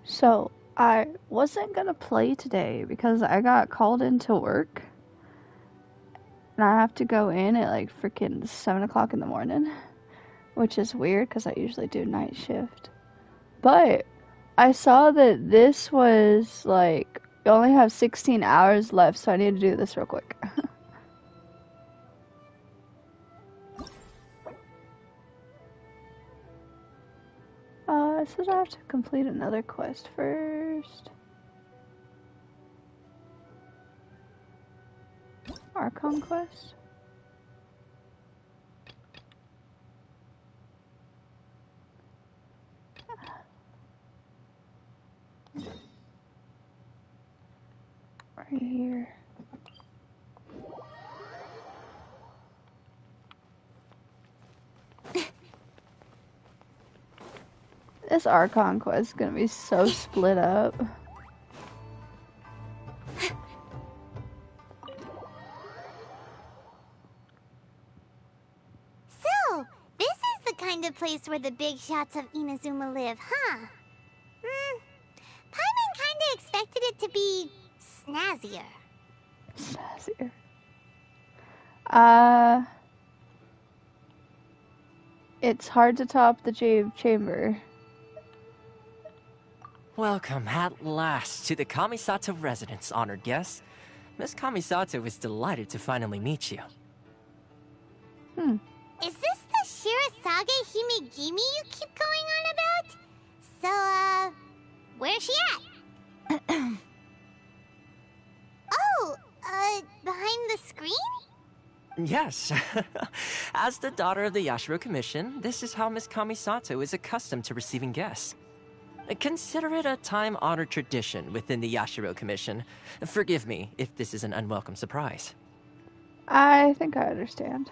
So, I wasn't gonna play today because I got called into work and I have to go in at like freaking 7 o'clock in the morning, which is weird because I usually do night shift. But I saw that this was like, you only have 16 hours left, so I need to do this real quick. It says I have to complete another quest first. Archon quest? Right here. This Archon quest is gonna be so split up. So, this is the kind of place where the big shots of Inazuma live, huh? Paimon kinda expected it to be snazzier. Snazzier. It's hard to top the Jade Chamber. Welcome at last to the Kamisato residence, honored guests. Miss Kamisato is delighted to finally meet you. Is this the Shirasage Himegimi you keep going on about? So, where's she at? Oh, behind the screen? Yes. As the daughter of the Yashiro Commission, this is how Miss Kamisato is accustomed to receiving guests. Consider it a time-honored tradition within the Yashiro Commission. Forgive me if this is an unwelcome surprise. I think I understand.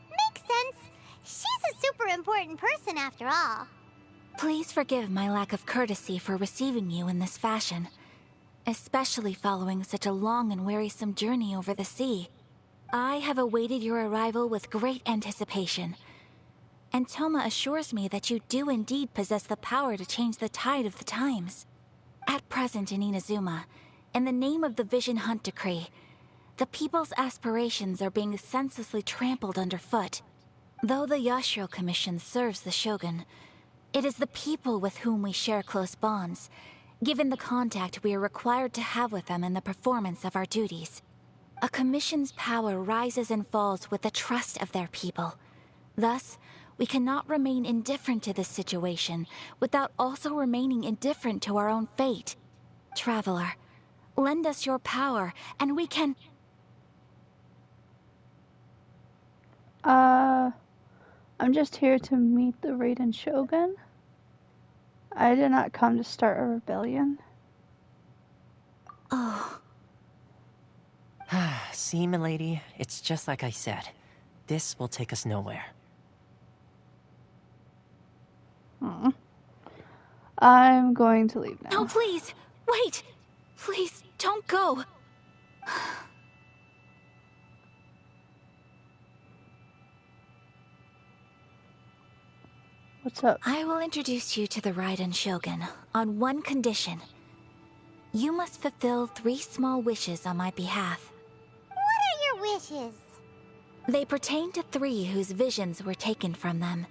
Makes sense. She's a super important person after all. Please forgive my lack of courtesy for receiving you in this fashion, especially following such a long and wearisome journey over the sea. I have awaited your arrival with great anticipation, and Toma assures me that you do indeed possess the power to change the tide of the times. At present in Inazuma, in the name of the Vision Hunt Decree, the people's aspirations are being senselessly trampled underfoot. Though the Yashiro Commission serves the Shogun, it is the people with whom we share close bonds, given the contact we are required to have with them in the performance of our duties. A commission's power rises and falls with the trust of their people. Thus, we cannot remain indifferent to this situation without also remaining indifferent to our own fate. Traveler, lend us your power, and we can... I'm just here to meet the Raiden Shogun. I did not come to start a rebellion. Oh, See, milady, it's just like I said. This will take us nowhere. I'm going to leave now. no, please! Wait! Please, don't go! What's up? I will introduce you to the Raiden Shogun on one condition. You must fulfill 3 small wishes on my behalf. What are your wishes? They pertain to 3 whose visions were taken from them.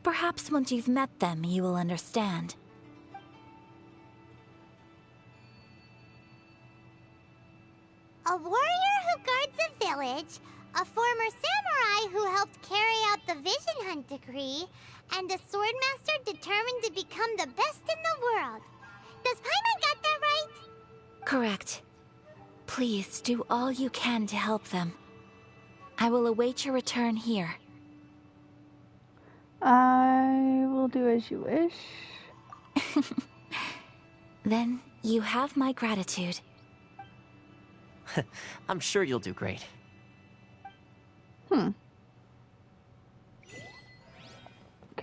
Perhaps once you've met them, you will understand. A warrior who guards a village, a former samurai who helped carry out the Vision Hunt Decree, and a swordmaster determined to become the best in the world. Does Paimon got that right? Correct. Please do all you can to help them. I will await your return here. I will do as you wish. Then you have my gratitude. I'm sure you'll do great. Can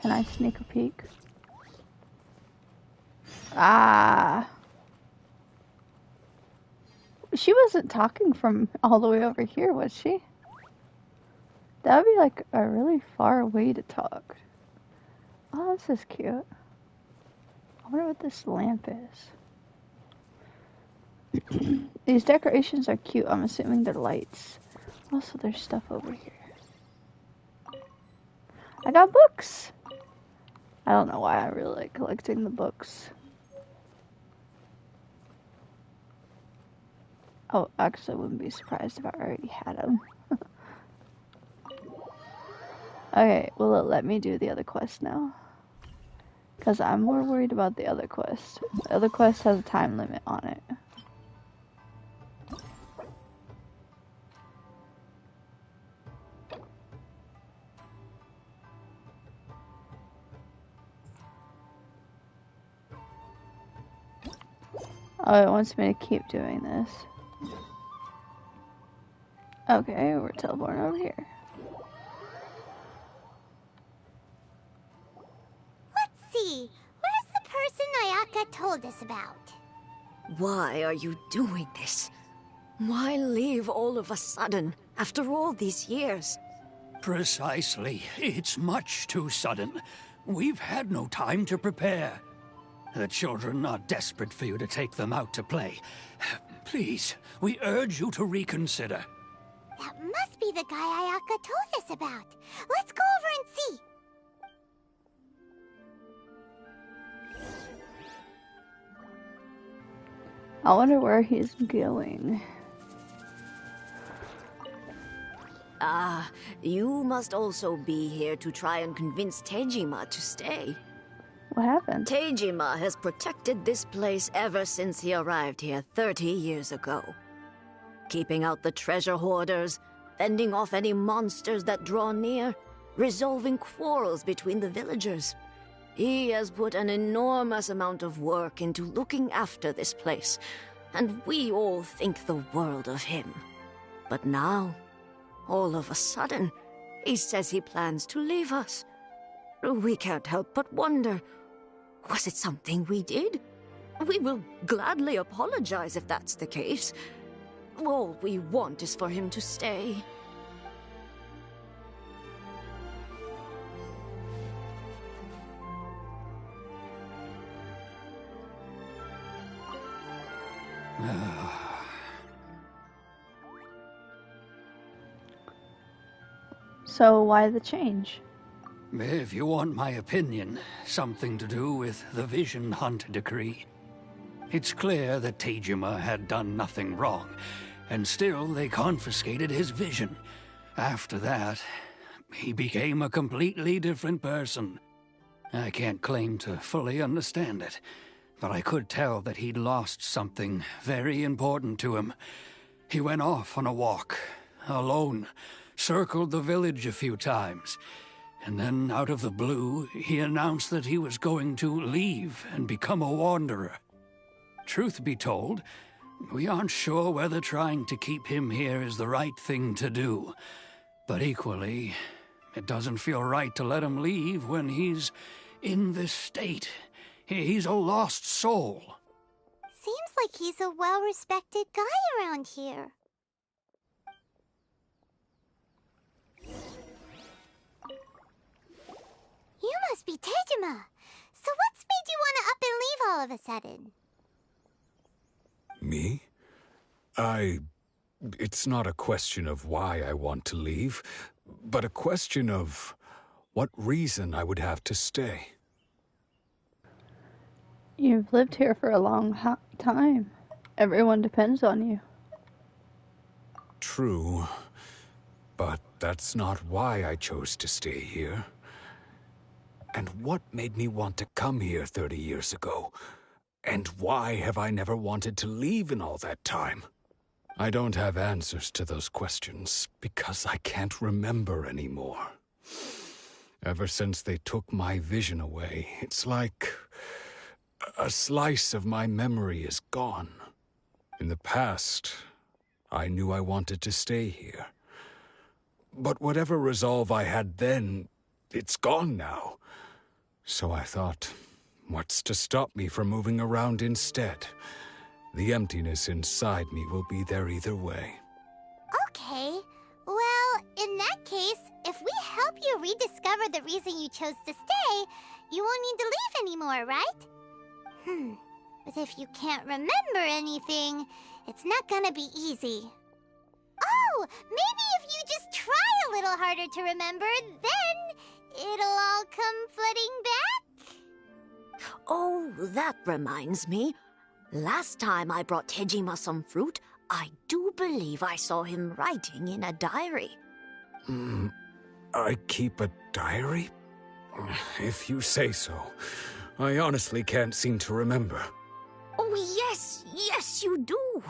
I sneak a peek? She wasn't talking from all the way over here, was she? That would be like a really far way to talk. Oh, this is cute. wonder what this lamp is. These decorations are cute. I'm assuming they're lights. Also, there's stuff over here. I got books! I don't know why I really like collecting the books. Oh, actually, I wouldn't be surprised if I already had them. Okay, will it let me do the other quest now? Because I'm more worried about the other quest. The other quest has a time limit on it. Oh, it wants me to keep doing this. Okay, we're teleporting over here. Let's see. Where's the person Ayaka told us about? Why are you doing this? Why leave all of a sudden, after all these years? Precisely. It's much too sudden. We've had no time to prepare. The children are desperate for you to take them out to play. Please, we urge you to reconsider. That must be the guy Ayaka told us about. Let's go over and see. I wonder where he's going. Ah, you must also be here to try and convince Tejima to stay. What happened? Tejima has protected this place ever since he arrived here 30 years ago. Keeping out the treasure hoarders, fending off any monsters that draw near, resolving quarrels between the villagers. He has put an enormous amount of work into looking after this place, and we all think the world of him. But now, all of a sudden, he says he plans to leave us. We can't help but wonder, was it something we did? We will gladly apologize if that's the case. All we want is for him to stay. So why the change? If you want my opinion, something to do with the Vision Hunt decree. It's clear that Tejima had done nothing wrong, and still they confiscated his vision. After that, he became a completely different person. I can't claim to fully understand it, but I could tell that he'd lost something very important to him. He went off on a walk, alone, circled the village a few times, and then out of the blue, he announced that he was going to leave and become a wanderer. Truth be told, we aren't sure whether trying to keep him here is the right thing to do. But equally, it doesn't feel right to let him leave when he's in this state. He's a lost soul. Seems like he's a well-respected guy around here. You must be Tejima. So what's made you want to up and leave all of a sudden? Me? It's not a question of why I want to leave, but a question of what reason I would have to stay. You've lived here for a long time. Everyone depends on you. True, but that's not why I chose to stay here. And what made me want to come here 30 years ago? And why have I never wanted to leave in all that time? I don't have answers to those questions because I can't remember anymore. Ever since they took my vision away, it's like a slice of my memory is gone. In the past, I knew I wanted to stay here. But whatever resolve I had then, it's gone now. So I thought, what's to stop me from moving around instead? The emptiness inside me will be there either way. Okay. Well, in that case, if we help you rediscover the reason you chose to stay, you won't need to leave anymore, right? But if you can't remember anything, it's not gonna be easy. Oh, maybe if you just try a little harder to remember, then it'll all come flooding back. Oh, that reminds me. Last time I brought Tejima some fruit, I do believe I saw him writing in a diary. I keep a diary? If you say so. I honestly can't seem to remember. Oh, yes, you do.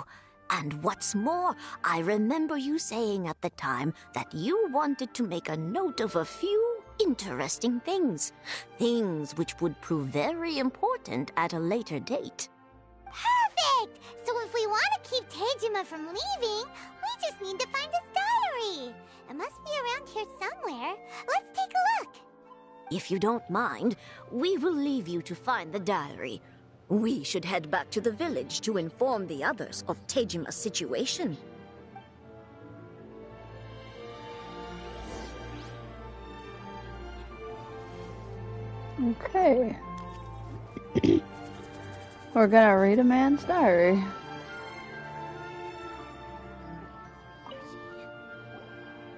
And what's more, I remember you saying at the time that you wanted to make a note of a few interesting things. Things which would prove very important at a later date. Perfect! So if we want to keep Tejima from leaving, we just need to find his diary. It must be around here somewhere. Let's take a look. If you don't mind, we will leave you to find the diary. We should head back to the village to inform the others of Tejima's situation. Okay. We're gonna read a man's diary.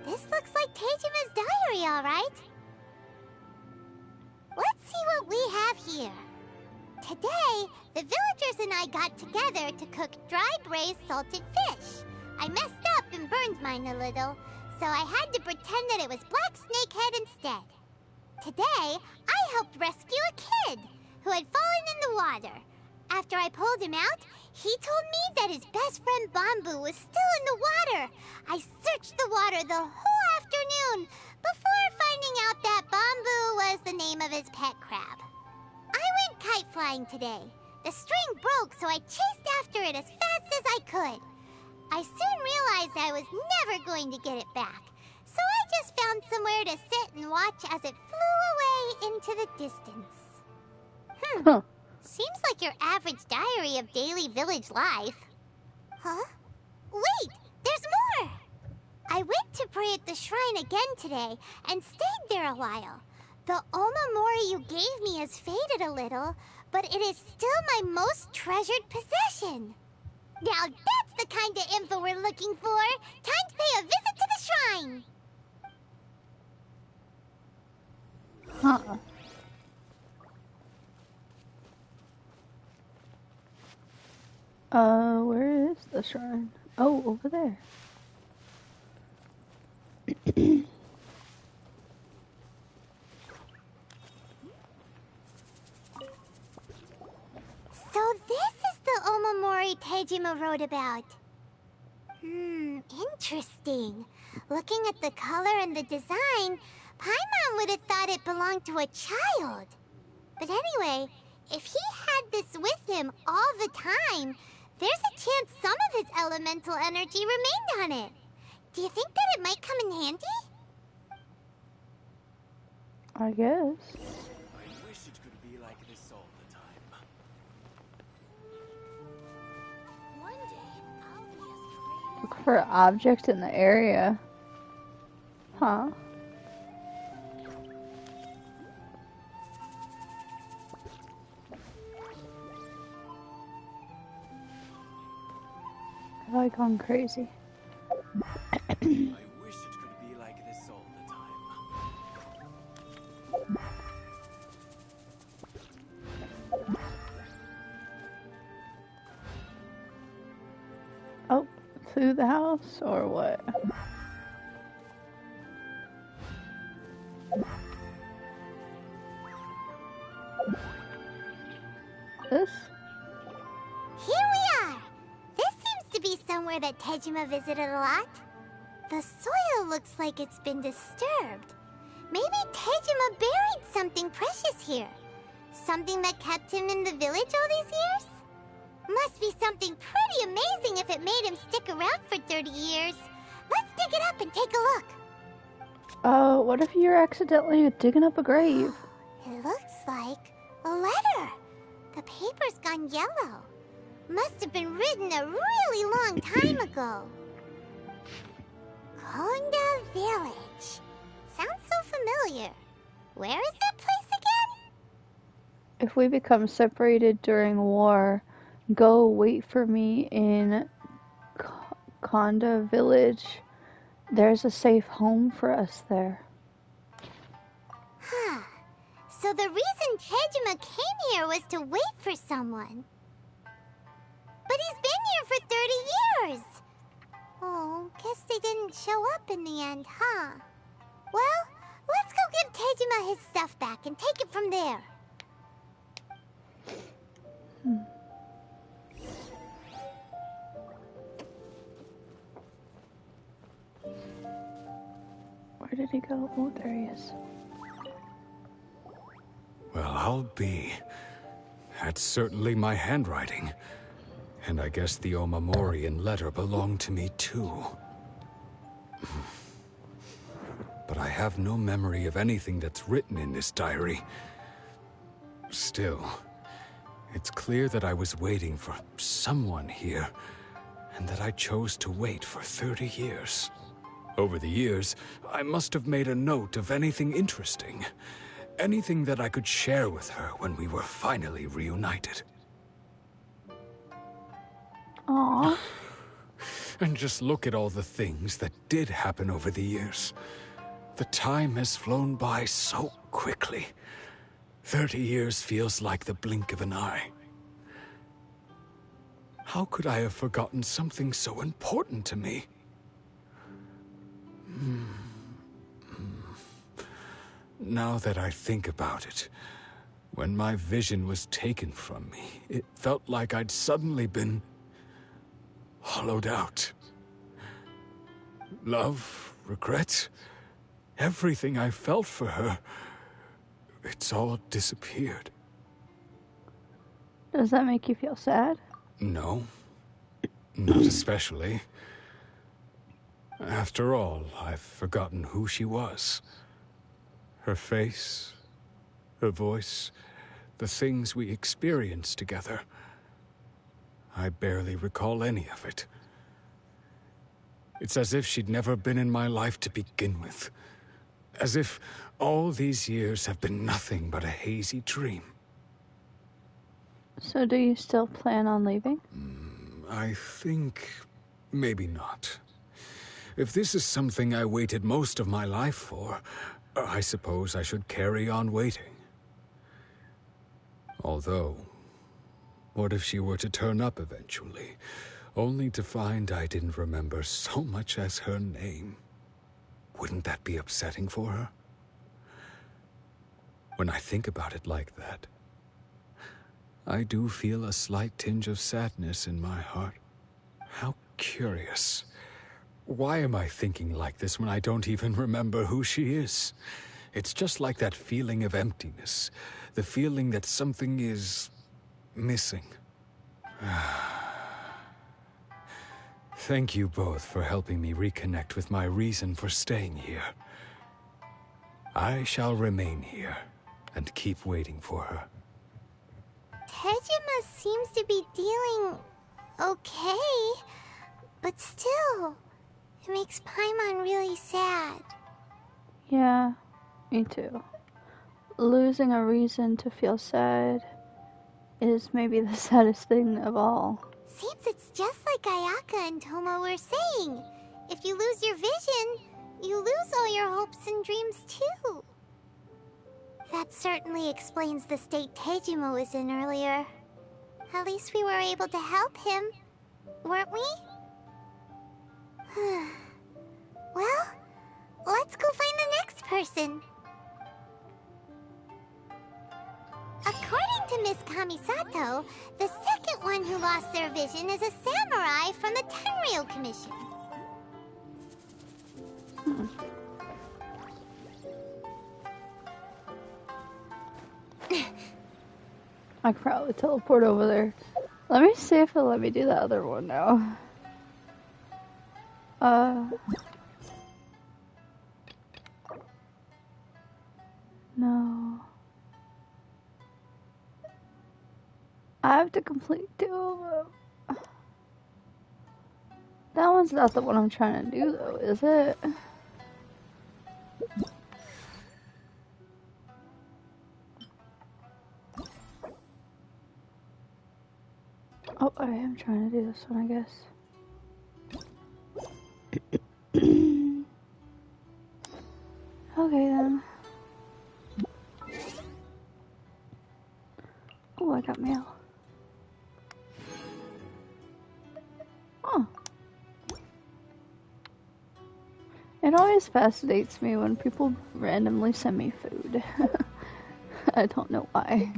This looks like Tejima's diary, all right. Let's see what we have here. Today, the villagers and I got together to cook dry braised salted fish. I messed up and burned mine a little, so I had to pretend that it was black snakehead instead. Today, I helped rescue a kid who had fallen in the water. After I pulled him out, he told me that his best friend Bamboo was still in the water. I searched the water the whole afternoon before finding out that Bamboo was the name of his pet crab. I went kite flying today. The string broke, so I chased after it as fast as I could. I soon realized I was never going to get it back, so I just found somewhere to sit and watch as it flew away into the distance. Huh. Seems like your average diary of daily village life. Huh? Wait, there's more! I went to pray at the shrine again today and stayed there a while. The Omamori you gave me has faded a little, but it is still my most treasured possession. Now that's the kind of info we're looking for. Time to pay a visit to the shrine. Huh. Where is the shrine? Oh, over there. So this is the Omamori Tejima wrote about. Interesting. Looking at the color and the design, Paimon would have thought it belonged to a child. But anyway, if he had this with him all the time, there's a chance some of his elemental energy remained on it. Do you think that it might come in handy? I guess. I wish it could be like this all the time. One day, I'll be as Look for objects in the area. Huh. Have I gone crazy? I wish it could be like this all the time. Oh, through the house or what? This? Here we are! This seems to be somewhere that Tejima visited a lot. The soil looks like it's been disturbed. Maybe Tejima buried something precious here. Something that kept him in the village all these years? Must be something pretty amazing if it made him stick around for 30 years. Let's dig it up and take a look. What if you're accidentally digging up a grave? It looks like a letter. The paper's gone yellow. Must have been written a really long time ago. Konda Village. Sounds so familiar. Where is that place again? if we become separated during war, go wait for me in Konda village. There's a safe home for us there. Huh. So the reason Tejima came here was to wait for someone. But he's been here for 30 years. Oh, guess they didn't show up in the end, huh? Well, let's go give Tejima his stuff back and take it from there. Where did he go? Oh, there he is. Well, I'll be. That's certainly my handwriting. And I guess the Omamorian letter belonged to me too. But I have no memory of anything that's written in this diary. Still, it's clear that I was waiting for someone here, and that I chose to wait for 30 years. Over the years, I must have made a note of anything interesting. Anything that I could share with her when we were finally reunited. Aww. And just look at all the things that did happen over the years. The time has flown by so quickly. 30 years feels like the blink of an eye. How could I have forgotten something so important to me? Now that I think about it, when my vision was taken from me, it felt like I'd suddenly been hollowed out. Love, regret, everything I felt for her, it's all disappeared. Does that make you feel sad? No, not especially. After all, I've forgotten who she was. Her face, her voice, the things we experienced together. I barely recall any of it. It's as if she'd never been in my life to begin with. As if all these years have been nothing but a hazy dream. So do you still plan on leaving? I think maybe not. If this is something I waited most of my life for, I suppose I should carry on waiting. Although, what if she were to turn up eventually, only to find I didn't remember so much as her name? Wouldn't that be upsetting for her? When I think about it like that, I do feel a slight tinge of sadness in my heart. How curious. Why am I thinking like this when I don't even remember who she is? It's just like that feeling of emptiness. The feeling that something is missing. Thank you both for helping me reconnect with my reason for staying here. I shall remain here and keep waiting for her. Tejima seems to be dealing okay, but still, it makes Paimon really sad. Yeah, me too. Losing a reason to feel sad is maybe the saddest thing of all. Seems it's just like Ayaka and Toma were saying. If you lose your vision, you lose all your hopes and dreams too. That certainly explains the state Tejima was in earlier. At least we were able to help him, weren't we? Well, let's go find the next person. According to Miss Kamisato, the second one who lost their vision is a samurai from the Tenryo Commission. I could probably teleport over there. Let me see if it'll let me do the other one now. No. I have to complete 2 of them. That one's not the one I'm trying to do though, is it? Oh, I am trying to do this one, I guess. Okay then. Oh, I got mail. Oh. It always fascinates me when people randomly send me food. I don't know why.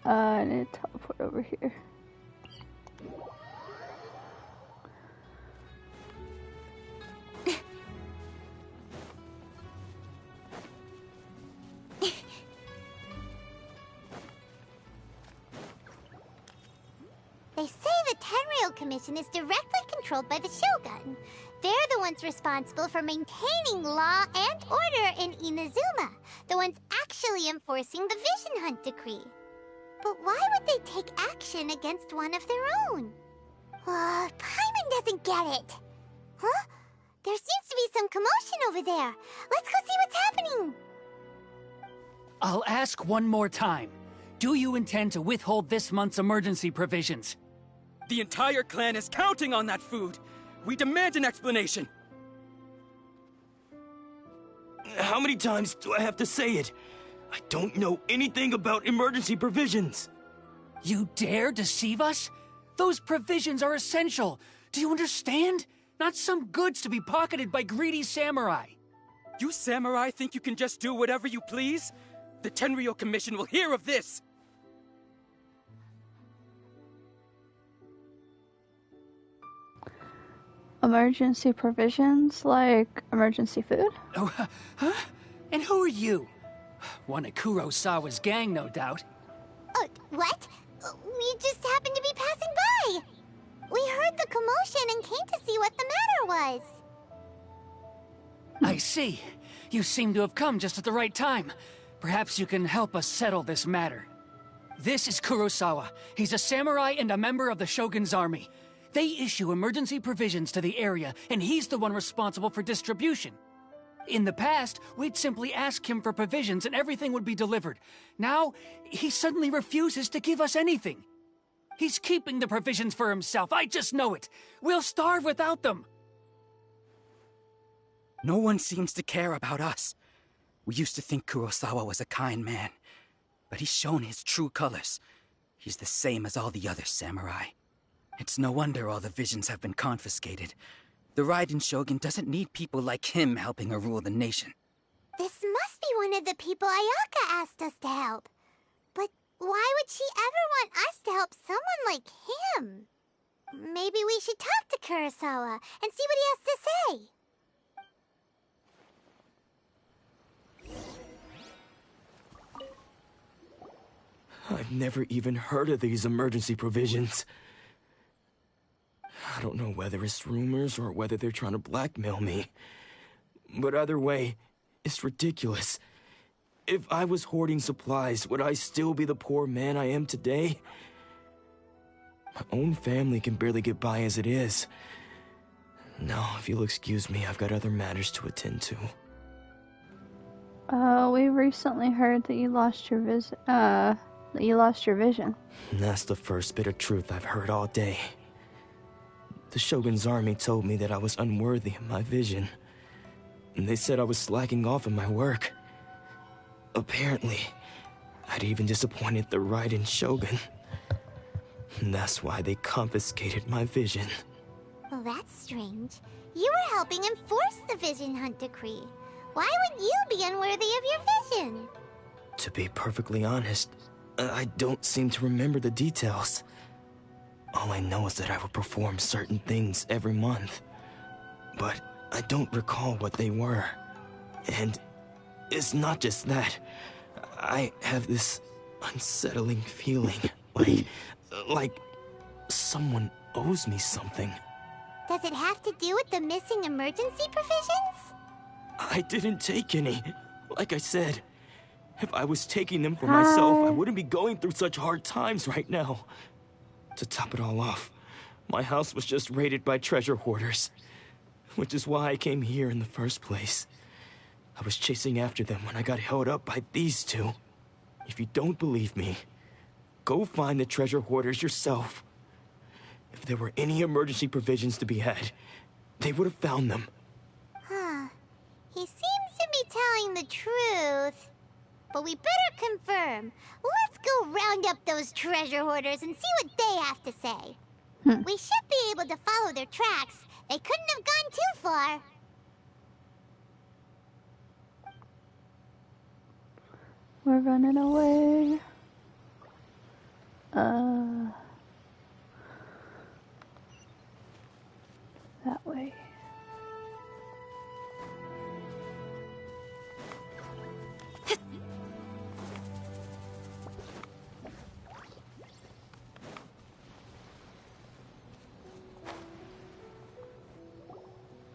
I need to teleport over here. They say the Tenryou Commission is directly controlled by the Shogun. They're the ones responsible for maintaining law and order in Inazuma, the ones actually enforcing the Vision Hunt decree. But why would they take action against one of their own? Paimon doesn't get it. Huh? There seems to be some commotion over there. Let's go see what's happening. I'll ask one more time. Do you intend to withhold this month's emergency provisions? The entire clan is counting on that food! We demand an explanation! How many times do I have to say it? I don't know anything about emergency provisions! You dare deceive us? Those provisions are essential. Do you understand? Not some goods to be pocketed by greedy samurai. You samurai think you can just do whatever you please? The Tenryou Commission will hear of this! Emergency provisions, like emergency food? Oh, huh? And who are you? One of Kurosawa's gang, no doubt. What? We just happened to be passing by. We heard the commotion and came to see what the matter was. I see. You seem to have come just at the right time. Perhaps you can help us settle this matter. This is Kurosawa. He's a samurai and a member of the Shogun's army. They issue emergency provisions to the area, and he's the one responsible for distribution. In the past, we'd simply ask him for provisions and everything would be delivered. Now, he suddenly refuses to give us anything. He's keeping the provisions for himself, I just know it. We'll starve without them. No one seems to care about us. We used to think Kurosawa was a kind man, but he's shown his true colors. He's the same as all the other samurai. It's no wonder all the visions have been confiscated. The Raiden Shogun doesn't need people like him helping her rule the nation. This must be one of the people Ayaka asked us to help. But why would she ever want us to help someone like him? Maybe we should talk to Kurosawa and see what he has to say. I've never even heard of these emergency provisions. I don't know whether it's rumors or whether they're trying to blackmail me. But either way, it's ridiculous. If I was hoarding supplies, would I still be the poor man I am today? My own family can barely get by as it is. Now, if you'll excuse me, I've got other matters to attend to. We recently heard that you lost your vision. That's the first bit of truth I've heard all day. The Shogun's army told me that I was unworthy of my vision. And they said I was slacking off in my work. Apparently, I'd even disappointed the Raiden Shogun. And that's why they confiscated my vision. Well, that's strange. You were helping enforce the Vision Hunt decree. Why would you be unworthy of your vision? To be perfectly honest, I don't seem to remember the details. All I know is that I would perform certain things every month. But I don't recall what they were. And it's not just that. I have this unsettling feeling, like someone owes me something. Does it have to do with the missing emergency provisions? I didn't take any. Like I said, if I was taking them for myself, I wouldn't be going through such hard times right now. To top it all off, my house was just raided by treasure hoarders, which is why I came here in the first place. I was chasing after them when I got held up by these two. If you don't believe me, go find the treasure hoarders yourself. If there were any emergency provisions to be had, they would have found them. Huh. He seems to be telling the truth. But we better confirm. Let's go round up those treasure hoarders and see what they have to say. We should be able to follow their tracks. They couldn't have gone too far. We're running away. That way.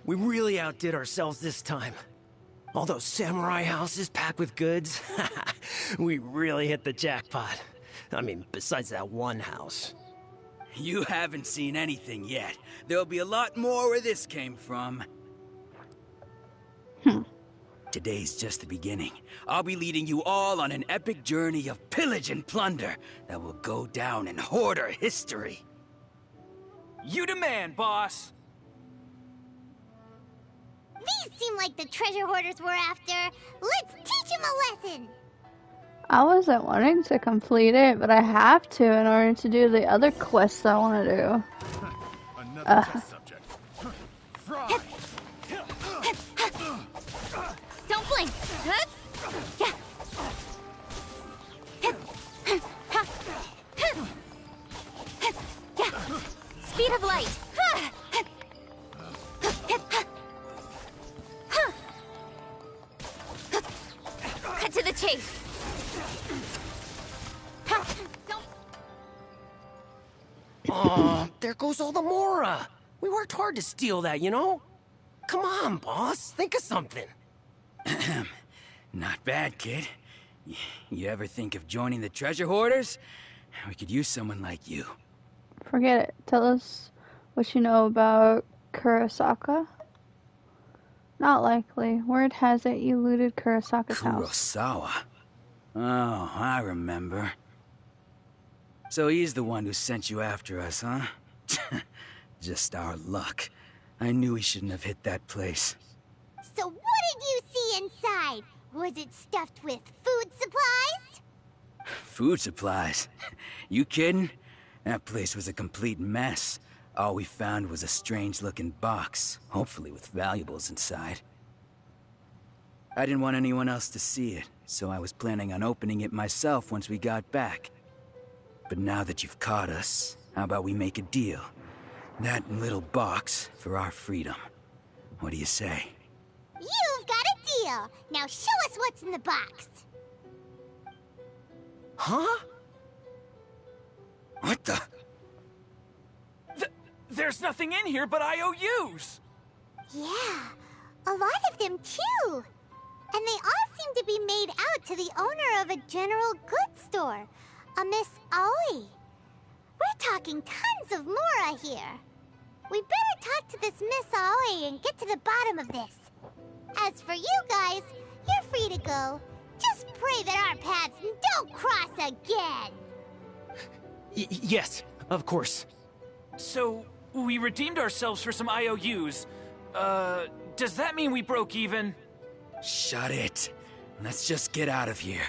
We really outdid ourselves this time. All those samurai houses packed with goods. We really hit the jackpot. I mean, besides that one house. You haven't seen anything yet. There'll be a lot more where this came from. Today's just the beginning. I'll be leading you all on an epic journey of pillage and plunder that will go down in hoarder history. You demand, boss! These seem like the treasure hoarders we're after. Let's teach them a lesson. I wasn't wanting to complete it, but I have to in order to do the other quests I want to do. Another test subject. Fraud! Don't blink. Speed of light. Cut to the chase. Oh, there goes all the Mora. We worked hard to steal that, you know? Come on, boss. Think of something. Not bad, kid. You ever think of joining the treasure hoarders? We could use someone like you. Forget it. Tell us what you know about Kurosaka. Not likely. Word has it you looted Kurosaka's house. Kurosawa? Oh, I remember. So he's the one who sent you after us, huh? Just our luck. I knew he shouldn't have hit that place. So what did you see inside? Was it stuffed with food supplies? Food supplies? You kidding? That place was a complete mess. All we found was a strange-looking box, hopefully with valuables inside. I didn't want anyone else to see it, so I was planning on opening it myself once we got back. But now that you've caught us, how about we make a deal? That little box for our freedom. What do you say? You've got a deal. Now show us what's in the box. Huh? What the? There's nothing in here but IOUs! Yeah, a lot of them too. And they all seem to be made out to the owner of a general goods store, a Miss Aoi. We're talking tons of Mora here. We better talk to this Miss Aoi and get to the bottom of this. As for you guys, you're free to go. Just pray that our paths don't cross again. Yes, of course. So, we redeemed ourselves for some IOUs. Does that mean we broke even? Shut it. Let's just get out of here.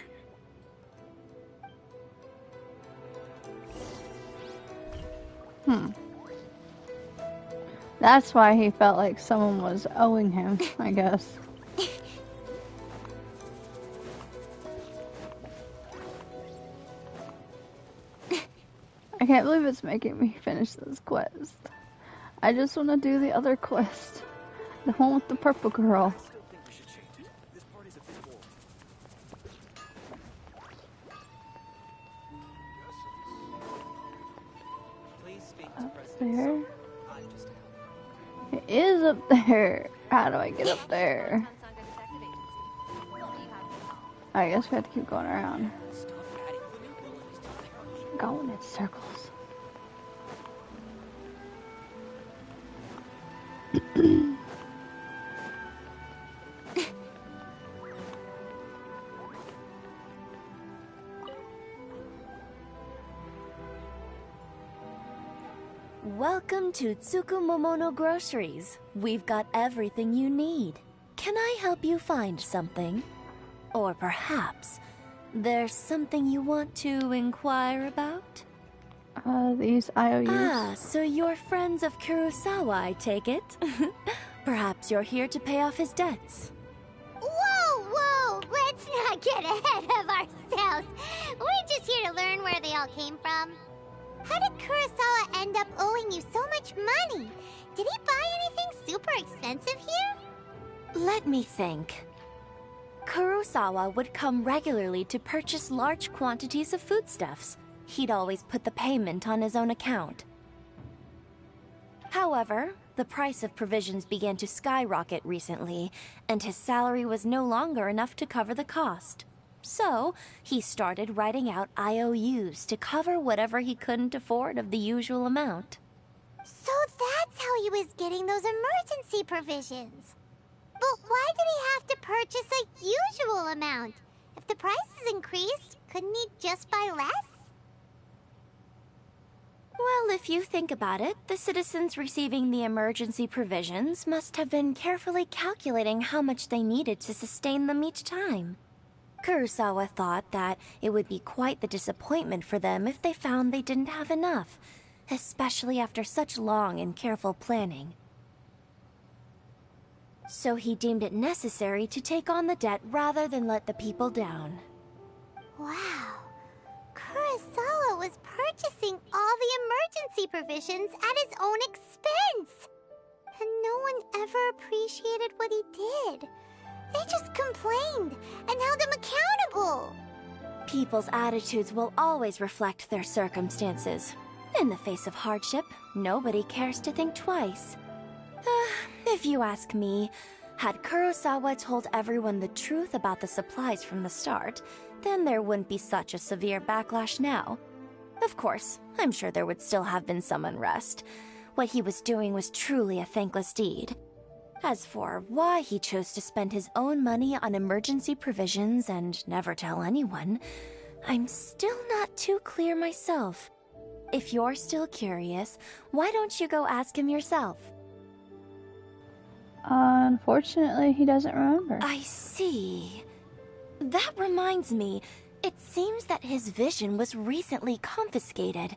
That's why he felt like someone was owing him, I guess. I can't believe it's making me finish this quest. I just want to do the other quest. The one with the purple girl. Up there? It is up there. How do I get up there? I guess we have to keep going around. Going in circles. Welcome to Tsukumomono Groceries. We've got everything you need. Can I help you find something? Or perhaps there's something you want to inquire about? These IOUs. Ah, so you're friends of Kurosawa, I take it? Perhaps you're here to pay off his debts. Whoa, whoa! Let's not get ahead of ourselves. We're just here to learn where they all came from. How did Kurosawa end up owing you so much money? Did he buy anything super expensive here? Let me think. Kurosawa would come regularly to purchase large quantities of foodstuffs. He'd always put the payment on his own account. However, the price of provisions began to skyrocket recently, and his salary was no longer enough to cover the cost. So, he started writing out IOUs to cover whatever he couldn't afford of the usual amount. So that's how he was getting those emergency provisions. But why did he have to purchase a usual amount? If the prices increased, couldn't he just buy less? Well, if you think about it, the citizens receiving the emergency provisions must have been carefully calculating how much they needed to sustain them each time. Kurosawa thought that it would be quite the disappointment for them if they found they didn't have enough, especially after such long and careful planning. So he deemed it necessary to take on the debt rather than let the people down. Wow. Kurosawa was purchasing all the emergency provisions at his own expense. And no one ever appreciated what he did. They just complained and held him accountable. People's attitudes will always reflect their circumstances. In the face of hardship, nobody cares to think twice. If you ask me, had Kurosawa told everyone the truth about the supplies from the start, then there wouldn't be such a severe backlash now. Of course, I'm sure there would still have been some unrest. What he was doing was truly a thankless deed. As for why he chose to spend his own money on emergency provisions and never tell anyone, I'm still not too clear myself. If you're still curious, why don't you go ask him yourself? Unfortunately, he doesn't remember. I see. That reminds me, it seems that his vision was recently confiscated.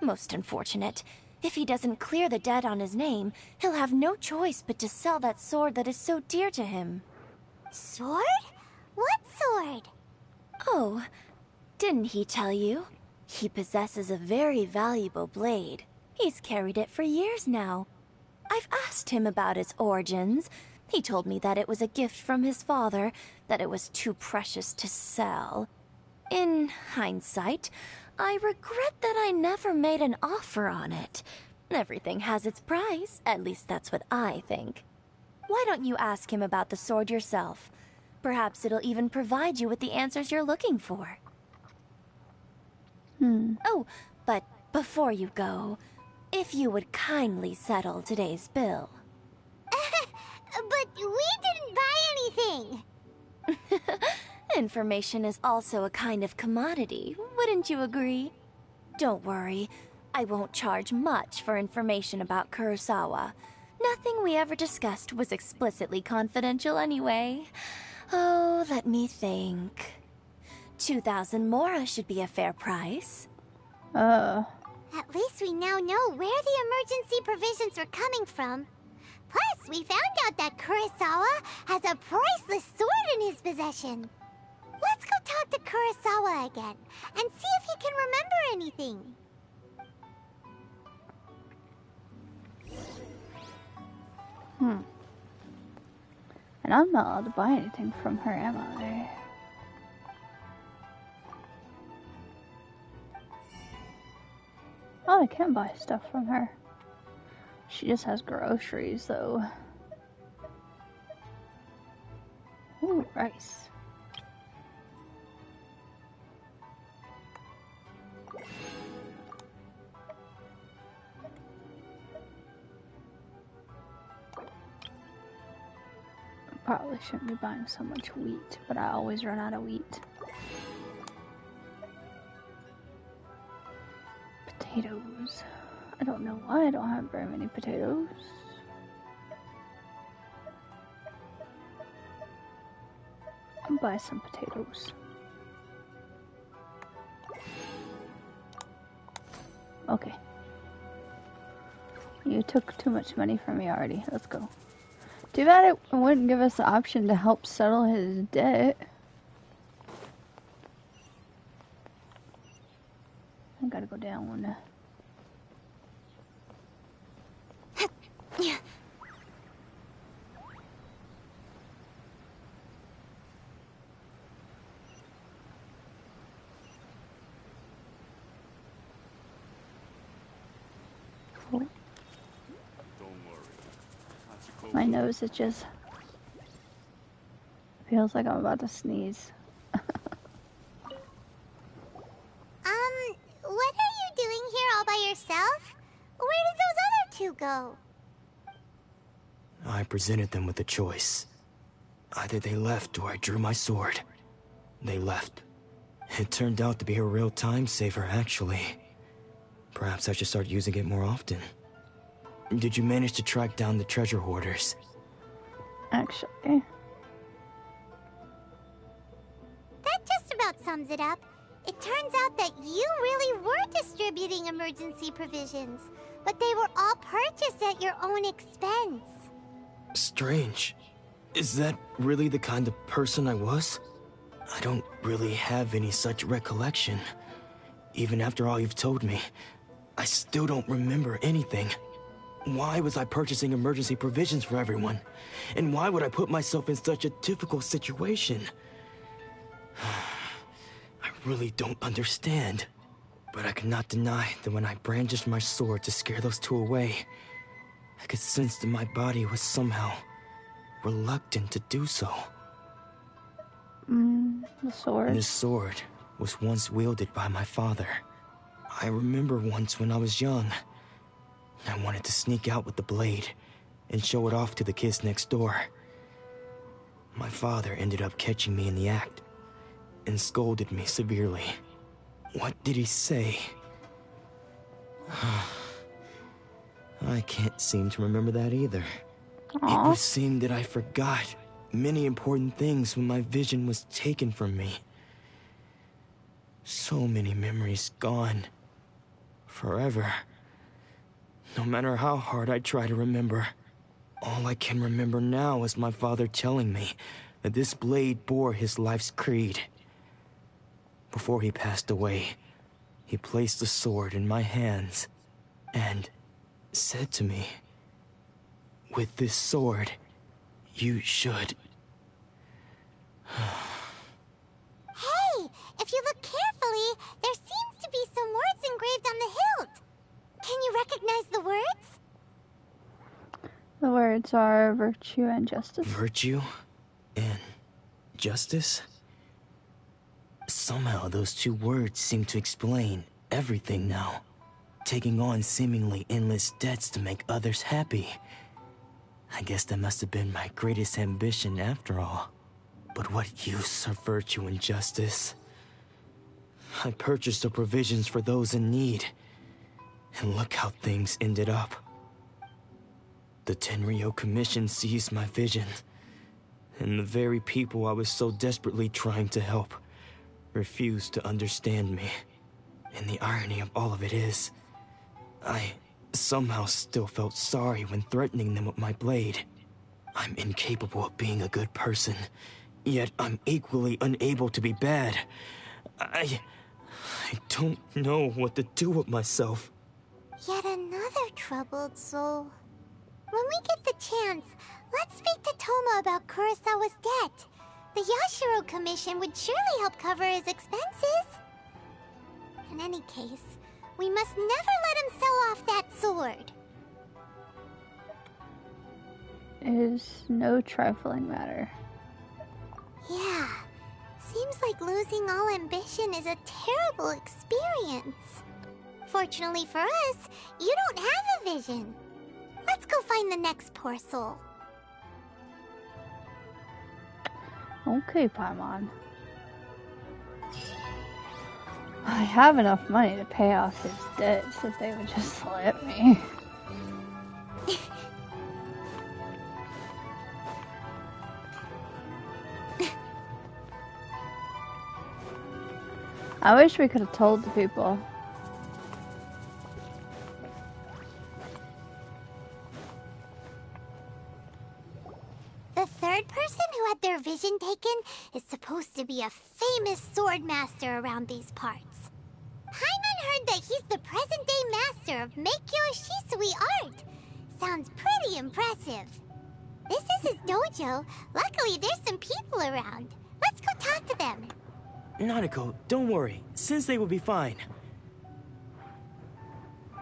Most unfortunate. If he doesn't clear the debt on his name, he'll have no choice but to sell that sword that is so dear to him. Sword? What sword? Oh, didn't he tell you? He possesses a very valuable blade. He's carried it for years now. I've asked him about its origins. He told me that it was a gift from his father, that it was too precious to sell. In hindsight, I regret that I never made an offer on it. Everything has its price, at least that's what I think. Why don't you ask him about the sword yourself? Perhaps it'll even provide you with the answers you're looking for. Oh, but before you go, if you would kindly settle today's bill. But we didn't buy anything! Information is also a kind of commodity, wouldn't you agree? Don't worry, I won't charge much for information about Kurosawa. Nothing we ever discussed was explicitly confidential anyway. Oh, let me think. 2,000 mora should be a fair price. At least we now know where the emergency provisions were coming from. Plus, we found out that Kurosawa has a priceless sword in his possession. Let's go talk to Kurosawa again, and see if he can remember anything. And I'm not allowed to buy anything from her, am I? Oh, I can buy stuff from her. She just has groceries, though. Ooh, rice. Probably shouldn't be buying so much wheat, but I always run out of wheat. Potatoes. I don't know why I don't have very many potatoes. I'll buy some potatoes. Okay. You took too much money from me already. Let's go. Too bad it wouldn't give us the option to help settle his debt. I gotta go down. My nose itches. Feels like I'm about to sneeze. What are you doing here all by yourself? Where did those other two go? I presented them with a choice. Either they left or I drew my sword. They left. It turned out to be a real time saver, actually. Perhaps I should start using it more often. Did you manage to track down the treasure hoarders? Actually. That just about sums it up. It turns out that you really were distributing emergency provisions, but they were all purchased at your own expense. Strange. Is that really the kind of person I was? I don't really have any such recollection. Even after all you've told me, I still don't remember anything. Why was I purchasing emergency provisions for everyone? And why would I put myself in such a difficult situation? I really don't understand. But I cannot deny that when I brandished my sword to scare those two away, I could sense that my body was somehow reluctant to do so. The sword. This sword was once wielded by my father. I remember once when I was young, I wanted to sneak out with the blade and show it off to the kids next door. My father ended up catching me in the act and scolded me severely. What did he say? I can't seem to remember that either. It would seem that I forgot many important things when my vision was taken from me. So many memories gone. Forever. No matter how hard I try to remember, all I can remember now is my father telling me that this blade bore his life's creed. Before he passed away, he placed the sword in my hands and said to me, "With this sword, you should..." Hey, if you look carefully, there seems to be some words engraved on the hilt. Can you recognize the words? The words are virtue and justice. Virtue and justice? Somehow those two words seem to explain everything now. Taking on seemingly endless debts to make others happy. I guess that must have been my greatest ambition after all. But what use are virtue and justice? I purchased the provisions for those in need. And look how things ended up. The Tenryo Commission seized my vision. And the very people I was so desperately trying to help refused to understand me. And the irony of all of it is, I somehow still felt sorry when threatening them with my blade. I'm incapable of being a good person, yet I'm equally unable to be bad. I don't know what to do with myself. Yet another troubled soul. When we get the chance, let's speak to Toma about Kurosawa's debt. The Yashiro Commission would surely help cover his expenses. In any case, we must never let him sell off that sword. It is no trifling matter. Yeah, seems like losing all ambition is a terrible experience. Fortunately for us, you don't have a vision. Let's go find the next poor soul. Okay, Paimon. I have enough money to pay off his debts if they would just let me. I wish we could have told the people. The third person who had their vision taken is supposed to be a famous sword master around these parts. Paimon heard that he's the present-day master of Meikyo Shisui art. Sounds pretty impressive. This is his dojo. Luckily, there's some people around. Let's go talk to them. Nanako, don't worry. Sensei will be fine.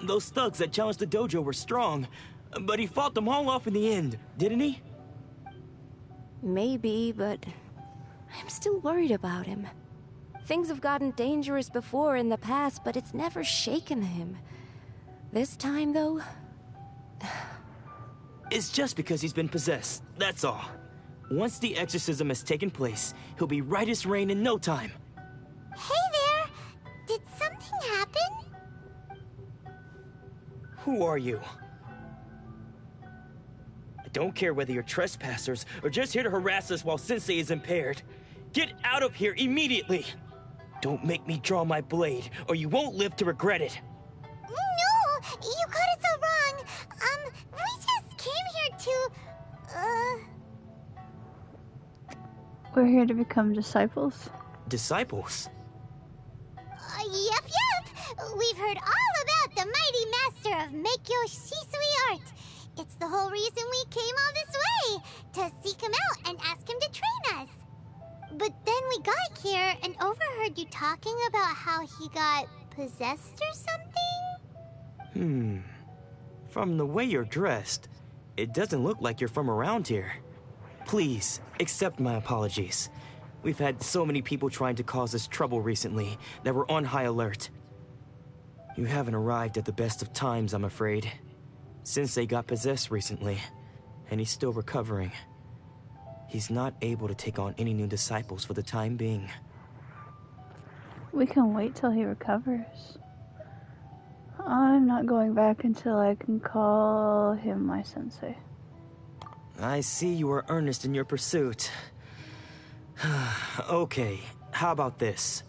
Those thugs that challenged the dojo were strong, but he fought them all off in the end, didn't he? Maybe, but I'm still worried about him. Things have gotten dangerous before in the past, but it's never shaken him. This time, though... It's just because he's been possessed, that's all. Once the exorcism has taken place, he'll be right as rain in no time. Hey there! Did something happen? Who are you? I don't care whether you're trespassers or just here to harass us while Sensei is impaired. Get out of here immediately! Don't make me draw my blade, or you won't live to regret it. No! You got it so wrong! We just came here to... We're here to become disciples. Disciples? Yep. We've heard all about the mighty master of Meikyo Shisui art. It's the whole reason we came all this way, to seek him out and ask him to train us. But then we got here and overheard you talking about how he got possessed or something? From the way you're dressed, it doesn't look like you're from around here. Please, accept my apologies. We've had so many people trying to cause us trouble recently that we're on high alert. You haven't arrived at the best of times, I'm afraid. Sensei got possessed recently, and he's still recovering. He's not able to take on any new disciples for the time being. We can wait till he recovers. I'm not going back until I can call him my sensei. I see you are earnest in your pursuit. Okay, how about this?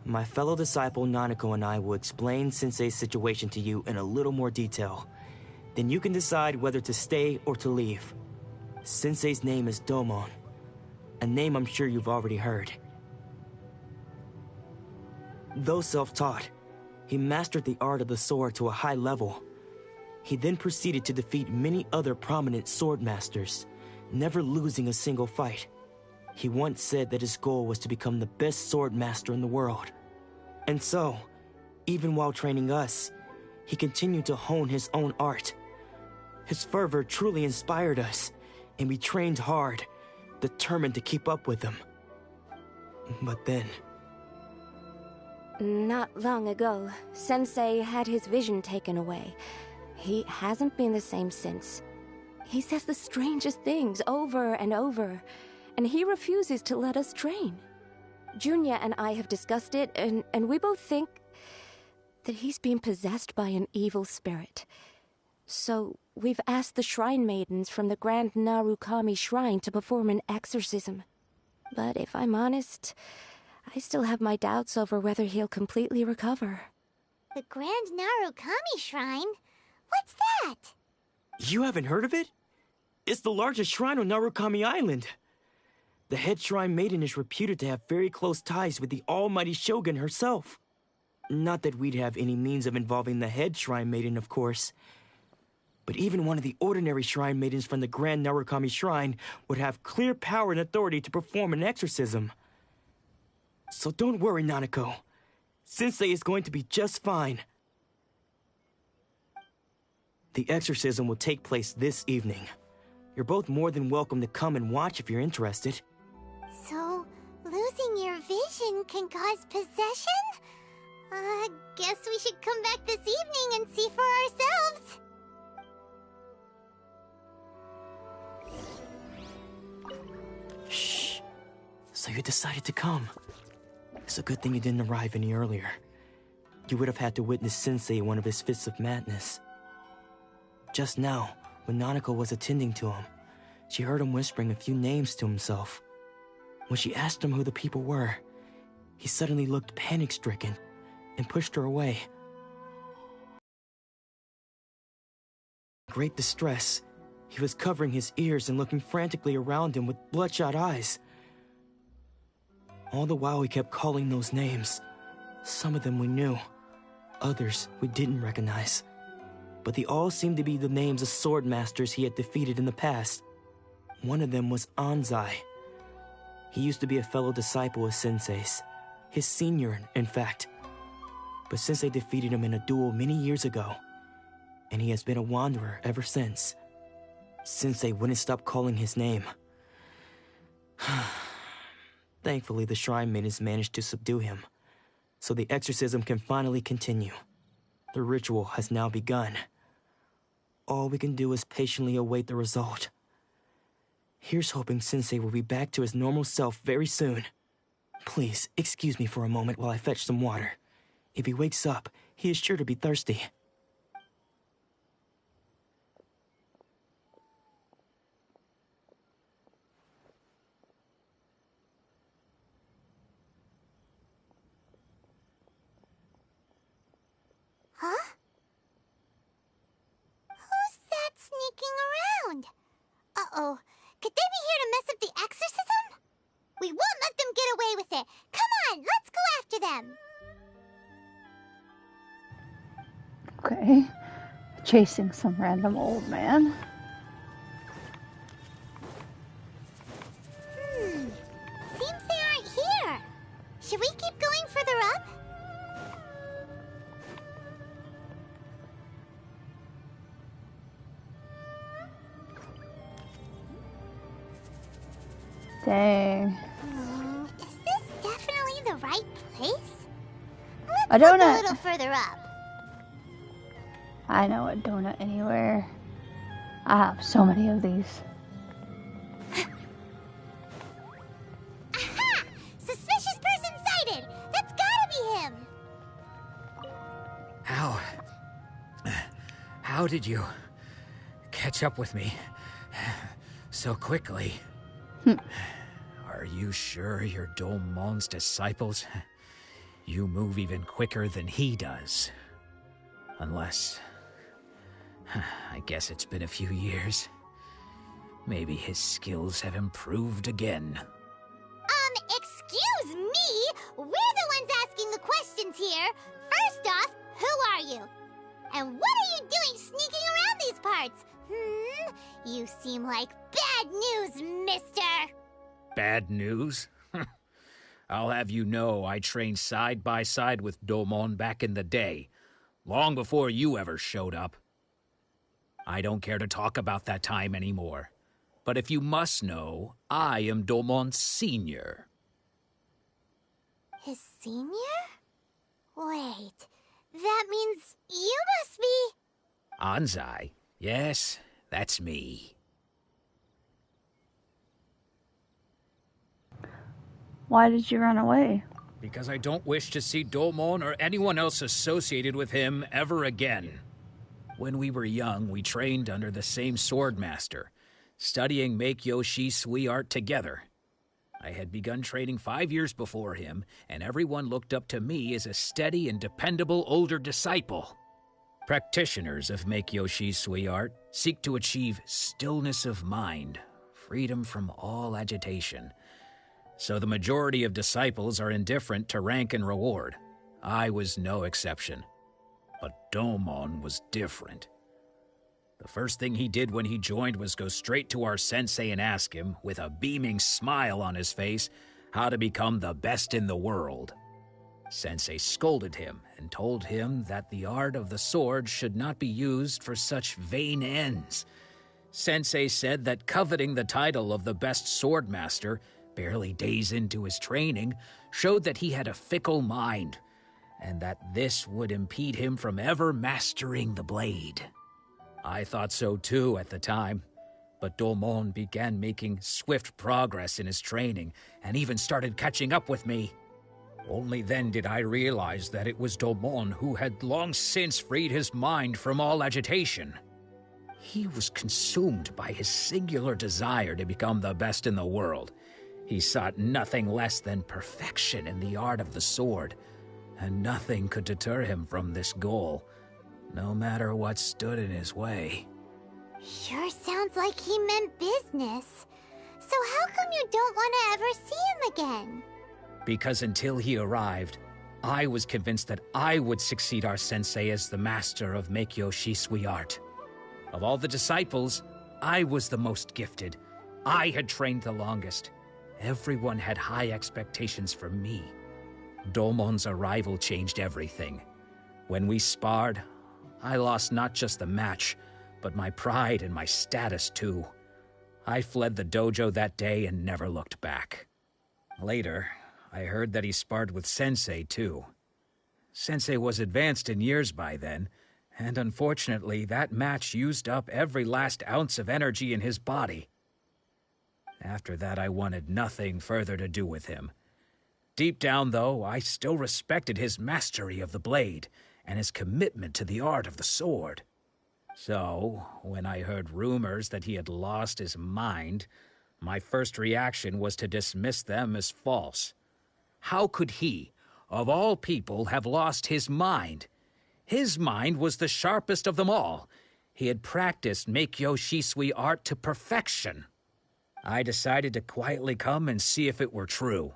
My fellow disciple Nanako and I will explain Sensei's situation to you in a little more detail. Then you can decide whether to stay or to leave. Sensei's name is Domon, a name I'm sure you've already heard. Though self-taught, he mastered the art of the sword to a high level. He then proceeded to defeat many other prominent sword masters, never losing a single fight. He once said that his goal was to become the best sword master in the world. And so, even while training us, he continued to hone his own art. His fervor truly inspired us, and we trained hard, determined to keep up with him. But then... Not long ago, Sensei had his vision taken away. He hasn't been the same since. He says the strangest things over and over, and he refuses to let us train. Junya and I have discussed it, and we both think that he's been possessed by an evil spirit. So we've asked the shrine maidens from the Grand Narukami Shrine to perform an exorcism. But if I'm honest, I still have my doubts over whether he'll completely recover. The Grand Narukami Shrine? What's that? You haven't heard of it? It's the largest shrine on Narukami Island. The head shrine maiden is reputed to have very close ties with the almighty Shogun herself. Not that we'd have any means of involving the head shrine maiden, of course. But even one of the ordinary shrine maidens from the Grand Narukami Shrine would have clear power and authority to perform an exorcism. So don't worry, Nanako. Sensei is going to be just fine. The exorcism will take place this evening. You're both more than welcome to come and watch if you're interested. So, losing your vision can cause possession? Guess we should come back this evening and see for ourselves. Shh. So you decided to come. It's a good thing you didn't arrive any earlier. you would have had to witness Sensei in one of his fits of madness. Just now, when Nanako was attending to him, she heard him whispering a few names to himself. When she asked him who the people were, he suddenly looked panic-stricken and pushed her away. In great distress, he was covering his ears and looking frantically around him with bloodshot eyes. All the while he kept calling those names. Some of them we knew, others we didn't recognize. But they all seemed to be the names of sword masters he had defeated in the past. One of them was Anzai. He used to be a fellow disciple of Sensei's, his senior, in fact. But Sensei defeated him in a duel many years ago, and he has been a wanderer ever since. Sensei wouldn't stop calling his name. Thankfully, the Shrine Maidens managed to subdue him, so the exorcism can finally continue. The ritual has now begun. All we can do is patiently await the result. Here's hoping Sensei will be back to his normal self very soon. Please, excuse me for a moment while I fetch some water. If he wakes up, he is sure to be thirsty. Huh? Who's that sneaking around? Uh-oh. Could they be here to mess up the exorcism? We won't let them get away with it. Come on, let's go after them. Okay. Chasing some random old man. Seems they aren't here. Should we keep going further up? Dang. Is this definitely the right place? A Let's look a donut. little further up. I know a donut anywhere. I have so many of these. Aha! Suspicious person sighted! That's gotta be him! How did you catch up with me so quickly? Are you sure you're Domon's disciples? You move even quicker than he does. Unless... I guess it's been a few years. Maybe his skills have improved again. Excuse me? We're the ones asking the questions here. First off, who are you? And what are you doing sneaking around these parts? You seem like bad news, mister. Bad news? I'll have you know I trained side by side with Domon back in the day, long before you ever showed up. I don't care to talk about that time anymore. But if you must know, I am Domon's senior. His senior? Wait, that means you must be... Anzai? Yes, that's me. Why did you run away? Because I don't wish to see Domon or anyone else associated with him ever again. When we were young, we trained under the same swordmaster, studying Make-Yoshi Sui art together. I had begun training 5 years before him, and everyone looked up to me as a steady and dependable older disciple. Practitioners of Make-Yoshi Sui art seek to achieve stillness of mind, freedom from all agitation. So the majority of disciples are indifferent to rank and reward. I was no exception. But Domon was different. The first thing he did when he joined was go straight to our sensei and ask him, with a beaming smile on his face, how to become the best in the world. Sensei scolded him and told him that the art of the sword should not be used for such vain ends. Sensei said that coveting the title of the best swordmaster, barely days into his training, showed that he had a fickle mind, and that this would impede him from ever mastering the blade. I thought so too at the time, but Domon began making swift progress in his training and even started catching up with me. Only then did I realize that it was Domon who had long since freed his mind from all agitation. He was consumed by his singular desire to become the best in the world. He sought nothing less than perfection in the art of the sword, and nothing could deter him from this goal, no matter what stood in his way. Sure sounds like he meant business. So how come you don't want to ever see him again? Because until he arrived, I was convinced that I would succeed our sensei as the master of Meikyo Shisui art. Of all the disciples, I was the most gifted. I had trained the longest. Everyone had high expectations for me. Domon's arrival changed everything. When we sparred, I lost not just the match, but my pride and my status too. I fled the dojo that day and never looked back. Later, I heard that he sparred with Sensei too. Sensei was advanced in years by then, and unfortunately that match used up every last ounce of energy in his body. After that, I wanted nothing further to do with him. Deep down, though, I still respected his mastery of the blade and his commitment to the art of the sword. So, when I heard rumors that he had lost his mind, my first reaction was to dismiss them as false. How could he, of all people, have lost his mind? His mind was the sharpest of them all. He had practiced Meikyo Shisui art to perfection. I decided to quietly come and see if it were true.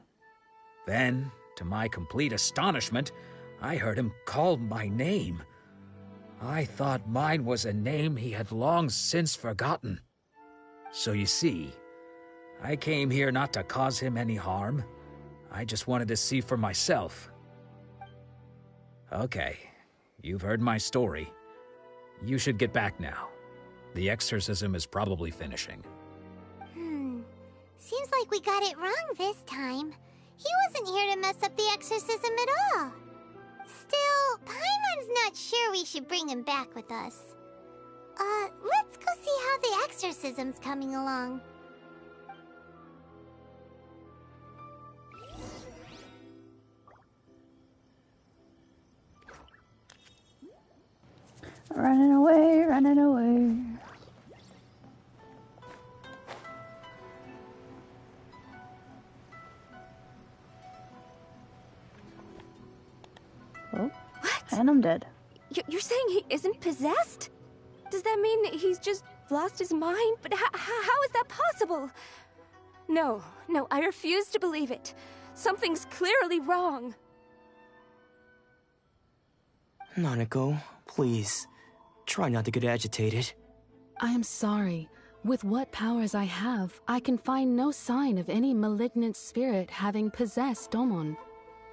Then, to my complete astonishment, I heard him call my name. I thought mine was a name he had long since forgotten. So you see, I came here not to cause him any harm. I just wanted to see for myself. Okay, you've heard my story. You should get back now. The exorcism is probably finishing. Seems like we got it wrong this time. He wasn't here to mess up the exorcism at all. Still, Paimon's not sure we should bring him back with us. Let's go see how the exorcism's coming along. Running away, running away. Oh, what? And I'm dead. You're saying he isn't possessed? Does that mean he's just lost his mind? But how is that possible? No, I refuse to believe it. Something's clearly wrong. Nanako, please, try not to get agitated. I am sorry. With what powers I have, I can find no sign of any malignant spirit having possessed Domon.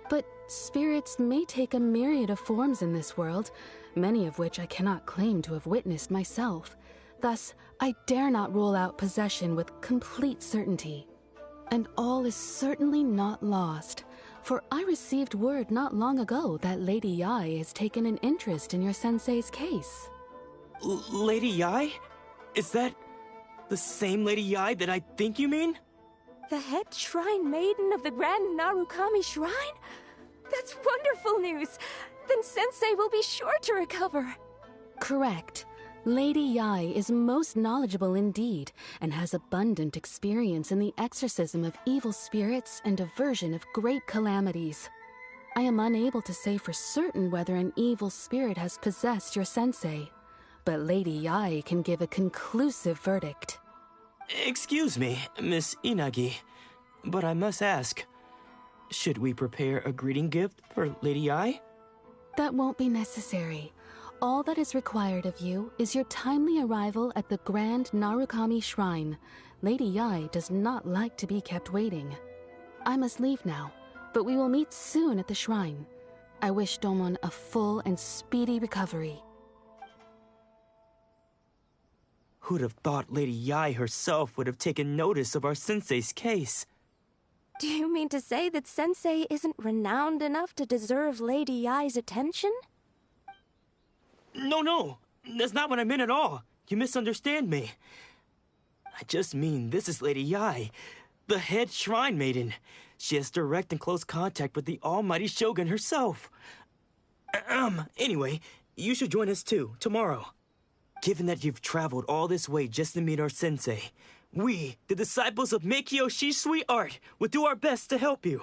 But spirits may take a myriad of forms in this world, many of which I cannot claim to have witnessed myself. Thus, I dare not rule out possession with complete certainty. And all is certainly not lost, for I received word not long ago that Lady Yai has taken an interest in your sensei's case. Lady Yai? Is that the same Lady Yai that I think you mean? The head shrine maiden of the Grand Narukami Shrine? That's wonderful news! Then Sensei will be sure to recover. Correct. Lady Yai is most knowledgeable indeed, and has abundant experience in the exorcism of evil spirits and aversion of great calamities. I am unable to say for certain whether an evil spirit has possessed your sensei, but Lady Yai can give a conclusive verdict. Excuse me, Miss Inagi, but I must ask, should we prepare a greeting gift for Lady Yai? That won't be necessary. All that is required of you is your timely arrival at the Grand Narukami Shrine. Lady Yai does not like to be kept waiting. I must leave now, but we will meet soon at the shrine. I wish Domon a full and speedy recovery. Who'd have thought Lady Yai herself would have taken notice of our sensei's case? Do you mean to say that Sensei isn't renowned enough to deserve Lady Yai's attention? No, that's not what I meant at all. You misunderstand me. I just mean this is Lady Yai, the head shrine maiden. She has direct and close contact with the almighty Shogun herself. Anyway, you should join us too, tomorrow. Given that you've traveled all this way just to meet our sensei, we, the disciples of Meikyo Shisui Art, will do our best to help you.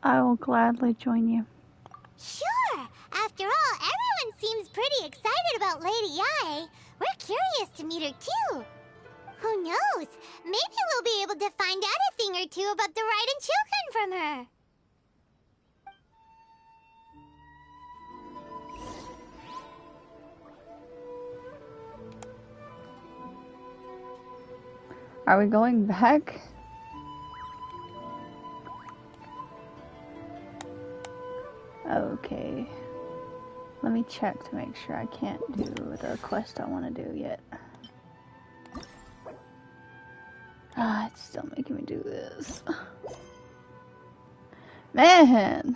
I will gladly join you. Sure! After all, everyone seems pretty excited about Lady Yae. We're curious to meet her too. Who knows? Maybe we'll be able to find out a thing or two about the Raiden children from her. Are we going back? Okay. Let me check to make sure I can't do the quest I want to do yet. Ah, it's still making me do this. Man!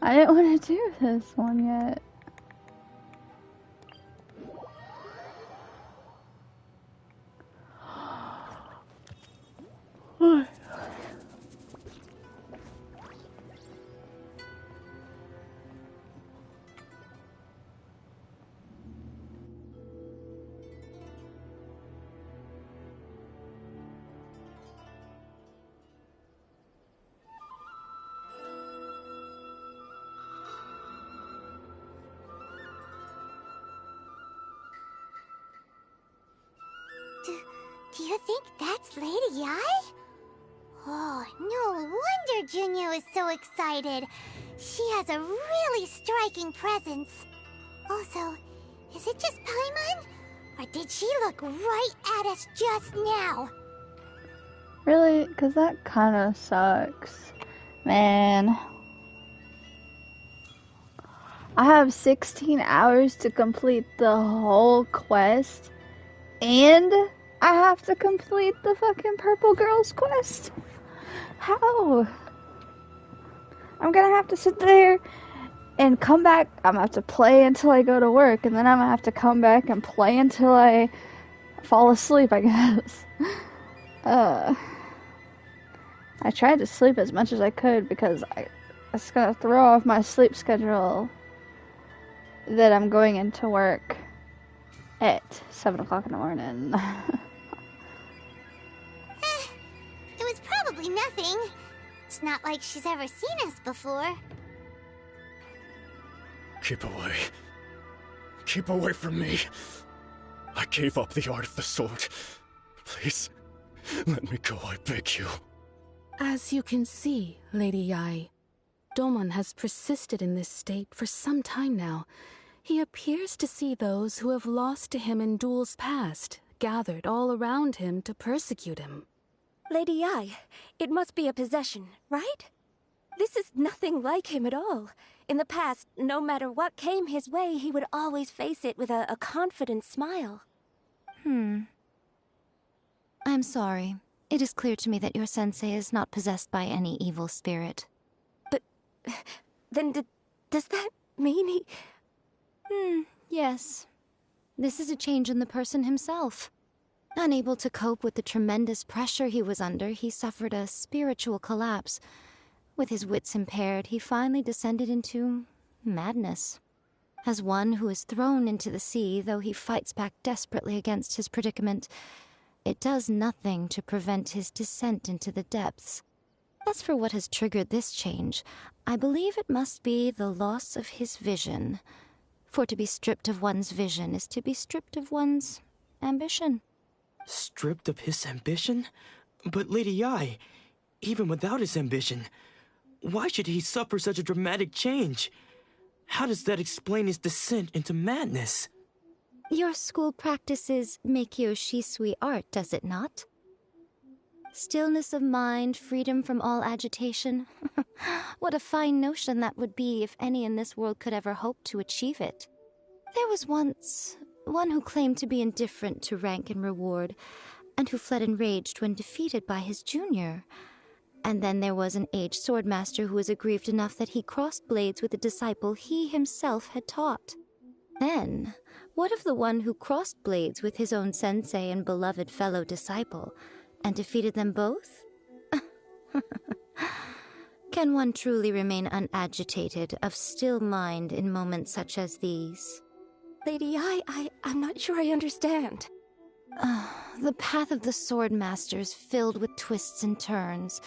I didn't want to do this one yet. Do you think that's Lady Yae? Oh, no wonder Junya is so excited. She has a really striking presence. Also, is it just Paimon? Or did she look right at us just now? Really? Because that kind of sucks. Man. I have 16 hours to complete the whole quest. And I have to complete the fucking Purple Girls quest. How? I'm gonna have to sit there and come back. I'm gonna have to play until I go to work, and then I'm gonna have to come back and play until I fall asleep, I guess. I tried to sleep as much as I could because it's gonna throw off my sleep schedule that I'm going into work at 7 o'clock in the morning. It was probably nothing. It's not like she's ever seen us before. Keep away. Keep away from me. I gave up the art of the sword. Please, let me go, I beg you. As you can see, Lady Yae, Domon has persisted in this state for some time now. He appears to see those who have lost to him in duels past, gathered all around him to persecute him. Lady Yae, it must be a possession, right? This is nothing like him at all. In the past, no matter what came his way, he would always face it with a confident smile. I'm sorry. It is clear to me that your sensei is not possessed by any evil spirit. But then does that mean he... Yes. This is a change in the person himself. Unable to cope with the tremendous pressure he was under, he suffered a spiritual collapse. With his wits impaired, he finally descended into madness. As one who is thrown into the sea, though he fights back desperately against his predicament, it does nothing to prevent his descent into the depths. As for what has triggered this change, I believe it must be the loss of his vision. For to be stripped of one's vision is to be stripped of one's ambition. Stripped of his ambition? But Lady Yae, even without his ambition, why should he suffer such a dramatic change? How does that explain his descent into madness? Your school practices Meikyo Shisui art, does it not? Stillness of mind, freedom from all agitation. What a fine notion that would be if any in this world could ever hope to achieve it. There was once one who claimed to be indifferent to rank and reward, and who fled enraged when defeated by his junior. And then there was an aged swordmaster who was aggrieved enough that he crossed blades with a disciple he himself had taught. Then, what of the one who crossed blades with his own sensei and beloved fellow disciple, and defeated them both? Can one truly remain unagitated, of still mind in moments such as these? Lady, I'm not sure I understand. The path of the Sword Master is filled with twists and turns.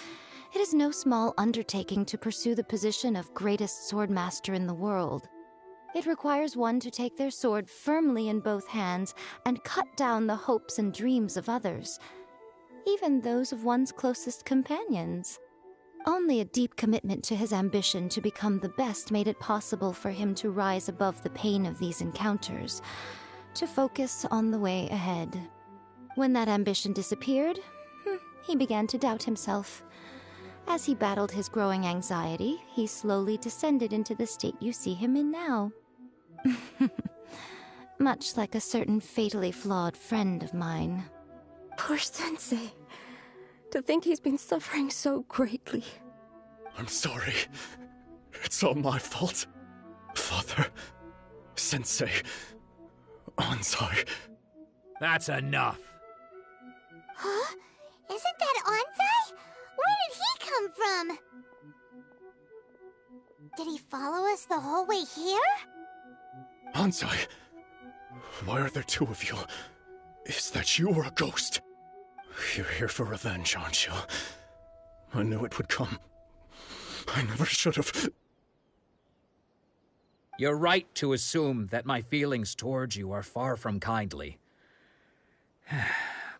It is no small undertaking to pursue the position of greatest Sword Master in the world. It requires one to take their sword firmly in both hands and cut down the hopes and dreams of others, even those of one's closest companions. Only a deep commitment to his ambition to become the best made it possible for him to rise above the pain of these encounters, to focus on the way ahead. When that ambition disappeared, he began to doubt himself. As he battled his growing anxiety, he slowly descended into the state you see him in now. Much like a certain fatally flawed friend of mine. Poor Sensei. To think he's been suffering so greatly. I'm sorry. It's all my fault. Father, Sensei, Ansai. That's enough. Huh? Isn't that Ansai? Where did he come from? Did he follow us the whole way here? Ansai, why are there two of you? Is that you or a ghost? You're here for revenge, aren't you? I knew it would come. I never should have. You're right to assume that my feelings towards you are far from kindly.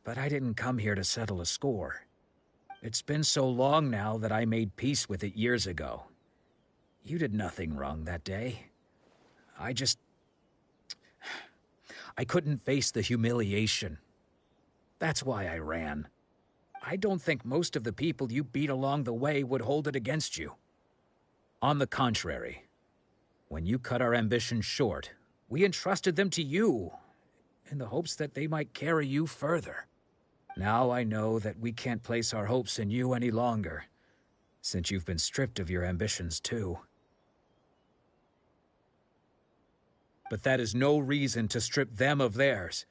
But I didn't come here to settle a score. It's been so long now that I made peace with it years ago. You did nothing wrong that day. I couldn't face the humiliation. That's why I ran. I don't think most of the people you beat along the way would hold it against you. On the contrary, when you cut our ambitions short, we entrusted them to you, in the hopes that they might carry you further. Now I know that we can't place our hopes in you any longer, since you've been stripped of your ambitions too. But that is no reason to strip them of theirs.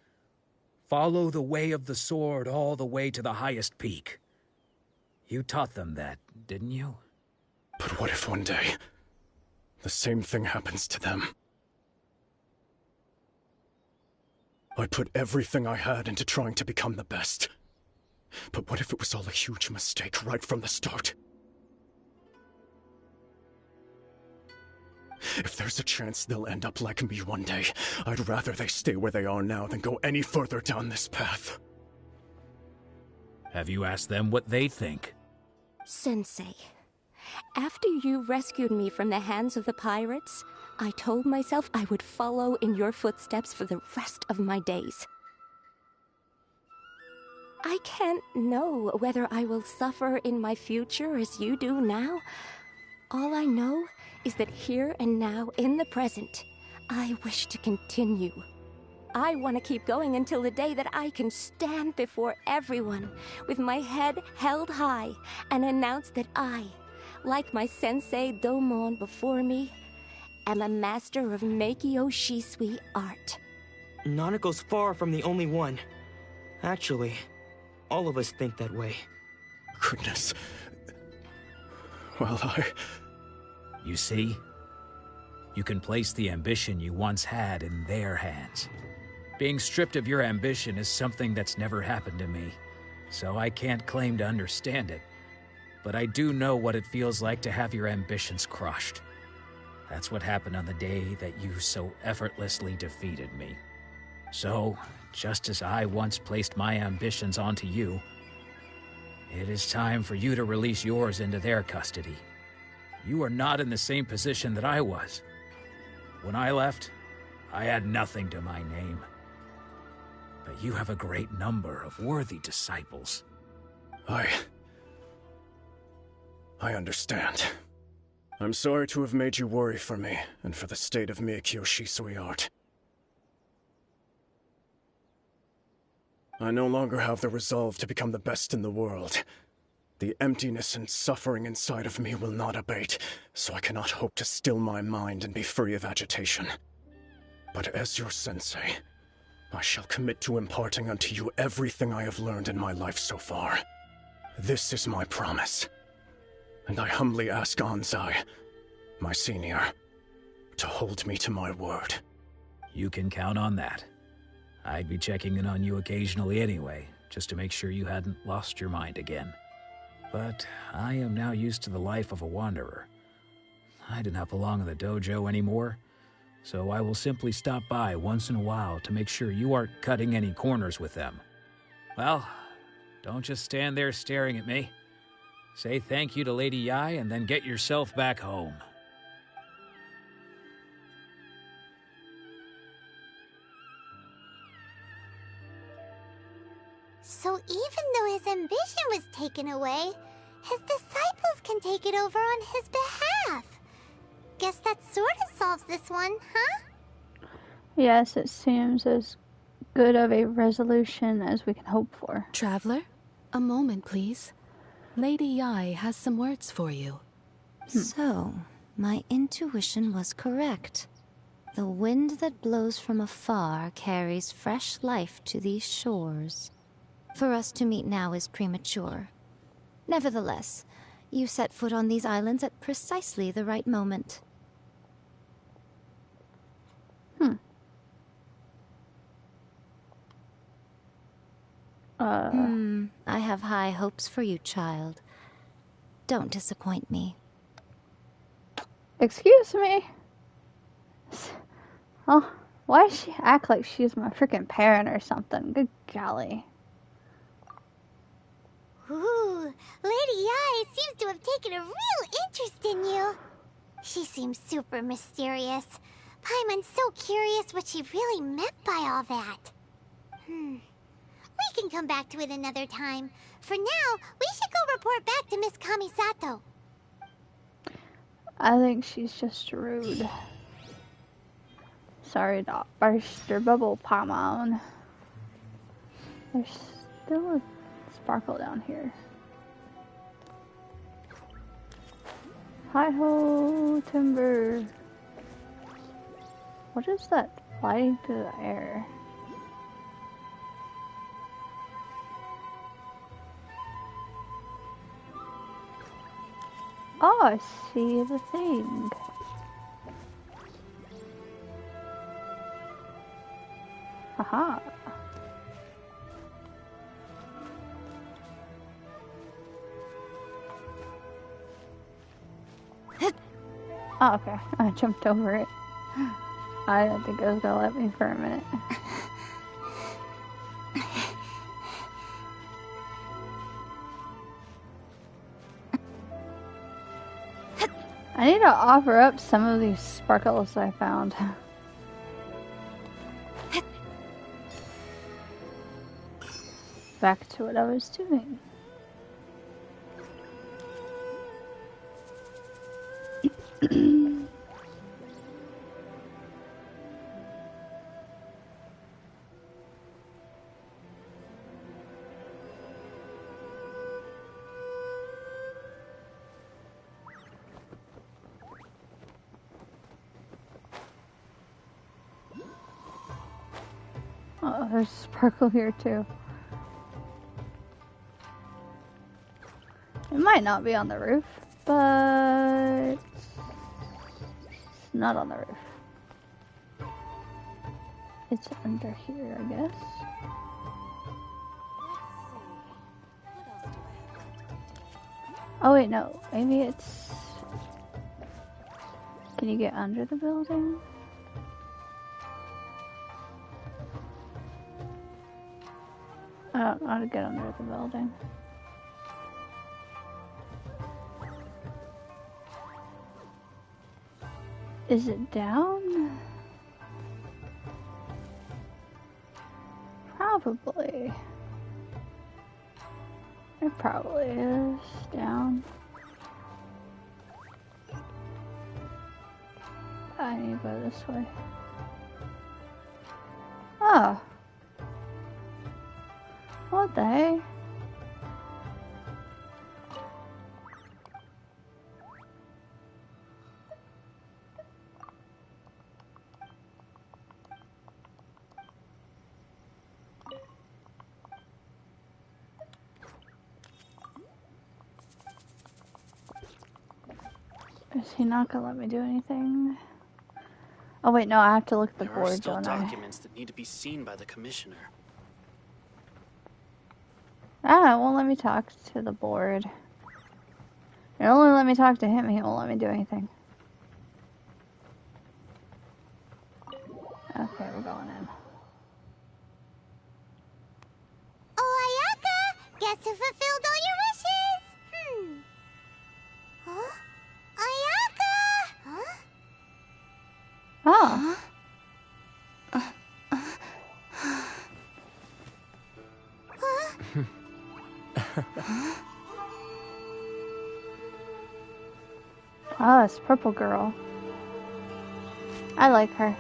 Follow the way of the sword all the way to the highest peak. You taught them that, didn't you? But what if one day, the same thing happens to them? I put everything I had into trying to become the best. But what if it was all a huge mistake right from the start? If there's a chance they'll end up like me one day, I'd rather they stay where they are now than go any further down this path. Have you asked them what they think? Sensei, after you rescued me from the hands of the pirates, I told myself I would follow in your footsteps for the rest of my days. I can't know whether I will suffer in my future as you do now. All I know is that here and now, in the present, I wish to continue. I want to keep going until the day that I can stand before everyone with my head held high and announce that I, like my sensei Domon before me, am a master of Meikyo Shisui art. Nanako's far from the only one. Actually, all of us think that way. Goodness. Well, You see? You can place the ambition you once had in their hands. Being stripped of your ambition is something that's never happened to me, so I can't claim to understand it. But I do know what it feels like to have your ambitions crushed. That's what happened on the day that you so effortlessly defeated me. So, just as I once placed my ambitions onto you, it is time for you to release yours into their custody. You are not in the same position that I was. When I left, I had nothing to my name. But you have a great number of worthy disciples. I understand. I'm sorry to have made you worry for me, and for the state of Meikyo Shisui art. I no longer have the resolve to become the best in the world. The emptiness and suffering inside of me will not abate, so I cannot hope to still my mind and be free of agitation. But as your sensei, I shall commit to imparting unto you everything I have learned in my life so far. This is my promise. And I humbly ask Anzai, my senior, to hold me to my word. You can count on that. I'd be checking in on you occasionally anyway, just to make sure you hadn't lost your mind again. But I am now used to the life of a wanderer. I do not belong in the dojo anymore, so I will simply stop by once in a while to make sure you aren't cutting any corners with them. Well, don't just stand there staring at me. Say thank you to Lady Yai and then get yourself back home. So even though his ambition was taken away, his disciples can take it over on his behalf. Guess that sort of solves this one, huh? Yes, it seems as good of a resolution as we can hope for. Traveler, a moment, please. Lady Yai has some words for you. So, my intuition was correct. The wind that blows from afar carries fresh life to these shores. For us to meet now is premature. Nevertheless, you set foot on these islands at precisely the right moment. I have high hopes for you, child. Don't disappoint me. Excuse me? Oh, why does she act like she's my freaking parent or something? Good golly. Ooh, Lady Yai seems to have taken a real interest in you. She seems super mysterious. Paimon's so curious what she really meant by all that. We can come back to it another time. For now, we should go report back to Miss Kamisato. I think she's just rude. Sorry to burst your bubble, Paimon. There's still a sparkle down here. Hi-ho, timber. What is that flying through the air? Oh, I see the thing. Aha. Oh, okay. I jumped over it. I didn't think it was gonna let me for a minute. I need to offer up some of these sparkles I found. Back to what I was doing. Oh, there's sparkle here too. It might not be on the roof, but it's not on the roof. It's under here, I guess. Oh wait, no. Maybe it's... Can you get under the building? I don't know how to get under the building. Is it down? Probably. It probably is down. I need to go this way. Oh. What the heck? Is he not gonna let me do anything? Oh wait, no, I have to look at the There are board, still don't I? documents that need to be seen by the commissioner. Ah, it won't let me talk to the board. It only let me talk to him, he won't let me do anything. Okay, we're going in. Oh, Ayaka! Guess who fulfilled all your wishes? Huh? Ayaka! Huh? Oh. Oh, it's Purple Girl. I like her.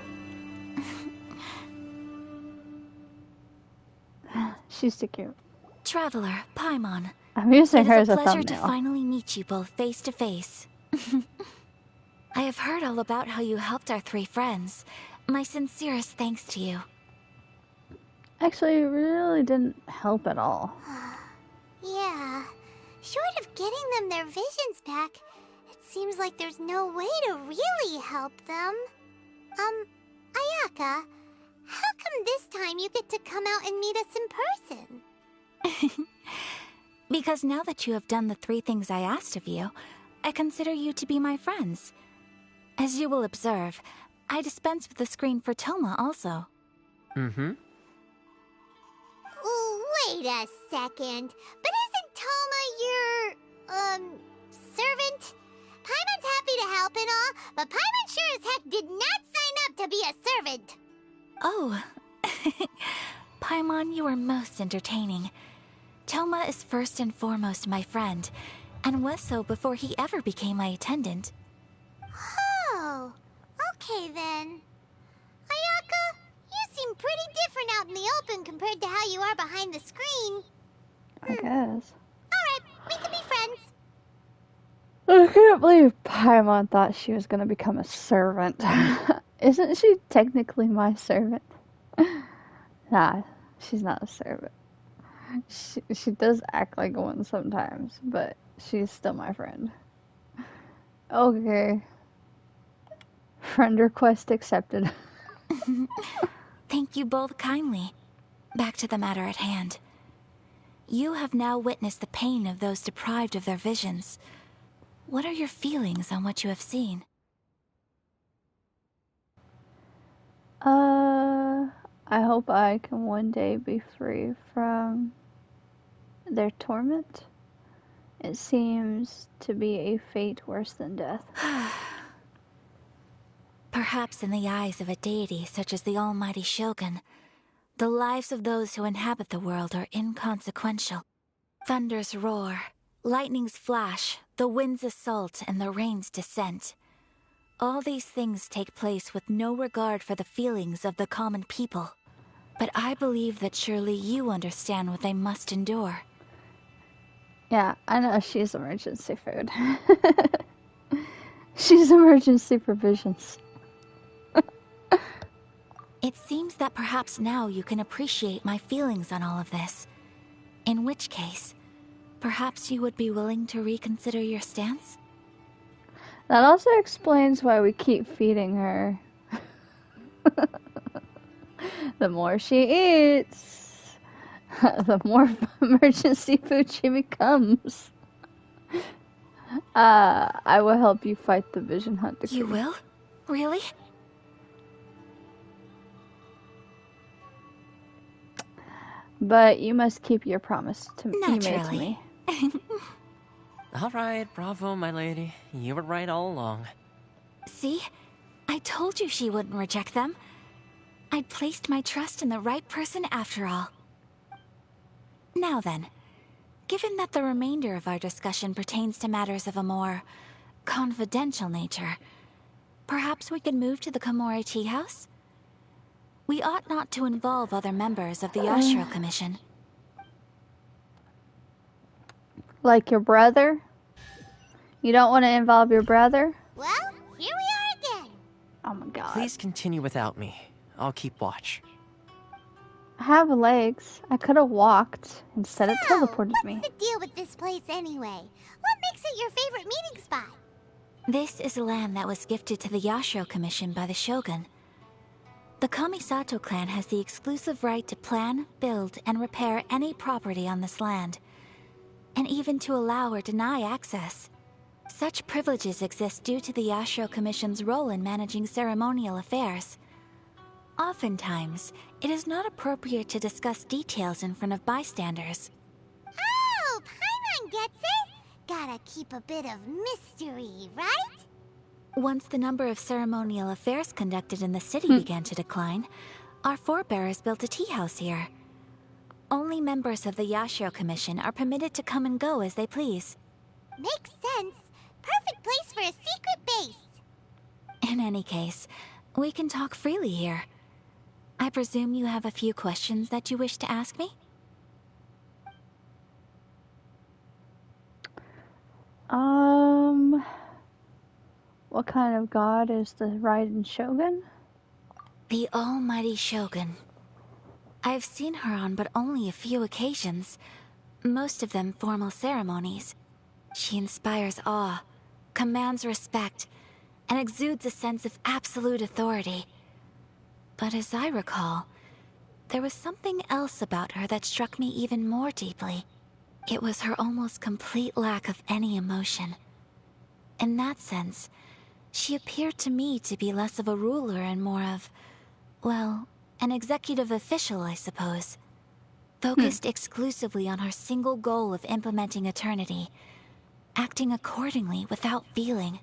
She's too cute. Traveler, Paimon. I'm using her It as is a a pleasure to thumbnail. finally meet you both face to face. I have heard all about how you helped our three friends. My sincerest thanks to you. Actually, it really didn't help at all. Yeah. Short of getting them their visions back, it seems like there's no way to really help them. Ayaka, how come this time you get to come out and meet us in person? Because now that you have done the three things I asked of you, I consider you to be my friends. As you will observe, I dispense with the screen for Toma also. Mm-hmm. Wait a second. But isn't Toma your, servant? Paimon's happy to help and all, but Paimon sure as heck did not sign up to be a servant. Oh. Paimon, you are most entertaining. Toma is first and foremost my friend, and was so before he ever became my attendant. Oh, okay then. Ayaka, you seem pretty different out in the open compared to how you are behind the screen. I guess. Alright, we can be friends. I can't believe Paimon thought she was gonna become a servant. Isn't she technically my servant? Nah, she's not a servant. She does act like one sometimes, but she's still my friend. Okay. Friend request accepted. Thank you both kindly. Back to the matter at hand. You have now witnessed the pain of those deprived of their visions. What are your feelings on what you have seen? I hope I can one day be free from their torment. It seems to be a fate worse than death. Perhaps in the eyes of a deity such as the almighty Shogun, the lives of those who inhabit the world are inconsequential. Thunders roar, lightnings flash, the winds assault, and the rains descent. All these things take place with no regard for the feelings of the common people. But I believe that surely you understand what they must endure. Yeah, I know she's emergency food. She's emergency provisions. It seems that perhaps now you can appreciate my feelings on all of this. In which case, perhaps you would be willing to reconsider your stance? That also explains why we keep feeding her. The more she eats, the more emergency food she becomes. I will help you fight the Vision Hunt Decree. You will? Really? But you must keep your promise to you made to me. Alright, bravo, my lady. You were right all along. See? I told you she wouldn't reject them. I'd placed my trust in the right person after all. Now then, given that the remainder of our discussion pertains to matters of a more confidential nature, perhaps we could move to the Komori Tea House? We ought not to involve other members of the Yashiro Commission. Like your brother? You don't want to involve your brother? Well, here we are again. Oh my god. Please continue without me. I'll keep watch. I have legs. I could have walked. Instead it teleported me. What's the deal with this place anyway? What makes it your favorite meeting spot? This is land that was gifted to the Yashiro Commission by the Shogun. The Kamisato clan has the exclusive right to plan, build, and repair any property on this land, and even to allow or deny access. Such privileges exist due to the Yashiro Commission's role in managing ceremonial affairs. Oftentimes, it is not appropriate to discuss details in front of bystanders. Oh, Paimon gets it! Gotta keep a bit of mystery, right? Once the number of ceremonial affairs conducted in the city began to decline, our forebears built a tea house here. Only members of the Yashiro Commission are permitted to come and go as they please. Makes sense. Perfect place for a secret base. In any case, we can talk freely here. I presume you have a few questions that you wish to ask me? What kind of god is the Raiden Shogun? The almighty Shogun. I've seen her on but only a few occasions, most of them formal ceremonies. She inspires awe, commands respect, and exudes a sense of absolute authority. But as I recall, there was something else about her that struck me even more deeply. It was her almost complete lack of any emotion. In that sense, she appeared to me to be less of a ruler and more of, well, an executive official, I suppose. Focused exclusively on her single goal of implementing eternity, acting accordingly without feeling.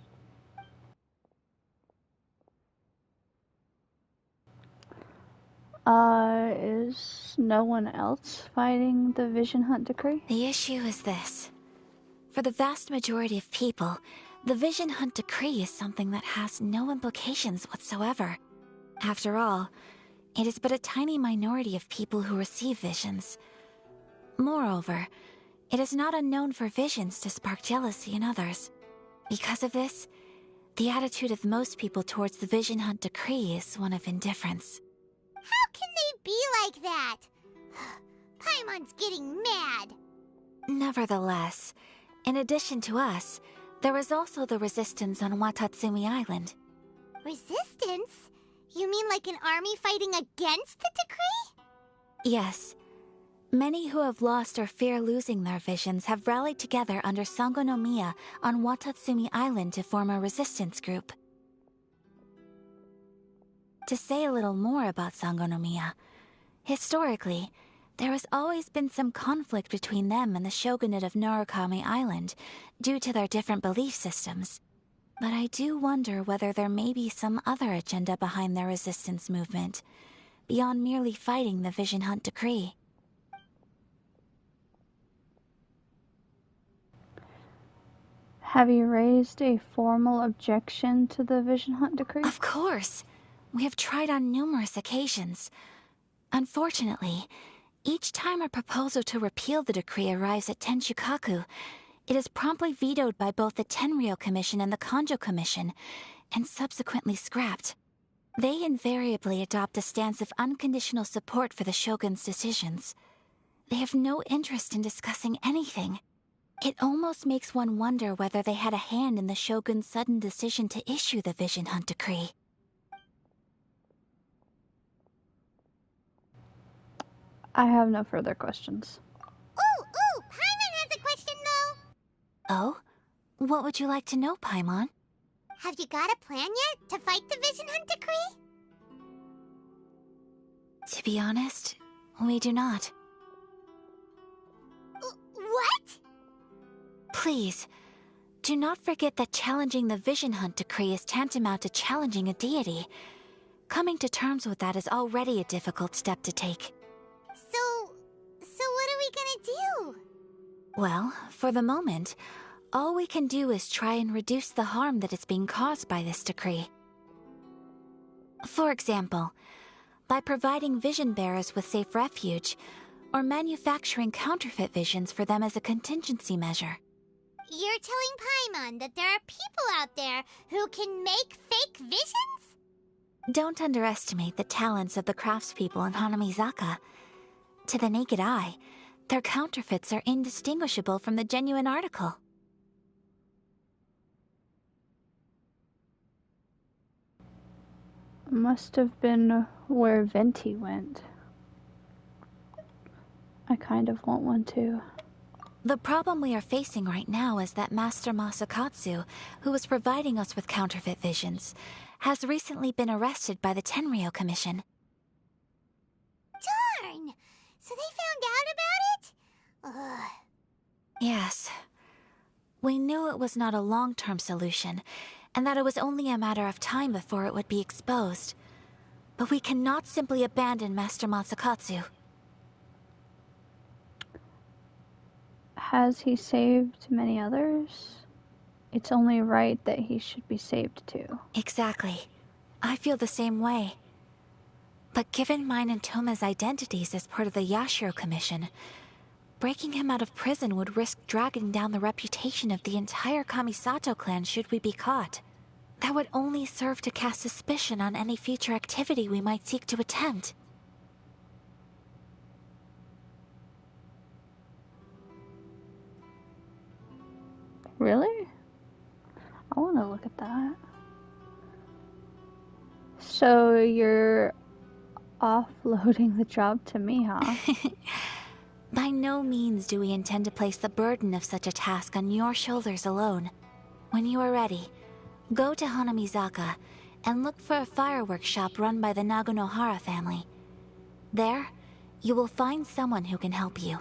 Is no one else fighting the Vision Hunt Decree? The issue is this. For the vast majority of people, the Vision Hunt Decree is something that has no implications whatsoever. After all, it is but a tiny minority of people who receive visions. Moreover, it is not unknown for visions to spark jealousy in others. Because of this, the attitude of most people towards the Vision Hunt Decree is one of indifference. How can they be like that? Paimon's getting mad. Nevertheless, in addition to us, there is also the resistance on Watatsumi Island. Resistance? You mean like an army fighting against the decree? Yes. Many who have lost or fear losing their visions have rallied together under Sango no Miya on Watatsumi Island to form a resistance group. To say a little more about Sango no Miya, historically, there has always been some conflict between them and the shogunate of Narukami Island due to their different belief systems. But I do wonder whether there may be some other agenda behind their resistance movement, beyond merely fighting the Vision Hunt Decree. Have you raised a formal objection to the Vision Hunt Decree? Of course. We have tried on numerous occasions. Unfortunately, each time a proposal to repeal the decree arrives at Tenshukaku, it is promptly vetoed by both the Tenryou Commission and the Kanjo Commission, and subsequently scrapped. They invariably adopt a stance of unconditional support for the Shogun's decisions. They have no interest in discussing anything. It almost makes one wonder whether they had a hand in the Shogun's sudden decision to issue the Vision Hunt Decree. I have no further questions. Ooh, Paimon has a question though. Oh? What would you like to know, Paimon? Have you got a plan yet to fight the Vision Hunt Decree? To be honest, we do not. What? Please, do not forget that challenging the Vision Hunt Decree is tantamount to challenging a deity. Coming to terms with that is already a difficult step to take. So what are we gonna do? Well, for the moment, all we can do is try and reduce the harm that is being caused by this decree. For example, by providing vision bearers with safe refuge, or manufacturing counterfeit visions for them as a contingency measure. You're telling Paimon that there are people out there who can make fake visions? Don't underestimate the talents of the craftspeople in Hanamizaka. To the naked eye, their counterfeits are indistinguishable from the genuine article. Must have been where Venti went. I kind of want one too. The problem we are facing right now is that Master Masakatsu, who was providing us with counterfeit visions, has recently been arrested by the Tenryou Commission. Darn! So they found out about it? Ugh. Yes. We knew it was not a long-term solution, and that it was only a matter of time before it would be exposed. But we cannot simply abandon Master Masakatsu. Has he saved many others? It's only right that he should be saved too. Exactly. I feel the same way. But given mine and Toma's identities as part of the Yashiro Commission, breaking him out of prison would risk dragging down the reputation of the entire Kamisato clan should we be caught. That would only serve to cast suspicion on any future activity we might seek to attempt. Really? I want to look at that. So you're offloading the job to me, huh? By no means do we intend to place the burden of such a task on your shoulders alone. When you are ready, go to Hanamizaka and look for a fireworks shop run by the Nagonohara family. There, you will find someone who can help you.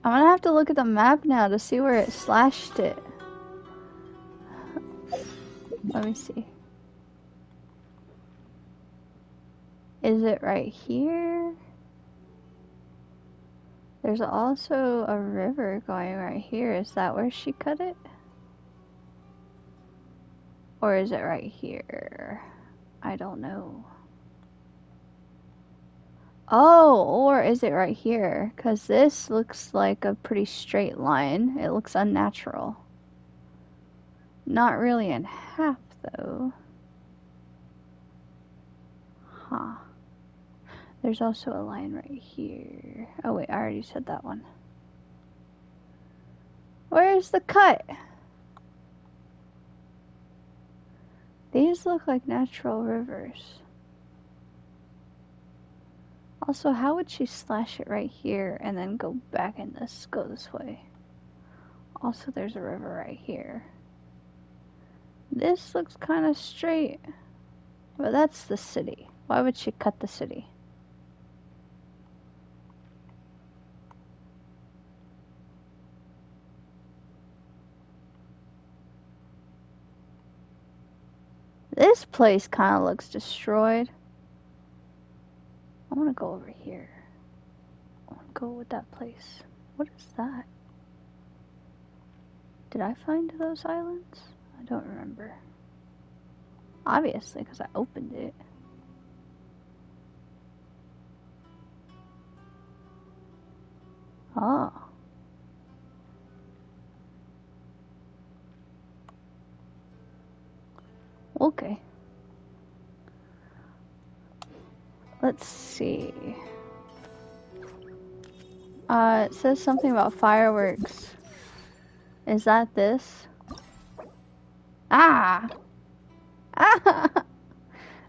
I'm gonna have to look at the map now to see where it slashed it. Let me see. Is it right here? There's also a river going right here. Is that where she cut it? Or is it right here? I don't know. Oh, or is it right here? Because this looks like a pretty straight line. It looks unnatural. Not really in half, though. Huh. There's also a line right here. Oh wait, I already said that one. Where's the cut? These look like natural rivers. Also, how would she slash it right here and then go back in this, go this way? Also, there's a river right here. This looks kind of straight. But that's the city. Why would she cut the city? This place kind of looks destroyed. I want to go over here. I want to go with that place. What is that? Did I find those islands? I don't remember. Obviously, because I opened it. Oh. Okay. Let's see. It says something about fireworks. Is that this? Ah! Ah!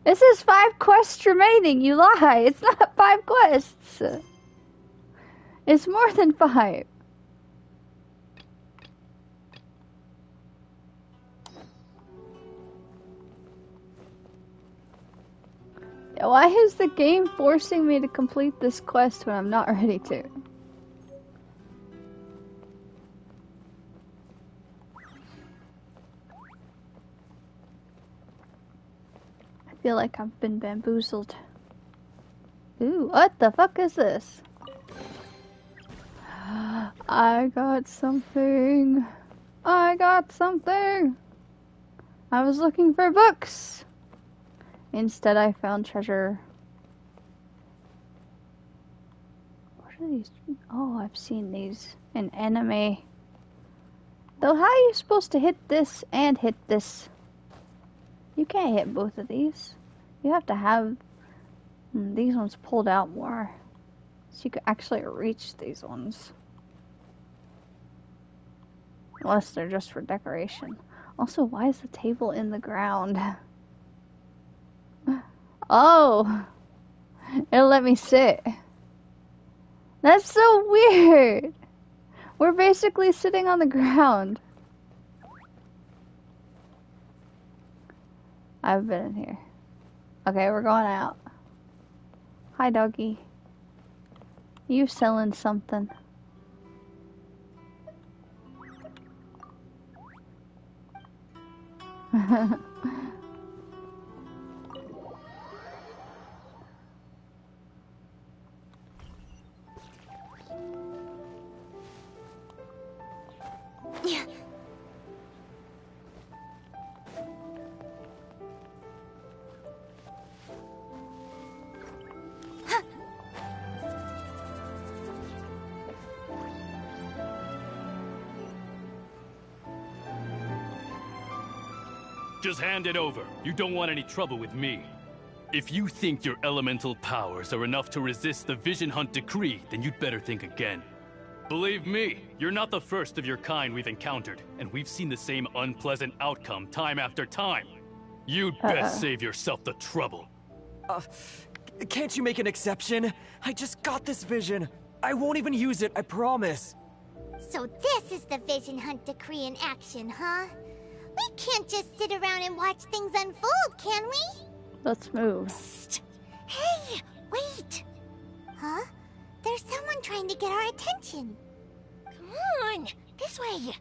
This is 5 quests remaining, you lie! It's not 5 quests! It's more than 5. Why is the game forcing me to complete this quest when I'm not ready to? I feel like I've been bamboozled. Ooh, what the fuck is this? I got something. I got something. I was looking for books. Instead, I found treasure. What are these? Oh, I've seen these in anime. Though, how are you supposed to hit this and hit this? You can't hit both of these. You have to have these ones pulled out more. So you could actually reach these ones. Unless they're just for decoration. Also, why is the table in the ground? Oh, it'll let me sit. That's so weird. We're basically sitting on the ground. I've been in here. Okay, we're going out. Hi, doggy. You selling something? Just hand it over. You don't want any trouble with me. If you think your elemental powers are enough to resist the Vision Hunt decree, then you'd better think again. Believe me, you're not the first of your kind we've encountered, and we've seen the same unpleasant outcome time after time. You'd best save yourself the trouble. Can't you make an exception? I just got this vision. I won't even use it, I promise. So this is the Vision Hunt decree in action, huh? We can't just sit around and watch things unfold, can we? Let's move. Psst. Hey, wait! Huh? There's someone trying to get our attention. Come on, this way.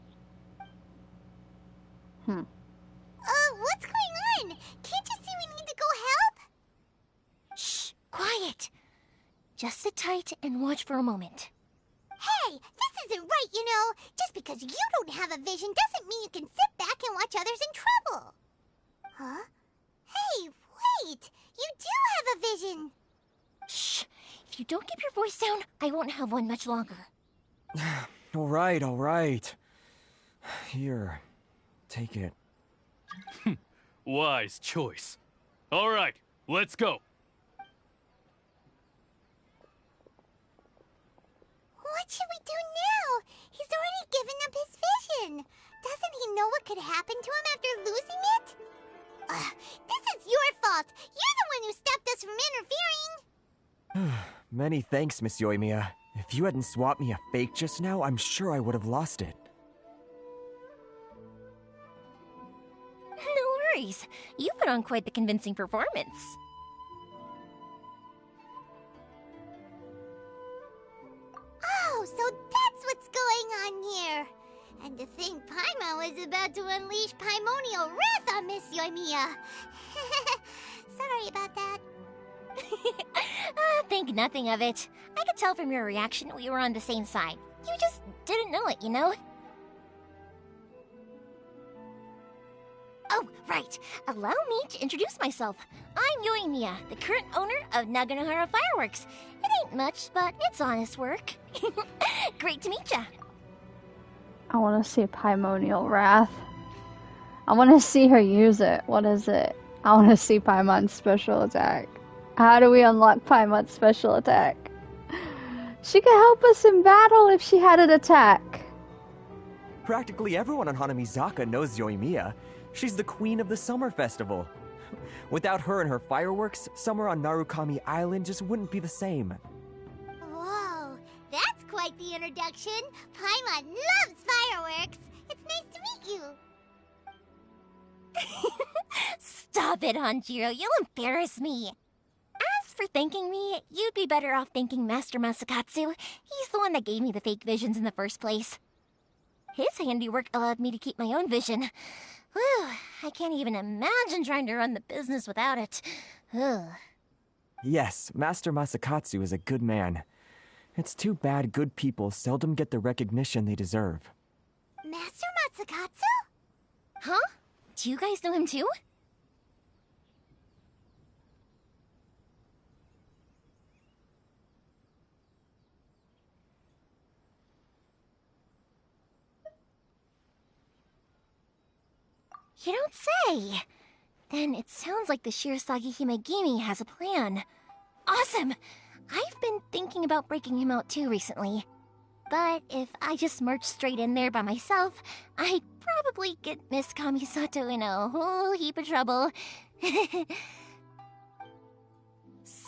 What's going on? Can't you see we need to go help? Shh, quiet. Just sit tight and watch for a moment. Hey, this isn't right, you know. Just because you don't have a vision doesn't mean you can sit back and watch others in trouble. Huh? Hey, wait! You do have a vision! Shh! If you don't keep your voice down, I won't have one much longer. All right. Here, take it. Wise choice. All right, let's go. What should we do now? He's already given up his vision. Doesn't he know what could happen to him after losing it? This is your fault. You're the one who stopped us from interfering. Many thanks, Miss Yoimiya. If you hadn't swapped me a fake just now, I'm sure I would have lost it. No worries. You put on quite the convincing performance. Oh, so that's what's going on here. And to think Paimon was about to unleash Paimonial wrath on Miss Yoimiya. Sorry about that. Think nothing of it. I could tell from your reaction we were on the same side. You just didn't know it, you know? Oh, right. Allow me to introduce myself. I'm Yoimiya, the current owner of Naganohara Fireworks. It ain't much, but it's honest work. Great to meet ya. I want to see Paimonial Wrath. I want to see her use it. What is it? I want to see Paimon's special attack. How do we unlock Paimon's special attack? She could help us in battle if she had an attack. Practically everyone on Hanamizaka knows Yoimiya. She's the queen of the summer festival. Without her and her fireworks, summer on Narukami Island just wouldn't be the same. Whoa, that's quite the introduction. Paimon loves fireworks. It's nice to meet you. Stop it, Hanjiro. You'll embarrass me. As for thanking me, you'd be better off thanking Master Masakatsu. He's the one that gave me the fake visions in the first place. His handiwork allowed me to keep my own vision. Whew, I can't even imagine trying to run the business without it. Ugh. Yes, Master Masakatsu is a good man. It's too bad good people seldom get the recognition they deserve. Master Masakatsu? Huh? Do you guys know him too? You don't say! Then it sounds like the Shirasagi Himegimi has a plan. Awesome! I've been thinking about breaking him out too recently. But if I just marched straight in there by myself, I'd probably get Miss Kamisato in a whole heap of trouble.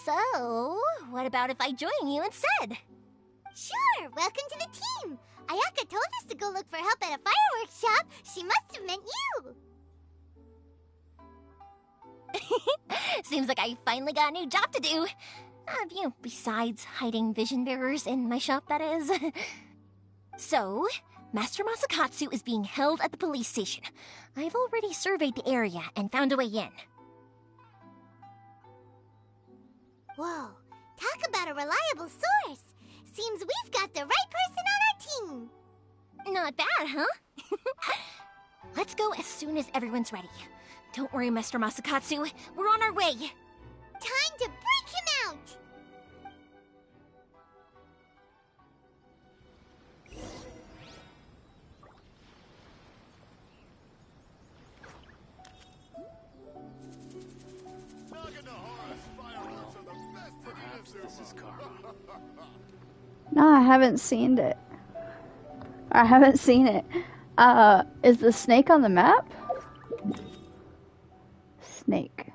So, what about if I join you instead? Sure, welcome to the team. Ayaka told us to go look for help at a fireworks shop. She must have meant you. Seems like I finally got a new job to do. Besides hiding vision bearers in my shop, that is. So, Master Masakatsu is being held at the police station. I've already surveyed the area and found a way in. Whoa, talk about a reliable source. Seems we've got the right person on our team. Not bad, huh? Let's go as soon as everyone's ready. Don't worry, Master Masakatsu. We're on our way. Time to break him out! This is karma. No, I haven't seen it. I haven't seen it. Is the snake on the map? Snake.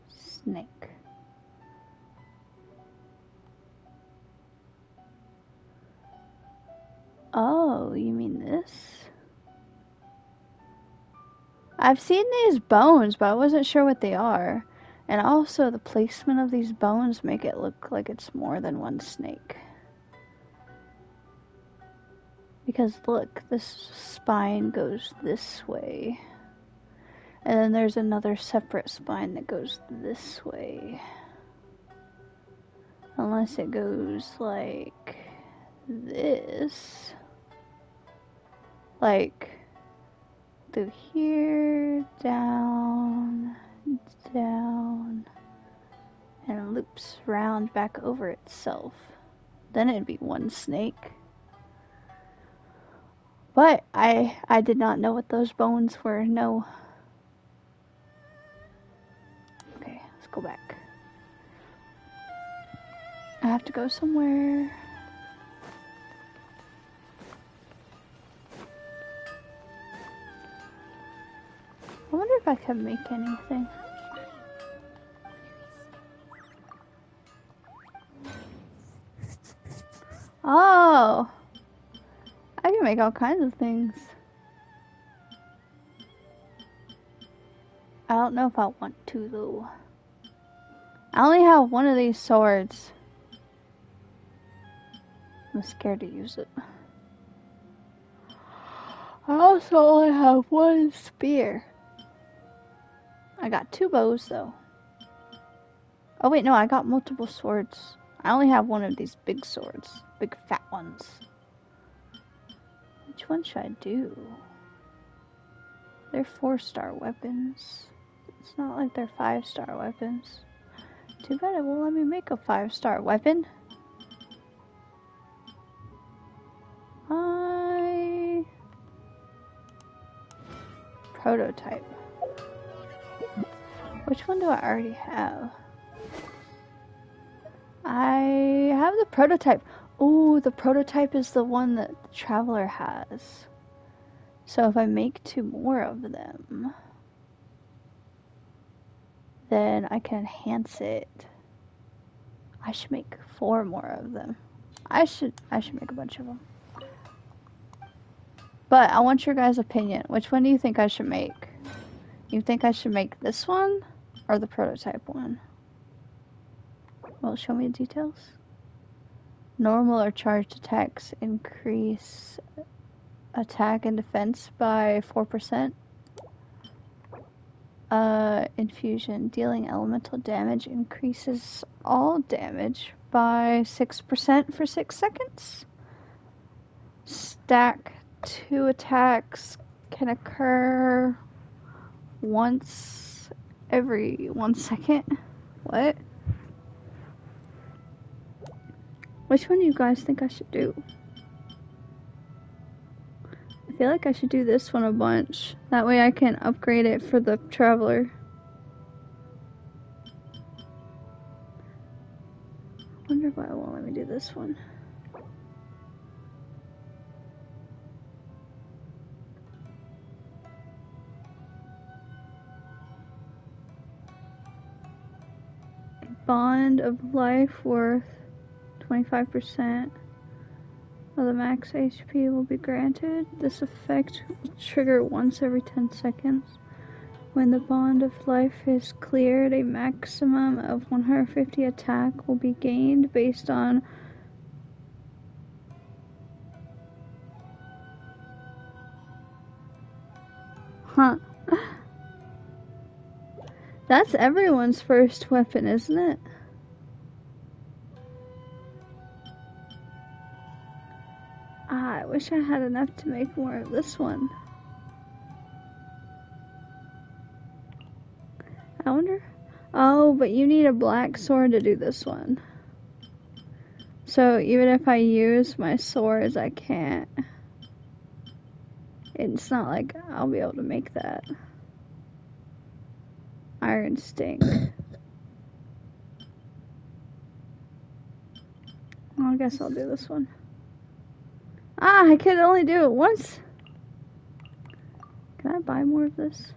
Snake. Oh, you mean this? I've seen these bones, but I wasn't sure what they are. And also, the placement of these bones make it look like it's more than one snake. Because look, this spine goes this way. And then there's another separate spine that goes this way. Unless it goes like this. Like through here, down, down, and loops round back over itself. Then it'd be one snake. But I did not know what those bones were, no. Okay, let's go back. I have to go somewhere. I wonder if I can make anything. Oh! I can make all kinds of things. I don't know if I want to, though. I only have one of these swords. I'm scared to use it. I also only have one spear. I got 2 bows, though. Oh wait, no, I got multiple swords. I only have one of these big swords. Big fat ones. Which one should I do? They're 4-star weapons. It's not like they're 5-star weapons. Too bad it won't let me make a 5-star weapon. Prototype. Which one do I already have? I have the prototype. Ooh, the prototype is the one that the Traveler has. So if I make 2 more of them, then I can enhance it. I should make 4 more of them. I should make a bunch of them. But I want your guys' opinion. Which one do you think I should make? You think I should make this one or the prototype one? Well, show me the details. Normal or charged attacks increase attack and defense by 4%. Infusion. Dealing elemental damage increases all damage by 6% for 6 seconds. Stack 2 attacks can occur once every 1 second. What? Which one do you guys think I should do? I feel like I should do this one a bunch. That way I can upgrade it for the Traveler. I wonder why it won't let me do this one. bond of life worth 25% of the max HP will be granted. This effect will trigger once every 10 seconds. When the bond of life is cleared, a maximum of 150 attack will be gained based on That's everyone's first weapon, isn't it? I wish I had enough to make more of this one. I wonder... Oh, but you need a black sword to do this one. So even if I use my swords, I can't. It's not like I'll be able to make that. Iron Sting. Well, I guess I'll do this one. I could only do it once. Can I buy more of this?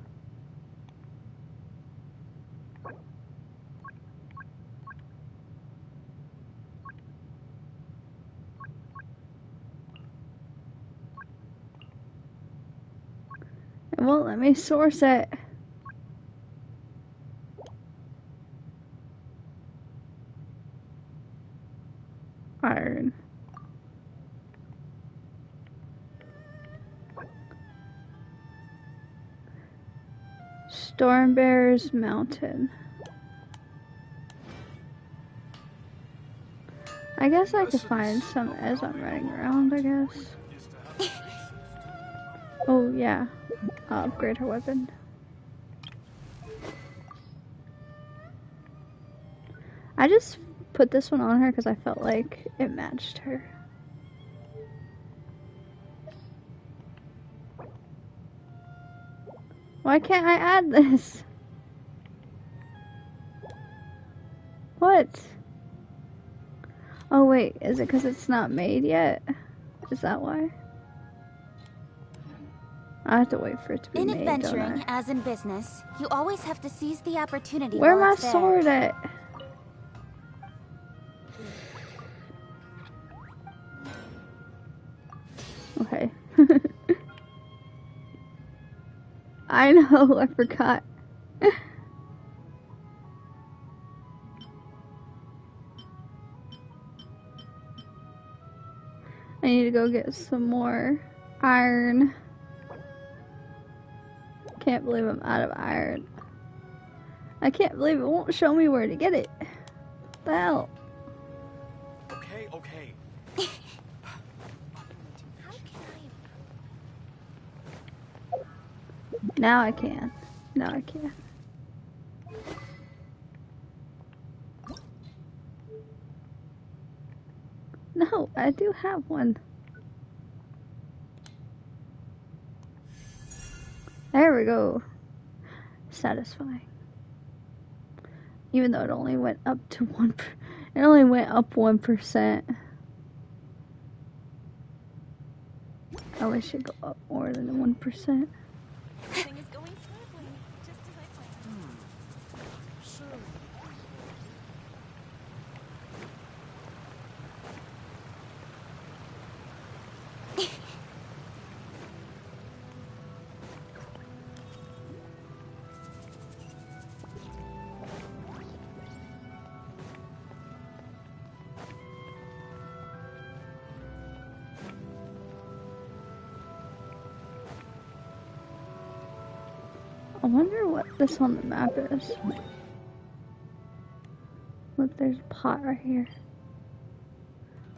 It won't let me source it. Iron. Stormbearer's Mountain. I guess I could find some as I'm running around, I guess. Oh, yeah. I'll upgrade her weapon. I just put this one on her because I felt like it matched her. Why can't I add this? What? Oh wait, is it because it's not made yet? Is that why? I have to wait for it to be In made, don't adventuring, I? as in business, you always have to seize the opportunity Where while my it's there. sword at? Okay. I know, I forgot. I need to go get some more iron. Can't believe I'm out of iron. I can't believe it won't show me where to get it. What the hell? Okay, okay. Now I can. Now I can. No, I do have one. There we go. Satisfying. Even though it only went up to 1%. It only went up 1%. I wish it'd go up more than 1%. Everything is going smoothly, just as I planned. I wonder what this on the map is. Look, there's a pot right here.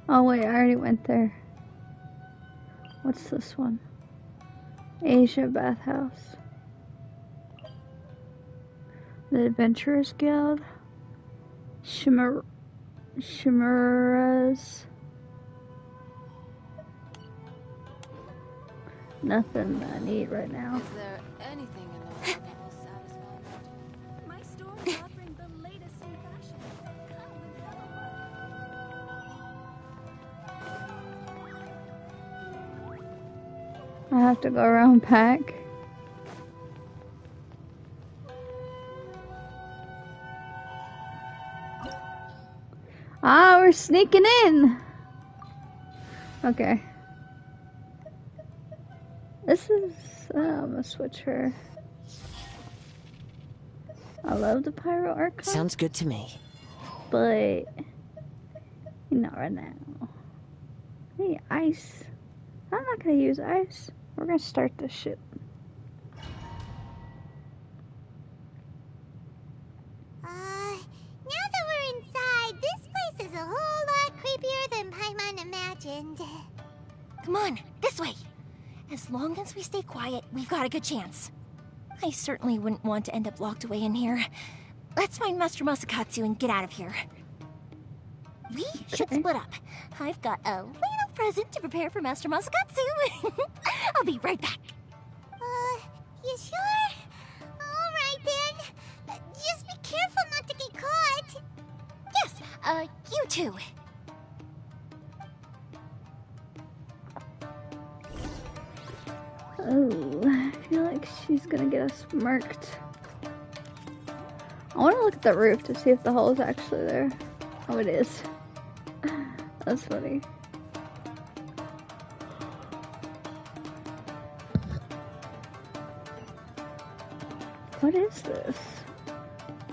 Oh wait, I already went there. What's this one? Asia Bathhouse. The Adventurers Guild. Chimeras. Nothing I need right now. Is there anything in the world that will satisfy me? My store is offering the latest in fashion. Come and have a look. I have to go around back. we're sneaking in. Okay. This is... I'm gonna switch her. I love the Pyro Archon. Sounds good to me. But... not right now. I need ice. I'm not gonna use ice. We're gonna start this shit. Now that we're inside, this place is a whole lot creepier than Paimon imagined. Come on, this way. As long as we stay quiet, we've got a good chance. I certainly wouldn't want to end up locked away in here. Let's find Master Masakatsu and get out of here. We should split up. I've got a little present to prepare for Master Masakatsu. I'll be right back. You sure? Alright then. Just be careful not to get caught. Yes, you too. Oh, I feel like she's gonna get us murked. I wanna look at the roof to see if the hole is actually there. Oh, it is. That's funny. What is this?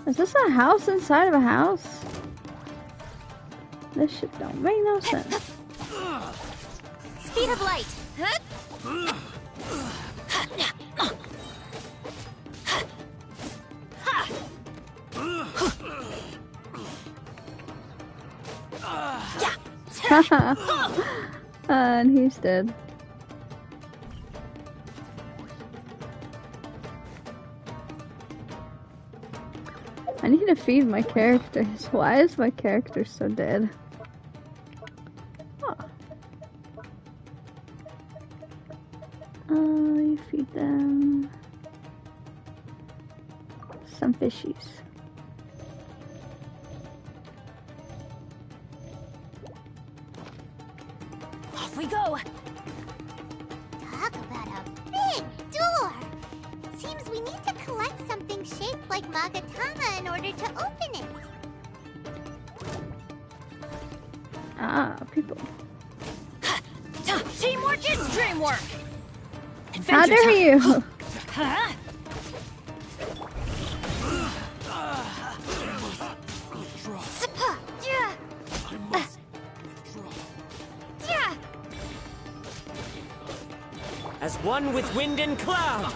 Is this a house inside of a house? This shit don't make no sense. Speed of light. And he's dead. I need to feed my characters. Why is my character so dead? Oh. You feed them some fishies. Off we go. Talk about a big door. Seems we need to collect something shaped like Magatama in order to open it. Ah, people. Teamwork is dreamwork. How dare you? Huh? As one with wind and cloud.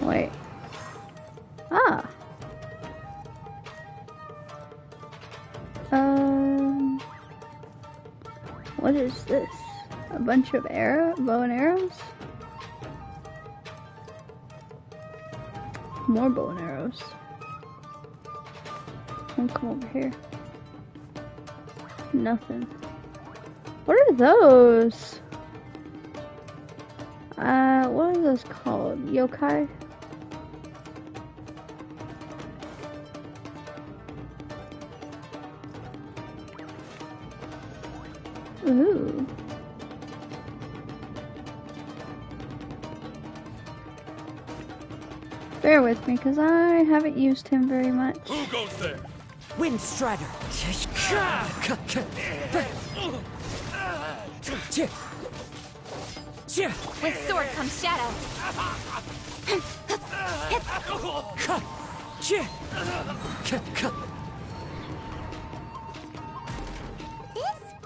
Wait. Ah. What is this? A bunch of bow and arrows? More bow and arrows. Don't come over here. Nothing. What are those? What are those called? Yokai? Ooh. Bear with me, because I haven't used him very much. Who goes there? Wind Strider. With sword comes shadow. This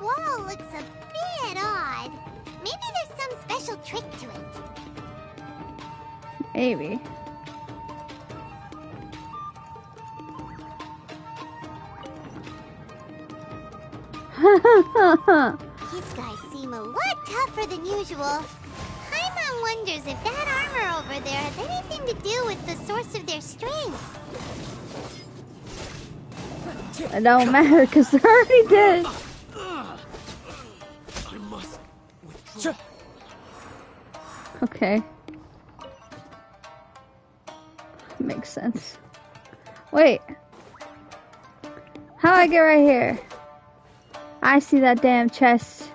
wall looks a bit odd. Maybe there's some special trick to it. Maybe. These guys seem a lot tougher than usual. Paimon wonders if that armor over there has anything to do with the source of their strength. It don't matter, because they're already dead. I must withdraw. Okay. Makes sense. Wait. How do I get right here? I see that damn chest.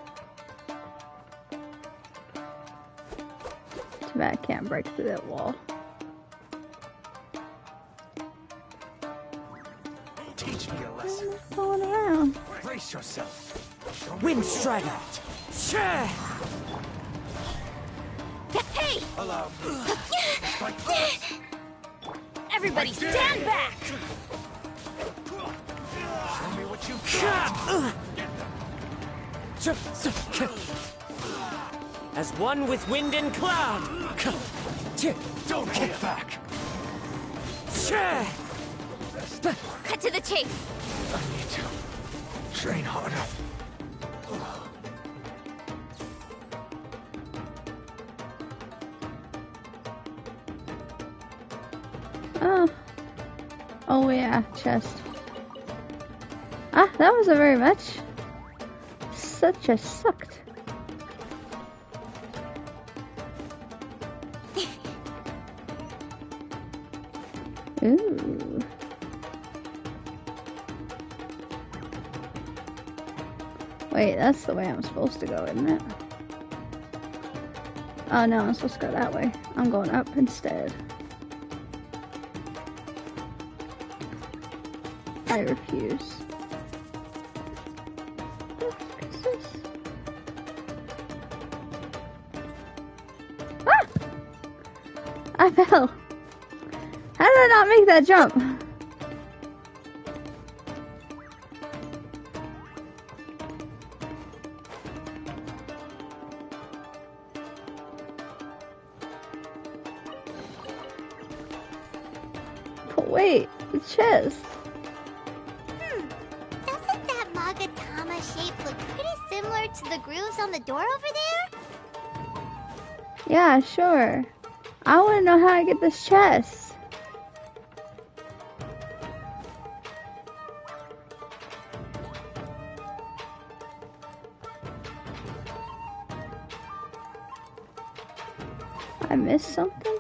Too bad I can't break through that wall. Teach me a lesson. Going around. Brace yourself. Wind Strider. Hey! Allow me. Everybody stand back! Show me what you got. As one with wind and cloud. Don't hold back. Cut to the chase. I need to train harder. Oh. Oh yeah, chest. Ah, that wasn't very much. Such a sucked. Ooh. Wait, that's the way I'm supposed to go, isn't it? Oh no, I'm supposed to go that way. I'm going up instead. I refuse. What is this? Ah! I fell. How did I not make that jump? But wait, the chest. Doesn't that Magatama shape look pretty similar to the grooves on the door over there? Yeah, sure. I want to know how I get this chest. I missed something?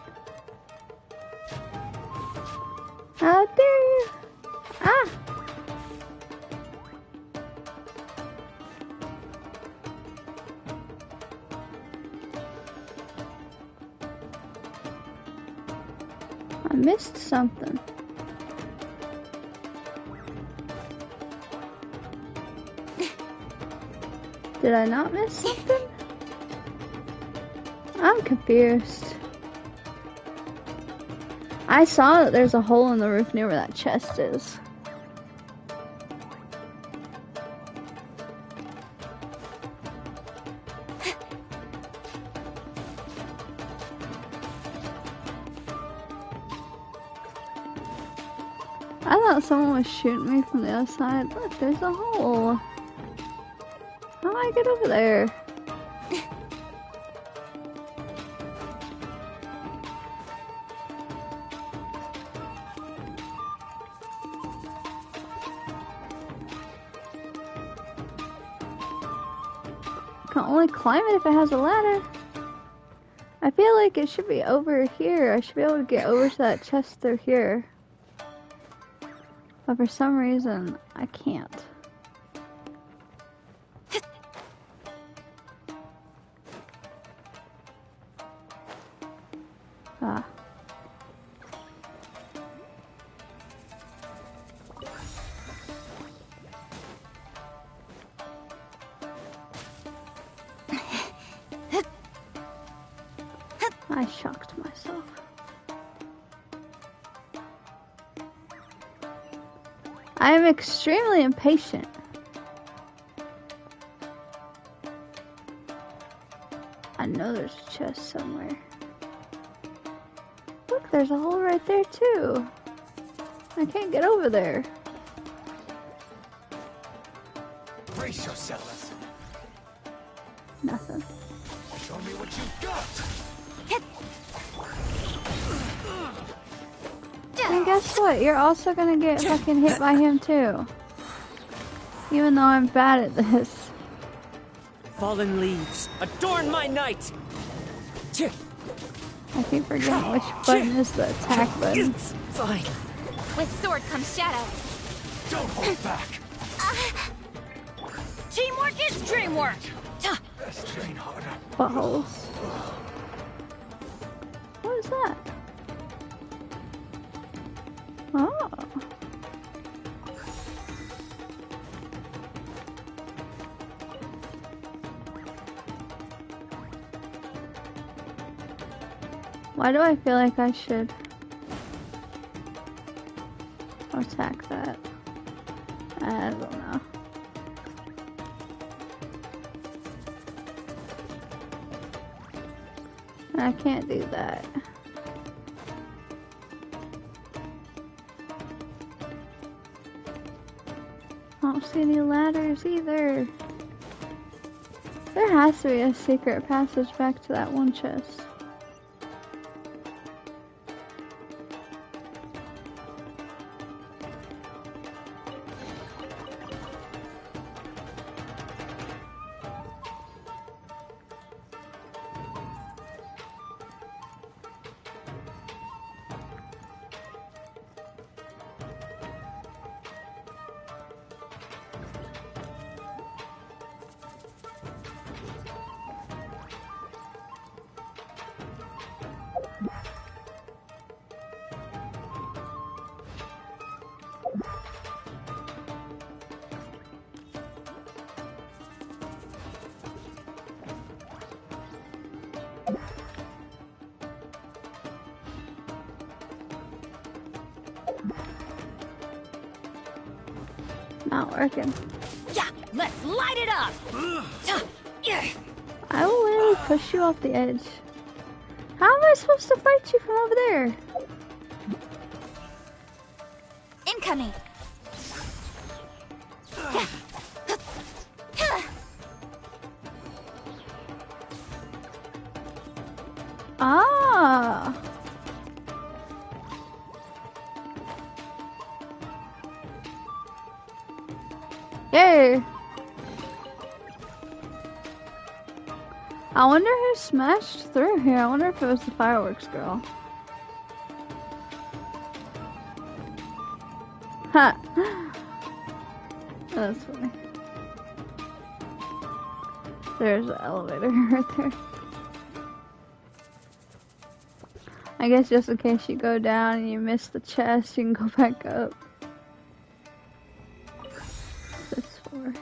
How dare you? Ah! I missed something. Did I not miss something? I'm confused. I saw that there's a hole in the roof near where that chest is. I thought someone was shooting me from the other side. Look, there's a hole. How do I get over there? Can only climb it if it has a ladder. I feel like it should be over here. I should be able to get over to that chest through here. But for some reason, I can't. Ah. I shocked myself. I am extremely impatient. I know there's a chest somewhere. Look, there's a hole right there too. I can't get over there. Brace yourself. Nothing. Show me what you got. And guess what? You're also gonna get fucking hit by him too. Even though I'm bad at this. Fallen leaves, adorn my night. I keep forgetting which button is the attack button. Fine. With sword comes shadow. Don't hold back. Teamwork is dreamwork. Let's train harder. Buttholes. was that? Oh. Why do I feel like I should attack that? I don't know. I can't do that. I don't see any ladders either. There has to be a secret passage back to that one chest. Not working. Yeah, let's light it up. I will literally push you off the edge. How am I supposed to fight you from over there? Incoming. Ah. Yay. I wonder who smashed through here. I wonder if it was the fireworks girl. Ha! That's funny. There's an elevator right there. I guess just in case you go down and you miss the chest, you can go back up. What's this for?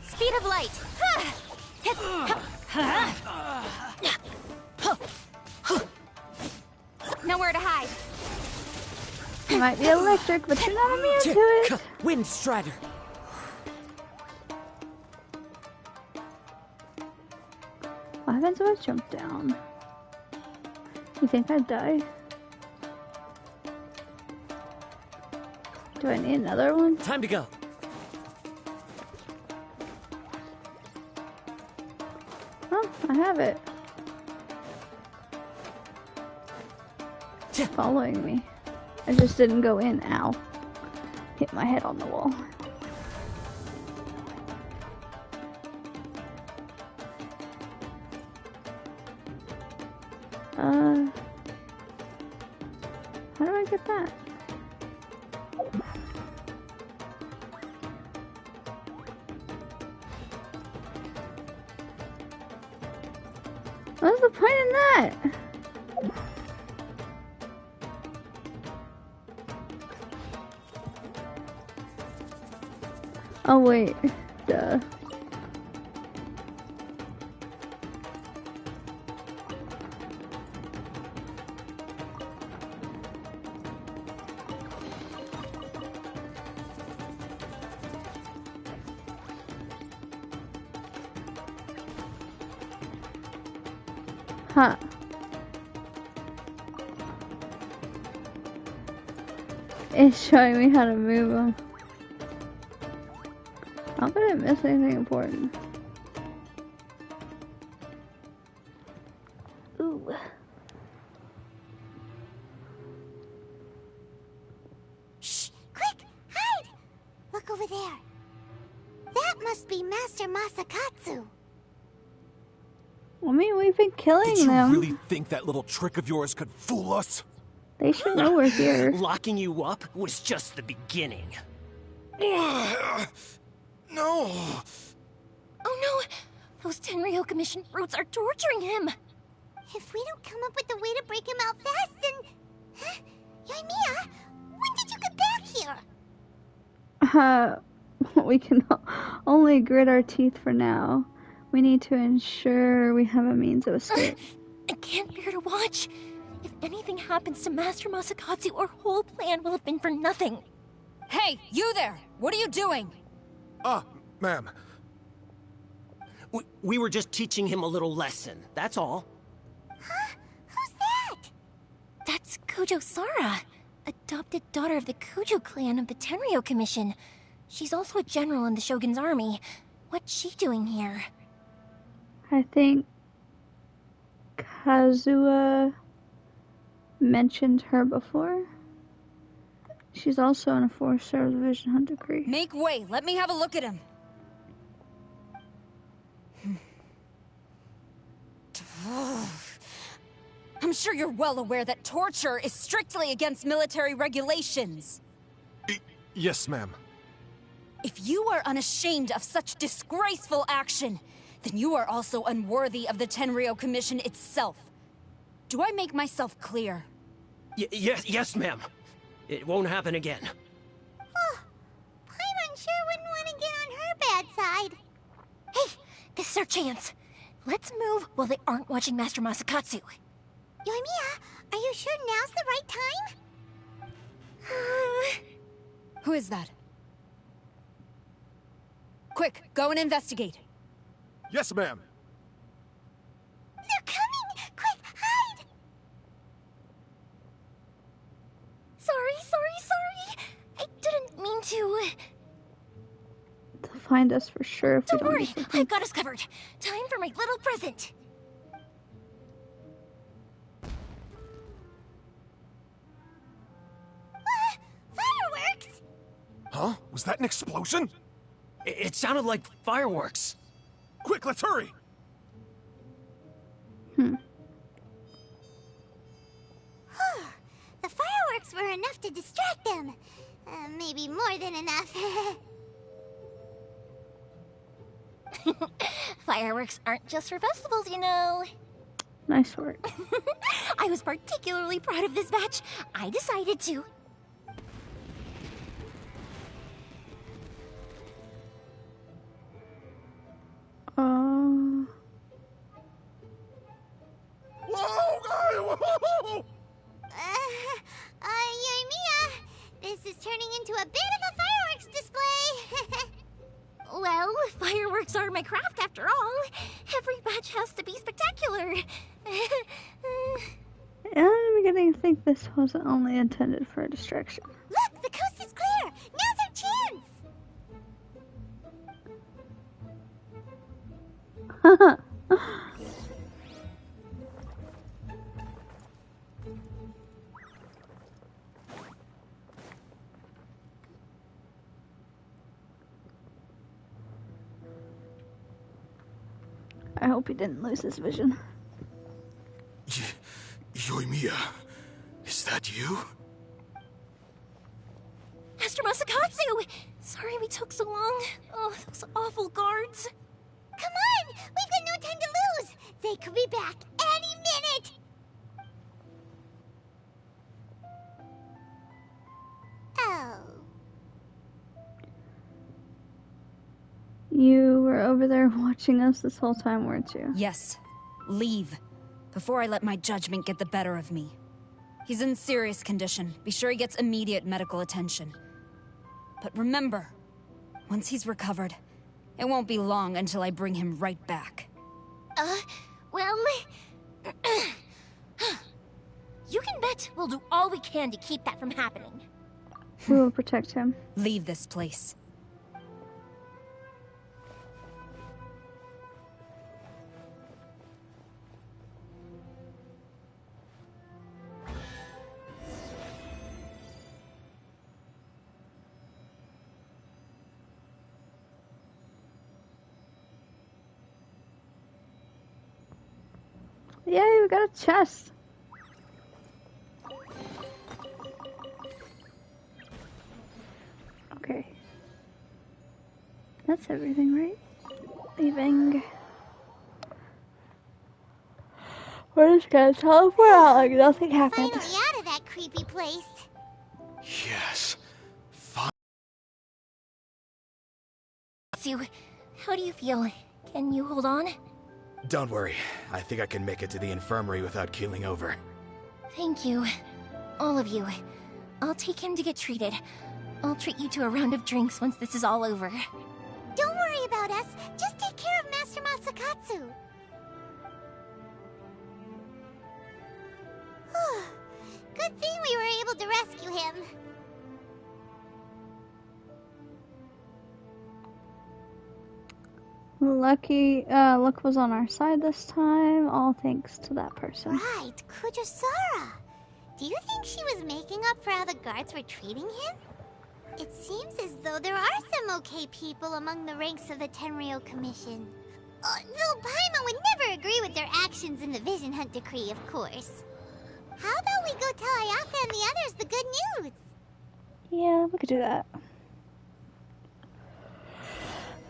Speed of light. Nowhere to hide. It might be electric, but you're not immune to it. Wind Strider. What happens if I jump down? You think I'd die? Do I need another one? Time to go. Oh, I have it. It's following me. I just didn't go in. Ow. Hit my head on the wall. How do I get that? What's the point in that? Oh wait, duh. Huh. It's showing me how to move them. I hope I didn't miss anything important. Ooh. Shh! Quick! Hide! Look over there. That must be Master Masakatsu. I mean, we've been killing Did you them. really think that little trick of yours could fool us? They should know we're here. Locking you up was just the beginning. No! Oh no! Those Tenryo Commission brutes are torturing him! If we don't come up with a way to break him out fast, then... Huh? Yoimiya, when did you get back here? We can only grit our teeth for now. We need to ensure we have a means of escape. I can't bear to watch. If anything happens to Master Masakatsu, our whole plan will have been for nothing. Hey, you there! What are you doing? Ma'am. We were just teaching him a little lesson, that's all. Huh? Who's that? That's Kojo Sara, adopted daughter of the Kojo clan of the Tenryo Commission. She's also a general in the Shogun's army. What's she doing here? I think Kazuha mentioned her before. She's also in a 4-star Vision Hunt decree. Make way, let me have a look at him. I'm sure you're well aware that torture is strictly against military regulations. Yes, ma'am. If you are unashamed of such disgraceful action, then you are also unworthy of the Tenryo Commission itself. Do I make myself clear? Yes, ma'am. It won't happen again. Oh, Paimon sure wouldn't want to get on her bad side. Hey, this is our chance. Let's move while they aren't watching Master Masakatsu. Yoimiya, are you sure now's the right time? Who is that? Quick, go and investigate. Yes, ma'am. They're coming! Quick, hide! Sorry. I didn't mean to. They'll find us for sure if we Don't don't worry, do something. I've got us covered. Time for my little present. Fireworks! Huh? Was that an explosion? It sounded like fireworks. Quick, let's hurry! The fireworks were enough to distract them. Maybe more than enough. Fireworks aren't just for festivals, you know. Nice work. I was particularly proud of this batch. I decided to. Whoa! Yoimiya, this is turning into a bit of a fireworks display. Well, fireworks are my craft after all. Every batch has to be spectacular. And I'm beginning to think this wasn't only intended for a distraction. Look, the coast is clear. Now's our chance. I hope he didn't lose his vision. Yoimiya, is that you? Master Masakatsu! Sorry we took so long. Oh, those awful guards. Come on! We've got no time to lose! They could be back any minute! Oh. You were over there watching us this whole time, weren't you? Yes. Leave. Before I let my judgment get the better of me. He's in serious condition. Be sure he gets immediate medical attention. But remember, once he's recovered, it won't be long until I bring him right back. Well... you can bet we'll do all we can to keep that from happening. We will protect him. Leave this place. Yay, we got a chest. Okay. That's everything, right? Leaving. We're just gonna teleport out like nothing happened. Finally out of that creepy place. Yes. Sue, how do you feel? Can you hold on? Don't worry. I think I can make it to the infirmary without keeling over. Thank you. All of you. I'll take him to get treated. I'll treat you to a round of drinks once this is all over. Don't worry about us. Just take care of Master Masakatsu. Good thing we were able to rescue him. Luck was on our side this time, all thanks to that person. Right, Kujosara. Do you think she was making up for how the guards were treating him? It seems as though there are some okay people among the ranks of the Tenryou Commission. Though Paimon would never agree with their actions in the Vision Hunt Decree, of course. How about we go tell Ayaka and the others the good news? Yeah, we could do that.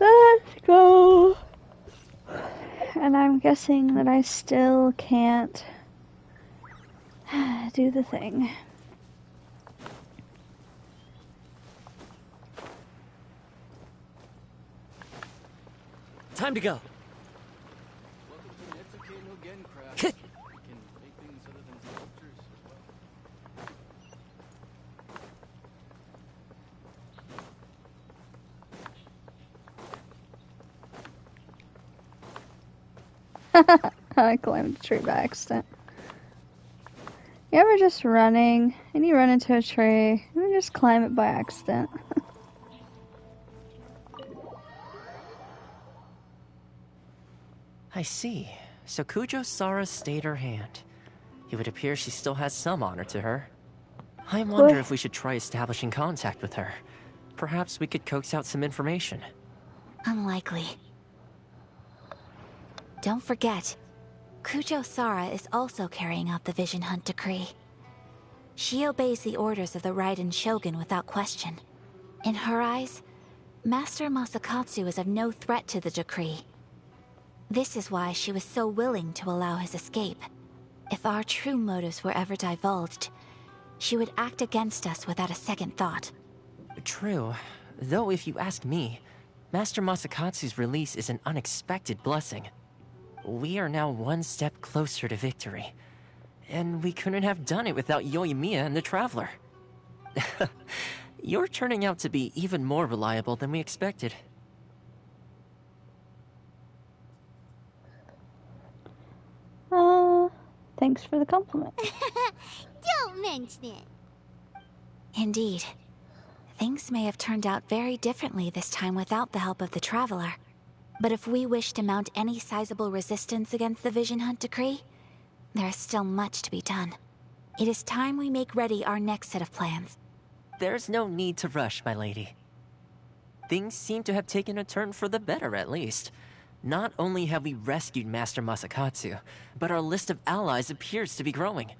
Let's go. And I'm guessing that I still can't do the thing. Time to go. I climbed a tree by accident. You ever just running and you run into a tree and then just climb it by accident? I see. So Kujosara stayed her hand. It would appear she still has some honor to her. I wonder if we should try establishing contact with her. Perhaps we could coax out some information. Unlikely. Don't forget, Kujosara is also carrying out the Vision Hunt Decree. She obeys the orders of the Raiden Shogun without question. In her eyes, Master Masakatsu is of no threat to the decree. This is why she was so willing to allow his escape. If our true motives were ever divulged, she would act against us without a second thought. True. Though if you ask me, Master Masakatsu's release is an unexpected blessing. We are now one step closer to victory. And we couldn't have done it without Yoimiya and the Traveler. You're turning out to be even more reliable than we expected. Thanks for the compliment. Don't mention it. Indeed. Things may have turned out very differently this time without the help of the Traveler. But if we wish to mount any sizable resistance against the Vision Hunt Decree, there is still much to be done. It is time we make ready our next set of plans. There's no need to rush, my lady. Things seem to have taken a turn for the better, at least. Not only have we rescued Master Masakatsu, but our list of allies appears to be growing.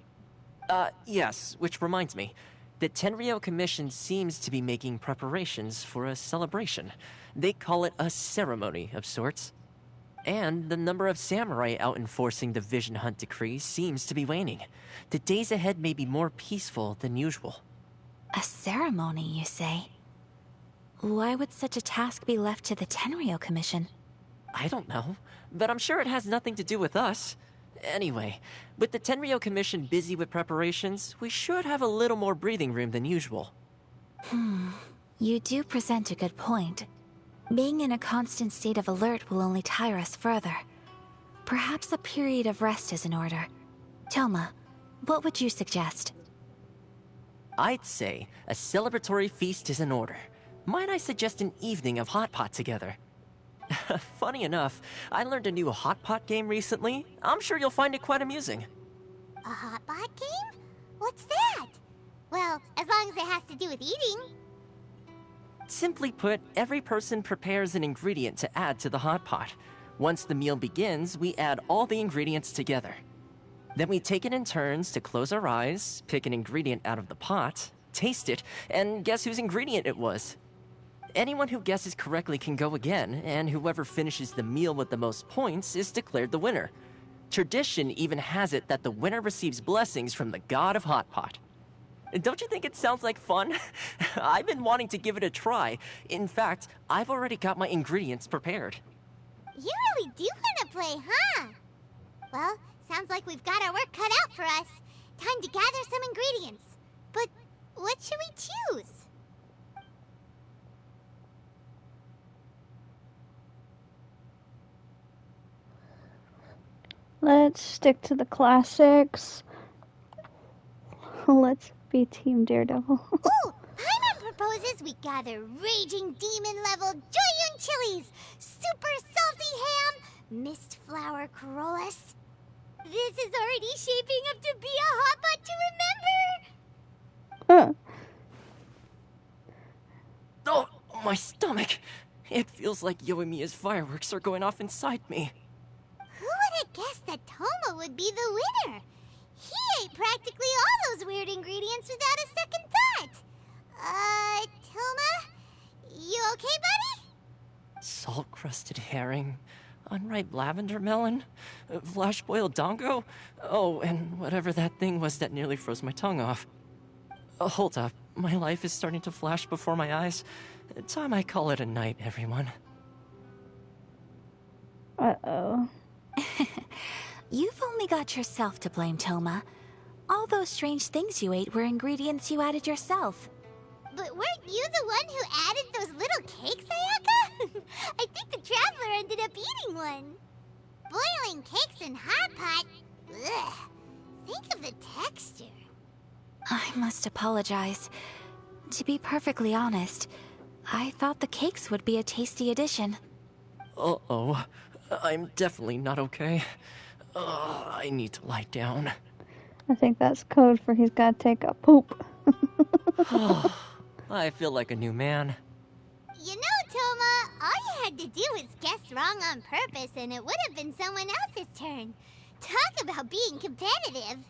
Yes, which reminds me. The Tenryou Commission seems to be making preparations for a celebration. They call it a ceremony of sorts. And the number of samurai out enforcing the Vision Hunt Decree seems to be waning. The days ahead may be more peaceful than usual. A ceremony, you say? Why would such a task be left to the Tenryou Commission? I don't know, but I'm sure it has nothing to do with us. Anyway, with the Tenryou Commission busy with preparations, we should have a little more breathing room than usual. You do present a good point. Being in a constant state of alert will only tire us further. Perhaps a period of rest is in order. Toma, what would you suggest? I'd say a celebratory feast is in order. Might I suggest an evening of hot pot together? Funny enough, I learned a new hot pot game recently. I'm sure you'll find it quite amusing. A hot pot game? What's that? Well, as long as it has to do with eating. Simply put, every person prepares an ingredient to add to the hot pot. Once the meal begins, we add all the ingredients together. Then we take it in turns to close our eyes, pick an ingredient out of the pot, taste it, and guess whose ingredient it was. Anyone who guesses correctly can go again, and whoever finishes the meal with the most points is declared the winner. Tradition even has it that the winner receives blessings from the god of Hot Pot. Don't you think it sounds like fun? I've been wanting to give it a try. In fact, I've already got my ingredients prepared. You really do want to play, huh? Well, sounds like we've got our work cut out for us. Time to gather some ingredients. But what should we choose? Let's stick to the classics. Let's be Team Daredevil. Ooh! Paimon proposes we gather raging demon-level Joyun chilies, super salty ham, mist flower corollas. This is already shaping up to be a hot pot to remember! Oh, my stomach! It feels like Yoimiya's fireworks are going off inside me. Who would have guessed that Toma would be the winner? He ate practically all those weird ingredients without a second thought. Toma? You okay, buddy? Salt-crusted herring, unripe lavender melon, flash-boiled dongo, oh, and whatever that thing was that nearly froze my tongue off. Hold up, my life is starting to flash before my eyes. Time I call it a night, everyone. Uh-oh. You've only got yourself to blame, Toma. All those strange things you ate were ingredients you added yourself. But weren't you the one who added those little cakes, Ayaka? I think the Traveler ended up eating one. Boiling cakes in hot pot? Ugh. Think of the texture. I must apologize. To be perfectly honest, I thought the cakes would be a tasty addition. Uh-oh. I'm definitely not okay. I need to lie down. I think that's code for he's gotta take a poop. I feel like a new man. You know, Toma, all you had to do was guess wrong on purpose and it would have been someone else's turn. Talk about being competitive.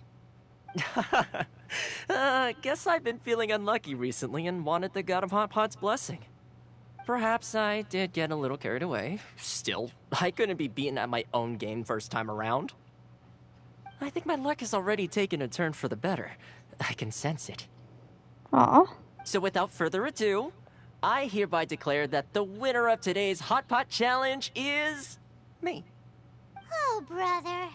Guess I've been feeling unlucky recently and wanted the God of Hot Pot's blessing. Perhaps I did get a little carried away. Still, I couldn't be beaten at my own game first time around. I think my luck has already taken a turn for the better. I can sense it. Aw. So without further ado, I hereby declare that the winner of today's Hot Pot Challenge is... me. Oh, brother.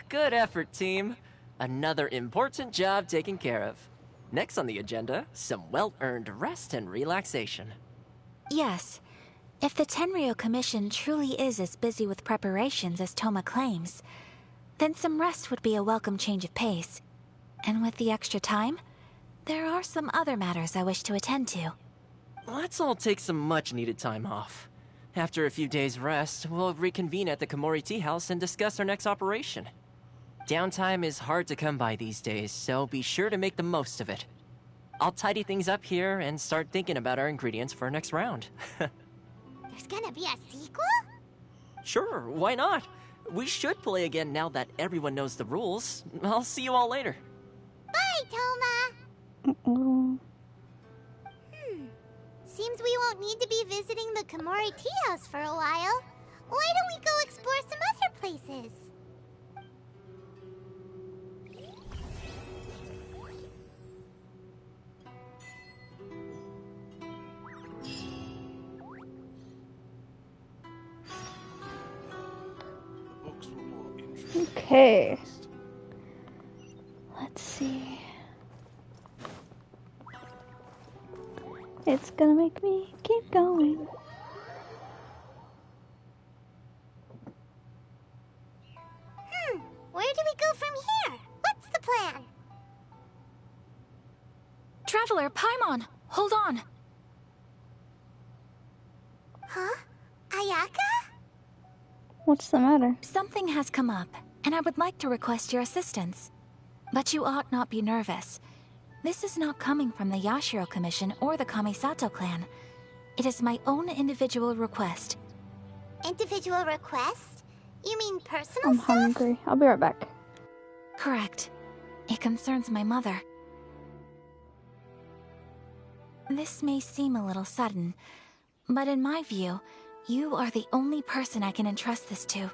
Good effort, team. Another important job taken care of. Next on the agenda, some well-earned rest and relaxation. Yes. If the Tenryo Commission truly is as busy with preparations as Toma claims, then some rest would be a welcome change of pace. And with the extra time, there are some other matters I wish to attend to. Let's all take some much-needed time off. After a few days' rest, we'll reconvene at the Komori Tea House and discuss our next operation. Downtime is hard to come by these days, so be sure to make the most of it. I'll tidy things up here and start thinking about our ingredients for our next round. There's gonna be a sequel? Sure, why not? We should play again now that everyone knows the rules. I'll see you all later. Bye, Toma! Seems we won't need to be visiting the Komori Tea House for a while. Why don't we go explore some other places? Okay. Let's see. It's gonna make me keep going. Where do we go from here? What's the plan? Traveler, Paimon, hold on. Huh? Ayaka? What's the matter? Something has come up, and I would like to request your assistance. But you ought not be nervous. This is not coming from the Yashiro Commission or the Kamisato clan. It is my own individual request. Individual request? You mean personal I'm stuff? hungry. I'll be right back. Correct. It concerns my mother. This may seem a little sudden, but in my view, you are the only person I can entrust this to.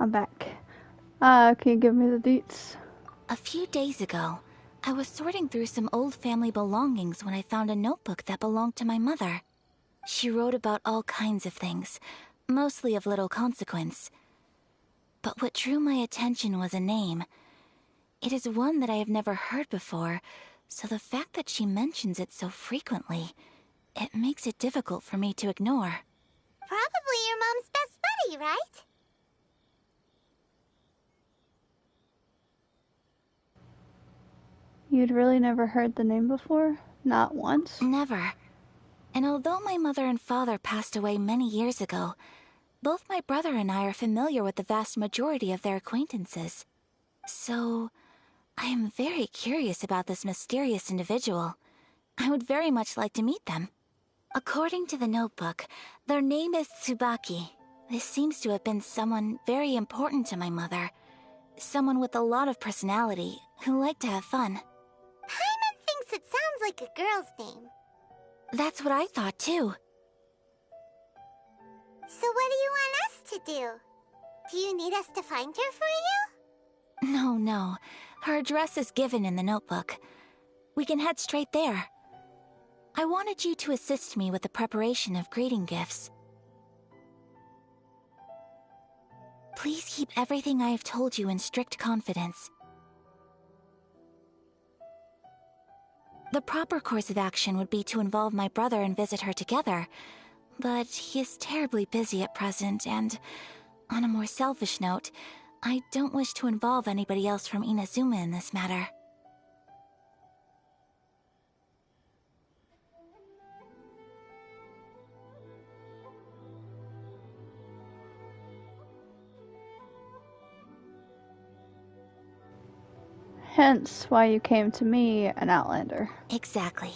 I'm back. Can you give me the deets? A few days ago, I was sorting through some old family belongings when I found a notebook that belonged to my mother. She wrote about all kinds of things, mostly of little consequence. But what drew my attention was a name. It is one that I have never heard before, so the fact that she mentions it so frequently, it makes it difficult for me to ignore. Probably your mom's best buddy, right? You'd really never heard the name before? Not once? Never. And although my mother and father passed away many years ago, both my brother and I are familiar with the vast majority of their acquaintances. So, I am very curious about this mysterious individual. I would very much like to meet them. According to the notebook, their name is Tsubaki. This seems to have been someone very important to my mother. Someone with a lot of personality, who liked to have fun. Paimon thinks it sounds like a girl's name. That's what I thought too. So what do you want us to do? Do you need us to find her for you? No. Her address is given in the notebook. We can head straight there. I wanted you to assist me with the preparation of greeting gifts. Please keep everything I have told you in strict confidence. The proper course of action would be to involve my brother and visit her together, but he is terribly busy at present, and on a more selfish note, I don't wish to involve anybody else from Inazuma in this matter. Hence why you came to me, an outlander. Exactly.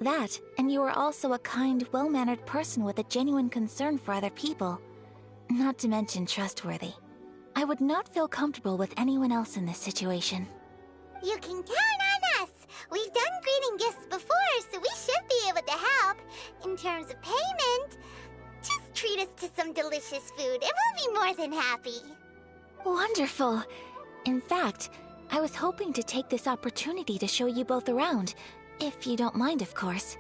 That, and you are also a kind, well-mannered person with a genuine concern for other people. Not to mention trustworthy. I would not feel comfortable with anyone else in this situation. You can count on us! We've done greeting gifts before, so we should be able to help. In terms of payment, just treat us to some delicious food and we'll be more than happy. Wonderful! In fact, I was hoping to take this opportunity to show you both around, if you don't mind, of course.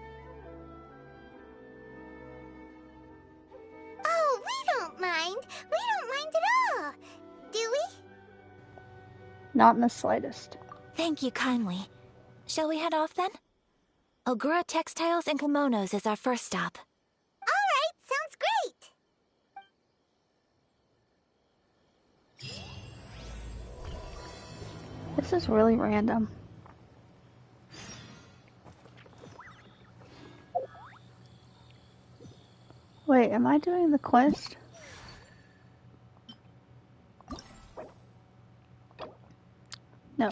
Oh, we don't mind. We don't mind at all. Do we? Not in the slightest. Thank you kindly. Shall we head off then? Ogura Textiles and Kimonos is our first stop. Alright, sounds great! This is really random. Wait, am I doing the quest? No.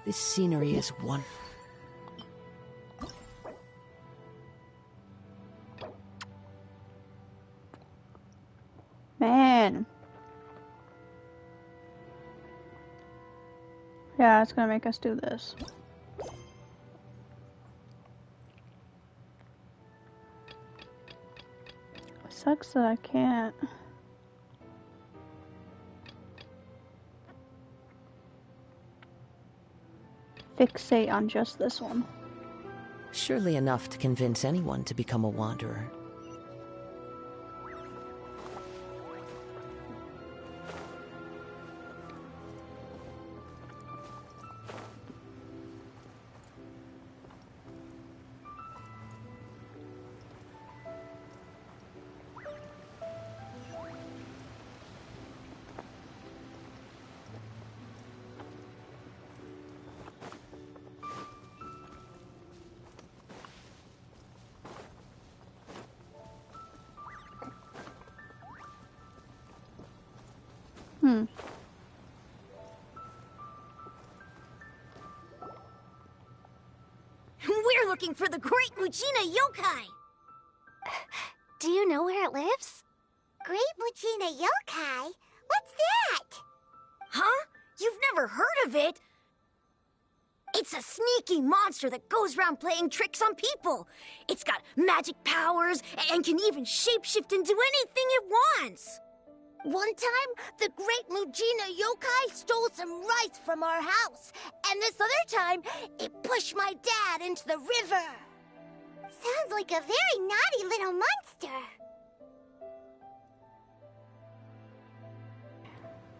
This scenery is one. Man. Yeah, it's gonna make us do this. Sucks that I can't. Fixate on just this one. Surely enough to convince anyone to become a wanderer. We're looking for the Great Mujina Yokai! Do you know where it lives? Great Mujina Yokai? What's that? Huh? You've never heard of it? It's a sneaky monster that goes around playing tricks on people. It's got magic powers and can even shapeshift into anything it wants. One time, the Great Mujina Yokai stole some rice from our house. And this other time, it pushed my dad into the river. Sounds like a very naughty little monster.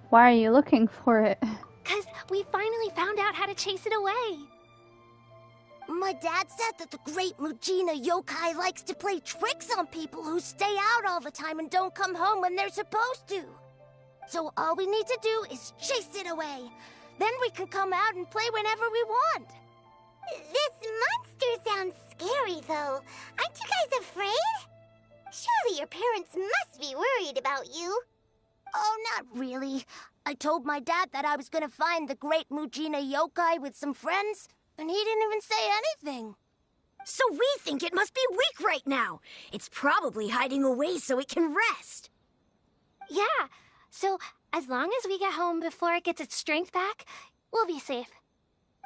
Why are you looking for it? 'Cause we finally found out how to chase it away. My dad said that the Great Mujina Yokai likes to play tricks on people who stay out all the time and don't come home when they're supposed to. So all we need to do is chase it away. Then we can come out and play whenever we want. This monster sounds scary, though. Aren't you guys afraid? Surely your parents must be worried about you. Oh, not really. I told my dad that I was gonna find the Great Mujina Yokai with some friends, and he didn't even say anything. So we think it must be weak right now. It's probably hiding away so it can rest. Yeah, so as long as we get home before it gets its strength back, we'll be safe.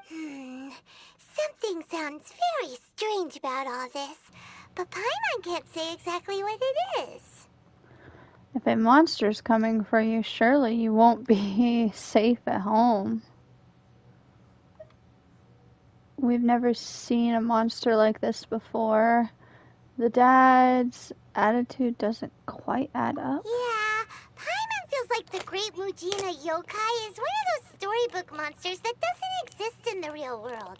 Something sounds very strange about all this, but Paimon can't say exactly what it is. If a monster's coming for you, surely you won't be safe at home. We've never seen a monster like this before. The dad's attitude doesn't quite add up. Yeah, Paimon feels like the Great Mujina Yokai is one of those storybook monsters that doesn't exist in the real world.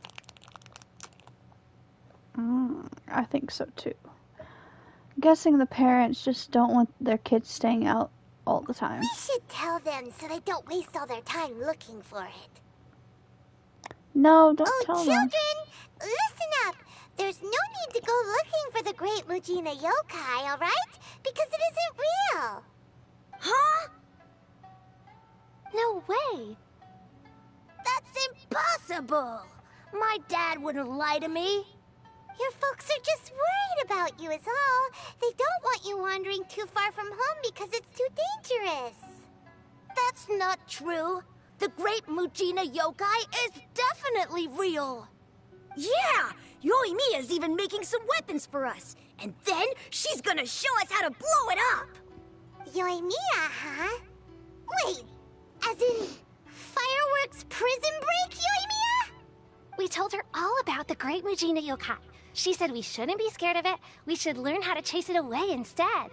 I think so too. I'm guessing the parents just don't want their kids staying out all the time. We should tell them so they don't waste all their time looking for it. No, don't tell them. Children, listen up. There's no need to go looking for the Great Mujina Yokai, alright? Because it isn't real. Huh? No way. That's impossible. My dad wouldn't lie to me. Your folks are just worried about you is all. They don't want you wandering too far from home because it's too dangerous. That's not true. The Great Mujina Yokai is definitely real. Yeah! Yoimiya's even making some weapons for us. And then she's gonna show us how to blow it up. Yoimiya, huh? Wait, as in fireworks prison break, Yoimiya? We told her all about the Great Mujina Yokai. She said we shouldn't be scared of it. We should learn how to chase it away instead.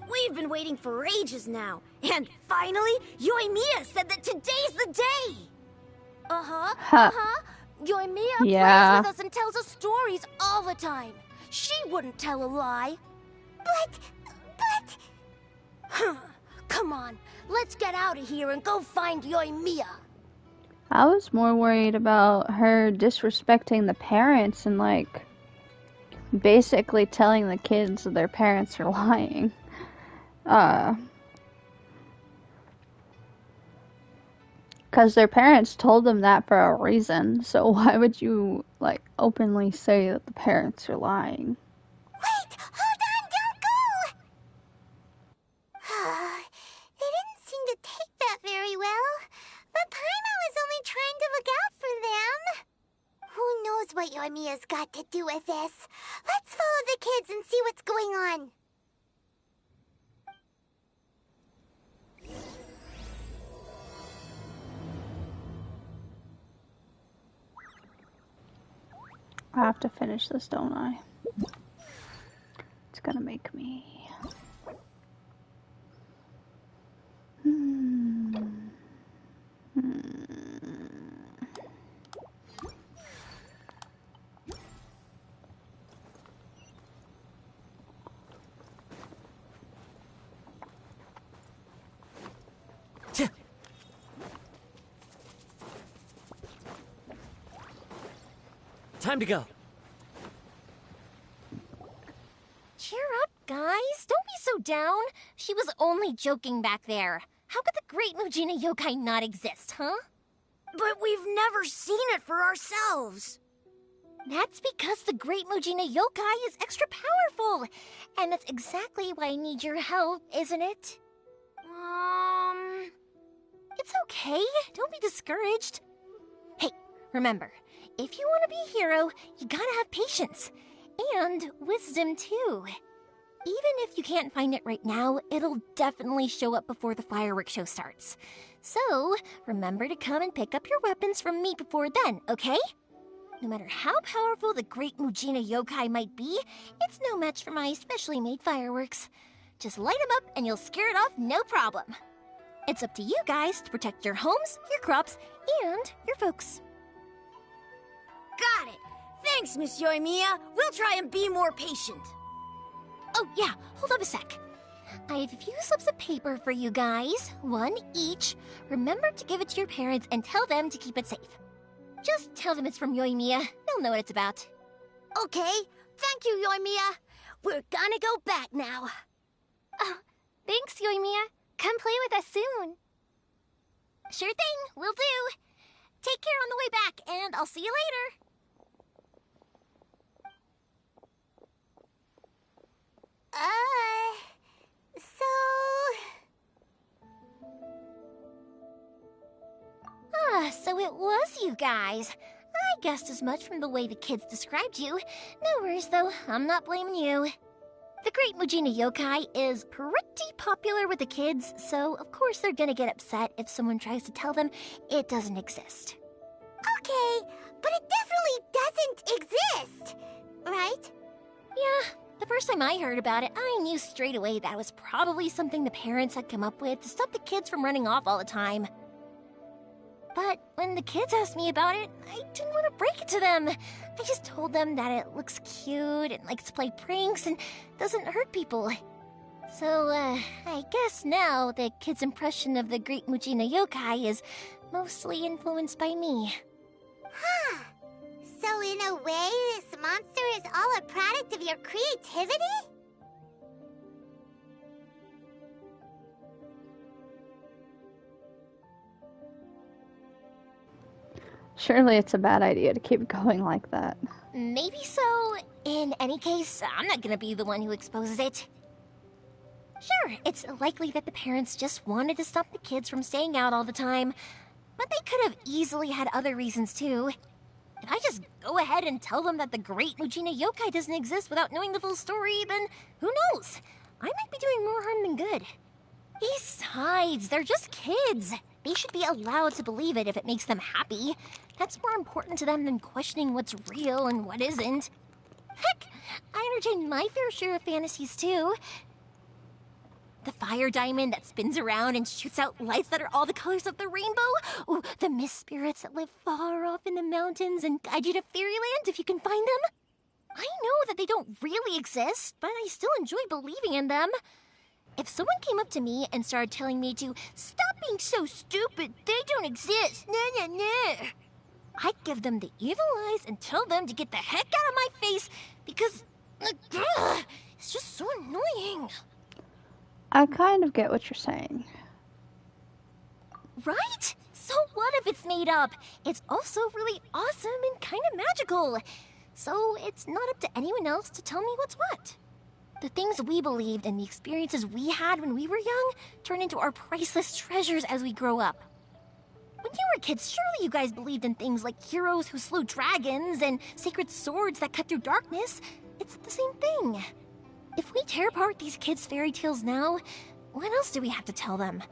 We've been waiting for ages now. And finally, Yoimiya said that today's the day. Yoimiya plays with us and tells us stories all the time. She wouldn't tell a lie. But... Come on, let's get out of here and go find Yoimiya. I was more worried about her disrespecting the parents and, like, basically telling the kids that their parents are lying. Because their parents told them that for a reason, so why would you, like, openly say that the parents are lying? Wait! Hold on! Don't go! They didn't seem to take that very well. But Paimon was only trying to look out for them. Who knows what Yoimiya's got to do with this? Let's follow the kids and see what's going on. I have to finish this, don't I? It's gonna make me... Time to go. Cheer up, guys. Don't be so down. She was only joking back there. How could the Great Mujina Yokai not exist, huh? But we've never seen it for ourselves. That's because the Great Mujina Yokai is extra powerful. And that's exactly why I need your help, isn't it? It's okay. Don't be discouraged. Hey, remember, if you want to be a hero, you gotta have patience. And wisdom, too. Even if you can't find it right now, it'll definitely show up before the fireworks show starts. So, remember to come and pick up your weapons from me before then, okay? No matter how powerful the Great Mujina Yokai might be, it's no match for my specially made fireworks. Just light them up and you'll scare it off no problem. It's up to you guys to protect your homes, your crops, and your folks. Got it. Thanks, Miss Yoimiya. We'll try and be more patient. Oh, yeah, hold up a sec. I have a few slips of paper for you guys, one each. Remember to give it to your parents and tell them to keep it safe. Just tell them it's from Yoimiya. They'll know what it's about. Okay, thank you, Yoimiya. We're gonna go back now. Oh, thanks, Yoimiya. Come play with us soon. Sure thing, will do. Take care on the way back, and I'll see you later. So it was you guys. I guessed as much from the way the kids described you. No worries, though. I'm not blaming you. The Great Mujina Yokai is pretty popular with the kids, so of course they're gonna get upset if someone tries to tell them it doesn't exist. Okay, but it definitely doesn't exist, right? Yeah, the first time I heard about it, I knew straight away that was probably something the parents had come up with to stop the kids from running off all the time. But when the kids asked me about it, I didn't want to break it to them. I just told them that it looks cute and likes to play pranks and doesn't hurt people. So, I guess now the kids' impression of the Great Mujina Yokai is mostly influenced by me. Huh. So in a way, this monster is all a product of your creativity? Surely it's a bad idea to keep going like that. Maybe so. In any case, I'm not gonna be the one who exposes it. Sure, it's likely that the parents just wanted to stop the kids from staying out all the time, but they could have easily had other reasons too. If I just go ahead and tell them that the Great Mujina Yokai doesn't exist without knowing the full story, then who knows? I might be doing more harm than good. Besides, they're just kids. They should be allowed to believe it if it makes them happy. That's more important to them than questioning what's real and what isn't. Heck, I entertain my fair share of fantasies too. The fire diamond that spins around and shoots out lights that are all the colors of the rainbow. Ooh, the mist spirits that live far off in the mountains and guide you to fairyland if you can find them. I know that they don't really exist, but I still enjoy believing in them. If someone came up to me and started telling me to stop being so stupid, they don't exist, I'd give them the evil eyes and tell them to get the heck out of my face because it's just so annoying. I kind of get what you're saying. Right? So what if it's made up? It's also really awesome and kind of magical. So it's not up to anyone else to tell me what's what. The things we believed and the experiences we had when we were young turn into our priceless treasures as we grow up. When you were kids, surely you guys believed in things like heroes who slew dragons and sacred swords that cut through darkness. It's the same thing. If we tear apart these kids' fairy tales now, what else do we have to tell them?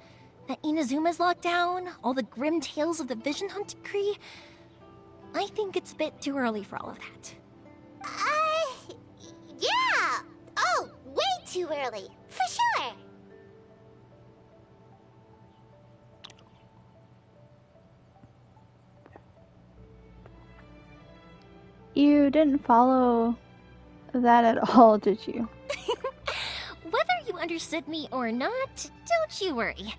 That Inazuma's locked down? All the grim tales of the Vision Hunt Decree? I think it's a bit too early for all of that. Yeah! Oh, way too early, for sure! You didn't follow that at all, did you? Whether you understood me or not, don't you worry.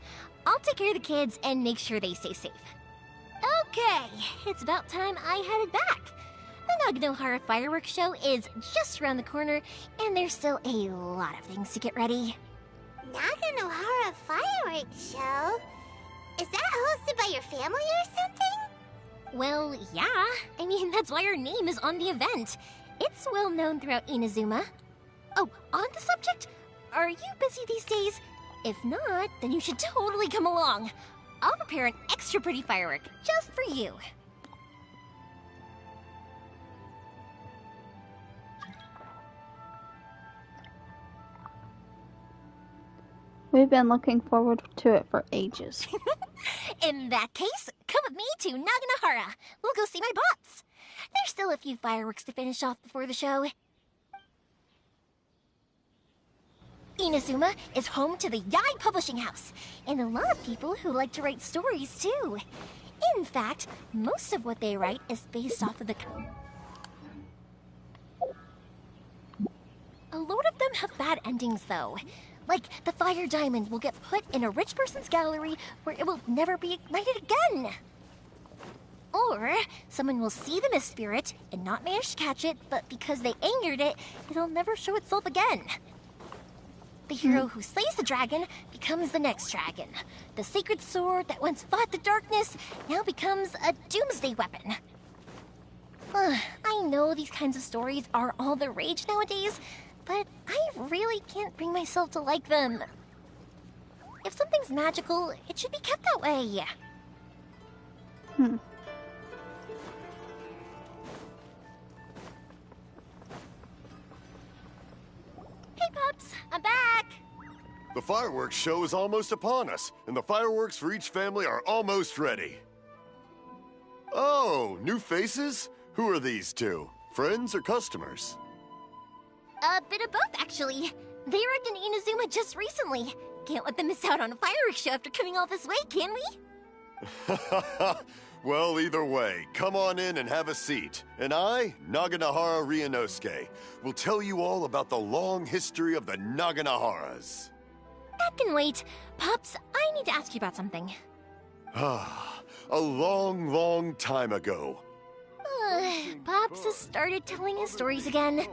I'll take care of the kids and make sure they stay safe. Okay, it's about time I headed back. The Naganohara fireworks show is just around the corner, and there's still a lot of things to get ready. Naganohara fireworks show? Is that hosted by your family or something? Well, yeah. I mean, that's why our name is on the event. It's well known throughout Inazuma. Oh, on the subject, are you busy these days? If not, then you should totally come along. I'll prepare an extra pretty firework just for you. We've been looking forward to it for ages. In that case, come with me to Naganohara. We'll go see my bots. There's still a few fireworks to finish off before the show. Inazuma is home to the Yai Publishing House, and a lot of people who like to write stories too. In fact, most of what they write is based off of the... A load of them have bad endings though. Like, the fire diamond will get put in a rich person's gallery where it will never be ignited again. Or, someone will see the mist spirit and not manage to catch it, but because they angered it, it'll never show itself again. The hero who slays the dragon becomes the next dragon. The sacred sword that once fought the darkness now becomes a doomsday weapon. I know these kinds of stories are all the rage nowadays, but I really can't bring myself to like them. If something's magical, it should be kept that way. Hey, Pups, I'm back! The fireworks show is almost upon us, and the fireworks for each family are almost ready. Oh, new faces? Who are these two? Friends or customers? A bit of both, actually. They arrived in Inazuma just recently. Can't let them miss out on a fireworks show after coming all this way, can we? Well, either way, come on in and have a seat. And I, Naganohara Ryunosuke, will tell you all about the long history of the Naganoharas. That can wait. Pops, I need to ask you about something. Ah, a long, long time ago. Pops has started telling his stories again.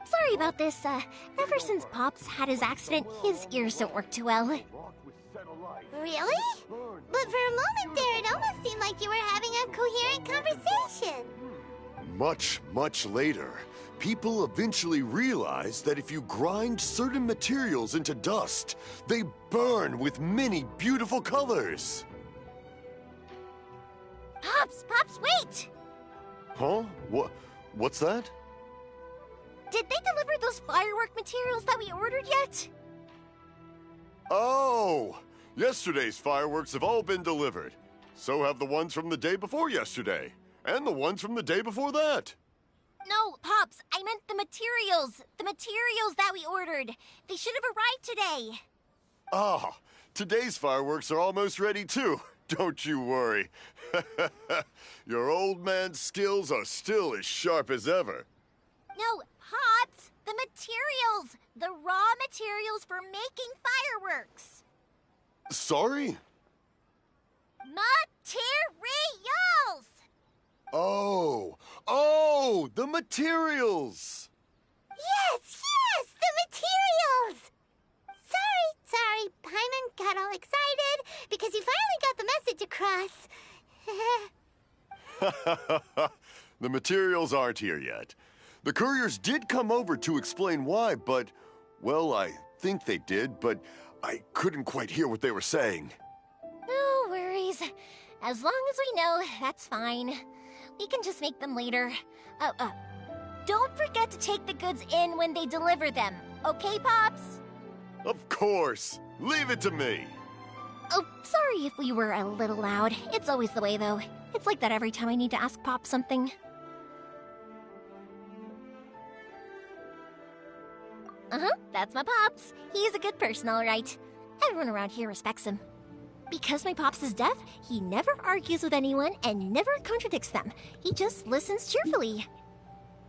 Sorry about this. Ever since Pops had his accident, his ears don't work too well. Really? But for a moment there, it almost seemed like you were having a coherent conversation. Much, much later, people eventually realized that if you grind certain materials into dust, they burn with many beautiful colors. Pops, wait! Huh? What's that? Did they deliver those firework materials that we ordered yet? Oh! Yesterday's fireworks have all been delivered. So have the ones from the day before yesterday. And the ones from the day before that. No, Pops, I meant the materials. The materials that we ordered. They should have arrived today. Ah, today's fireworks are almost ready too. Don't you worry. Your old man's skills are still as sharp as ever. No, Pops, the materials. The raw materials for making fireworks. Sorry? Materials! Oh, the materials! Yes, the materials! Sorry, why Paimon got all excited, because he finally got the message across. The materials aren't here yet. The couriers did come over to explain why, but, well, I think they did, but I couldn't quite hear what they were saying. No worries. As long as we know, that's fine. We can just make them later. Don't forget to take the goods in when they deliver them. Okay, Pops? Of course. Leave it to me. Oh, sorry if we were a little loud. It's always the way, though. It's like that every time I need to ask Pop something. That's my Pops. He's a good person, all right. Everyone around here respects him. Because my Pops is deaf, he never argues with anyone and never contradicts them. He just listens cheerfully.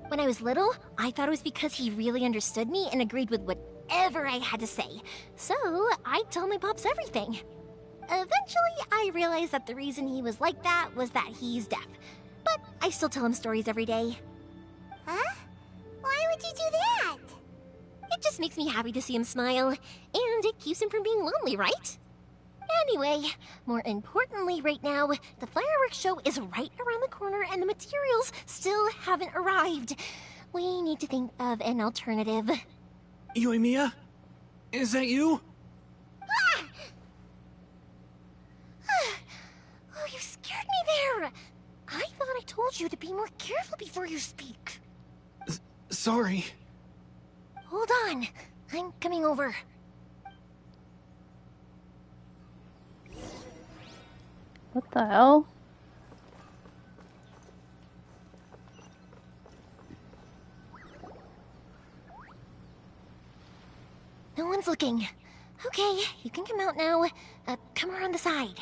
When I was little, I thought it was because he really understood me and agreed with whatever I had to say. So, I'd tell my Pops everything. Eventually, I realized that the reason he was like that was that he's deaf. But I still tell him stories every day. Huh? Why would you do that? It just makes me happy to see him smile, and it keeps him from being lonely, right? Anyway, more importantly right now, the fireworks show is right around the corner and the materials still haven't arrived. We need to think of an alternative. Yoimiya? Is that you? Oh, you scared me there! I thought I told you to be more careful before you speak. Sorry. Hold on. I'm coming over. What the hell? No one's looking. Okay, you can come out now. Come around the side.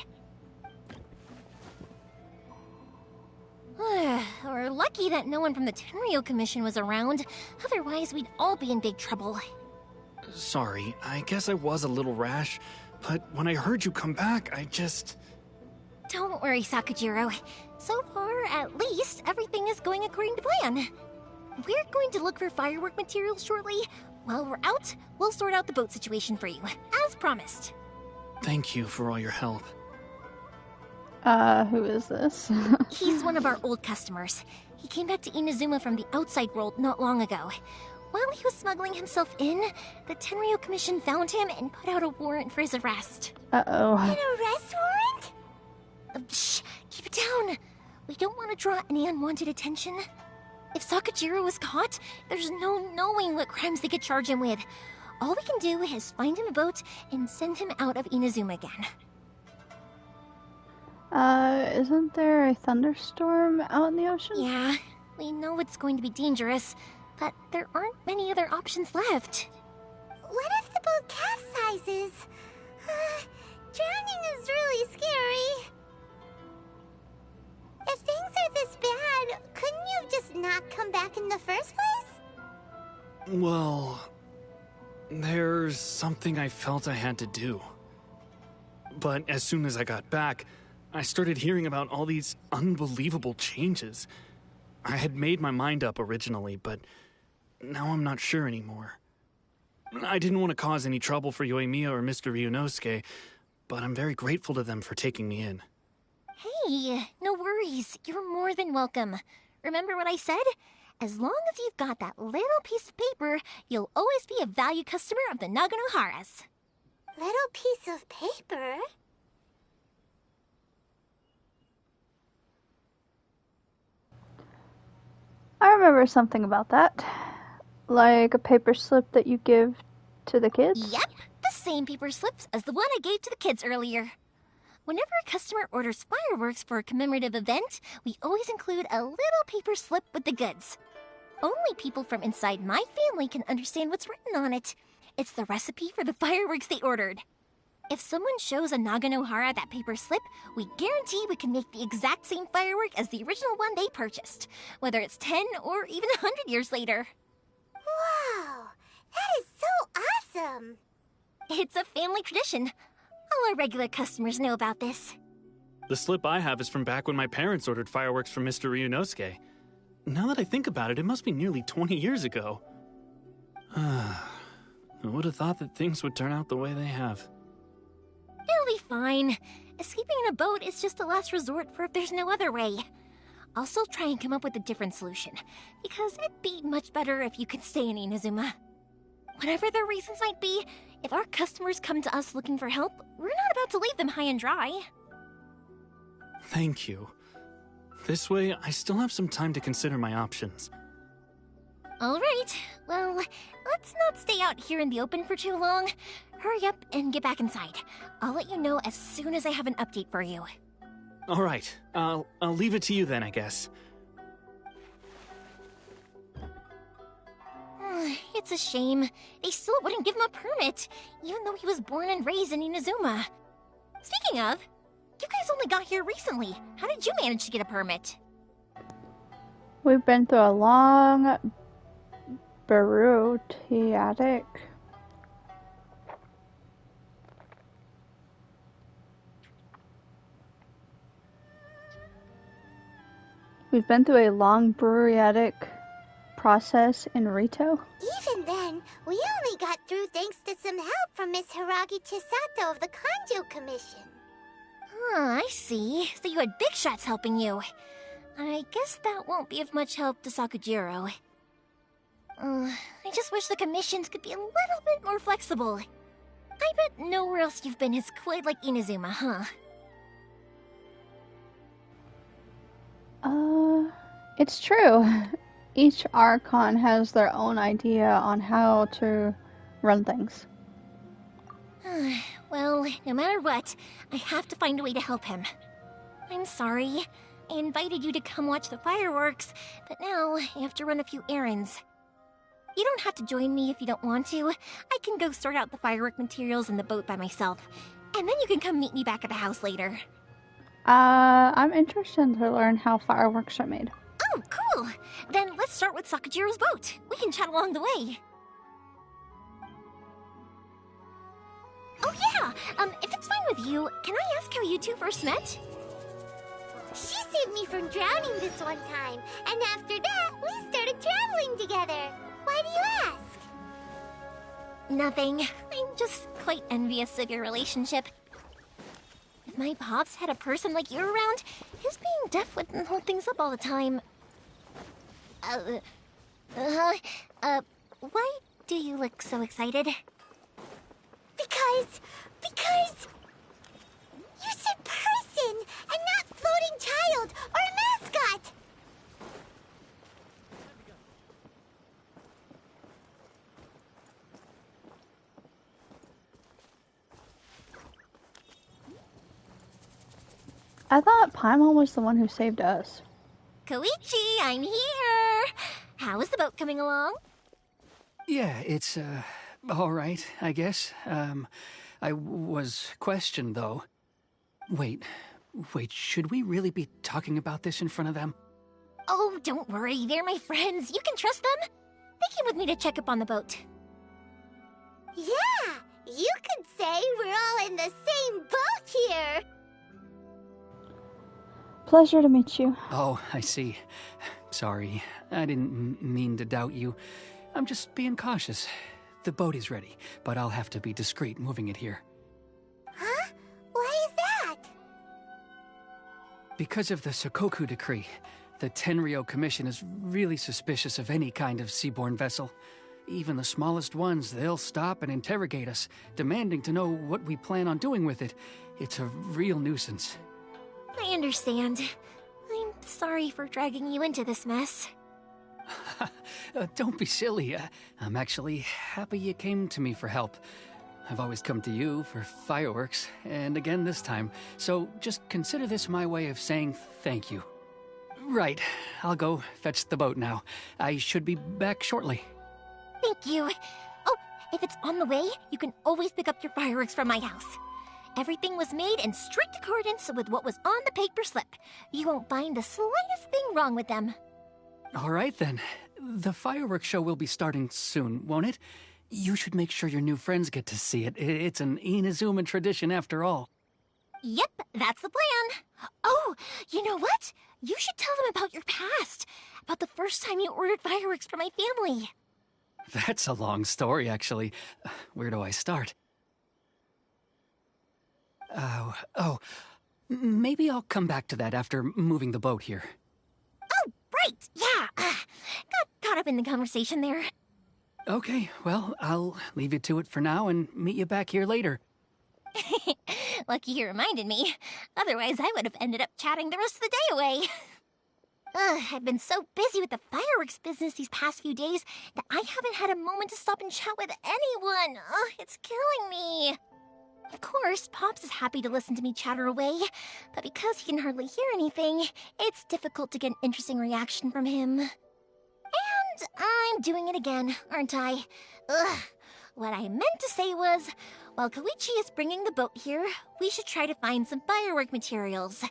We're lucky that no one from the Tenryo Commission was around. Otherwise, we'd all be in big trouble. Sorry, I guess I was a little rash, but when I heard you come back, I just... Don't worry, Sakujiro. So far, at least, everything is going according to plan. We're going to look for firework materials shortly. While we're out, we'll sort out the boat situation for you, as promised. Thank you for all your help. Who is this? He's one of our old customers. He came back to Inazuma from the outside world not long ago. While he was smuggling himself in, the Tenryo Commission found him and put out a warrant for his arrest. Uh-oh. An arrest warrant? Shh! Keep it down! We don't want to draw any unwanted attention. If Sakujiro was caught, there's no knowing what crimes they could charge him with. All we can do is find him a boat and send him out of Inazuma again. Isn't there a thunderstorm out in the ocean? Yeah, we know it's going to be dangerous, but there aren't many other options left. What if the boat capsizes? Drowning is really scary. If things are this bad, couldn't you have just not come back in the first place? Well, there's something I felt I had to do. But as soon as I got back, I started hearing about all these unbelievable changes. I had made my mind up originally, but now I'm not sure anymore. I didn't want to cause any trouble for Yoimiya or Mr. Ryunosuke, but I'm very grateful to them for taking me in. Hey, no worries. You're more than welcome. Remember what I said? As long as you've got that little piece of paper, you'll always be a valued customer of the Naganoharas. Little piece of paper? I remember something about that. Like a paper slip that you give to the kids? Yep, the same paper slips as the one I gave to the kids earlier. Whenever a customer orders fireworks for a commemorative event, we always include a little paper slip with the goods. Only people from inside my family can understand what's written on it. It's the recipe for the fireworks they ordered. If someone shows a Naganohara that paper slip, we guarantee we can make the exact same firework as the original one they purchased, whether it's 10 or even 100 years later. Wow, that is so awesome! It's a family tradition. All our regular customers know about this. The slip I have is from back when my parents ordered fireworks from Mr. Ryunosuke. Now that I think about it, it must be nearly 20 years ago. I would have thought that things would turn out the way they have. It'll be fine. Escaping in a boat is just a last resort for if there's no other way. I'll still try and come up with a different solution, because it'd be much better if you could stay in Inazuma. Whatever their reasons might be, if our customers come to us looking for help, we're not about to leave them high and dry. Thank you. This way, I still have some time to consider my options. Alright, well, let's not stay out here in the open for too long. Hurry up and get back inside. I'll let you know as soon as I have an update for you. Alright, I'll leave it to you then, I guess. It's a shame. They still wouldn't give him a permit, even though he was born and raised in Inazuma. Speaking of, you guys only got here recently. How did you manage to get a permit? We've been through a long bureaucratic process in Rito. Even then, we only got through thanks to some help from Miss Hiragi Chisato of the Kanjo Commission. I see. So you had big shots helping you. I guess that won't be of much help to Sakujiro. I just wish the commissions could be a little bit more flexible. I bet nowhere else you've been is quite like Inazuma, huh? It's true. Each Archon has their own idea on how to run things. Well, no matter what, I have to find a way to help him. I'm sorry. I invited you to come watch the fireworks, but now I have to run a few errands. You don't have to join me if you don't want to. I can go sort out the firework materials in the boat by myself, and then you can come meet me back at the house later. I'm interested to learn how fireworks are made. Oh, cool! Then let's start with Sakujiro's boat. We can chat along the way. Oh yeah! If it's fine with you, can I ask how you two first met? She saved me from drowning this one time, and after that, we started traveling together. Why do you ask? Nothing. I'm just quite envious of your relationship. If my pops had a person like you around, his being deaf wouldn't hold things up all the time. Why do you look so excited? Because... You said person, and not floating child, or a mascot! I thought Paimon was the one who saved us. Koichi, I'm here! How is the boat coming along? Yeah, it's, alright, I guess. I was questioned, though. Wait, should we really be talking about this in front of them? Oh, don't worry, they're my friends. You can trust them. They came with me to check up on the boat. Yeah, you could say we're all in the same boat here. Pleasure to meet you. Oh, I see. Sorry, I didn't mean to doubt you. I'm just being cautious. The boat is ready, but I'll have to be discreet moving it here. Huh? Why is that? Because of the Sokoku decree, the Tenryou Commission is really suspicious of any kind of seaborne vessel. Even the smallest ones, they'll stop and interrogate us, demanding to know what we plan on doing with it. It's a real nuisance. I understand. I'm sorry for dragging you into this mess. Don't be silly. I'm actually happy you came to me for help. I've always come to you for fireworks, and again this time, so just consider this my way of saying thank you. Right, I'll go fetch the boat now. I should be back shortly. Thank you. Oh, if it's on the way, you can always pick up your fireworks from my house. Everything was made in strict accordance with what was on the paper slip. You won't find the slightest thing wrong with them. All right then. The fireworks show will be starting soon, won't it? You should make sure your new friends get to see it. It's an Inazuma tradition after all. Yep, that's the plan. Oh, you know what? You should tell them about your past. About the first time you ordered fireworks for my family. That's a long story, actually. Where do I start? Maybe I'll come back to that after moving the boat here. Oh, right, yeah. Got caught up in the conversation there. Okay, well, I'll leave you to it for now and meet you back here later. Lucky you reminded me. Otherwise, I would have ended up chatting the rest of the day away. I've been so busy with the fireworks business these past few days that I haven't had a moment to stop and chat with anyone. It's killing me. Of course, Pops is happy to listen to me chatter away, but because he can hardly hear anything, it's difficult to get an interesting reaction from him. And I'm doing it again, aren't I? What I meant to say was, while Koichi is bringing the boat here, we should try to find some firework materials.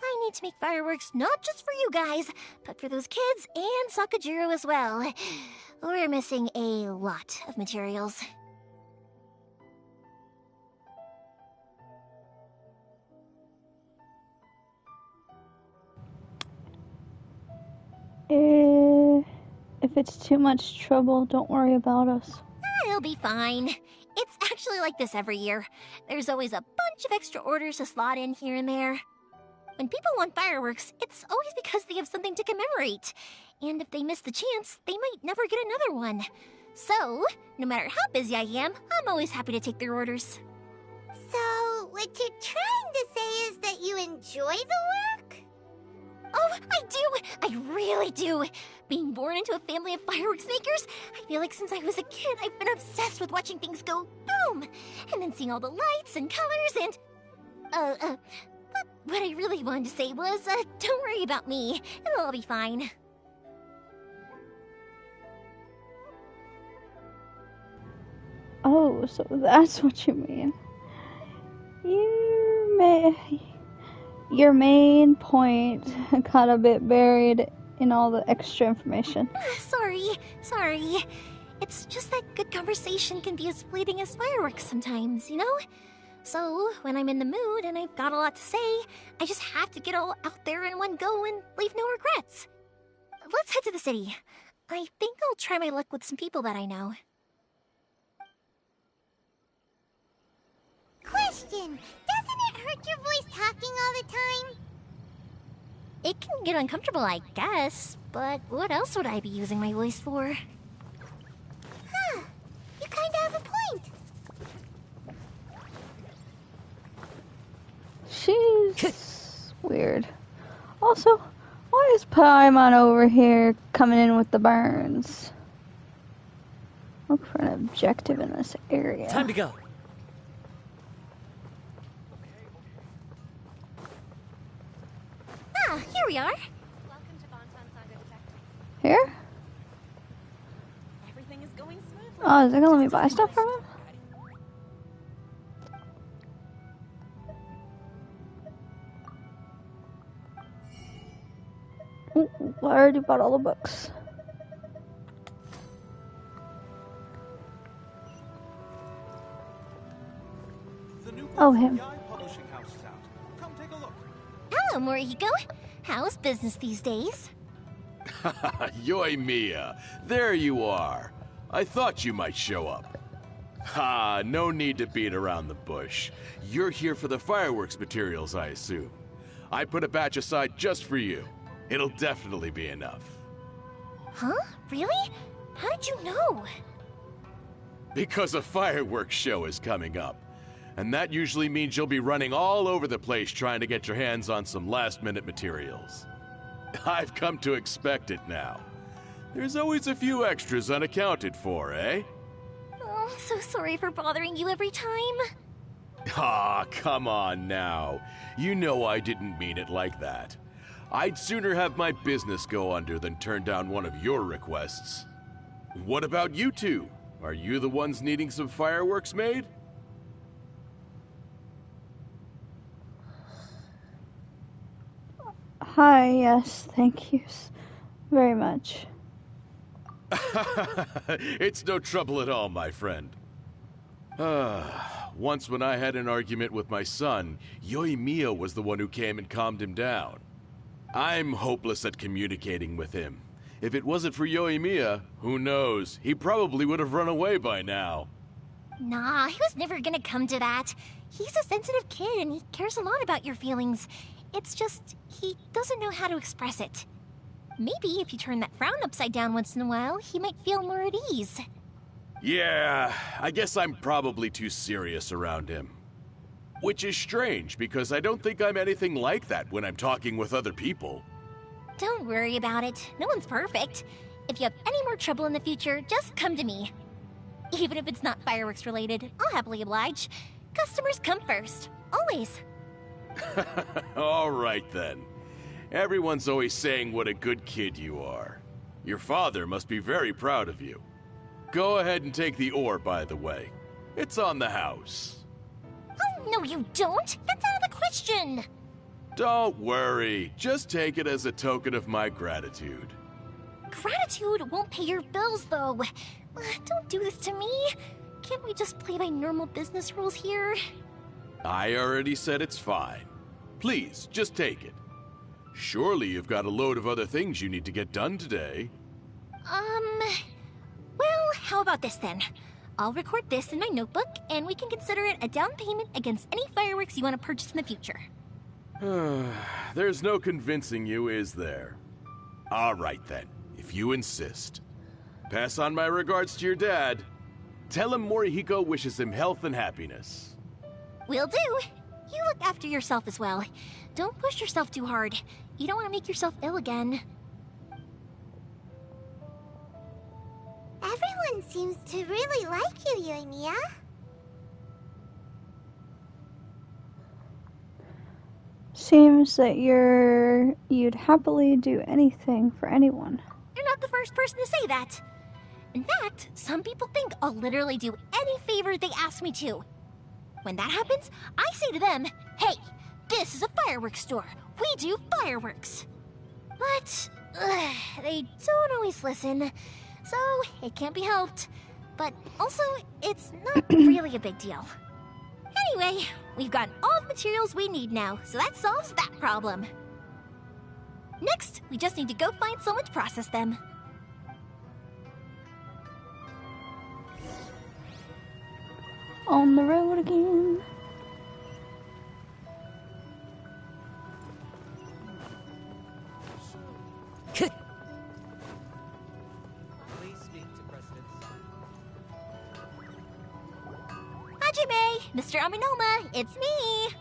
I need to make fireworks not just for you guys, but for those kids and Sakajiro as well. We're missing a lot of materials. If it's too much trouble, don't worry about us. It'll be fine. It's actually like this every year. There's always a bunch of extra orders to slot in here and there. When people want fireworks, it's always because they have something to commemorate. And if they miss the chance, they might never get another one. So, no matter how busy I am, I'm always happy to take their orders. So, what you're trying to say is that you enjoy the work? Oh, I do! I really do! Being born into a family of fireworks makers, I feel like since I was a kid, I've been obsessed with watching things go boom! And then seeing all the lights and colors and... But what I really wanted to say was, don't worry about me. It'll all be fine. Oh, so that's what you mean. Your main point got a bit buried in all the extra information. Sorry. It's just that good conversation can be as fleeting as fireworks sometimes, you know? So, when I'm in the mood and I've got a lot to say, I just have to get all out there in one go and leave no regrets. Let's head to the city. I think I'll try my luck with some people that I know. Question! Doesn't it hurt your voice talking all the time? It can get uncomfortable, I guess, but what else would I be using my voice for? Huh. You kinda have a point. She's weird. Also, why is Paimon over here coming in with the burns? Look for an objective in this area. Time to go. Here we are. Here? Everything is going smoothly. Oh, is it gonna let me buy stuff from him? Ooh, I already bought all the books. Oh, him. Hello, Morihiko. How's business these days? Yoimiya, there you are. I thought you might show up. Ha, no need to beat around the bush. You're here for the fireworks materials, I assume. I put a batch aside just for you. It'll definitely be enough. Huh? Really? How did you know? Because a fireworks show is coming up. And that usually means you'll be running all over the place trying to get your hands on some last-minute materials. I've come to expect it now. There's always a few extras unaccounted for, eh? Oh, so sorry for bothering you every time. Ah, come on now. You know I didn't mean it like that. I'd sooner have my business go under than turn down one of your requests. What about you two? Are you the ones needing some fireworks made? Hi, yes, thank you very much. It's no trouble at all, my friend. Once when I had an argument with my son, Yoimiya was the one who came and calmed him down. I'm hopeless at communicating with him. If it wasn't for Yoimiya, who knows, he probably would have run away by now. Nah, he was never gonna come to that. He's a sensitive kid and he cares a lot about your feelings. It's just, he doesn't know how to express it. Maybe if you turn that frown upside down once in a while, he might feel more at ease. Yeah, I guess I'm probably too serious around him. Which is strange, because I don't think I'm anything like that when I'm talking with other people. Don't worry about it. No one's perfect. If you have any more trouble in the future, just come to me. Even if it's not fireworks related, I'll happily oblige. Customers come first. Always. All right then. Everyone's always saying what a good kid you are. Your father must be very proud of you. Go ahead and take the ore, by the way. It's on the house. Oh, no you don't! That's out of the question! Don't worry. Just take it as a token of my gratitude. Gratitude won't pay your bills, though. Don't do this to me. Can't we just play by normal business rules here? I already said it's fine. Please, just take it. Surely you've got a load of other things you need to get done today. Well, how about this then? I'll record this in my notebook, and we can consider it a down payment against any fireworks you want to purchase in the future. There's no convincing you, is there? All right then, if you insist. Pass on my regards to your dad. Tell him Morihiko wishes him health and happiness. Will do. You look after yourself as well. Don't push yourself too hard. You don't want to make yourself ill again. Everyone seems to really like you, Yoimiya. Seems that you'd happily do anything for anyone. You're not the first person to say that. In fact, some people think I'll literally do any favor they ask me to. When that happens, I say to them, hey, this is a fireworks store. We do fireworks. But they don't always listen, so it can't be helped. But also, it's not really a big deal. Anyway, we've gotten all the materials we need now, so that solves that problem. Next, we just need to go find someone to process them. On the road again. Hajime, Mr. Aminoma, it's me.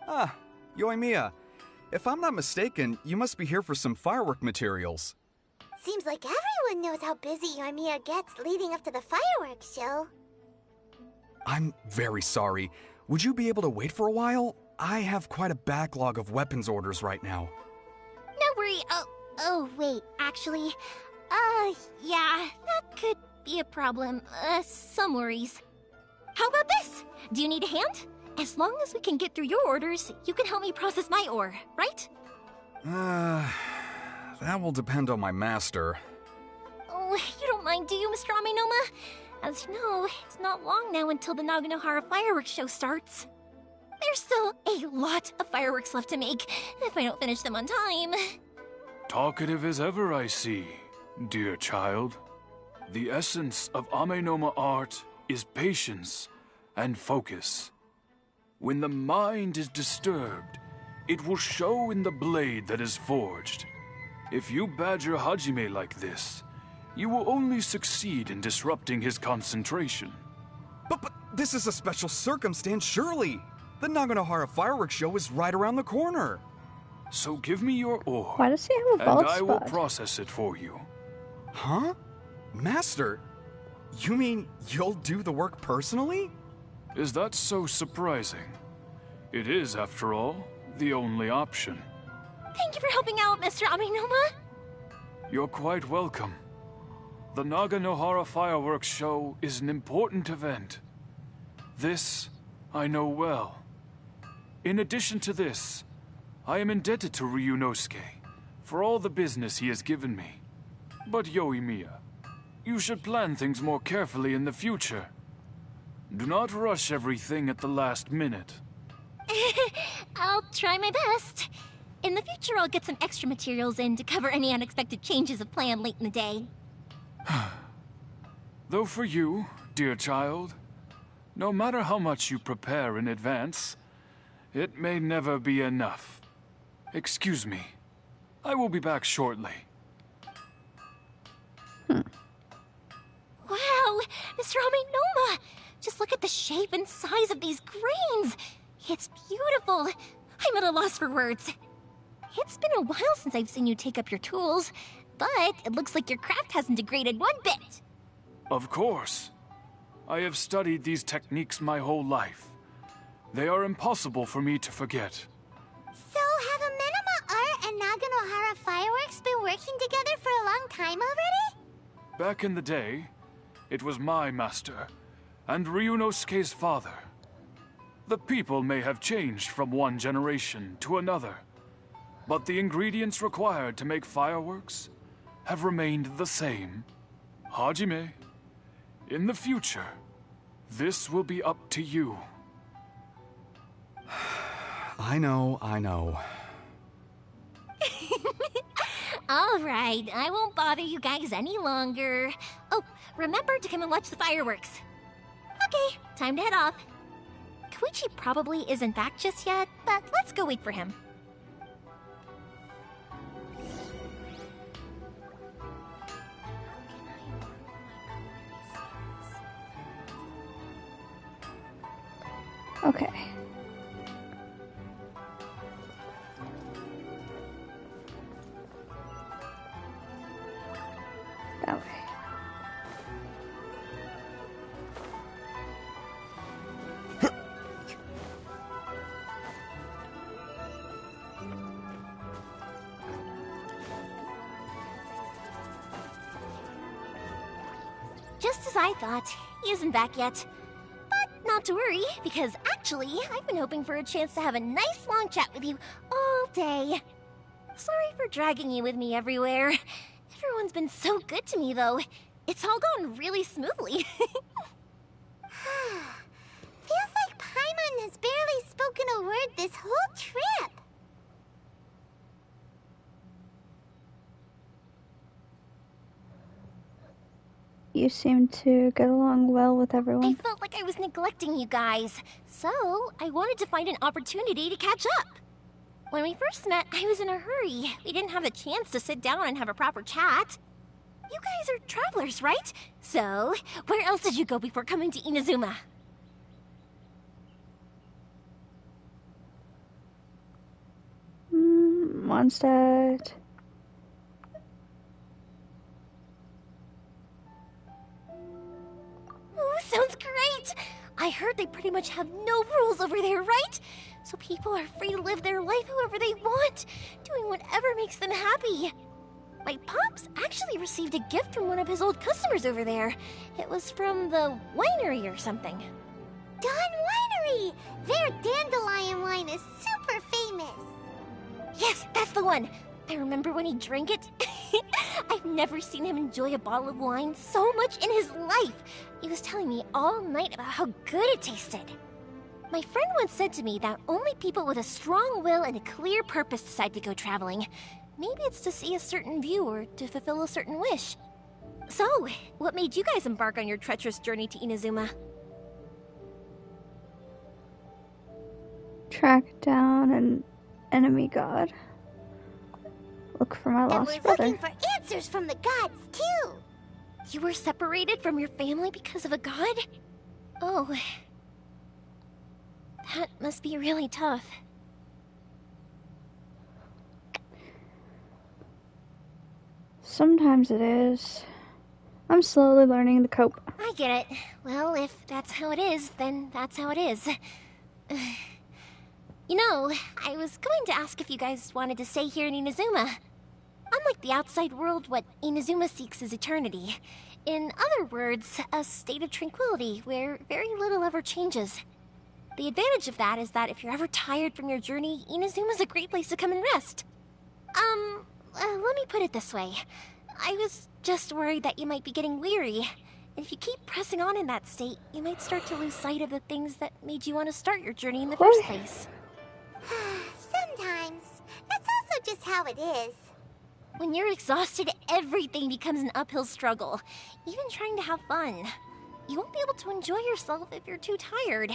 Ah, Yoimiya. If I'm not mistaken, you must be here for some firework materials. Seems like everyone knows how busy Yoimiya gets leading up to the fireworks show. I'm very sorry. Would you be able to wait for a while? I have quite a backlog of weapons orders right now. No worry. Oh, wait, actually, yeah, that could be a problem. Some worries. How about this? Do you need a hand? As long as we can get through your orders, you can help me process my ore, right? That will depend on my master. Oh, you don't mind, do you, Mr. Aminoma? As you know, it's not long now until the Naganohara fireworks show starts. There's still a lot of fireworks left to make, if I don't finish them on time. Talkative as ever, I see, dear child. The essence of Amenoma art is patience and focus. When the mind is disturbed, it will show in the blade that is forged. If you badger Hajime like this, you will only succeed in disrupting his concentration. But this is a special circumstance, surely. The Naganohara fireworks show is right around the corner. So give me your ore, Why does he have a bald and I will spot? process it for you. Huh? Master? You mean you'll do the work personally? Is that so surprising? It is, after all, the only option. Thank you for helping out, Mr. Aminoma. You're quite welcome. The Naganohara fireworks show is an important event. This I know well. In addition to this, I am indebted to Ryunosuke for all the business he has given me. But Yoimiya, you should plan things more carefully in the future. Do not rush everything at the last minute. I'll try my best. In the future, I'll get some extra materials in to cover any unexpected changes of plan late in the day. Though for you, dear child, No matter how much you prepare in advance, it may never be enough. Excuse me. I will be back shortly. Wow, Mr. Amenoma! Just look at the shape and size of these grains! It's beautiful! I'm at a loss for words. It's been a while since I've seen you take up your tools, but it looks like your craft hasn't degraded one bit. Of course. I have studied these techniques my whole life. They are impossible for me to forget. So, have Amenoma Art and Naganohara Fireworks been working together for a long time already? Back in the day, it was my master, and Ryunosuke's father. The people may have changed from one generation to another, but the ingredients required to make fireworks have remained the same. Hajime, in the future, this will be up to you. I know. All right, I won't bother you guys any longer. Oh, remember to come and watch the fireworks. Okay, time to head off. Koichi probably isn't back just yet, but let's go wait for him. Okay. That way. Just as I thought, he isn't back yet. But not to worry, because actually, I've been hoping for a chance to have a nice long chat with you all day. Sorry for dragging you with me everywhere. Everyone's been so good to me, though. It's all gone really smoothly. Feels like Paimon has barely spoken a word this whole trip. You seem to get along well with everyone. I felt like I was neglecting you guys, so I wanted to find an opportunity to catch up. When we first met, I was in a hurry. We didn't have the chance to sit down and have a proper chat. You guys are travelers, right? So, where else did you go before coming to Inazuma? Mondstadt. Ooh, sounds great! I heard they pretty much have no rules over there, right? So people are free to live their life however they want, doing whatever makes them happy. My pops actually received a gift from one of his old customers over there. It was from the winery or something. Dawn Winery! Their dandelion wine is super famous. Yes, that's the one. I remember when he drank it. I've never seen him enjoy a bottle of wine so much in his life. He was telling me all night about how good it tasted. My friend once said to me that only people with a strong will and a clear purpose decide to go traveling. Maybe it's to see a certain view or to fulfill a certain wish. So, what made you guys embark on your treacherous journey to Inazuma? Track down an enemy god. Look for my And lost we're brother. looking for answers from the gods, too. You were separated from your family because of a god? Oh. That must be really tough. Sometimes it is. I'm slowly learning to cope. I get it. Well, if that's how it is, then that's how it is. You know, I was going to ask if you guys wanted to stay here in Inazuma. Unlike the outside world, what Inazuma seeks is eternity. In other words, a state of tranquility where very little ever changes. The advantage of that is that if you're ever tired from your journey, Inazuma's a great place to come and rest. Let me put it this way. I was just worried that you might be getting weary. And if you keep pressing on in that state, you might start to lose sight of the things that made you want to start your journey in the first place. Sometimes. That's also just how it is. When you're exhausted, everything becomes an uphill struggle. Even trying to have fun. you won't be able to enjoy yourself if you're too tired.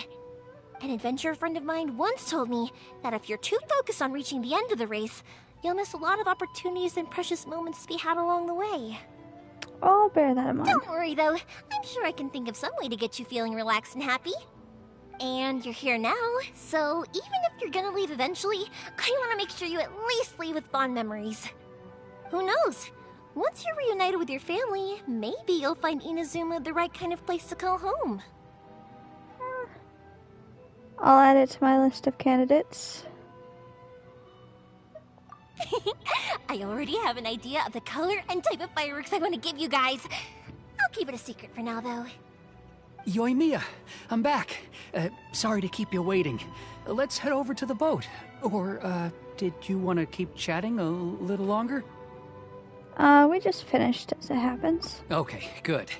An adventurer friend of mine once told me that if you're too focused on reaching the end of the race, you'll miss a lot of opportunities and precious moments to be had along the way. I'll bear that in mind. Don't worry though, I'm sure I can think of some way to get you feeling relaxed and happy. And you're here now, so even if you're gonna leave eventually, I want to make sure you at least leave with fond memories. Who knows? Once you're reunited with your family, maybe you'll find Inazuma the right kind of place to call home. I'll add it to my list of candidates. I already have an idea of the color and type of fireworks I want to give you guys. I'll keep it a secret for now, though. Yoimiya, I'm back. Sorry to keep you waiting. Let's head over to the boat. Or, did you want to keep chatting a little longer? We just finished, as it happens. Okay, good.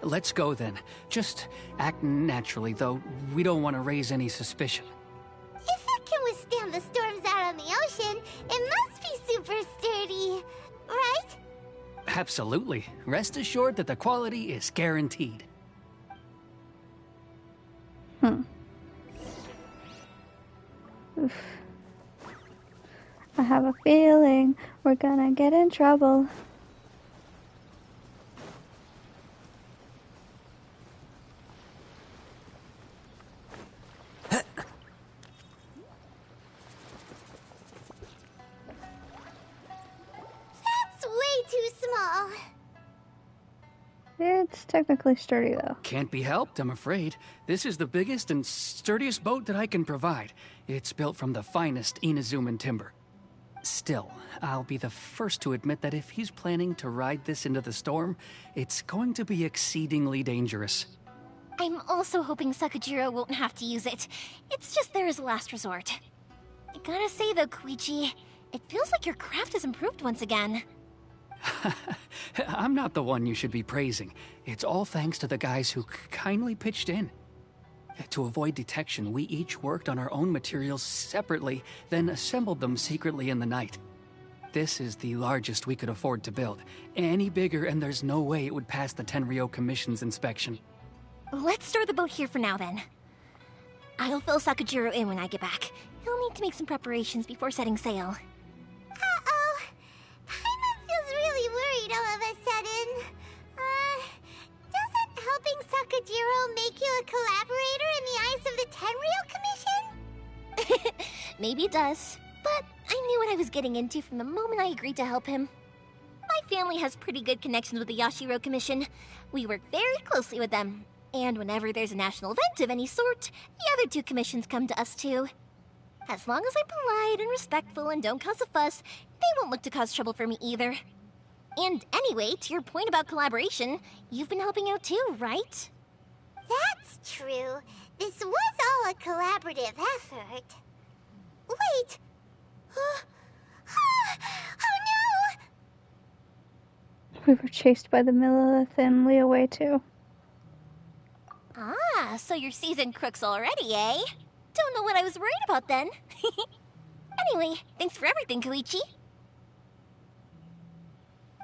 Let's go then. Just act naturally, though. We don't want to raise any suspicion. If it can withstand the storms out on the ocean, it must be super sturdy, right? Absolutely. Rest assured that the quality is guaranteed. Oof. I have a feeling we're gonna get in trouble. That's way too small. It's technically sturdy, though. Can't be helped, I'm afraid. This is the biggest and sturdiest boat that I can provide. It's built from the finest Inazuman timber. Still, I'll be the first to admit that if he's planning to ride this into the storm, it's going to be exceedingly dangerous. I'm also hoping Sakajiro won't have to use it. It's just there as a last resort. I gotta say though, Koichi, it feels like your craft has improved once again. I'm not the one you should be praising. It's all thanks to the guys who kindly pitched in. To avoid detection, we each worked on our own materials separately, then assembled them secretly in the night. This is the largest we could afford to build. Any bigger and there's no way it would pass the Tenryou Commission's inspection. Let's store the boat here for now then. I'll fill Sakajiro in when I get back. He'll need to make some preparations before setting sail. Uh-oh. Paimon feels really worried all of a sudden. Doesn't helping Sakajiro make you a collaborator in the eyes of the Tenryou Commission? Maybe it does, but I knew what I was getting into from the moment I agreed to help him. My family has pretty good connections with the Yashiro Commission. We work very closely with them, and whenever there's a national event of any sort, the other two commissions come to us too. As long as I'm polite and respectful and don't cause a fuss, they won't look to cause trouble for me either. And anyway, to your point about collaboration, you've been helping out too, right? That's true. This was all a collaborative effort. Wait! Oh no! We were chased by the Millilith and Lee away too. Ah, so you're seasoned crooks already, eh? Don't know what I was worried about then. Anyway, thanks for everything, Koichi.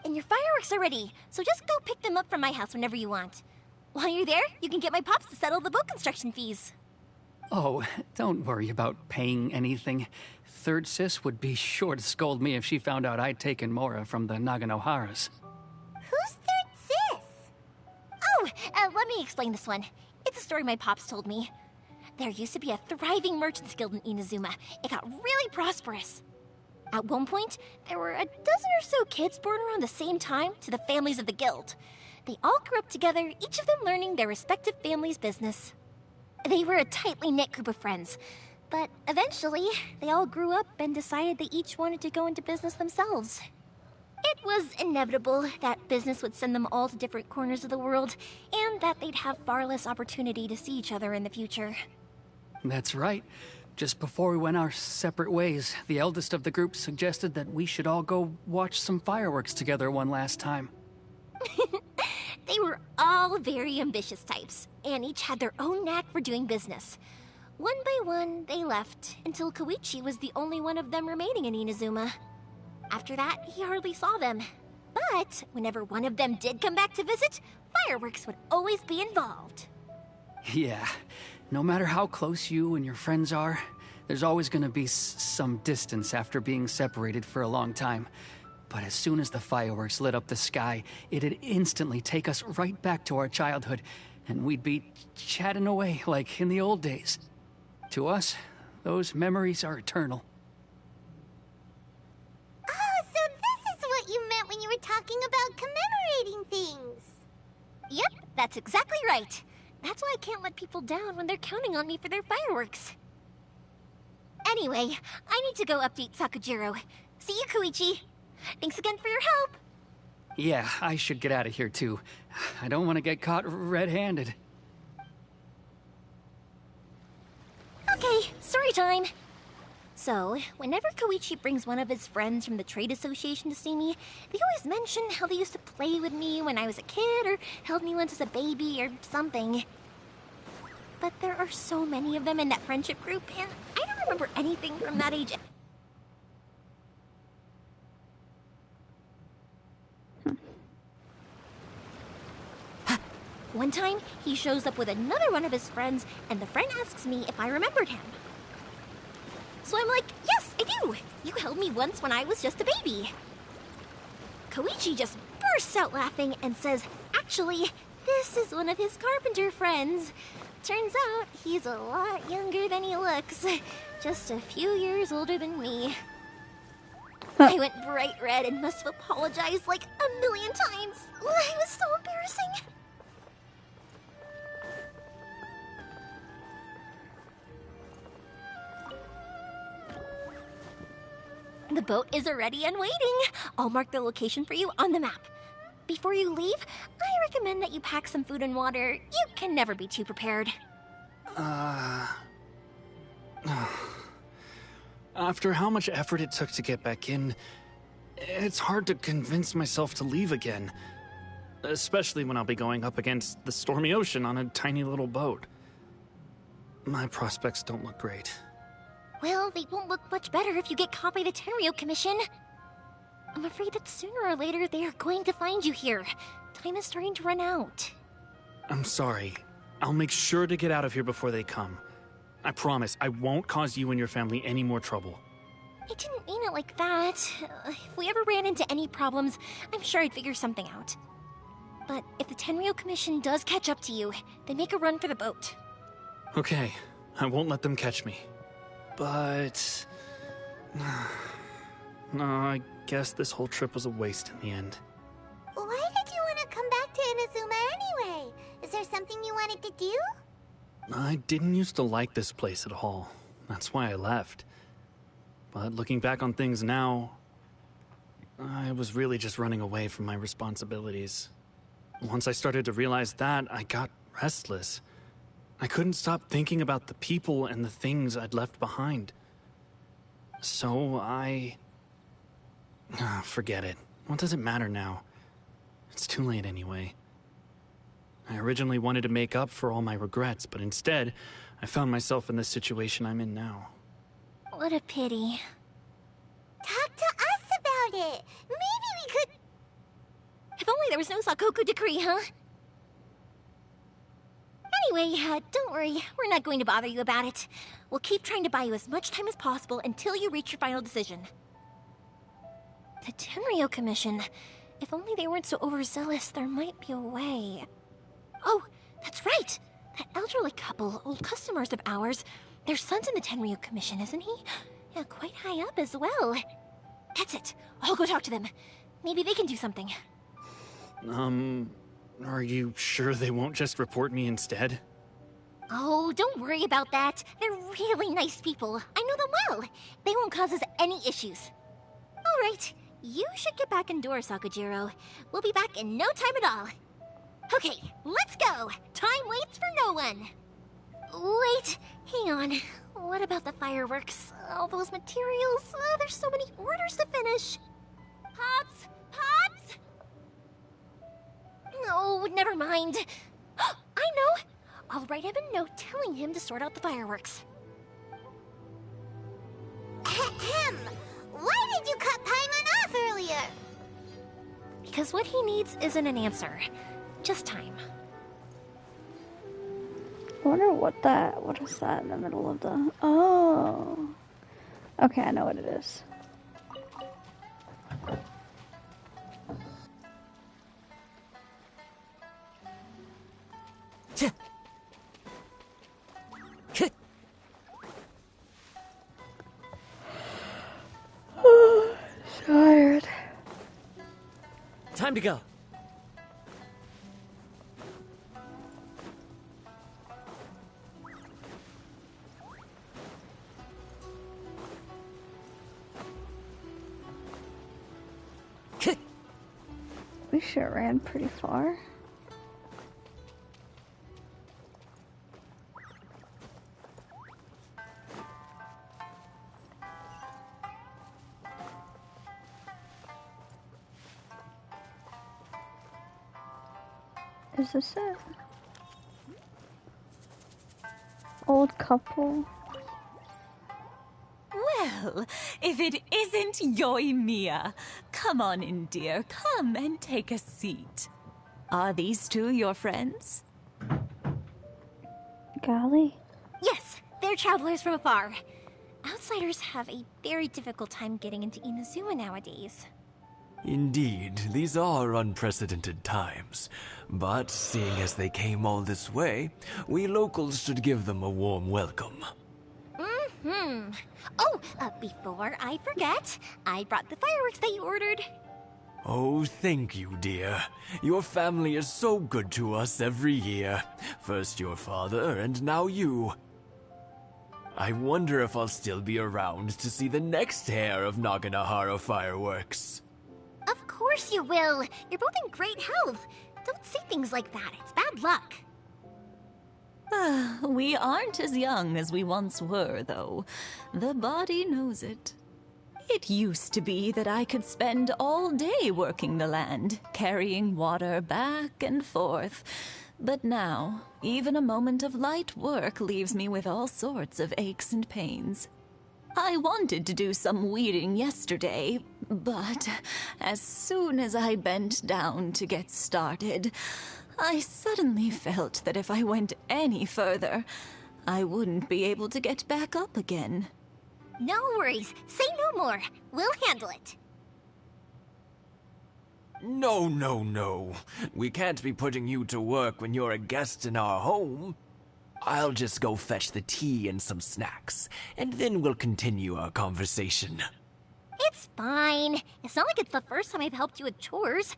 And your fireworks are ready, so just go pick them up from my house whenever you want. While you're there, you can get my pops to settle the boat construction fees. Oh, don't worry about paying anything. Third Sis would be sure to scold me if she found out I'd taken Mora from the Naganoharas. Who's Third Sis? Oh, let me explain this one. It's a story my pops told me. There used to be a thriving merchants guild in Inazuma. It got really prosperous. At one point, there were a dozen or so kids born around the same time to the families of the guild. They all grew up together, each of them learning their respective family's business. They were a tightly knit group of friends, but eventually, they all grew up and decided they each wanted to go into business themselves. It was inevitable that business would send them all to different corners of the world, and that they'd have far less opportunity to see each other in the future. That's right. Just before we went our separate ways, the eldest of the group suggested that we should all go watch some fireworks together one last time. They were all very ambitious types, and each had their own knack for doing business. One by one, they left, until Koichi was the only one of them remaining in Inazuma. After that, he hardly saw them. But whenever one of them did come back to visit, fireworks would always be involved. Yeah, no matter how close you and your friends are, there's always gonna be some distance after being separated for a long time. But as soon as the fireworks lit up the sky, it'd instantly take us right back to our childhood, and we'd be chatting away like in the old days. To us, those memories are eternal. Oh, so this is what you meant when you were talking about commemorating things. Yep, that's exactly right. That's why I can't let people down when they're counting on me for their fireworks. Anyway, I need to go update Sakujiro. See you, Koichi. Thanks again for your help. Yeah, I should get out of here too. I don't want to get caught red-handed. Okay, story time. So, whenever Koichi brings one of his friends from the trade association to see me, they always mention how they used to play with me when I was a kid or held me once as a baby or something. But there are so many of them in that friendship group, and I don't remember anything from that age. One time, he shows up with another one of his friends, and the friend asks me if I remembered him. So I'm like, yes, I do. You held me once when I was just a baby. Koichi just bursts out laughing and says, actually, this is one of his carpenter friends. Turns out he's a lot younger than he looks. Just a few years older than me. I went bright red and must have apologized like 1,000,000 times. It was so embarrassing. The boat is ready and waiting. I'll mark the location for you on the map. Before you leave, I recommend that you pack some food and water. You can never be too prepared. After how much effort it took to get back in, it's hard to convince myself to leave again. Especially when I'll be going up against the stormy ocean on a tiny little boat. My prospects don't look great. Well, they won't look much better if you get caught by the Tenryou Commission. I'm afraid that sooner or later they are going to find you here. Time is starting to run out. I'm sorry. I'll make sure to get out of here before they come. I promise I won't cause you and your family any more trouble. I didn't mean it like that. If we ever ran into any problems, I'm sure I'd figure something out. But if the Tenryou Commission does catch up to you, they make a run for the boat. Okay, I won't let them catch me. But... no, I guess this whole trip was a waste in the end. Why did you want to come back to Inazuma anyway? Is there something you wanted to do? I didn't used to like this place at all. That's why I left. But looking back on things now, I was really just running away from my responsibilities. Once I started to realize that, I got restless. I couldn't stop thinking about the people and the things I'd left behind. So forget it. What does it matter now? It's too late anyway. I originally wanted to make up for all my regrets, but instead, I found myself in the situation I'm in now. What a pity. Talk to us about it. Maybe we could... If only there was no Sakoku decree, huh? Anyway, don't worry. We're not going to bother you about it. We'll keep trying to buy you as much time as possible until you reach your final decision. The Tenryou Commission. If only they weren't so overzealous, there might be a way. Oh, that's right! That elderly couple, old customers of ours, their son's in the Tenryou Commission, isn't he? Yeah, quite high up as well. That's it. I'll go talk to them. Maybe they can do something. Are you sure they won't just report me instead? Oh, don't worry about that. They're really nice people. I know them well. They won't cause us any issues. All right, you should get back indoors, Sakujiro. We'll be back in no time at all. Okay, let's go. Time waits for no one. Wait, hang on. What about the fireworks? All those materials? There's so many orders to finish. Pops! Pops! No, never mind. I know. I'll write him a note telling him to sort out the fireworks. Ahem. Why did you cut Paimon off earlier? Because what he needs isn't an answer, just time. I wonder what is that in the middle of the... Oh. Okay, I know what it is. Tired. Time to go. We sure ran pretty far. Is this it? Old couple. Well, if it isn't Yoimiya. Come on in, dear. Come and take a seat. Are these two your friends? Golly. Yes, they're travelers from afar. Outsiders have a very difficult time getting into Inazuma nowadays. Indeed, these are unprecedented times. But seeing as they came all this way, we locals should give them a warm welcome. Mm-hmm. Oh, before I forget, I brought the fireworks that you ordered. Oh, thank you, dear. Your family is so good to us every year. First your father, and now you. I wonder if I'll still be around to see the next hair of Naganohara fireworks. Of course you will. You're both in great health. Don't say things like that. It's bad luck. We aren't as young as we once were, though. The body knows it. It used to be that I could spend all day working the land, carrying water back and forth. But now, even a moment of light work leaves me with all sorts of aches and pains. I wanted to do some weeding yesterday, but as soon as I bent down to get started, I suddenly felt that if I went any further, I wouldn't be able to get back up again. No worries. Say no more. We'll handle it. No, no, no. We can't be putting you to work when you're a guest in our home. I'll just go fetch the tea and some snacks, and then we'll continue our conversation. It's fine. It's not like it's the first time I've helped you with chores.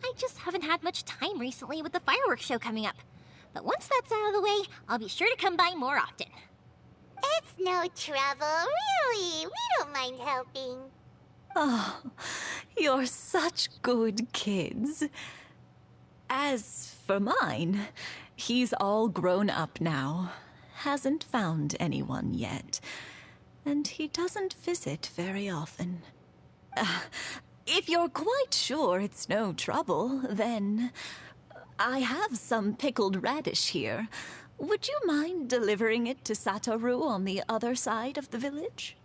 I just haven't had much time recently with the fireworks show coming up. But once that's out of the way, I'll be sure to come by more often. It's no trouble, really. We don't mind helping. Oh, you're such good kids. As for mine, he's all grown up now. Hasn't found anyone yet. And he doesn't visit very often. If you're quite sure it's no trouble, then I have some pickled radish here. Would you mind delivering it to Satoru on the other side of the village?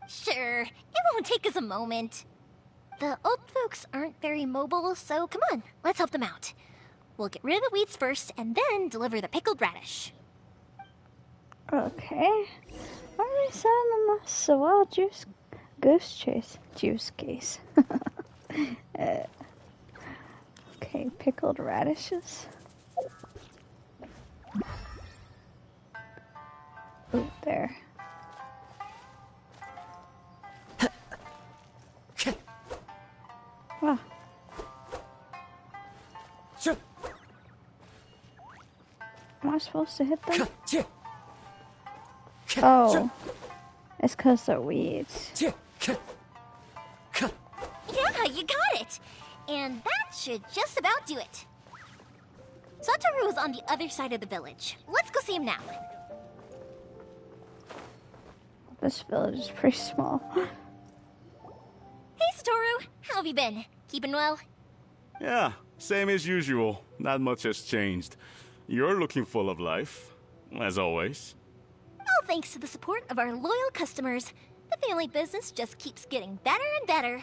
Sure, it won't take us a moment. The old folks aren't very mobile, so come on, let's help them out. We'll get rid of the weeds first, and then deliver the pickled radish. Okay. Why are they selling them a Sawa goose case? Okay, pickled radishes. Ooh, there. Wow. Am I supposed to hit them? Oh. It's because they're weeds. Yeah, you got it! And that should just about do it. Satoru is on the other side of the village. Let's go see him now. This village is pretty small. Hey, Satoru! How have you been? Keeping well? Yeah, same as usual. Not much has changed. You're looking full of life, as always. All thanks to the support of our loyal customers. The family business just keeps getting better and better.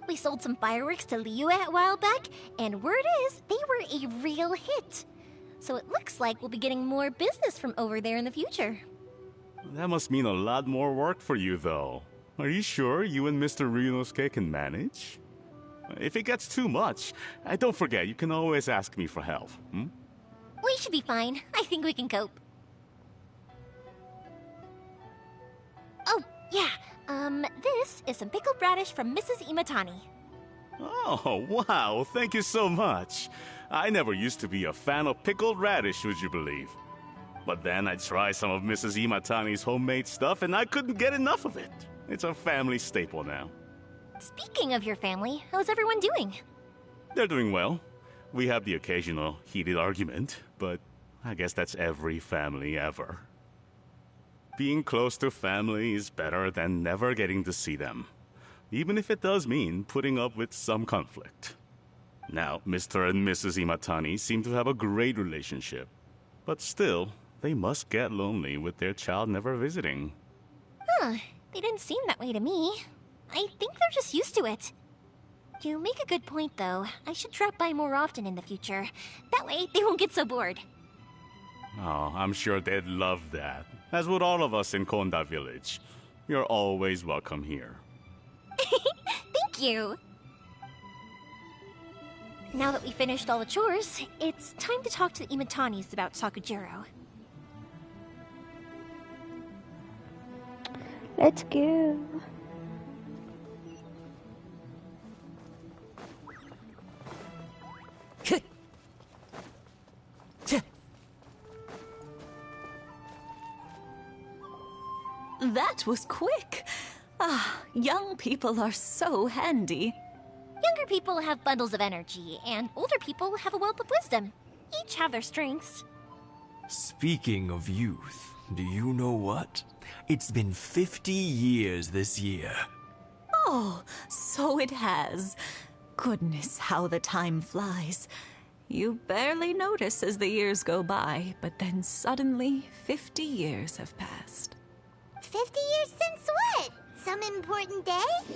We sold some fireworks to Liyue a while back, and word is they were a real hit. So it looks like we'll be getting more business from over there in the future. That must mean a lot more work for you, though. Are you sure you and Mr. Ryunosuke can manage? If it gets too much, don't forget, you can always ask me for help, hmm? We should be fine. I think we can cope. Oh, yeah. This is some pickled radish from Mrs. Imatani. Oh, wow, thank you so much. I never used to be a fan of pickled radish, would you believe? But then I tried some of Mrs. Imatani's homemade stuff and I couldn't get enough of it. It's a family staple now. Speaking of your family, how's everyone doing? They're doing well. We have the occasional heated argument, but I guess that's every family ever. Being close to family is better than never getting to see them, even if it does mean putting up with some conflict. Now, Mr. and Mrs. Imatani seem to have a great relationship, but still, they must get lonely with their child never visiting. Huh, they didn't seem that way to me. I think they're just used to it. You make a good point, though. I should drop by more often in the future. That way, they won't get so bored. Oh, I'm sure they'd love that, as would all of us in Konda Village. You're always welcome here. Thank you! Now that we finished all the chores, it's time to talk to the Imatanis about Sakujiro. Let's go. That was quick. Ah, young people are so handy. Younger people have bundles of energy, and older people have a wealth of wisdom. Each have their strengths. Speaking of youth, do you know what? It's been 50 years this year. Oh, so it has. Goodness, how the time flies. You barely notice as the years go by, but then suddenly 50 years have passed. 50 years since what? Some important day?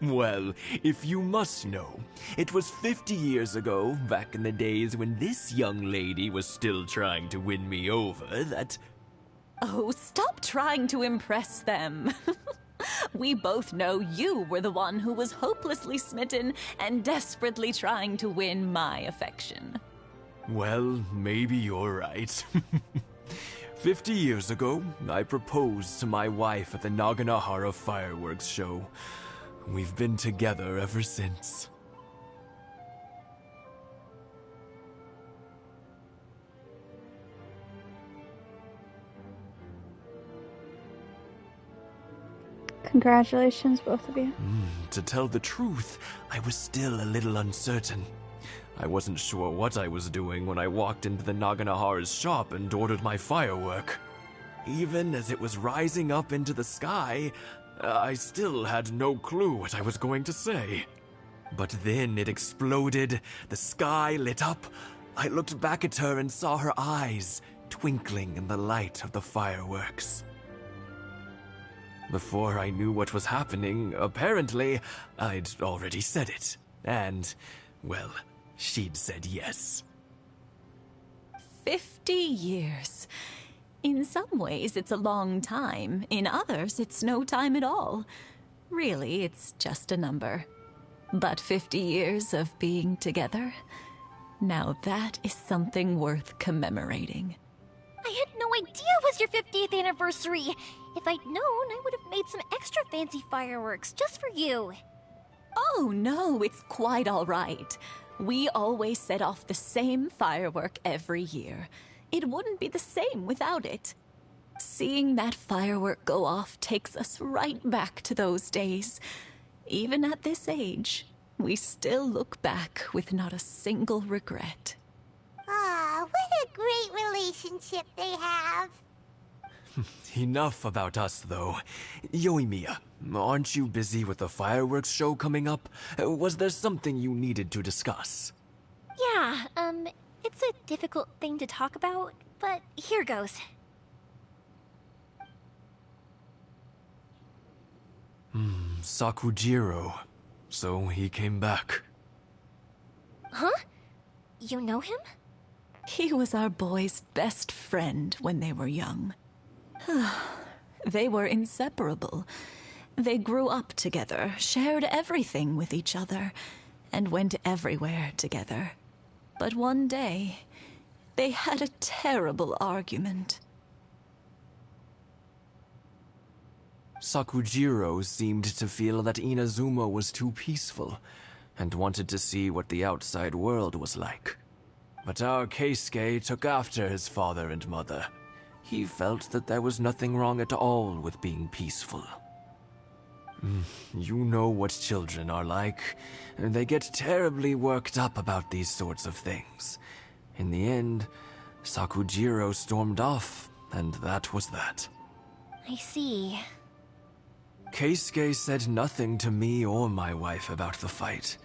Well, if you must know, it was 50 years ago, back in the days when this young lady was still trying to win me over, that... Oh, stop trying to impress them. We both know you were the one who was hopelessly smitten and desperately trying to win my affection. Well, maybe you're right. 50 years ago, I proposed to my wife at the Naganahara fireworks show. We've been together ever since. Congratulations, both of you. To tell the truth, I was still a little uncertain. I wasn't sure what I was doing when I walked into the Naganahara's shop and ordered my firework. Even as it was rising up into the sky, I still had no clue what I was going to say. But then it exploded, the sky lit up. I looked back at her and saw her eyes twinkling in the light of the fireworks. Before I knew what was happening, apparently, I'd already said it. And, well, she'd said yes. 50 years. In some ways, it's a long time. In others, it's no time at all. Really, it's just a number. But 50 years of being together? Now that is something worth commemorating. I had no idea it was your 50th anniversary. If I'd known, I would have made some extra fancy fireworks just for you. Oh, no, it's quite all right. We always set off the same firework every year. It wouldn't be the same without it. Seeing that firework go off takes us right back to those days. Even at this age, we still look back with not a single regret. Ah, what a great relationship they have. Enough about us, though. Yoimiya, aren't you busy with the fireworks show coming up? Was there something you needed to discuss? Yeah, it's a difficult thing to talk about, but here goes. Sakujiro, so he came back. Huh? You know him? He was our boy's best friend when they were young. They were inseparable. They grew up together, shared everything with each other, and went everywhere together. But one day, they had a terrible argument. Sakujiro seemed to feel that Inazuma was too peaceful, and wanted to see what the outside world was like. But our Keisuke took after his father and mother. He felt that there was nothing wrong at all with being peaceful. You know what children are like. They get terribly worked up about these sorts of things. In the end, Sakujiro stormed off, and that was that. I see. Keisuke said nothing to me or my wife about the fight.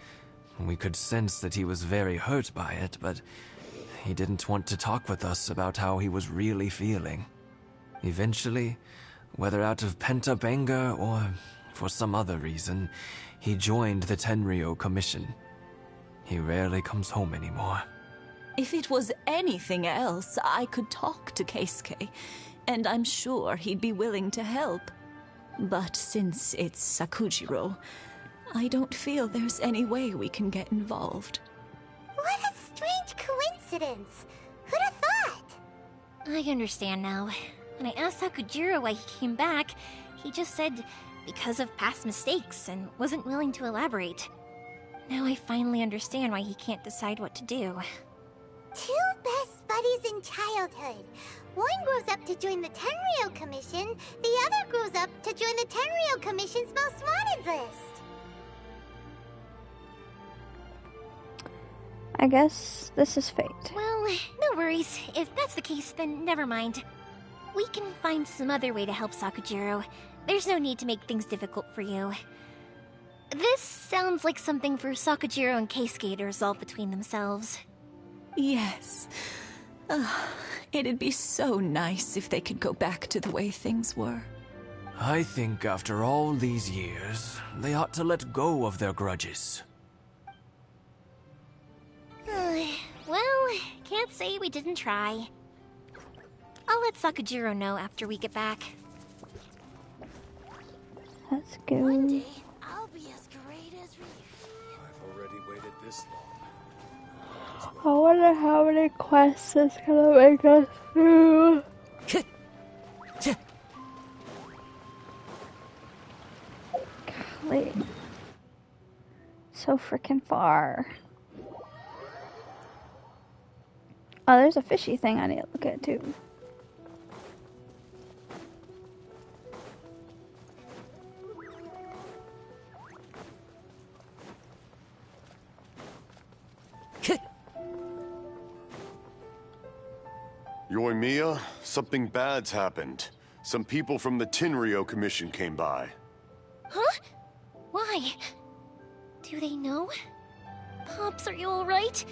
We could sense that he was very hurt by it, but he didn't want to talk with us about how he was really feeling. Eventually, whether out of pent-up anger or for some other reason, he joined the Tenryou Commission. He rarely comes home anymore. If it was anything else, I could talk to Keisuke, and I'm sure he'd be willing to help. But since it's Sakujiro, I don't feel there's any way we can get involved. What a strange coincidence! Who'd have thought? I understand now. When I asked Sakujiro why he came back, he just said because of past mistakes and wasn't willing to elaborate. Now I finally understand why he can't decide what to do. Two best buddies in childhood. One grows up to join the Tenryou Commission, the other grows up to join the Tenryou Commission's most wanted list. I guess this is fate. Well, no worries. If that's the case, then never mind. We can find some other way to help Sakujiro. There's no need to make things difficult for you. This sounds like something for Sakujiro and Keisuke to resolve between themselves. Yes. It'd be so nice if they could go back to the way things were. I think after all these years, they ought to let go of their grudges. Well, can't say we didn't try. I'll let Sakujiro know after we get back. Let's go. One day, I'll be as great as Ryu. I've already waited this long. I wonder how many quests it's gonna make us through. Golly. So freaking far. Oh, there's a fishy thing I need to look at too. Yoimiya, something bad's happened. Some people from the Tenryou Commission came by. Huh? Why? Do they know? Pops, are you alright?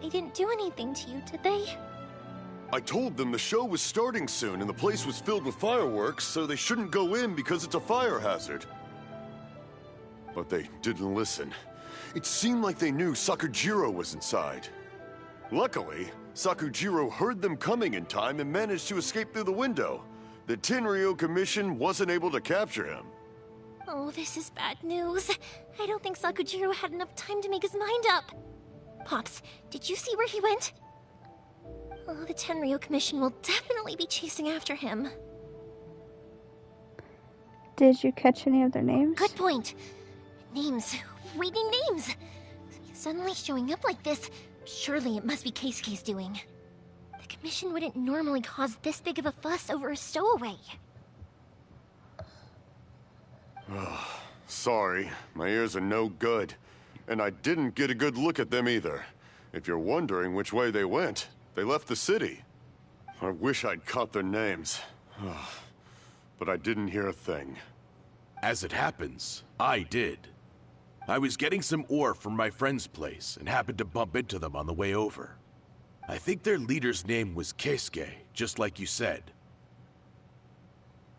They didn't do anything to you, did they? I told them the show was starting soon and the place was filled with fireworks, so they shouldn't go in because it's a fire hazard. But they didn't listen. It seemed like they knew Sakujiro was inside. Luckily, Sakujiro heard them coming in time and managed to escape through the window. The Tenryou Commission wasn't able to capture him. Oh, this is bad news. I don't think Sakujiro had enough time to make his mind up. Pops, did you see where he went? Oh, the Tenryou Commission will definitely be chasing after him. Did you catch any of their names? Good point. Names. Reading names. Suddenly showing up like this, surely it must be Keisuke's doing. The Commission wouldn't normally cause this big of a fuss over a stowaway. Sorry, my ears are no good. And I didn't get a good look at them either. If you're wondering which way they went, they left the city. I wish I'd caught their names. But I didn't hear a thing. As it happens, I did. I was getting some ore from my friend's place and happened to bump into them on the way over. I think their leader's name was Keisuke, just like you said.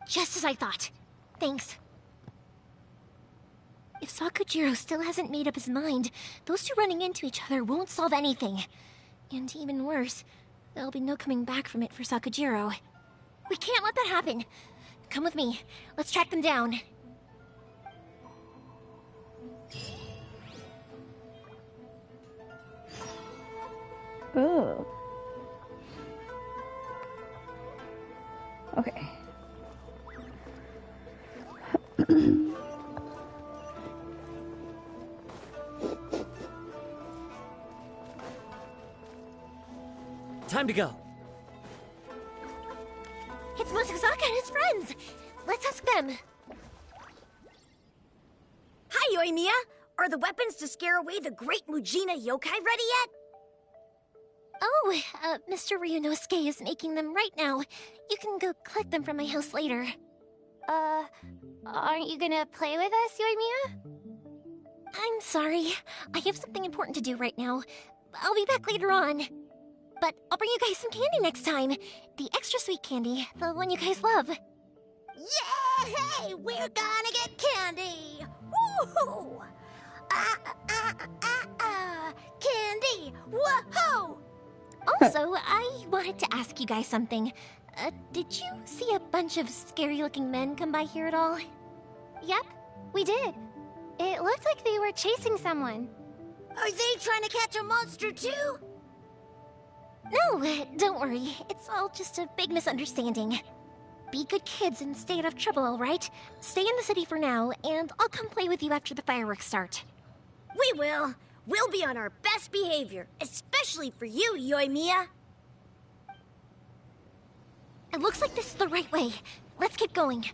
Just as I thought. Thanks. If Sakujiro still hasn't made up his mind, those two running into each other won't solve anything. And even worse, there'll be no coming back from it for Sakujiro. We can't let that happen. Come with me. Let's track them down. Oh. Okay. Time to go. It's Musazaka and his friends. Let's ask them. Hi, Yoimiya. Are the weapons to scare away the great Mujina yokai ready yet? Oh, Mr. Ryunosuke is making them right now. You can go collect them from my house later. Aren't you gonna play with us, Yoimiya? I'm sorry. I have something important to do right now. I'll be back later on. But I'll bring you guys some candy next time. The extra sweet candy, the one you guys love. Yay! We're gonna get candy! Woohoo! Candy! Whoa! Also, I wanted to ask you guys something. Did you see a bunch of scary-looking men come by here at all? Yep, we did. It looked like they were chasing someone. Are they trying to catch a monster too? No, don't worry. It's all just a big misunderstanding. Be good kids and stay out of trouble, alright? Stay in the city for now, and I'll come play with you after the fireworks start. We will. We'll be on our best behavior, especially for you, Yoimiya. It looks like this is the right way. Let's keep going.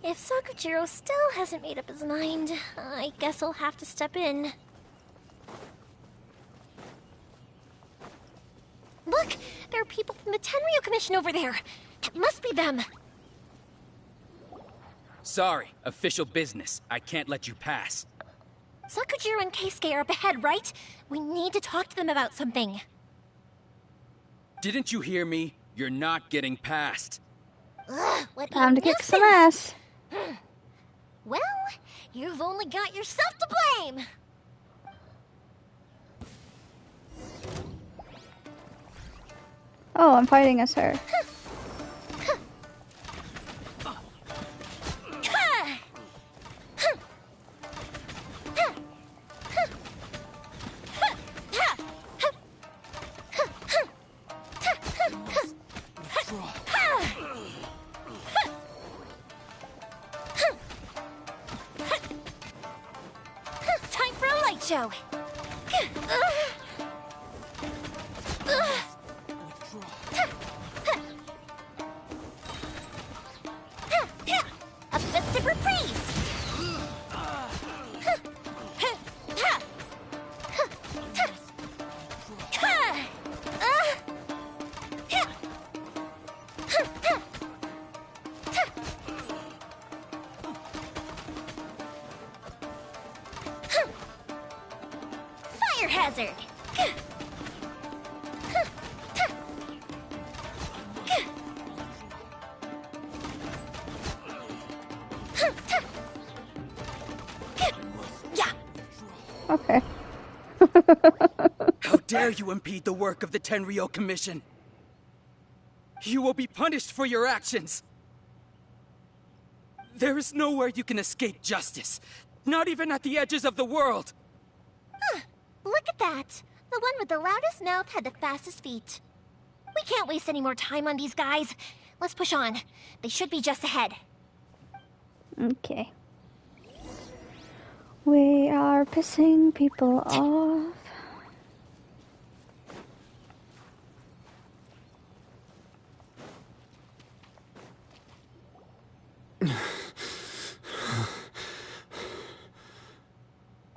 If Sakujiro still hasn't made up his mind, I guess I'll have to step in. Look! There are people from the Tenryo Commission over there! It must be them! Sorry, official business. I can't let you pass. Sakujiro and Keisuke are up ahead, right? We need to talk to them about something. Didn't you hear me? You're not getting past. Ugh, what Time to kick nuisance. some ass. Well, you've only got yourself to blame! Oh, I'm fighting as her. Time for a light show! A festive reprise! Fire hazard! Okay. How dare you impede the work of the Tenryo Commission? You will be punished for your actions. There is nowhere you can escape justice. Not even at the edges of the world. Look at that! The one with the loudest mouth had the fastest feet. We can't waste any more time on these guys. Let's push on. They should be just ahead. Okay. We are pissing people off.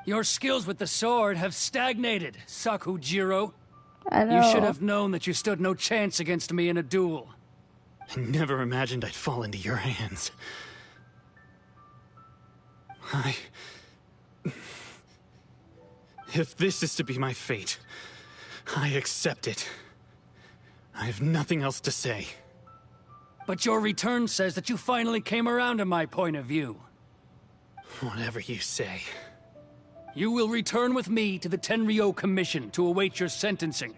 Your skills with the sword have stagnated, Sakujiro. I know. You should have known that you stood no chance against me in a duel. I never imagined I'd fall into your hands. If this is to be my fate, I accept it. I have nothing else to say. But your return says that you finally came around to my point of view. Whatever you say. You will return with me to the Tenryo Commission to await your sentencing.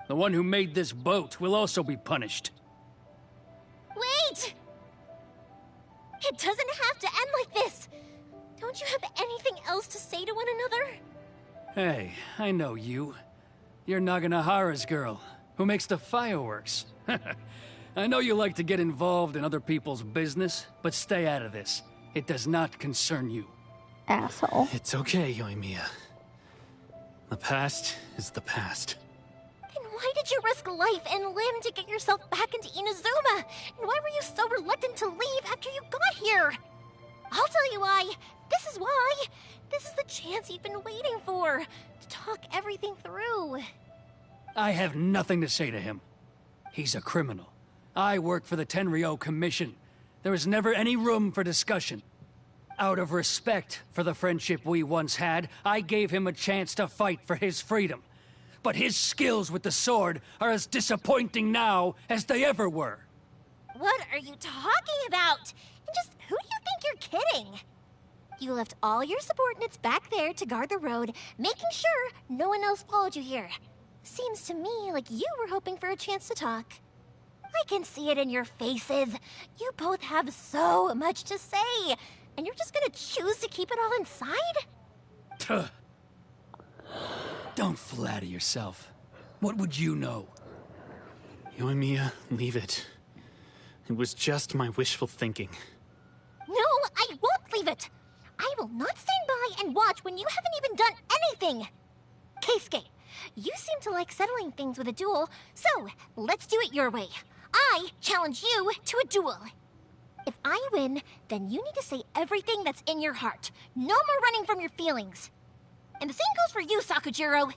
The one who made this boat will also be punished. Wait! It doesn't have to end like this! Don't you have anything else to say to one another? Hey, I know you. You're Naganohara's girl, who makes the fireworks. I know you like to get involved in other people's business, but stay out of this. It does not concern you. Asshole. It's okay, Yoimiya. The past is the past. Then why did you risk life and limb to get yourself back into Inazuma? And why were you so reluctant to leave after you got here? I'll tell you why. This is why. This is the chance you've been waiting for. To talk everything through. I have nothing to say to him. He's a criminal. I work for the Tenryo Commission. There is never any room for discussion. Out of respect for the friendship we once had, I gave him a chance to fight for his freedom. But his skills with the sword are as disappointing now as they ever were. What are you talking about? And just who do you think you're kidding? You left all your subordinates back there to guard the road, making sure no one else followed you here. Seems to me like you were hoping for a chance to talk. I can see it in your faces. You both have so much to say, and you're just gonna choose to keep it all inside? Don't flatter yourself. What would you know? Yoimiya, leave it. It was just my wishful thinking. No, I won't leave it! I will not stand by and watch when you haven't even done anything! Keisuke, you seem to like settling things with a duel, so let's do it your way. I challenge you to a duel. If I win, then you need to say everything that's in your heart. No more running from your feelings. And the same goes for you, Sakujiro.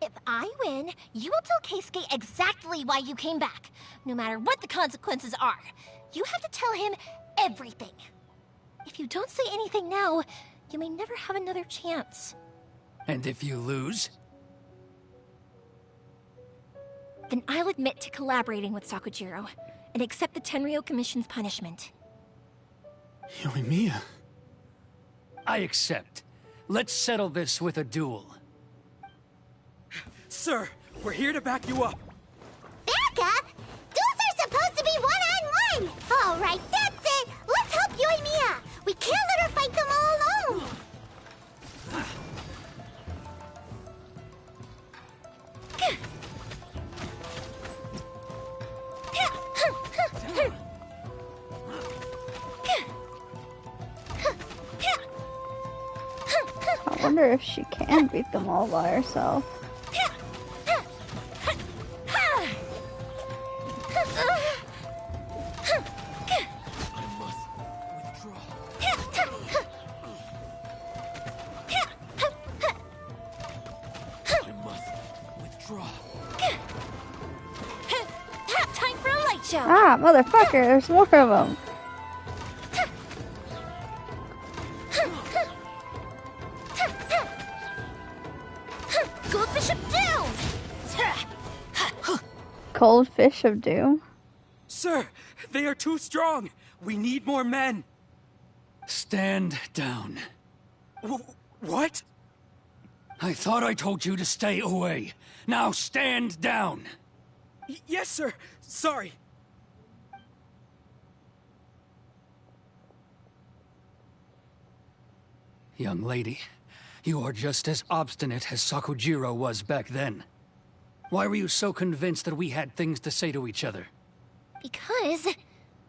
If I win, you will tell Keisuke exactly why you came back, no matter what the consequences are. You have to tell him everything. If you don't say anything now, you may never have another chance. And if you lose? Then I'll admit to collaborating with Sakujiro, and accept the Tenryo Commission's punishment. Yoimiya. I accept. Let's settle this with a duel. Sir, we're here to back you up. Back up? Duels are supposed to be one-on-one! All right, that's it! Let's help Yoimiya! We can't let her fight them all alone! I wonder if she can beat them all by herself. Time for a light show! Ah, motherfucker, there's more of them. Goldfish of Doom! Cold fish of doom? Sir, they are too strong. We need more men. Stand down. What? I thought I told you to stay away. Now stand down. Yes, sir. Sorry. Young lady, you are just as obstinate as Sakujiro was back then. Why were you so convinced that we had things to say to each other? Because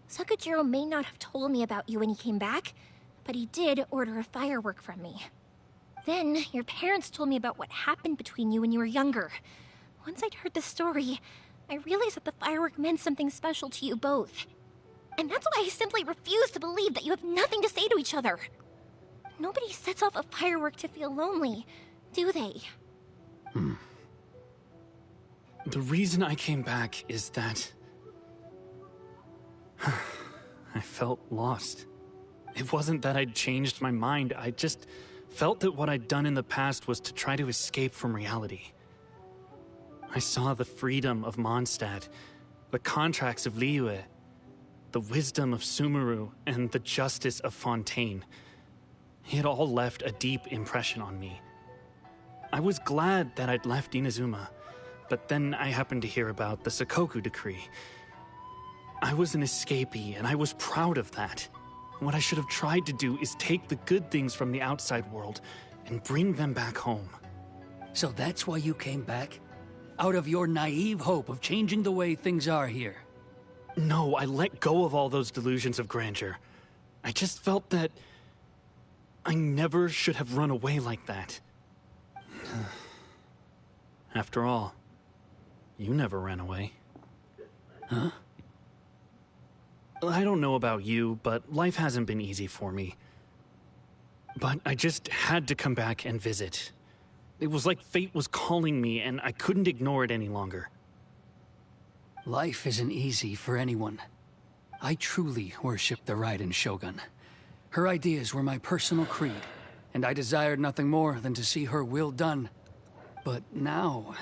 Sakujiro may not have told me about you when he came back, but he did order a firework from me. Then your parents told me about what happened between you when you were younger. Once I'd heard the story, I realized that the firework meant something special to you both. And that's why I simply refuse to believe that you have nothing to say to each other. Nobody sets off a firework to feel lonely, do they? The reason I came back is that I felt lost. It wasn't that I'd changed my mind, I just felt that what I'd done in the past was to try to escape from reality. I saw the freedom of Mondstadt, the contracts of Liyue, the wisdom of Sumeru, and the justice of Fontaine. It all left a deep impression on me. I was glad that I'd left Inazuma, but then I happened to hear about the Sakoku decree. I was an escapee, and I was proud of that. What I should have tried to do is take the good things from the outside world and bring them back home. So that's why you came back? Out of your naive hope of changing the way things are here? No, I let go of all those delusions of grandeur. I just felt that I never should have run away like that. After all, you never ran away. Huh? I don't know about you, but life hasn't been easy for me. But I just had to come back and visit. It was like fate was calling me, and I couldn't ignore it any longer. Life isn't easy for anyone. I truly worship the Raiden Shogun. Her ideas were my personal creed, and I desired nothing more than to see her will done. But now,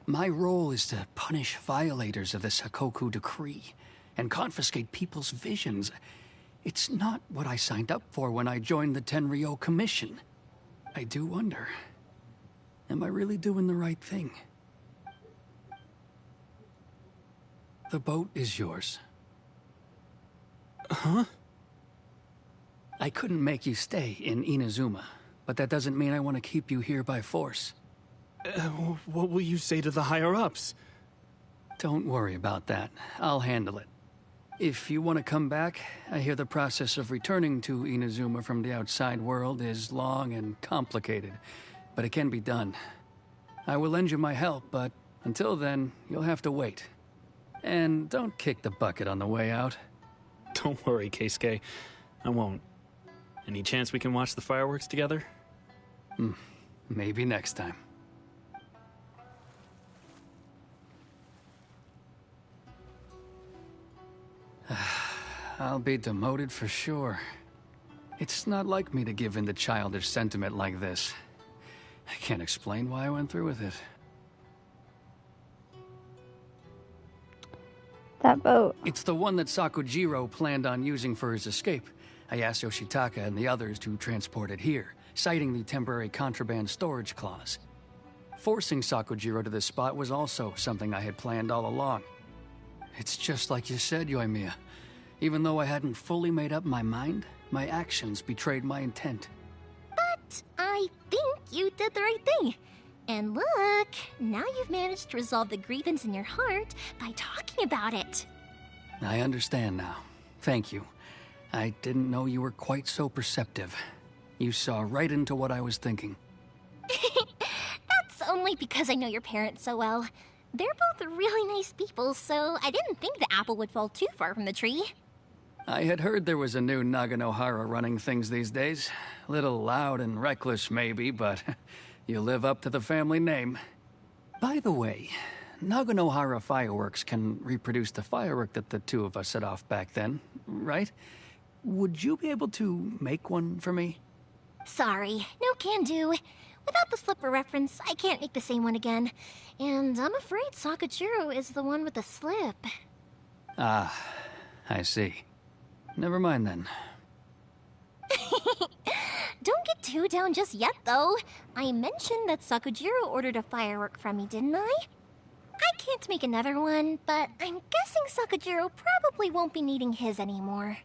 my role is to punish violators of the Sakoku decree and confiscate people's visions. It's not what I signed up for when I joined the Tenryo Commission. I do wonder, am I really doing the right thing? The boat is yours. Huh? I couldn't make you stay in Inazuma, but that doesn't mean I want to keep you here by force. What will you say to the higher-ups? Don't worry about that. I'll handle it. If you want to come back, I hear the process of returning to Inazuma from the outside world is long and complicated, but it can be done. I will lend you my help, but until then, you'll have to wait. And don't kick the bucket on the way out. Don't worry, Keisuke. I won't. Any chance we can watch the fireworks together? Maybe next time. I'll be demoted for sure. It's not like me to give in to childish sentiment like this. I can't explain why I went through with it. That boat. It's the one that Sakujiro planned on using for his escape. I asked Yoshitaka and the others to transport it here, citing the temporary contraband storage clause. Forcing Sakujiro to this spot was also something I had planned all along. It's just like you said, Yoimiya. Even though I hadn't fully made up my mind, my actions betrayed my intent. But I think you did the right thing. And look, now you've managed to resolve the grievance in your heart by talking about it. I understand now. Thank you. I didn't know you were quite so perceptive. You saw right into what I was thinking. That's only because I know your parents so well. They're both really nice people, so I didn't think the apple would fall too far from the tree. I had heard there was a new Naganohara running things these days. Little loud and reckless, maybe, but you live up to the family name. By the way, Naganohara fireworks can reproduce the firework that the two of us set off back then, right? Would you be able to make one for me? Sorry, no can do. Without the slipper reference, I can't make the same one again. And I'm afraid Sakujiro is the one with the slip. Ah, I see. Never mind then. Don't get too down just yet, though. I mentioned that Sakujiro ordered a firework from me, didn't I? I can't make another one, but I'm guessing Sakujiro probably won't be needing his anymore.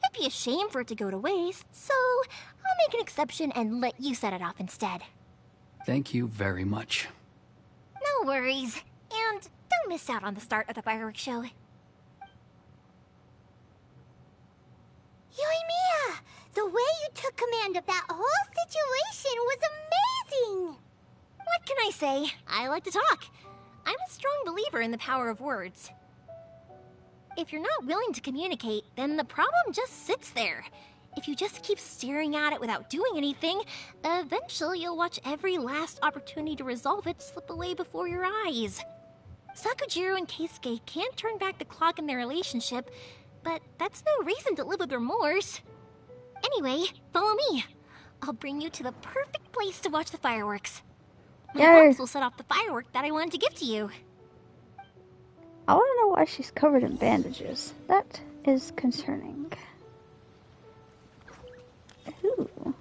It'd be a shame for it to go to waste, so I'll make an exception and let you set it off instead. Thank you very much. No worries. And don't miss out on the start of the fireworks show. Yoimiya! The way you took command of that whole situation was amazing! What can I say? I like to talk. I'm a strong believer in the power of words. If you're not willing to communicate, then the problem just sits there. If you just keep staring at it without doing anything, eventually you'll watch every last opportunity to resolve it slip away before your eyes. Sakujiro and Keisuke can't turn back the clock in their relationship, but that's no reason to live with remorse. Anyway, follow me. I'll bring you to the perfect place to watch the fireworks. My box will set off the firework that I wanted to give to you. I want to know why she's covered in bandages. That is concerning. Ooh.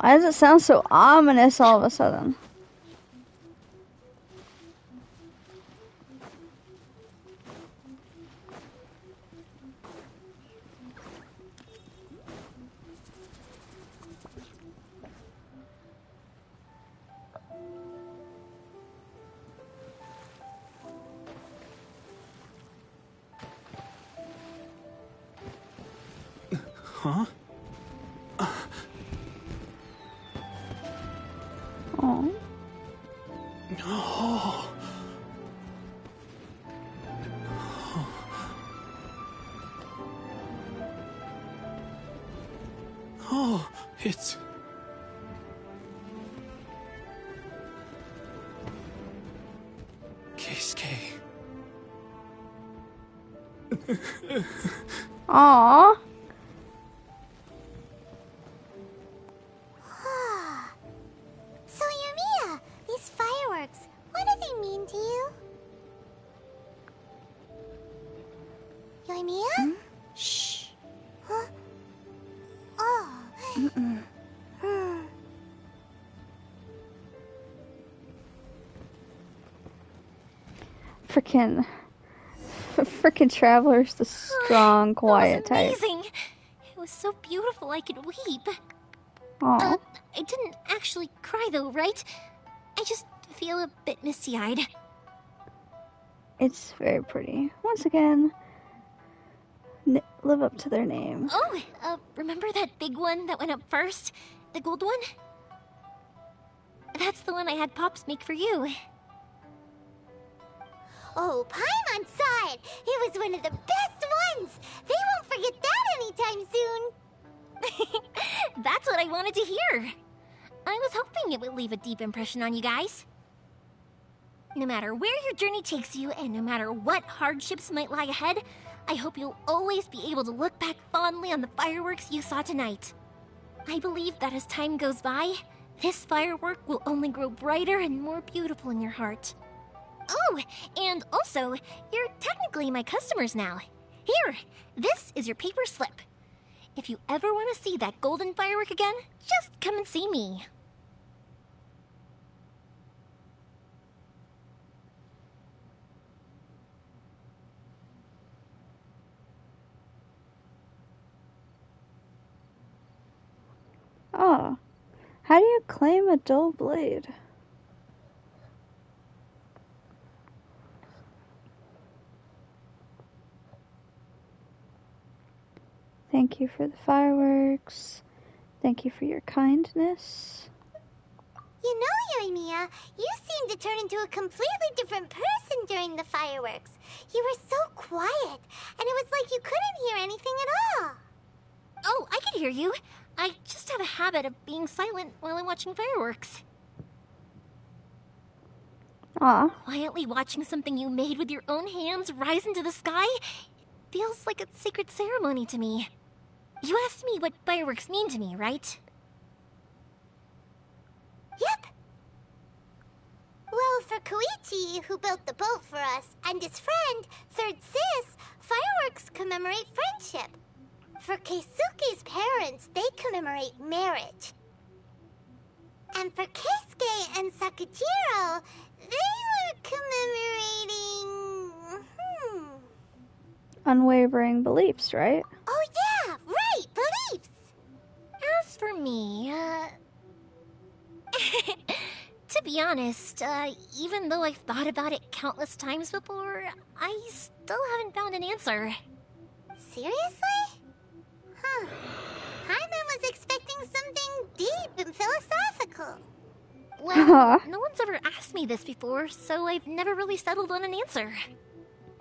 Why does it sound so ominous all of a sudden? Huh? Oh. Oh. Oh, it's... Keisuke. Aww. So, Yumiya, these fireworks, what do they mean to you? Yumiya? Shh. Huh? Oh. Frickin' Traveler's the strong, quiet That was type. amazing. It was so beautiful I could weep. Aw. I didn't actually cry though, right? I just feel a bit misty-eyed. It's very pretty. Once again, live up to their name. Oh, remember that big one that went up first? The gold one? That's the one I had Pops make for you. Oh, Paimon saw it! It was one of the best ones! They won't forget that anytime soon! That's what I wanted to hear. I was hoping it would leave a deep impression on you guys. No matter where your journey takes you, and no matter what hardships might lie ahead, I hope you'll always be able to look back fondly on the fireworks you saw tonight. I believe that as time goes by, this firework will only grow brighter and more beautiful in your heart. Oh, and also, you're technically my customers now. Here, this is your paper slip. If you ever want to see that golden firework again, just come and see me. Oh. How do you claim a dull blade? Thank you for the fireworks. Thank you for your kindness. You know, Yumiya, you seemed to turn into a completely different person during the fireworks. You were so quiet, and it was like you couldn't hear anything at all. Oh, I can hear you. I just have a habit of being silent while I'm watching fireworks. Aw. Quietly watching something you made with your own hands rise into the sky feels like a sacred ceremony to me. You asked me what fireworks mean to me, right? Yep. Well, for Koichi, who built the boat for us, and his friend, Third Sis, fireworks commemorate friendship. For Keisuke's parents, they commemorate marriage. And for Keisuke and Sakujiro, they were commemorating... Unwavering beliefs, right? Oh yeah, right, beliefs! As for me, to be honest, even though I've thought about it countless times before, I still haven't found an answer. Seriously? Huh. Paimon was expecting something deep and philosophical. Well, no one's ever asked me this before, so I've never really settled on an answer.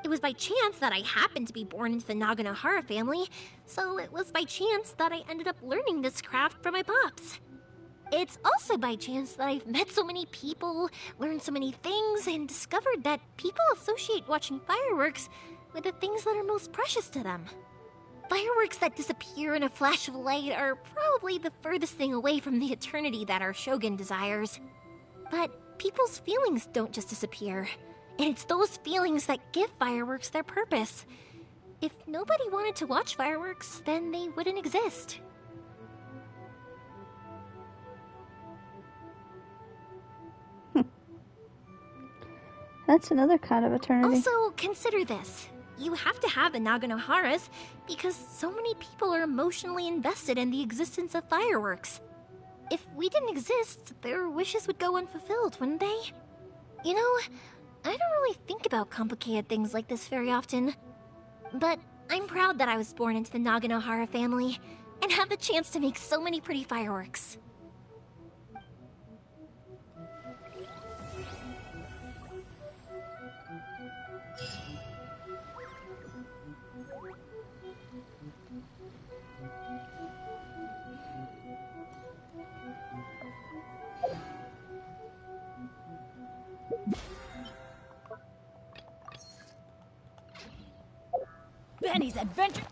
It was by chance that I happened to be born into the Naganohara family, so it was by chance that I ended up learning this craft from my pops. It's also by chance that I've met so many people, learned so many things, and discovered that people associate watching fireworks with the things that are most precious to them. Fireworks that disappear in a flash of light are probably the furthest thing away from the eternity that our shogun desires. But people's feelings don't just disappear, and it's those feelings that give fireworks their purpose. If nobody wanted to watch fireworks, then they wouldn't exist. That's another kind of eternity. Also, consider this. You have to have the Naganoharas because so many people are emotionally invested in the existence of fireworks. If we didn't exist, their wishes would go unfulfilled, wouldn't they? You know, I don't really think about complicated things like this very often. But I'm proud that I was born into the Naganohara family and have the chance to make so many pretty fireworks. Benny's adventure.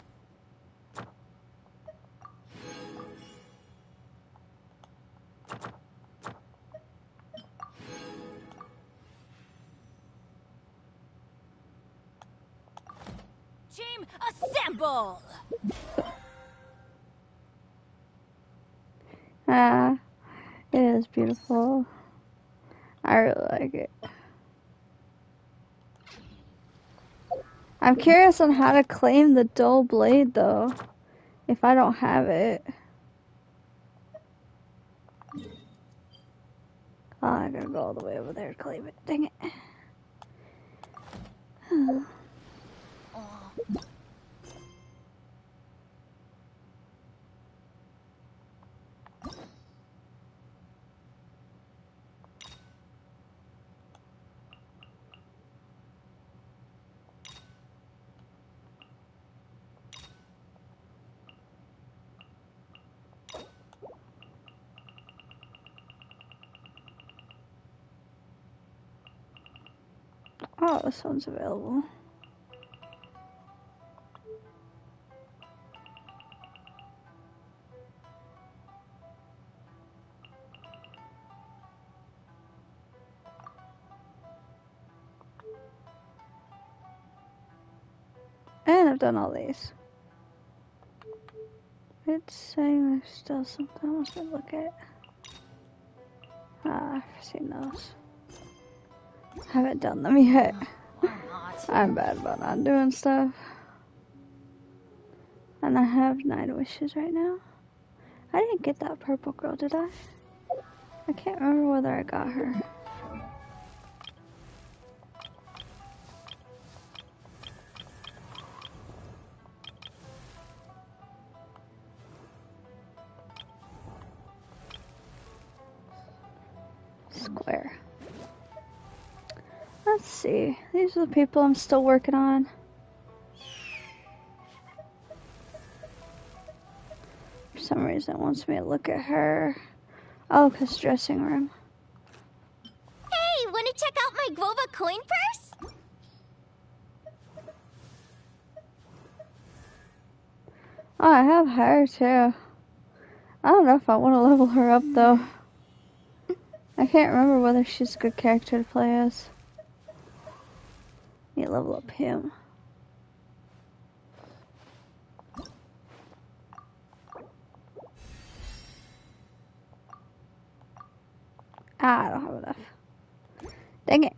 Team assemble. Ah, it is beautiful. I really like it. I'm curious on how to claim the dull blade though, if I don't have it. Oh, I gotta go all the way over there to claim it. Dang it. Oh, this one's available. And I've done all these. It's saying there's still something else to look at. Ah, I've seen those. Haven't done them yet. I'm bad about not doing stuff. And I have 9 wishes right now. I didn't get that purple girl, did I? I can't remember whether I got her. Square. Let's see. These are the people I'm still working on. For some reason it wants me to look at her. Oh, because dressing room. Hey, wanna check out my Guava coin purse? Oh, I have her too. I don't know if I want to level her up though. I can't remember whether she's a good character to play as. Need to level up him. Ah, I don't have enough. Dang it.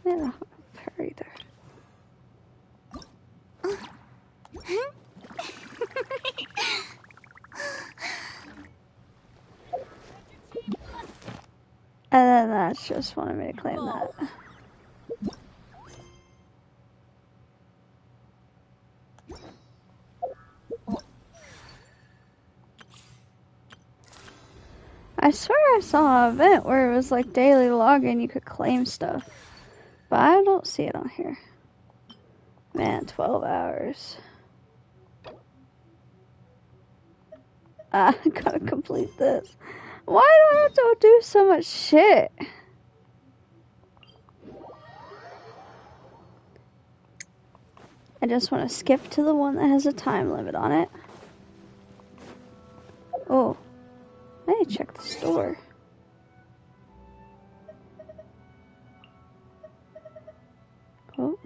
I don't have her either. And then that's just wanted me to claim that. I swear I saw an event where it was like daily login, you could claim stuff. But I don't see it on here. Man, 12 hours. I gotta complete this. Why do I have to do so much shit? I just want to skip to the one that has a time limit on it. Oh, I need to check the store. Oh.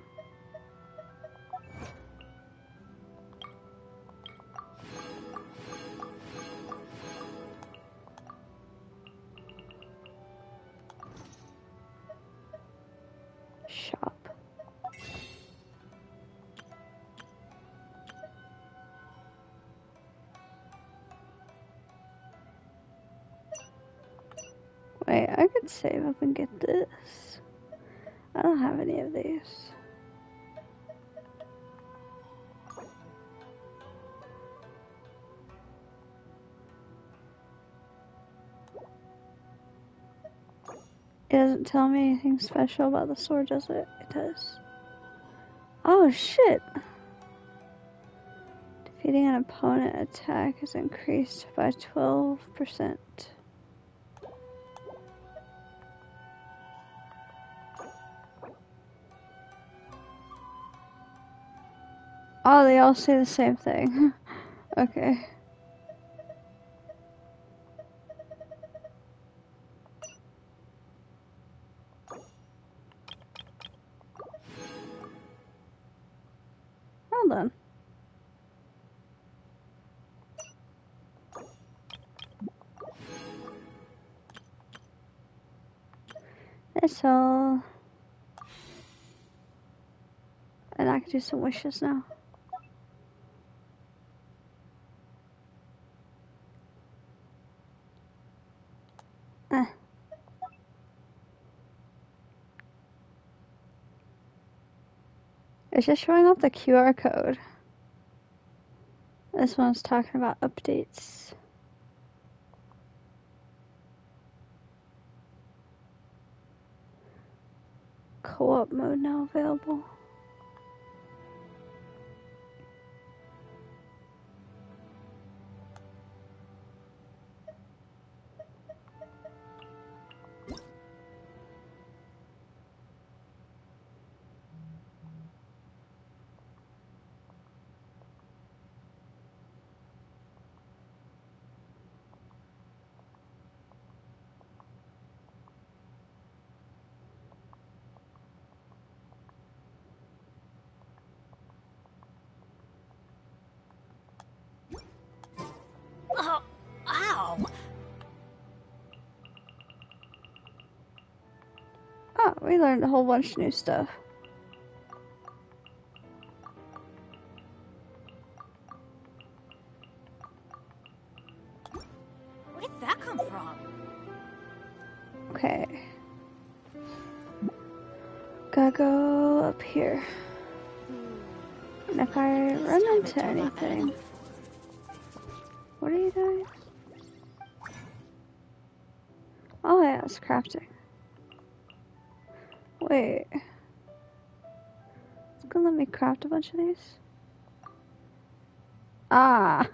Wait, I could save up and get this. I don't have any of these. It doesn't tell me anything special about the sword, does it? It does. Oh shit! Defeating an opponent attack is increased by 12%. Oh, they all say the same thing. Okay. Hold on. That's all. And I can do some wishes now. It's just showing up the QR code. This one's talking about updates. Co-op mode now available. Oh, ow! Oh, we learned a whole bunch of new stuff. Where did that come from? Okay. Gotta go up here. And if I run into anything... What are you doing? Oh yeah, it's crafting. Wait. It's gonna let me craft a bunch of these? Ah!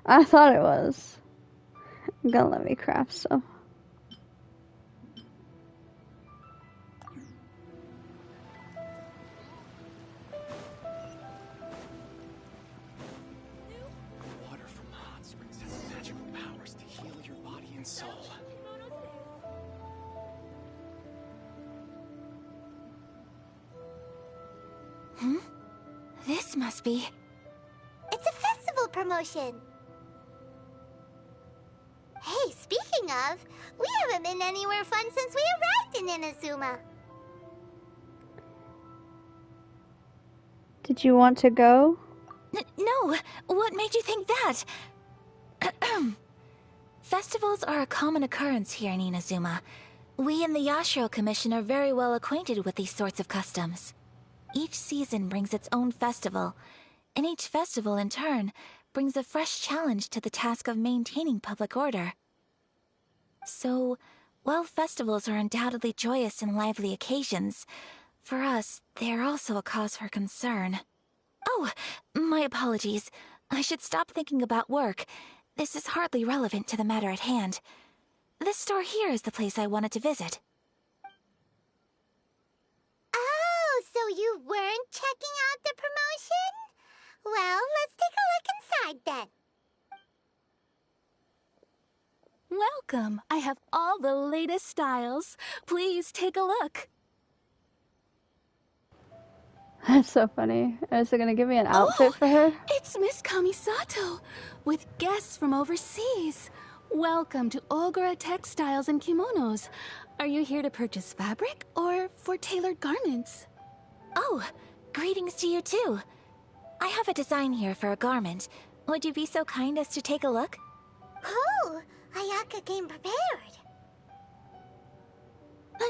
I thought it was. It's gonna let me craft some. Water from the hot springs has magical powers to heal your body and soul. Hmm? This must be... It's a festival promotion. Hey, speaking of, we haven't been anywhere fun since we arrived in Inazuma. Did you want to go? No! What made you think that? Festivals are a common occurrence here in Inazuma. We in the Yashiro Commission are very well acquainted with these sorts of customs. Each season brings its own festival, and each festival, in turn, brings a fresh challenge to the task of maintaining public order. So, while festivals are undoubtedly joyous and lively occasions, for us, they are also a cause for concern. Oh, my apologies. I should stop thinking about work. This is hardly relevant to the matter at hand. This store here is the place I wanted to visit. Oh, so you weren't checking out the promotion? Well, let's take a look inside then. Welcome. I have all the latest styles. Please take a look. That's so funny. Is it gonna give me an outfit for her? It's Miss Kamisato, with guests from overseas. Welcome to Ogura Textiles and Kimonos. Are you here to purchase fabric or for tailored garments? Oh, greetings to you too. I have a design here for a garment. Would you be so kind as to take a look? Oh, Ayaka came prepared.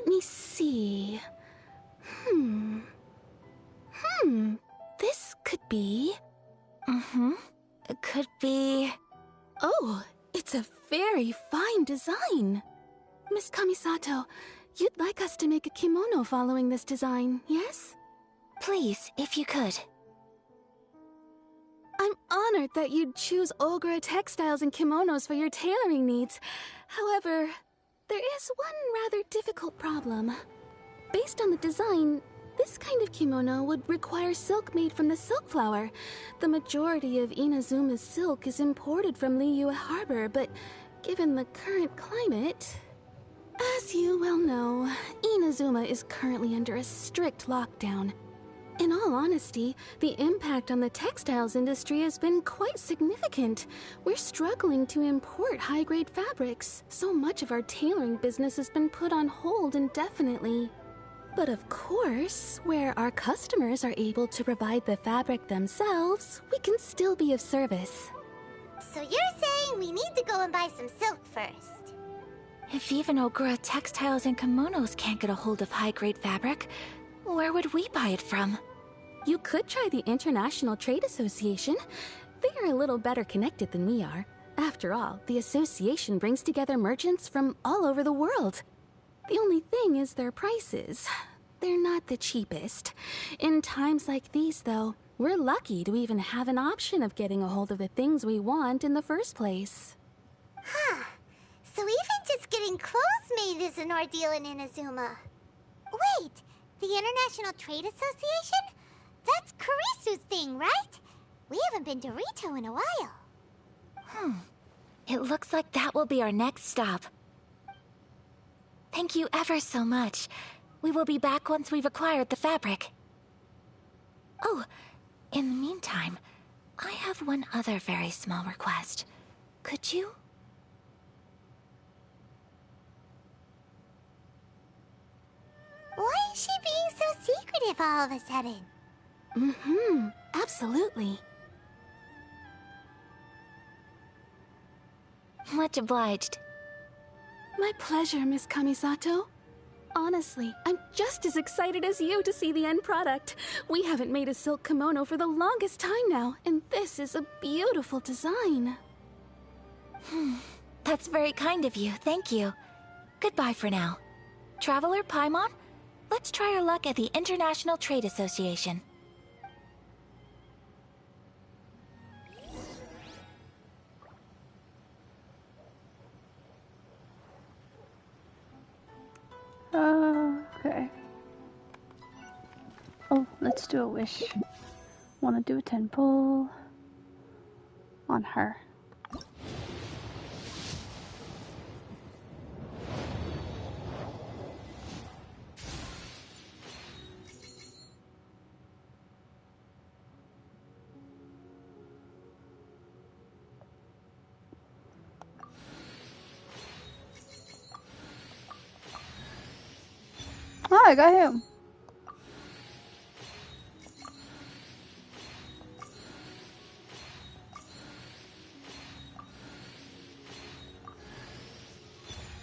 let me see. This could be... It could be... Oh, it's a very fine design. Miss Kamisato, you'd like us to make a kimono following this design, yes? Please, if you could. I'm honored that you'd choose Ogura textiles and kimonos for your tailoring needs. However, there is one rather difficult problem. Based on the design, this kind of kimono would require silk made from the silk flower. The majority of Inazuma's silk is imported from Liyue Harbor, but given the current climate... As you well know, Inazuma is currently under a strict lockdown. In all honesty, the impact on the textiles industry has been quite significant. We're struggling to import high-grade fabrics. So much of our tailoring business has been put on hold indefinitely. But of course, where our customers are able to provide the fabric themselves, we can still be of service. So you're saying we need to go and buy some silk first? If even Ogura textiles and kimonos can't get a hold of high-grade fabric, where would we buy it from? You could try the International Trade Association. They are a little better connected than we are. After all, the association brings together merchants from all over the world. The only thing is their prices. They're not the cheapest. In times like these, though, we're lucky to even have an option of getting a hold of the things we want in the first place. Huh. So even just getting clothes made is an ordeal in Inazuma. Wait, the International Trade Association? That's Kurisu's thing, right? We haven't been to Rito in a while. It looks like that will be our next stop. Thank you ever so much. We will be back once we've acquired the fabric. Oh, in the meantime, I have one other very small request. Could you? Why is she being so secretive all of a sudden? Absolutely. Much obliged. My pleasure, Miss Kamisato. Honestly, I'm just as excited as you to see the end product. We haven't made a silk kimono for the longest time now, and this is a beautiful design. That's very kind of you, thank you. Goodbye for now. Traveler Paimon, let's try our luck at the International Trade Association. Okay. Oh, let's do a wish. Want to do a 10 pull on her. Oh, I got him.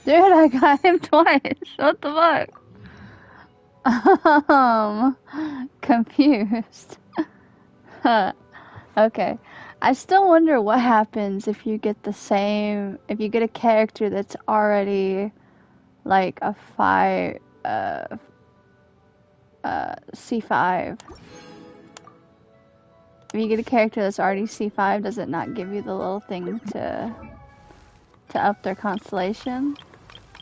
Dude, I got him twice. What the fuck? Confused. Okay. I still wonder what happens if you get the same, if you get a character that's already like a C5. If you get a character that's already C5, does it not give you the little thing to up their constellation?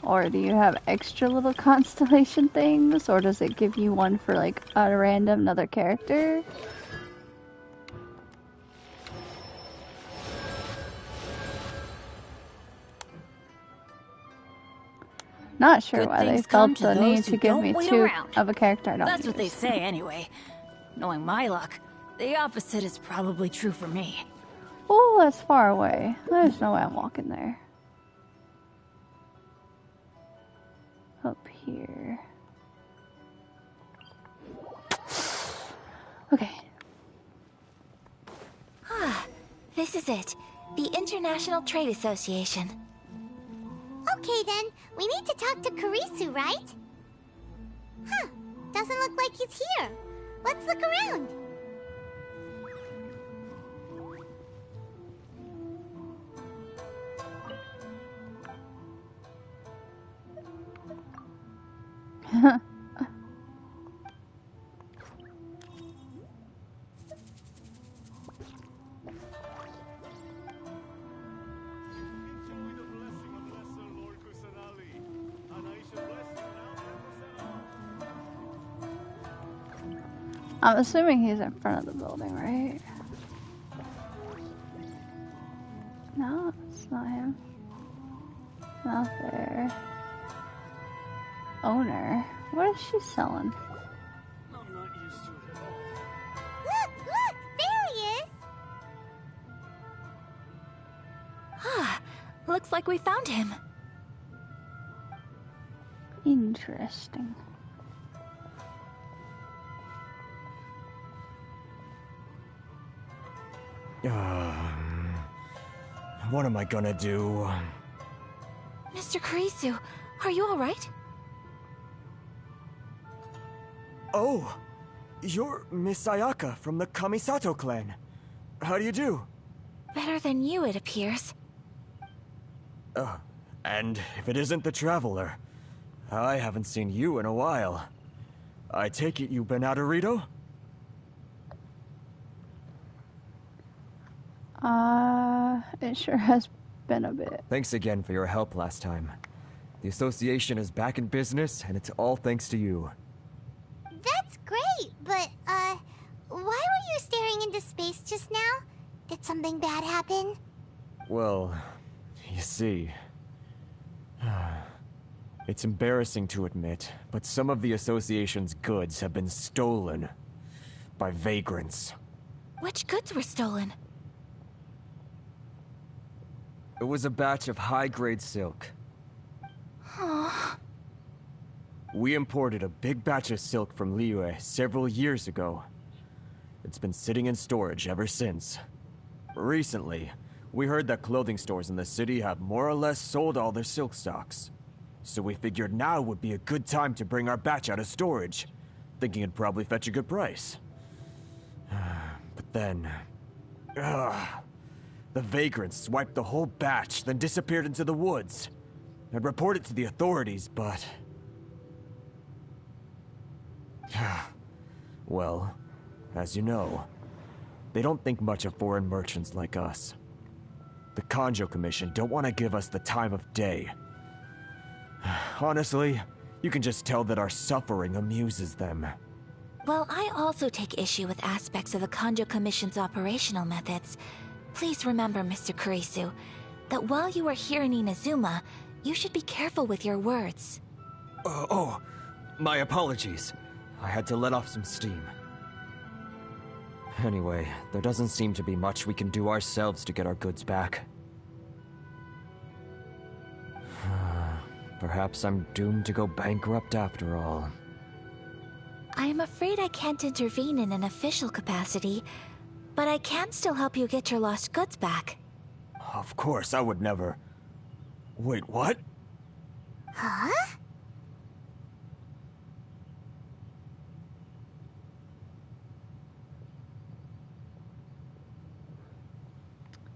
Or do you have extra little constellation things? Or does it give you one for like a random another character? Not sure Good why they things come felt to the those need who to give don't me wait 2 around. of a character I don't That's what they use. say anyway. Knowing my luck, the opposite is probably true for me. Oh, that's far away. There's no way I'm walking there. Up here. Okay. This is it. The International Trade Association. Okay then, we need to talk to Kurisu, right? Huh, doesn't look like he's here. Let's look around. I'm assuming he's in front of the building, right? No, it's not him. Not there. Owner. What is she selling? Look! There he is! Ah, looks like we found him. Interesting. What am I gonna do? Mr. Kurisu, are you alright? Oh, you're Miss Sayaka from the Kamisato clan. How do you do? Better than you, it appears. And if it isn't the Traveler, I haven't seen you in a while. I take it you've been out of Rito? It sure has been a bit. Thanks again for your help last time. The association is back in business, and it's all thanks to you. That's great, but, why were you staring into space just now? Did something bad happen? Well, you see... It's embarrassing to admit, but some of the association's goods have been stolen by vagrants. Which goods were stolen? It was a batch of high-grade silk. Aww. We imported a big batch of silk from Liyue several years ago. It's been sitting in storage ever since. Recently, we heard that clothing stores in the city have more or less sold all their silk stocks. So we figured now would be a good time to bring our batch out of storage, thinking it'd probably fetch a good price. But then... the vagrants swiped the whole batch, then disappeared into the woods. I'd reported to the authorities, but... well, as you know, they don't think much of foreign merchants like us. The Kanjo Commission don't want to give us the time of day. Honestly, you can just tell that our suffering amuses them. Well, I also take issue with aspects of the Kanjo Commission's operational methods. Please remember, Mr. Kurisu, that while you are here in Inazuma, you should be careful with your words. My apologies. I had to let off some steam. Anyway, there doesn't seem to be much we can do ourselves to get our goods back. Perhaps I'm doomed to go bankrupt after all. I am afraid I can't intervene in an official capacity, but I can still help you get your lost goods back. Of course, I would never... Wait, what? Huh?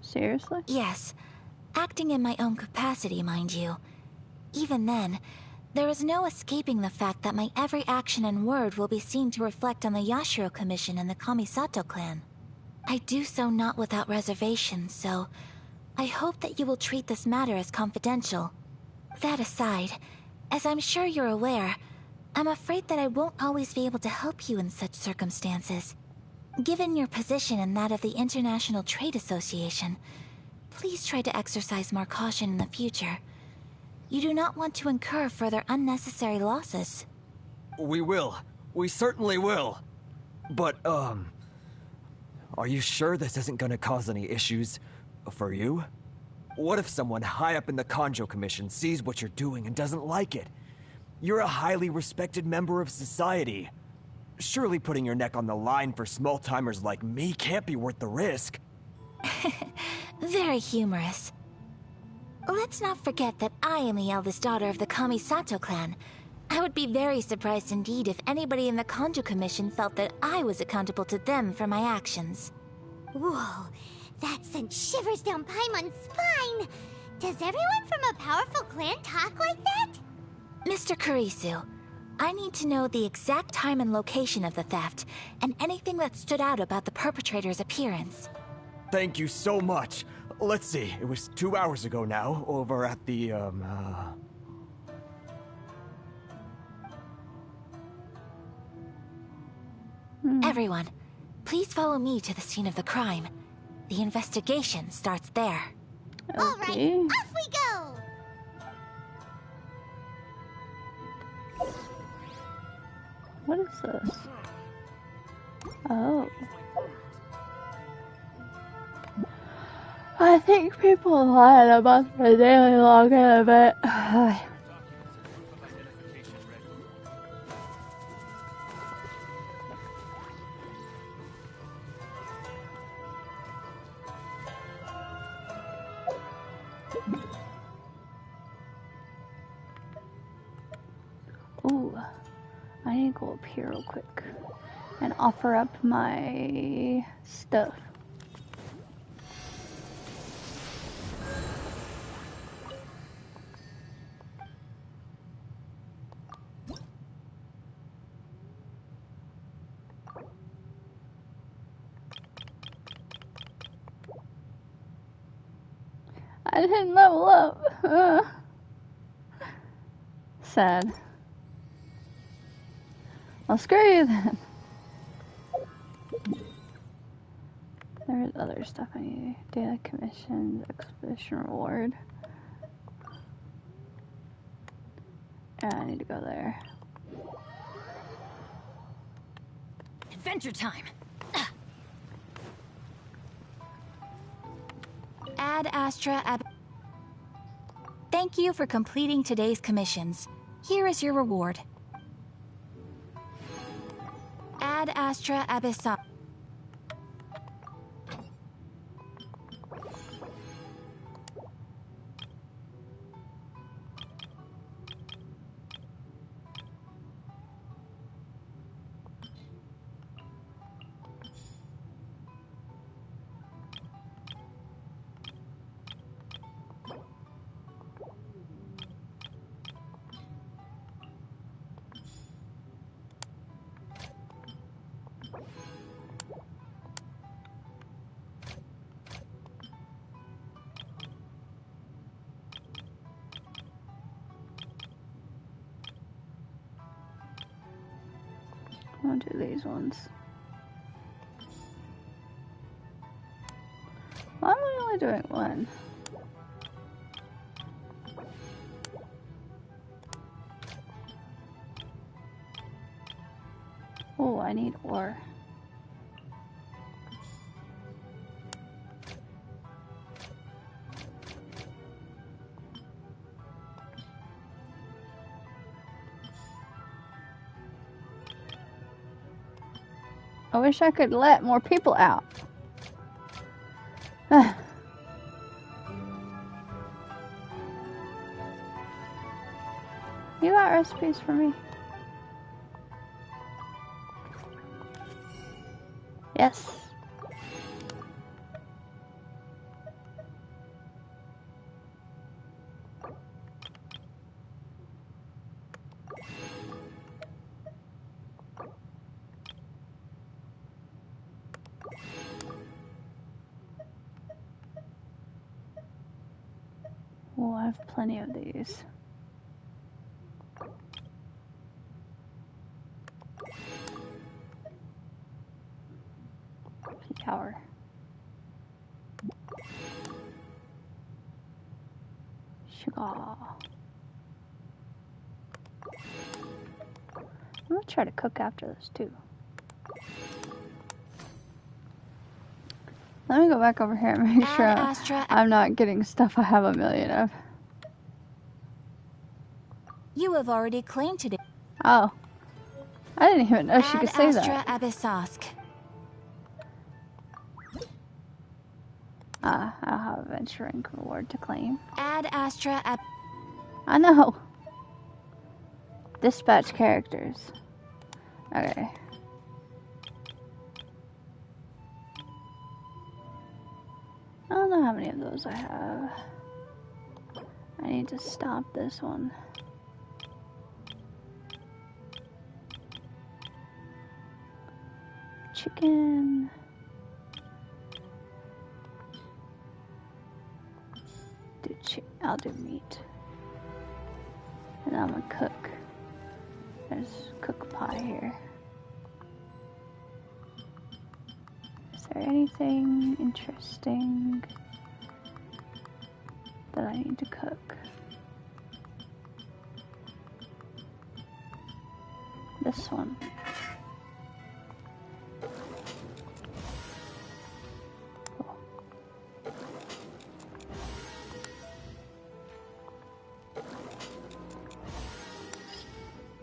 Seriously? Yes. Acting in my own capacity, mind you. Even then, there is no escaping the fact that my every action and word will be seen to reflect on the Yashiro Commission and the Kamisato clan. I do so not without reservation, so I hope that you will treat this matter as confidential. That aside, as I'm sure you're aware, I'm afraid that I won't always be able to help you in such circumstances. Given your position and that of the International Trade Association, please try to exercise more caution in the future. You do not want to incur further unnecessary losses. We will. We certainly will. But, are you sure this isn't gonna cause any issues for you? What if someone high up in the Kanjo Commission sees what you're doing and doesn't like it? You're a highly respected member of society. Surely putting your neck on the line for small-timers like me can't be worth the risk. Very humorous. Let's not forget that I am the eldest daughter of the Kamisato clan, I would be very surprised indeed if anybody in the Conju Commission felt that I was accountable to them for my actions. Whoa, that sent shivers down Paimon's spine! Does everyone from a powerful clan talk like that? Mr. Kurisu, I need to know the exact time and location of the theft, and anything that stood out about the perpetrator's appearance. Thank you so much. Let's see, it was 2 hours ago now, over at the, Everyone, please follow me to the scene of the crime. The investigation starts there. All right, off we go! What is this? Oh. I think people lied about the daily login event. Ooh, I need to go up here real quick and offer up my stuff. I didn't level up. Sad. Well, screw you then. There's other stuff I need. Data commissions, expedition reward. Yeah, I need to go there. Adventure time! Ad Astra Ab... Thank you for completing today's commissions. Here is your reward. Ad Astra Abyssa. I'll do these ones. Why am I only doing one? Oh, I need ore. I wish I could let more people out. You got recipes for me? Yes. Oh, I have plenty of these. Tower. Sugar. I'm gonna try to cook after this too. Let me go back over here and make sure I'm not getting stuff I have a million of. You have already claimed today. Oh. I didn't even know she could say Astra that. Abyssosk. I'll have a venturing reward to claim. Ad Astra Ab... I know. Dispatch characters. Okay. I don't know how many of those I have. I need to stop this one. Chicken. I'll do meat. And I'm gonna cook. There's cook pie here. Is there anything interesting that I need to cook? This one.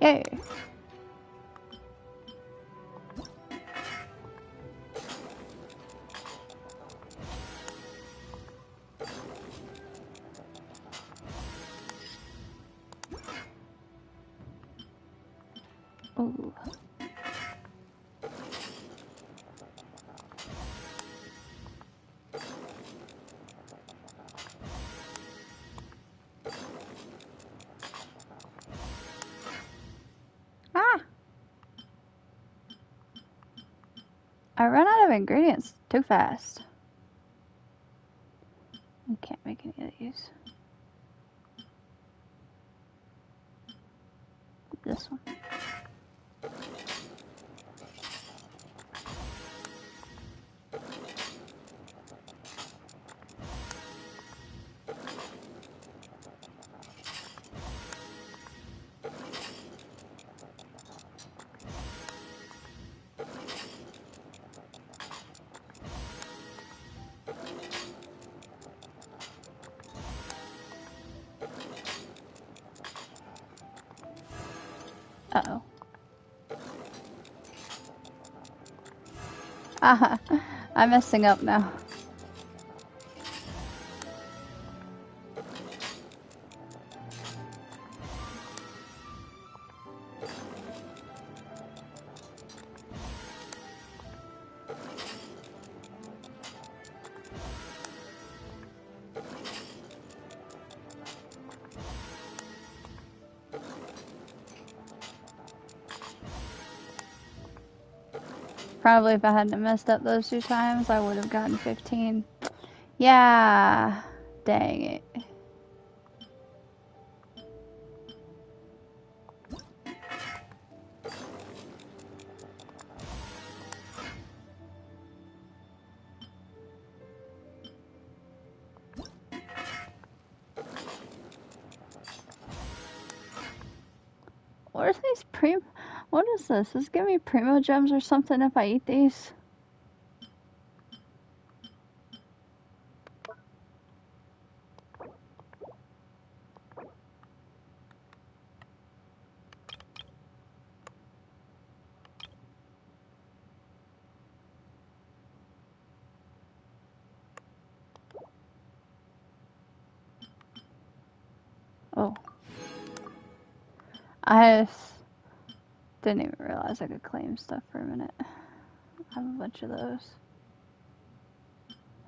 Yay! Ooh. Ah! I run out of ingredients too fast. I can't make any of these. This one. Uh-oh. Aha, I'm messing up now. Probably if I hadn't messed up those 2 times, I would have gotten 15. Yeah, dang it. What are these what is this? Does it give me primo gems or something if I eat these? Oh. I just didn't even realize I could claim stuff for a minute. I have a bunch of those.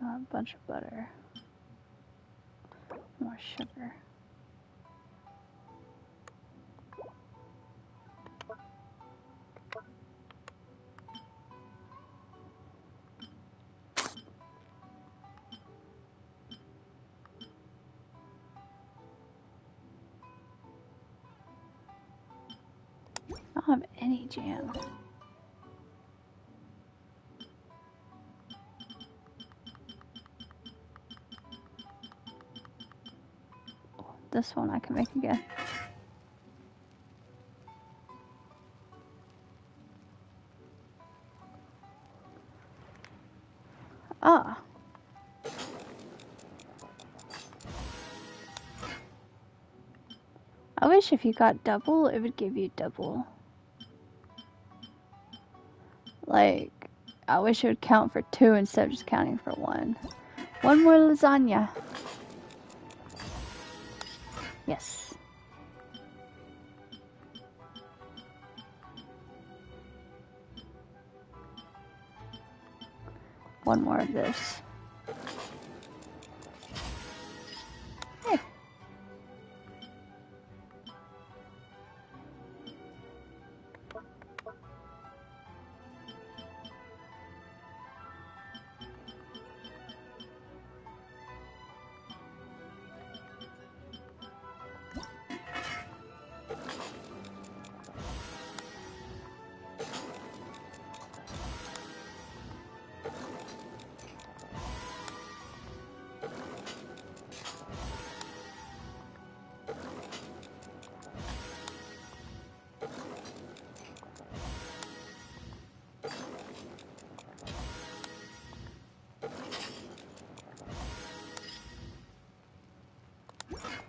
A bunch of butter. More sugar. I don't have any jam. This one I can make again. Ah. I wish if you got double, it would give you double. Like, I wish it would count for 2 instead of just counting for 1. One more lasagna. Yes. one more of this. Hey.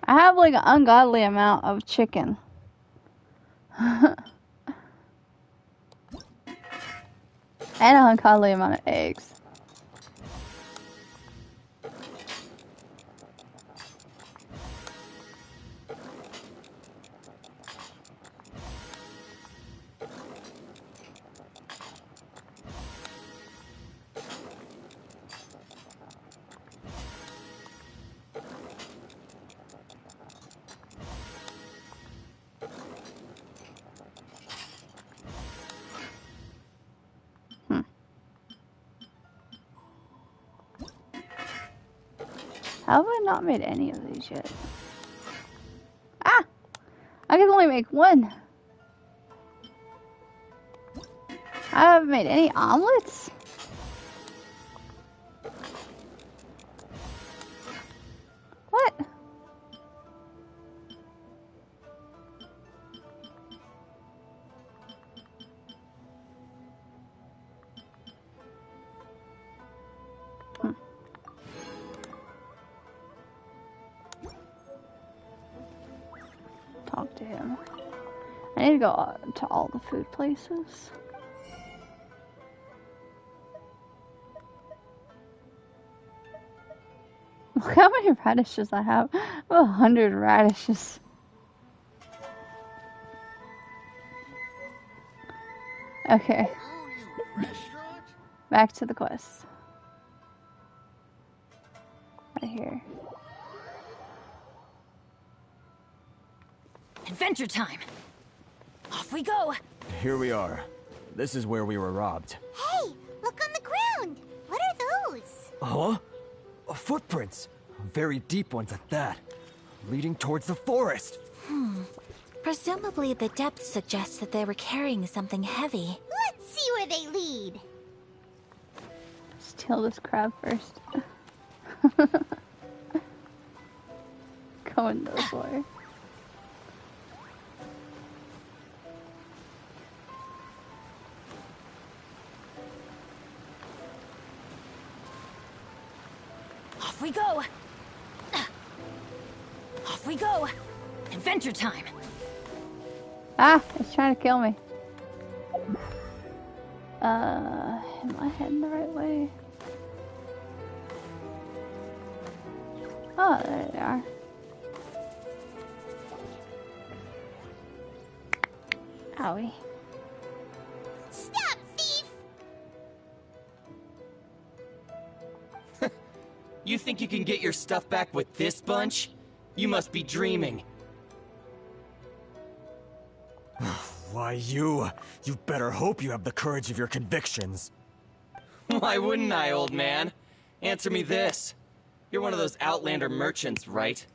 I have like an ungodly amount of chicken. And an ungodly amount of eggs. How have I not made any of these yet? Ah! I can only make one. I haven't made any omelets? What? Talk to him. I need to go to all the food places. Look how many radishes I have. I have 100 radishes. Okay. Back to the quest. Right here. Adventure time! Off we go! Here we are. This is where we were robbed. Hey, look on the ground. What are those? Huh? Footprints. Very deep ones at that. Leading towards the forest. Presumably the depth suggests that they were carrying something heavy. Let's see where they lead. Steal this crab first. Going this way. Off we go! Off we go! Adventure time! Ah, it's trying to kill me. Am I heading the right way? Oh, there they are. Owie. Stop, thief! You think you can get your stuff back with this bunch? You must be dreaming. Why, you better hope you have the courage of your convictions. Why wouldn't I, old man? Answer me this. You're one of those Outlander merchants, right?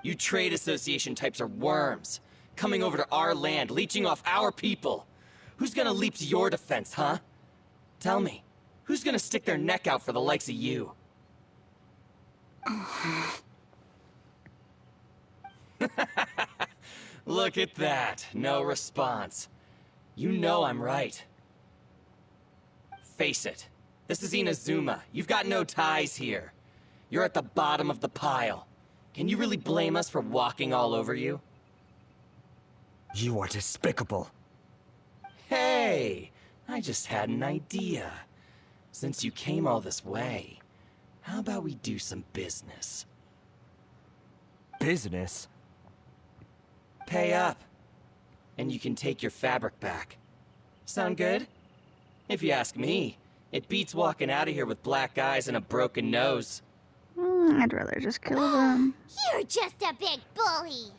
You trade association types are worms. Coming over to our land, leeching off our people. Who's gonna leap to your defense, huh? Tell me, who's gonna stick their neck out for the likes of you? Look at that. No response. You know I'm right. Face it. This is Inazuma. You've got no ties here. You're at the bottom of the pile. Can you really blame us for walking all over you? You are despicable. Hey! I just had an idea. Since you came all this way, how about we do some business? Business? Pay up, and you can take your fabric back. Sound good? If you ask me, It beats walking out of here with black eyes and a broken nose. I'd rather just kill them. You're just a big bully.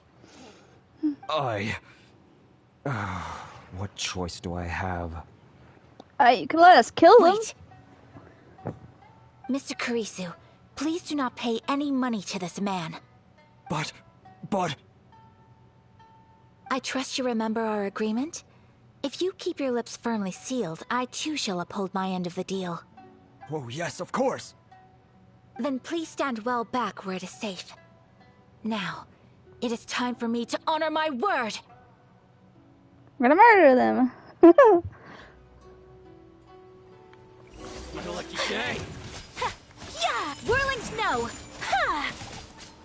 What choice do I have? You can let us kill them. Wait. Mr. Kurisu, please do not pay any money to this man. But... I trust you remember our agreement? If you keep your lips firmly sealed, I too shall uphold my end of the deal. Oh, yes, of course. Then please stand well back where it is safe. Now, it is time for me to honor my word! I'm gonna murder them. You're lucky day. Yeah! Whirling snow! Ha!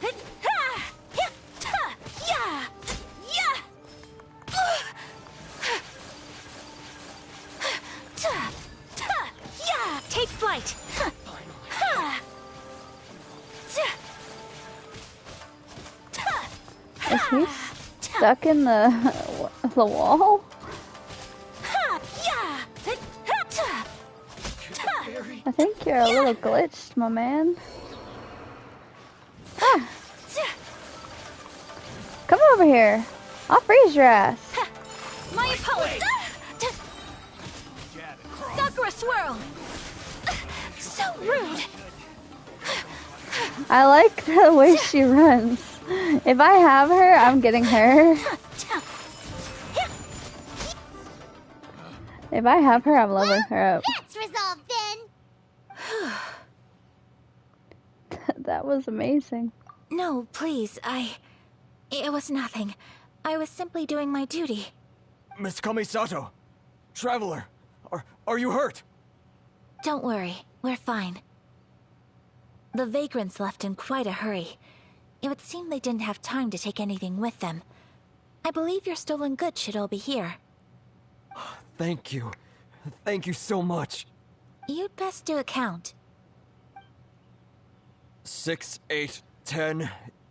Ha! Yeah! Yeah! Yeah! Take flight! Is he stuck in the wall? I think you're a little glitched, my man. Ah. Come over here. I'll freeze your ass. My opponent! Sakura swirl! So rude! I like the way she runs. If I have her, I'm getting her. If I have her, I'm leveling her up. That's resolved then. That was amazing. No, please, it was nothing. I was simply doing my duty. Miss Kamisato, Traveler, are you hurt? Don't worry, we're fine. The vagrants left in quite a hurry. It would seem they didn't have time to take anything with them. I believe your stolen goods should all be here. Thank you. Thank you so much. You'd best do a count. 6, 8, 10.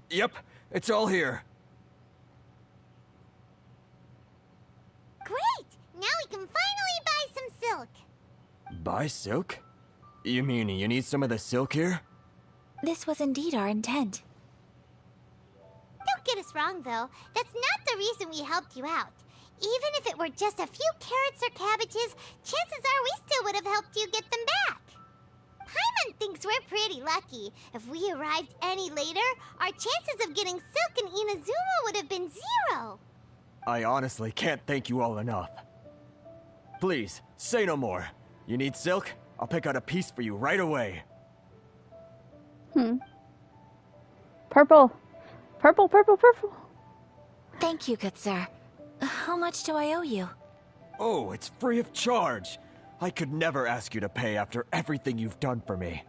Yep, it's all here. Great! Now we can finally buy some silk. Buy silk? You mean you need some of the silk here? This was indeed our intent. Don't get us wrong, though. That's not the reason we helped you out. Even if it were just a few carrots or cabbages, chances are we still would have helped you get them back. Paimon thinks we're pretty lucky. If we arrived any later, our chances of getting silk in Inazuma would have been 0. I honestly can't thank you all enough. Please, say no more. You need silk? I'll pick out a piece for you right away. Purple. Purple, purple, purple. Thank you, good sir. How much do I owe you? Oh, it's free of charge. I could never ask you to pay after everything you've done for me.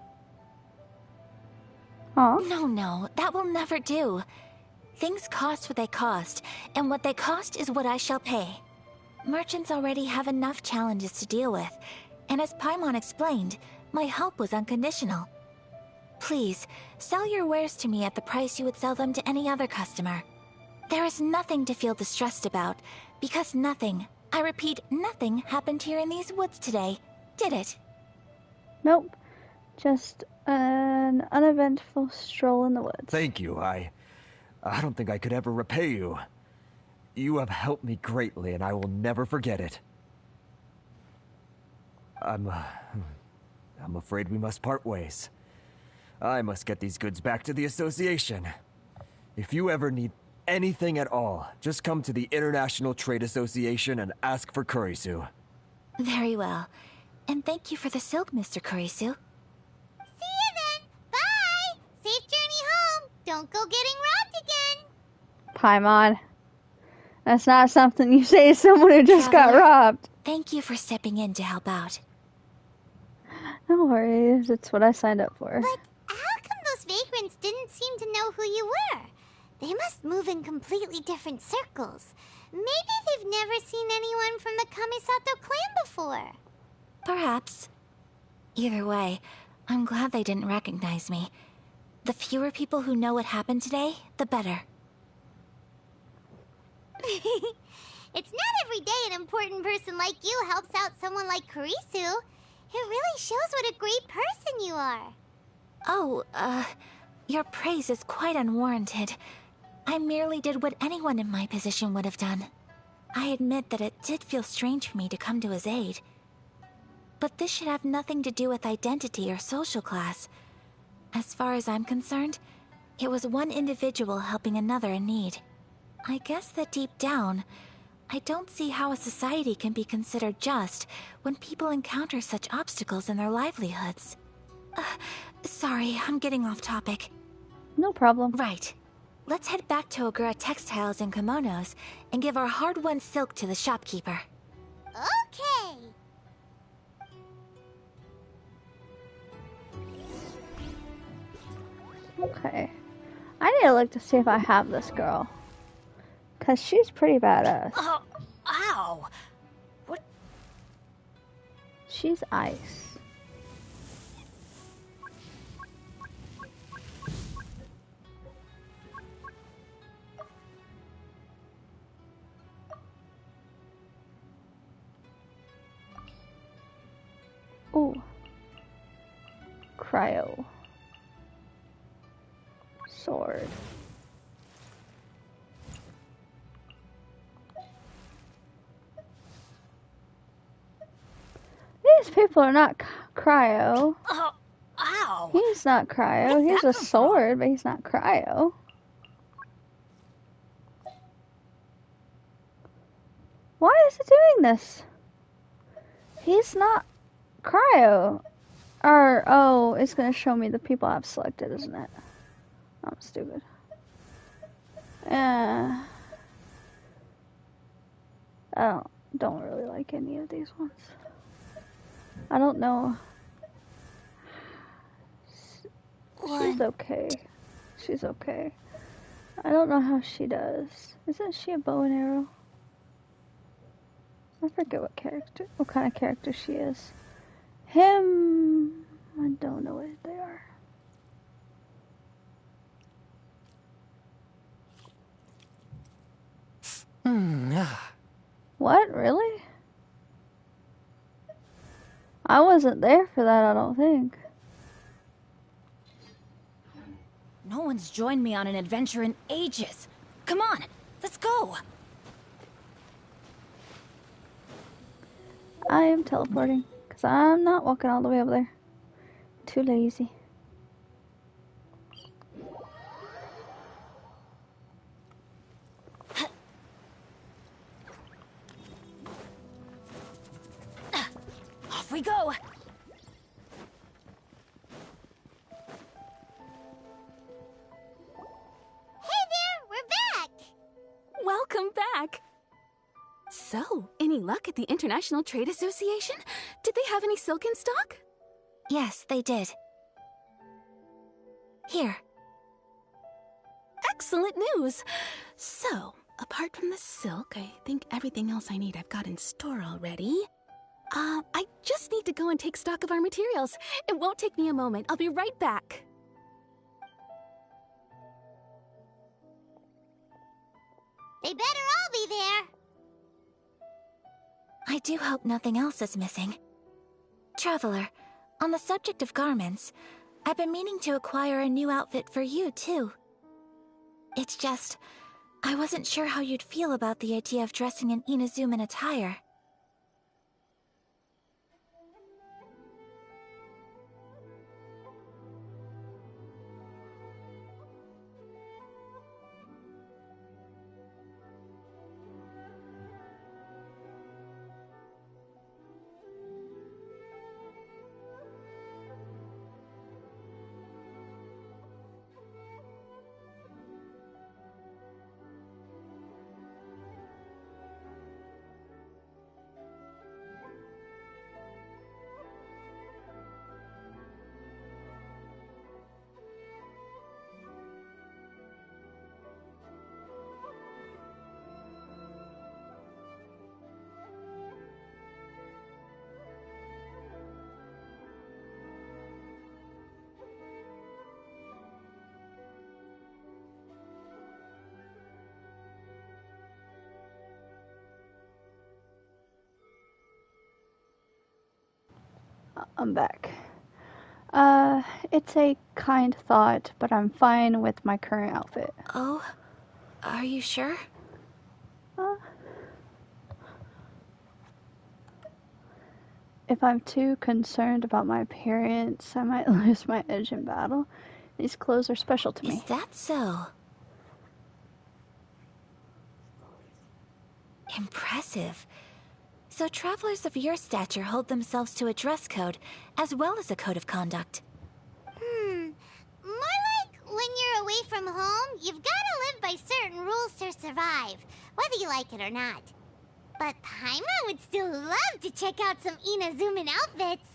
No, that will never do. Things cost what they cost, and what they cost is what I shall pay. Merchants already have enough challenges to deal with, and as Paimon explained, my help was unconditional. Please, sell your wares to me at the price you would sell them to any other customer. There is nothing to feel distressed about, because nothing, I repeat, nothing happened here in these woods today, did it? Nope. Just an uneventful stroll in the woods. Thank you. I don't think I could ever repay you. You have helped me greatly, and I will never forget it. I'm afraid we must part ways. I must get these goods back to the Association. If you ever need anything at all, just come to the International Trade Association and ask for Kurisu. Very well. And thank you for the silk, Mr. Kurisu. See you then! Bye! Safe journey home! Don't go getting robbed again! Paimon. That's not something you say to someone who just got robbed. Thank you for stepping in to help out. No worries, it's what I signed up for. But how come those vagrants didn't seem to know who you were? They must move in completely different circles. Maybe they've never seen anyone from the Kamisato clan before. Perhaps. Either way, I'm glad they didn't recognize me. The fewer people who know what happened today, the better. It's not every day an important person like you helps out someone like Kurisu. It really shows what a great person you are. Oh, your praise is quite unwarranted. I merely did what anyone in my position would have done. I admit that it did feel strange for me to come to his aid. But this should have nothing to do with identity or social class. As far as I'm concerned, it was one individual helping another in need. I guess that deep down, I don't see how a society can be considered just when people encounter such obstacles in their livelihoods. Sorry, I'm getting off topic. No problem. Right. Let's head back to Ogura Textiles and Kimonos and give our hard-won silk to the shopkeeper. Okay. Okay. I need to look to see if I have this girl. Because she's pretty badass. Oh, ow! What? She's ice. Ooh. Cryo. Sword. These people are not cryo. Oh, ow! He's not cryo. He's a sword, but he's not cryo. Why is it doing this? He's not cryo. Or, oh, it's gonna show me the people I've selected, isn't it? I'm stupid. Yeah. I don't really like any of these ones. I don't know. She's okay. She's okay. I don't know how she does. Isn't she a bow and arrow? I forget what kind of character she is. Him, I don't know what they are. What, really? I wasn't there for that, I don't think. No one's joined me on an adventure in ages. Come on, let's go. I am teleporting, because I'm not walking all the way over there. Too lazy. Off we go. Hey there, we're back! Welcome back! So, any luck at the International Trade Association? Did they have any silk in stock? Yes, they did. Here. Excellent news! So, apart from the silk, I think everything else I need I've got in store already. I just need to go and take stock of our materials. It won't take me a moment. I'll be right back. They better all be there. I do hope nothing else is missing. Traveler, on the subject of garments, I've been meaning to acquire a new outfit for you, too. It's just, I wasn't sure how you'd feel about the idea of dressing in Inazuman attire. I'm back. It's a kind thought, but I'm fine with my current outfit. Oh, are you sure? If I'm too concerned about my appearance, I might lose my edge in battle. These clothes are special to me. Is that so? Impressive. So travelers of your stature hold themselves to a dress code, as well as a code of conduct. More like when you're away from home, you've gotta live by certain rules to survive, whether you like it or not. But Paimon would still love to check out some Inazuman outfits.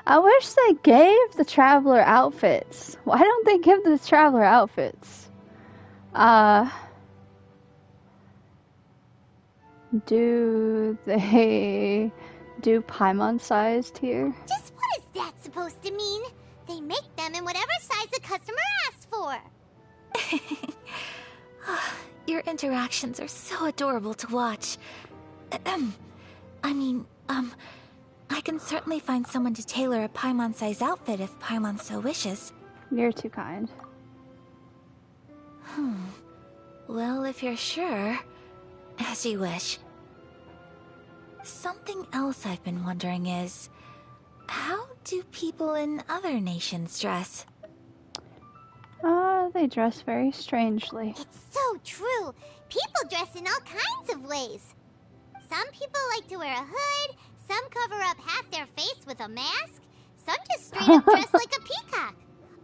I wish they gave the traveler outfits. Why don't they give the traveler outfits? Do they do Paimon sized here? Just what is that supposed to mean? They make them in whatever size the customer asks for. Your interactions are so adorable to watch. I can certainly find someone to tailor a Paimon-sized outfit if Paimon so wishes. You're too kind. Well, if you're sure, as you wish. Something else I've been wondering is, how do people in other nations dress? They dress very strangely. It's so true. People dress in all kinds of ways. Some people like to wear a hood, some cover up half their face with a mask, some just straight up dress like a peacock.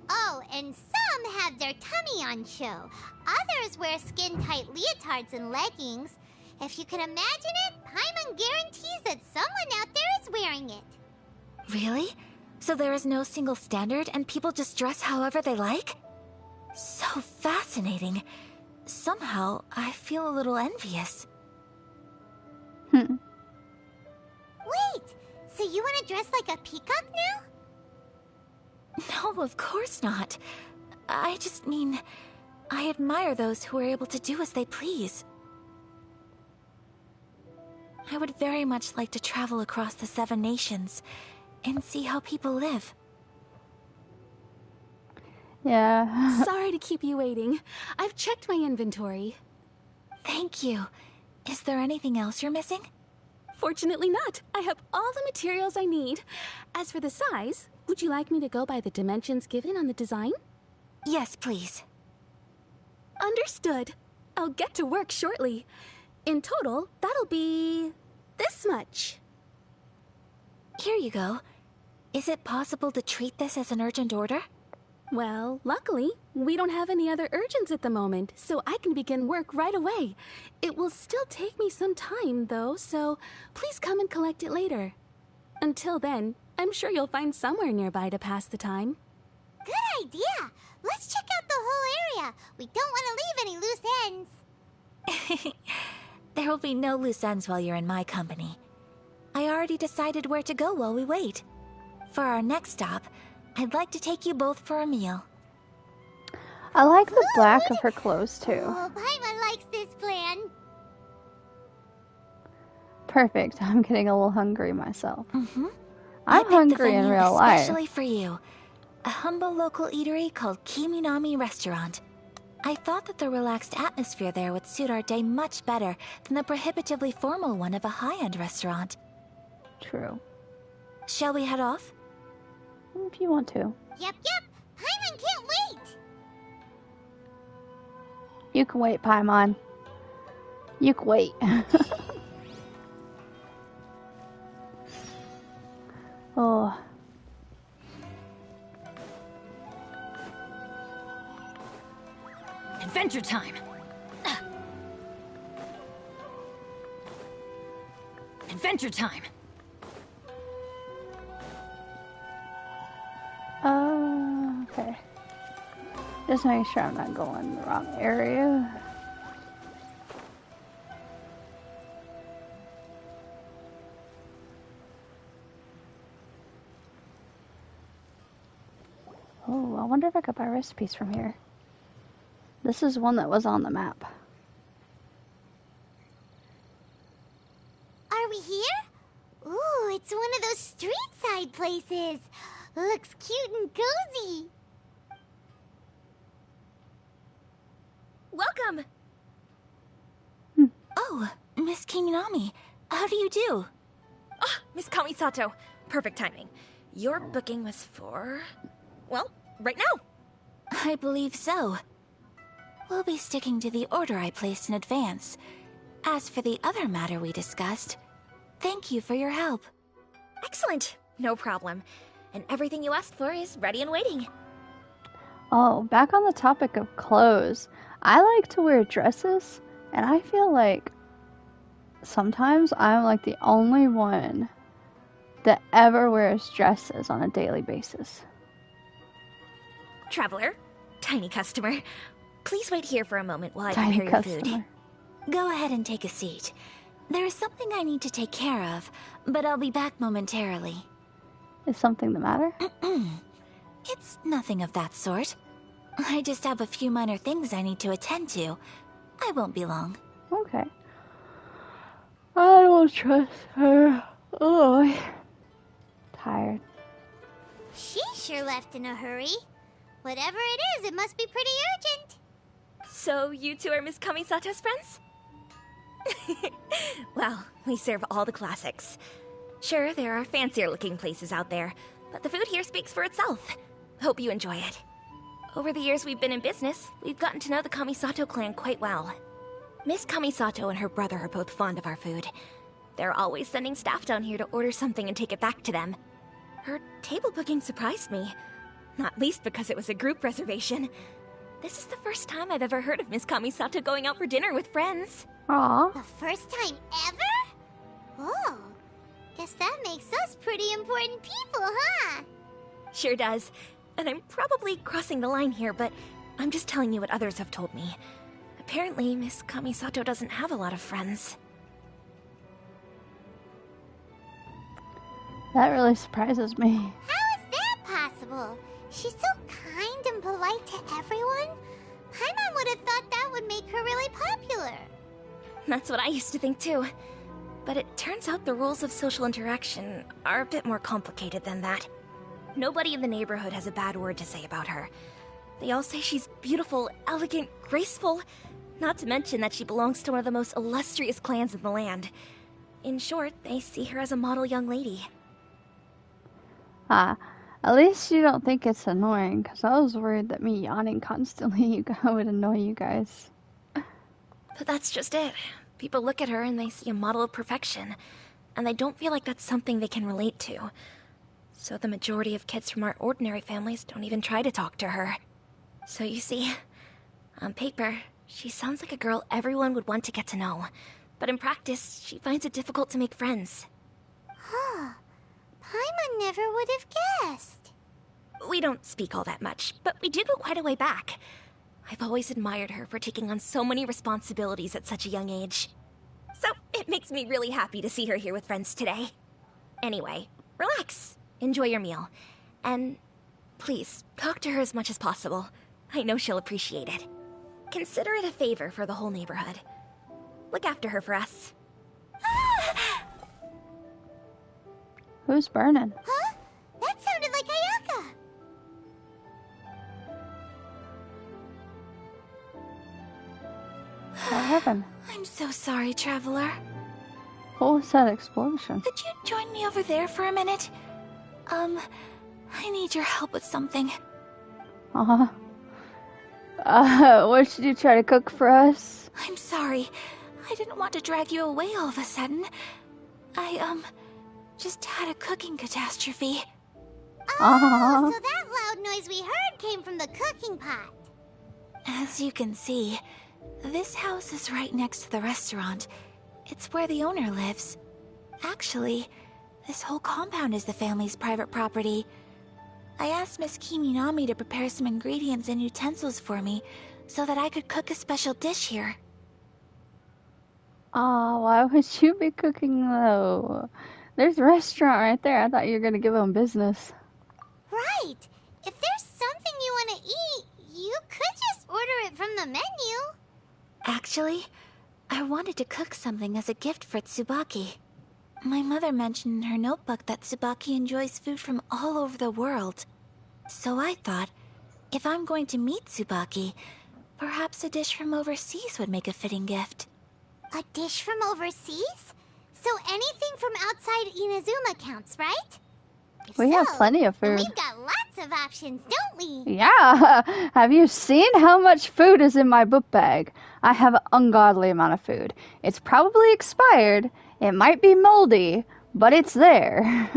Oh, and some have their tummy on show. Others wear skin-tight leotards and leggings. If you can imagine it, Paimon guarantees that someone out there is wearing it. Really? So there is no single standard and people just dress however they like? So fascinating. Somehow, I feel a little envious. Wait, so you want to dress like a peacock now? No, of course not. I just mean, I admire those who are able to do as they please. I would very much like to travel across the 7 nations and see how people live. Yeah. Sorry to keep you waiting. I've checked my inventory. Thank you. Is there anything else you're missing? Fortunately not. I have all the materials I need. As for the size, would you like me to go by the dimensions given on the design? Yes, please. Understood. I'll get to work shortly. In total, that'll be this much. Here you go. Is it possible to treat this as an urgent order? Well, luckily, we don't have any other urgents at the moment, so I can begin work right away. It will still take me some time, though, so please come and collect it later. Until then, I'm sure you'll find somewhere nearby to pass the time. Good idea! Let's check out the whole area. We don't want to leave any loose ends. There will be no loose ends while you're in my company. I already decided where to go while we wait. For our next stop, I'd like to take you both for a meal. I like the black of her clothes too. Oh, Paimon likes this plan. Perfect. I'm getting a little hungry myself. Mm-hmm. I'm hungry in real life. Especially for you. A humble local eatery called Kiminami Restaurant. I thought that the relaxed atmosphere there would suit our day much better than the prohibitively formal one of a high-end restaurant. True. Shall we head off? If you want to. Yep. Paimon can't wait. You can wait, Paimon. You can wait. Oh. Adventure time! Adventure time! Okay. Just make sure I'm not going in the wrong area. Oh, I wonder if I could buy recipes from here. This is one that was on the map. Are we here? Ooh, it's one of those street-side places. Looks cute and cozy. Welcome! Oh, Miss Kiminami, how do you do? Ah, Miss Kamisato. Perfect timing. Your booking was for... well, right now. I believe so. We'll be sticking to the order I placed in advance. As for the other matter we discussed, thank you for your help. Excellent. No problem. And everything you asked for is ready and waiting. Oh, back on the topic of clothes. I like to wear dresses, and I feel like sometimes I'm like the only one that ever wears dresses on a daily basis. Traveler, tiny customer, please wait here for a moment while I Tiny prepare your customer. food. Go ahead and take a seat. There is something I need to take care of, but I'll be back momentarily. Is something the matter? It's nothing of that sort. I just have a few minor things I need to attend to. I won't be long. Okay. I don't trust her. Oh, tired. She sure left in a hurry. Whatever it is, it must be pretty urgent. So you two are Miss Kamisato's friends? Well, we serve all the classics. Sure, there are fancier looking places out there, but the food here speaks for itself. Hope you enjoy it. Over the years we've been in business, we've gotten to know the Kamisato clan quite well. Miss Kamisato and her brother are both fond of our food. They're always sending staff down here to order something and take it back to them. Her table booking surprised me, not least because it was a group reservation. This is the first time I've ever heard of Miss Kamisato going out for dinner with friends. Aww. The first time ever? Oh, guess that makes us pretty important people, huh? Sure does. And I'm probably crossing the line here, but I'm just telling you what others have told me. Apparently, Miss Kamisato doesn't have a lot of friends. That really surprises me. How is that possible? She's so kind and polite to everyone. Paimon would have thought that would make her really popular. That's what I used to think too. But it turns out the rules of social interaction are a bit more complicated than that. Nobody in the neighborhood has a bad word to say about her. They all say she's beautiful, elegant, graceful, not to mention that she belongs to one of the most illustrious clans in the land. In short, they see her as a model young lady. At least you don't think it's annoying, because I was worried that me yawning constantly would annoy you guys. But that's just it. People look at her and they see a model of perfection, and they don't feel like that's something they can relate to. So the majority of kids from our ordinary families don't even try to talk to her. So you see, on paper, she sounds like a girl everyone would want to get to know. But in practice, she finds it difficult to make friends. Huh. Paimon never would have guessed. We don't speak all that much, but we did go quite a way back. I've always admired her for taking on so many responsibilities at such a young age. So it makes me really happy to see her here with friends today. Anyway, relax. Enjoy your meal. And please, talk to her as much as possible. I know she'll appreciate it. Consider it a favor for the whole neighborhood. Look after her for us. Who's burning? Huh? That sounded like Ayaka. What happened? I'm so sorry, Traveler. What was that explosion? Could you join me over there for a minute? I need your help with something. What should you try to cook for us? I'm sorry. I didn't want to drag you away all of a sudden. I, just had a cooking catastrophe. Oh, so that loud noise we heard came from the cooking pot. As you can see, this house is right next to the restaurant. It's where the owner lives. Actually, this whole compound is the family's private property. I asked Miss Kiminami to prepare some ingredients and utensils for me so that I could cook a special dish here. Oh, why would you be cooking though? There's a restaurant right there. I thought you were gonna give them business. Right. If there's something you want to eat, you could just order it from the menu. Actually, I wanted to cook something as a gift for Tsubaki. My mother mentioned in her notebook that Tsubaki enjoys food from all over the world. So I thought, if I'm going to meet Tsubaki, perhaps a dish from overseas would make a fitting gift. A dish from overseas? So anything from outside Inazuma counts, right? If We have so, plenty of then food. we've got lots of options, don't we? Yeah. Have you seen how much food is in my book bag? I have an ungodly amount of food. It's probably expired. It might be moldy, but it's there.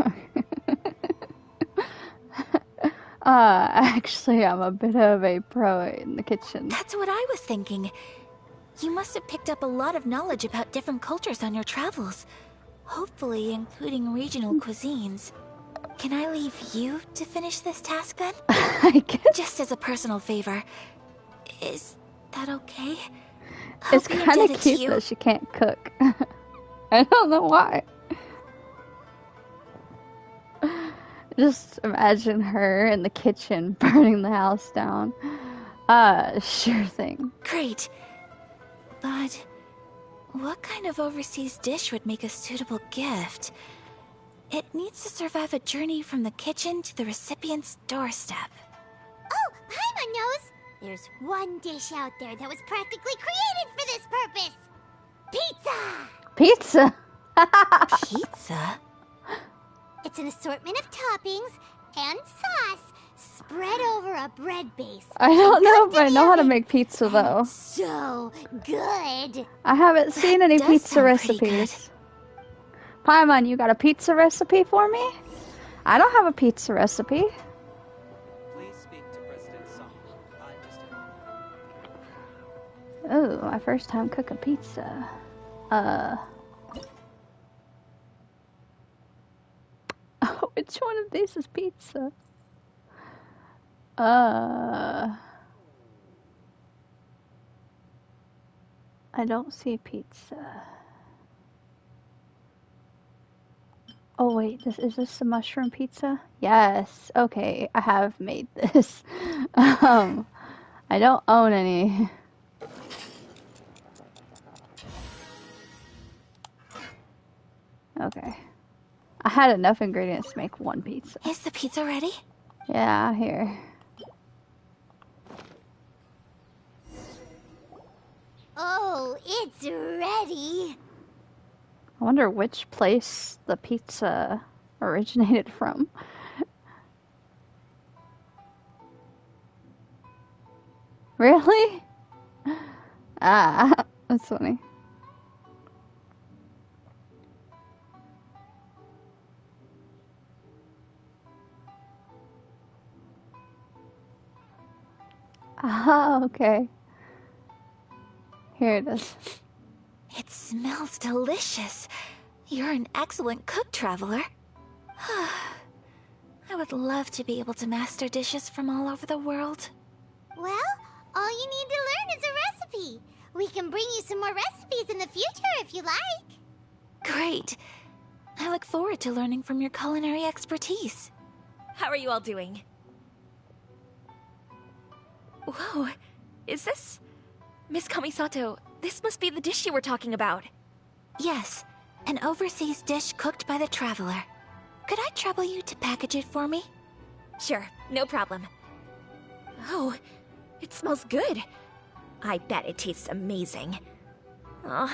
Actually, I'm a bit of a pro in the kitchen. That's what I was thinking. You must have picked up a lot of knowledge about different cultures on your travels. Hopefully, including regional cuisines. Can I leave you to finish this task then? I guess. Just as a personal favor. Is that okay? It's kind of cute that she can't cook. I don't know why. Just imagine her in the kitchen burning the house down. Sure thing. Great. But what kind of overseas dish would make a suitable gift? It needs to survive a journey from the kitchen to the recipient's doorstep. Oh, Paimon knows! There's one dish out there that was practically created for this purpose! Pizza! Pizza? Pizza? It's an assortment of toppings and sauce spread over a bread base. I don't know if I know how to make pizza though. So good! I haven't seen any pizza recipes. Paimon, you got a pizza recipe for me? I don't have a pizza recipe. Please speak to President Song. Oh, my first time cooking pizza. Which one of these is pizza? I don't see pizza. Oh wait, is this the mushroom pizza? Yes. Okay, I have made this. I don't own any. Okay. I had enough ingredients to make one pizza. Is the pizza ready? Yeah, here. Oh, it's ready! I wonder which place the pizza originated from. Really? Ah, that's funny. Ah, okay. Here it is. It smells delicious. You're an excellent cook, Traveler. I would love to be able to master dishes from all over the world. Well, all you need to learn is a recipe. We can bring you some more recipes in the future if you like. Great. I look forward to learning from your culinary expertise. How are you all doing? Whoa, is this... Miss Kamisato, this must be the dish you were talking about. Yes, an overseas dish cooked by the Traveler. Could I trouble you to package it for me? Sure, no problem. Oh, it smells good. I bet it tastes amazing. Oh,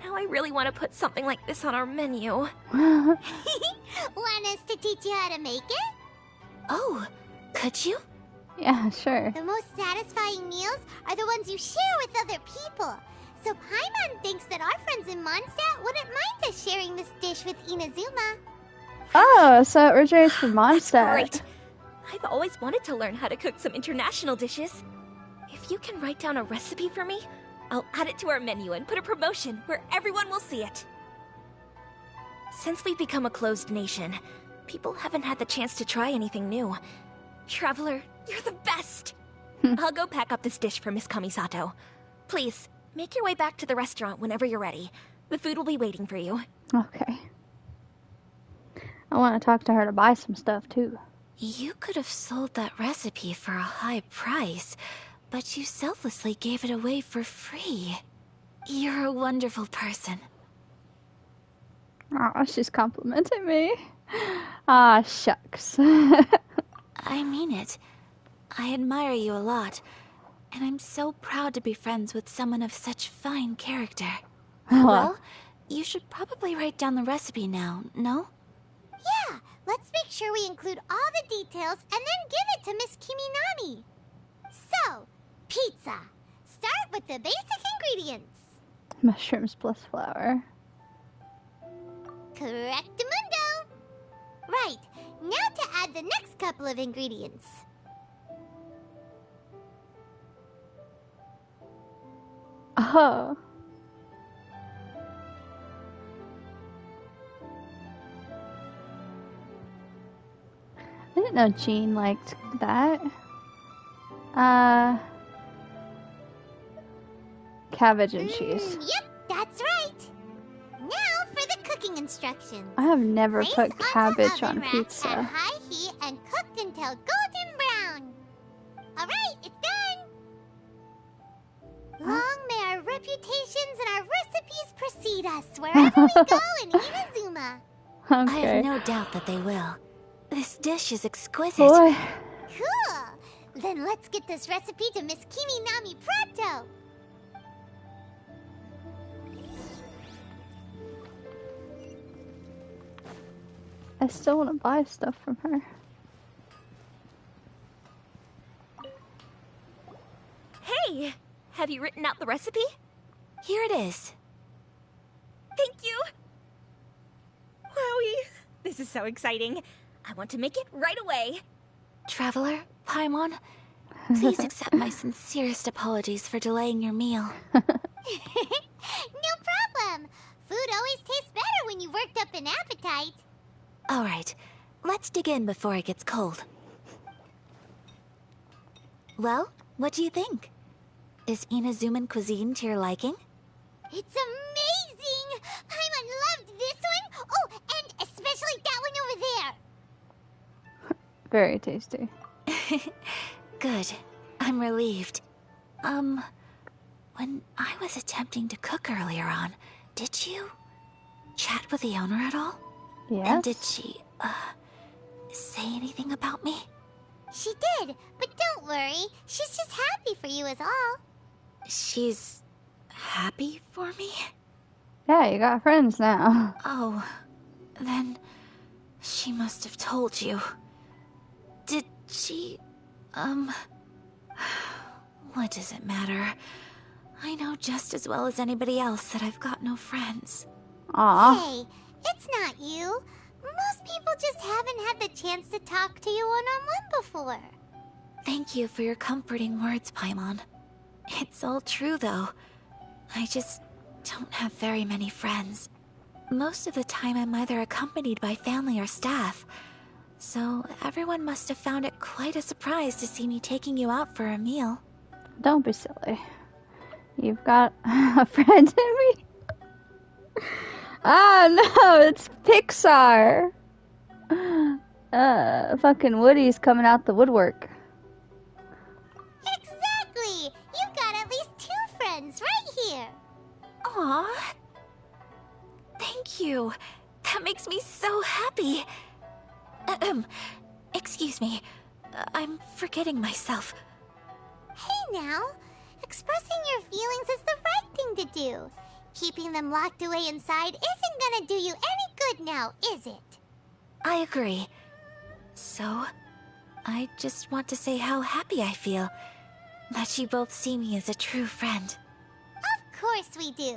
now I really want to put something like this on our menu. Want us to teach you how to make it? Oh, could you? Yeah, sure. The most satisfying meals are the ones you share with other people. So Paimon thinks that our friends in Mondstadt wouldn't mind us sharing this dish with Inazuma. Oh, so it originates from Mondstadt. Great. I've always wanted to learn how to cook some international dishes. If you can write down a recipe for me, I'll add it to our menu and put a promotion where everyone will see it. Since we've become a closed nation, people haven't had the chance to try anything new. Traveler, you're the best! I'll go pack up this dish for Miss Kamisato. Please, make your way back to the restaurant whenever you're ready. The food will be waiting for you. Okay. I want to talk to her to buy some stuff, too. You could have sold that recipe for a high price, but you selflessly gave it away for free. You're a wonderful person. Aw, she's complimenting me. Ah, shucks. I mean it. I admire you a lot, and I'm so proud to be friends with someone of such fine character. Well, you should probably write down the recipe now, no? Yeah, let's make sure we include all the details and then give it to Miss Kiminami. So, pizza. Start with the basic ingredients. Mushrooms plus flour. Correctamundo. Right, now to add the next couple of ingredients. Oh. I didn't know Jean liked that. Cabbage and cheese. Yep, that's right. Now for the cooking instructions. I have never Place put cabbage onto on oven rack pizza. at high heat and cooked until golden brown. Alright, it's done. Long may our reputations and our recipes precede us wherever we go in Inazuma. I have no doubt that they will. This dish is exquisite. Boy. Cool. Then let's get this recipe to Miss Kiminami pronto. I still want to buy stuff from her. Hey! Have you written out the recipe? Here it is. Thank you! Wowie! This is so exciting. I want to make it right away. Traveler, Paimon, please accept my sincerest apologies for delaying your meal. No problem. Food always tastes better when you've worked up an appetite. Alright, let's dig in before it gets cold. Well, what do you think? Is Inazuman cuisine to your liking? It's amazing! Paimon loved this one! Oh, and especially that one over there! Very tasty. Good. I'm relieved. When I was attempting to cook earlier on, did you chat with the owner at all? Yes. And did she, say anything about me? She did, but don't worry. She's just happy for you is all. She's happy for me? Yeah, you got friends now. Oh, then she must have told you. Did she, what does it matter? I know just as well as anybody else that I've got no friends. Aw. Hey, it's not you. Most people just haven't had the chance to talk to you one-on-one before. Thank you for your comforting words, Paimon. It's all true, though. I just don't have very many friends. Most of the time I'm either accompanied by family or staff. So everyone must have found it quite a surprise to see me taking you out for a meal. Don't be silly. You've got a friend in me? Oh no, it's Pixar! Fucking Woody's coming out the woodwork. Exactly! You've got at least 2 friends right here. Aw. Thank you. That makes me so happy. Excuse me. I'm forgetting myself. Hey now, expressing your feelings is the right thing to do. Keeping them locked away inside isn't gonna do you any good now, is it? I agree. So, I just want to say how happy I feel that you both see me as a true friend. Of course we do.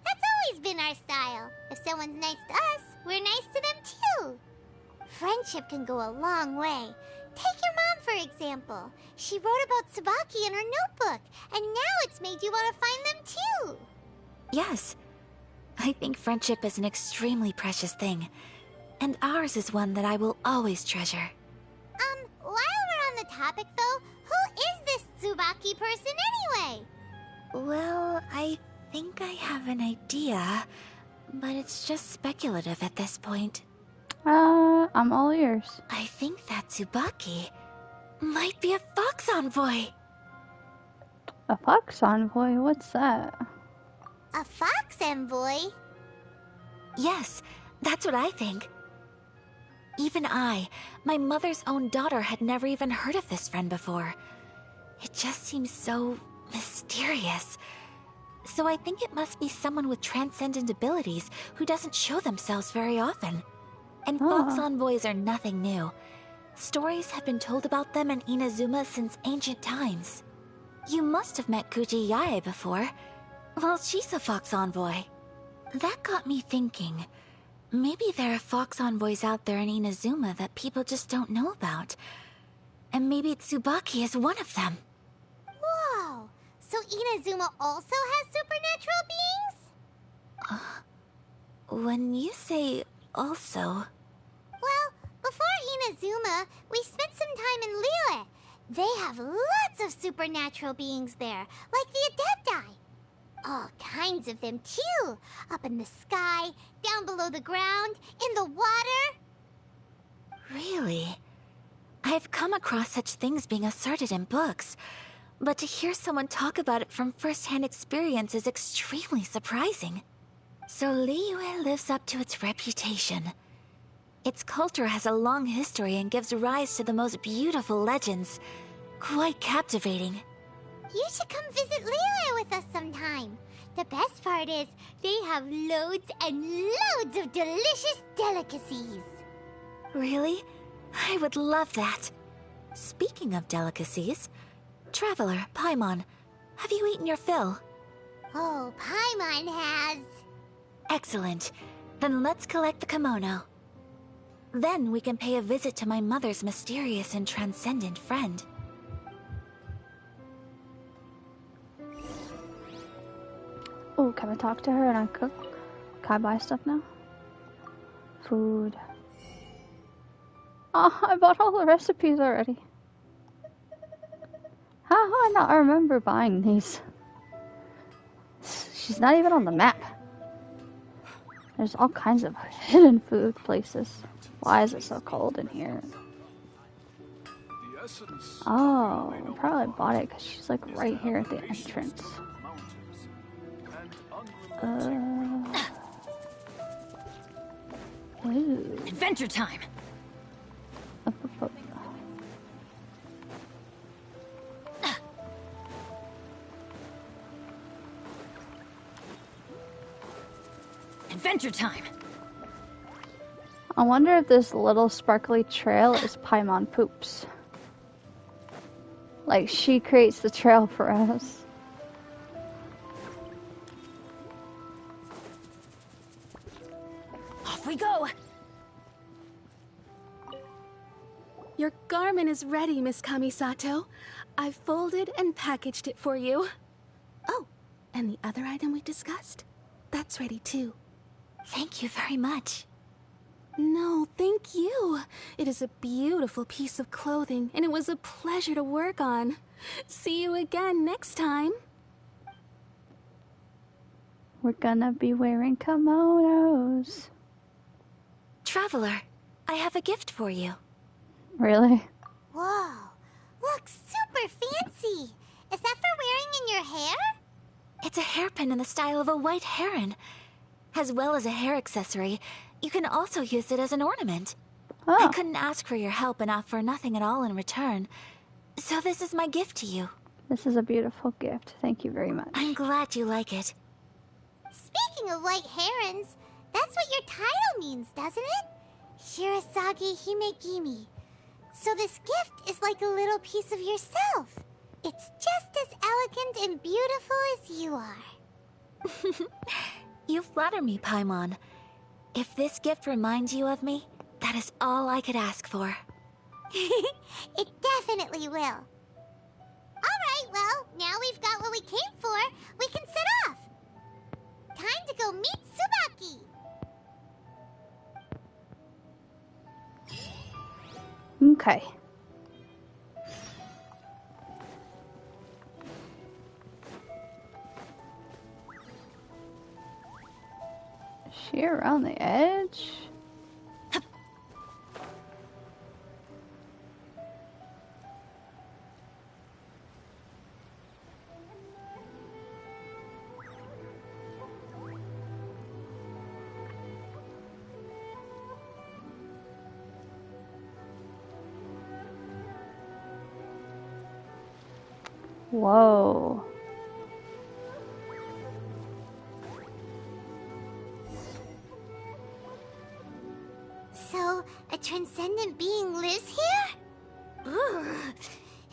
That's always been our style. If someone's nice to us, we're nice to them too. Friendship can go a long way. Take your mom, for example. She wrote about Tsubaki in her notebook, and now it's made you want to find them too. Yes. I think friendship is an extremely precious thing. And ours is one that I will always treasure. While we're on the topic though, who is this Tsubaki person anyway? Well, I think I have an idea, but it's just speculative at this point. I'm all ears. I think that Tsubaki might be a fox envoy. A fox envoy? What's that? A fox envoy? Yes, That's what I think. Even I, my mother's own daughter, had never even heard of this friend before. It just seems so mysterious. So I think it must be someone with transcendent abilities who doesn't show themselves very often. And Fox Envoys are nothing new. Stories have been told about them in Inazuma since ancient times. You must have met Kuji Yae before. Well, she's a Fox Envoy. That got me thinking. Maybe there are Fox Envoys out there in Inazuma that people just don't know about. And maybe Tsubaki is one of them. Whoa! So Inazuma also has supernatural beings? When you say also... Well, before Inazuma, we spent some time in Liyue. They have lots of supernatural beings there, like the Adepti. All kinds of them, too. Up in the sky, down below the ground, in the water. Really? I've come across such things being asserted in books, but to hear someone talk about it from first-hand experience is extremely surprising. So Liyue lives up to its reputation. Its culture has a long history and gives rise to the most beautiful legends. Quite captivating. You should come visit Liyue with us sometime. The best part is, they have loads and loads of delicious delicacies. Really? I would love that. Speaking of delicacies, Traveler, Paimon, have you eaten your fill? Oh, Paimon has. Excellent. Then let's collect the kimono. Then we can pay a visit to my mother's mysterious and transcendent friend. Oh, can I talk to her and I cook? Can I buy stuff now? Food. Oh, I bought all the recipes already. How do I not remember buying these? She's not even on the map. There's all kinds of hidden food places. Why is it so cold in here? Oh, I probably bought it because she's like right here at the entrance. Ooh. Adventure time! Adventure time! I wonder if this little sparkly trail is Paimon Poops. Like, she creates the trail for us. Off we go! Your garment is ready, Miss Kamisato. I've folded and packaged it for you. Oh, and the other item we discussed? That's ready too. Thank you very much. No, thank you. It is a beautiful piece of clothing, and it was a pleasure to work on. See you again next time. We're gonna be wearing kimonos. Traveler, I have a gift for you. Really? Whoa, looks super fancy. Is that for wearing in your hair? It's a hairpin in the style of a white heron. As well as a hair accessory, you can also use it as an ornament. I couldn't ask for your help and offer nothing at all in return. So this is my gift to you. This is a beautiful gift. Thank you very much. I'm glad you like it. Speaking of white herons, that's what your title means, doesn't it? Shirasagi Himegimi. So this gift is like a little piece of yourself. It's just as elegant and beautiful as you are. You flatter me, Paimon. If this gift reminds you of me, that is all I could ask for. It definitely will. Alright, well, now we've got what we came for. We can set off. Time to go meet Tsubaki. Okay. Is she around the edge? Whoa. So, a transcendent being lives here? Ugh.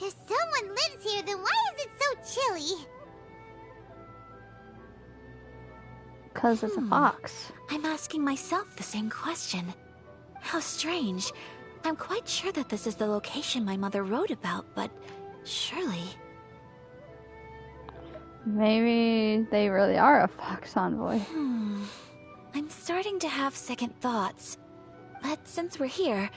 If someone lives here, then why is it so chilly? 'Cause it's a fox. I'm asking myself the same question. How strange. I'm quite sure that this is the location my mother wrote about, but surely... Maybe they really are a fox envoy. I'm starting to have second thoughts. But since we're here,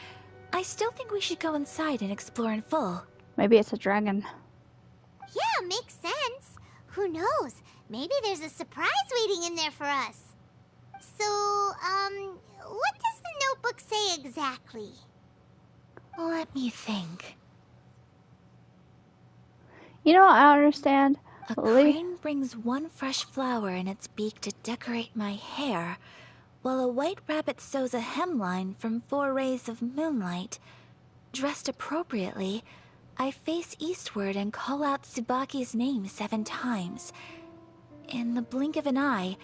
I still think we should go inside and explore in full. Maybe it's a dragon. Yeah, makes sense. Who knows? Maybe there's a surprise waiting in there for us. So, what does the notebook say exactly? Let me think. You know what I don't understand? A crane brings one fresh flower in its beak to decorate my hair, while a white rabbit sews a hemline from 4 rays of moonlight. Dressed appropriately, I face eastward and call out Tsubaki's name 7 times. In the blink of an eye,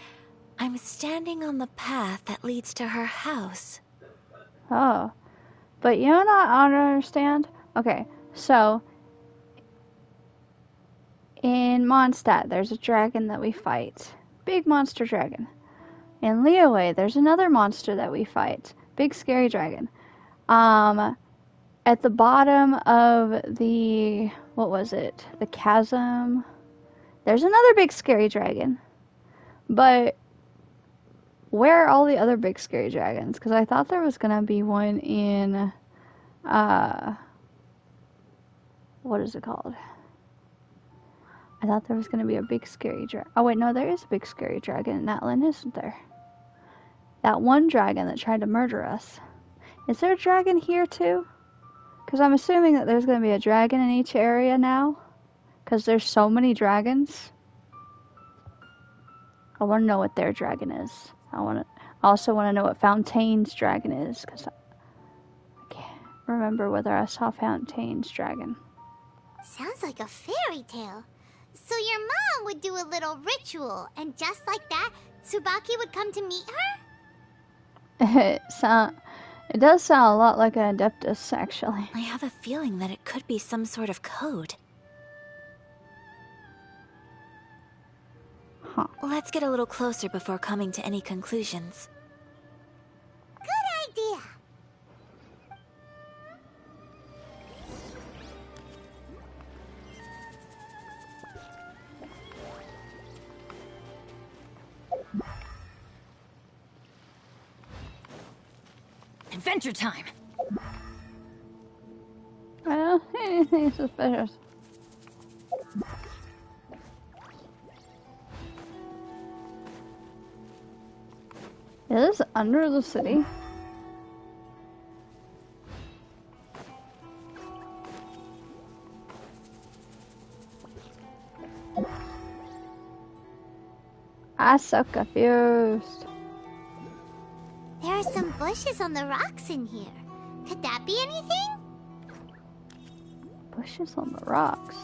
I'm standing on the path that leads to her house. Oh. But you know what I don't understand? Okay, so in Mondstadt, there's a dragon that we fight. Big monster dragon. In Liyue, there's another monster that we fight. Big scary dragon. At the bottom of the, what was it? The chasm. There's another big scary dragon. But where are all the other big scary dragons? Because I thought there was gonna be one in, what is it called? I thought there was gonna be a big scary dragon. Oh wait, no, there is a big scary dragon in Atlan, isn't there? That one dragon that tried to murder us. Is there a dragon here too? Because I'm assuming that there's gonna be a dragon in each area now. Because there's so many dragons. I want to know what their dragon is. I also want to know what Fontaine's dragon is, because I can't remember whether I saw Fontaine's dragon. Sounds like a fairy tale. So your mom would do a little ritual, and just like that, Tsubaki would come to meet her? It does sound a lot like an Adeptus, actually. I have a feeling that it could be some sort of code. Huh. Let's get a little closer before coming to any conclusions. Good idea. Adventure time! Well, anything suspicious. Is this under the city? I'm so confused. There are some bushes on the rocks in here. Could that be anything? Bushes on the rocks.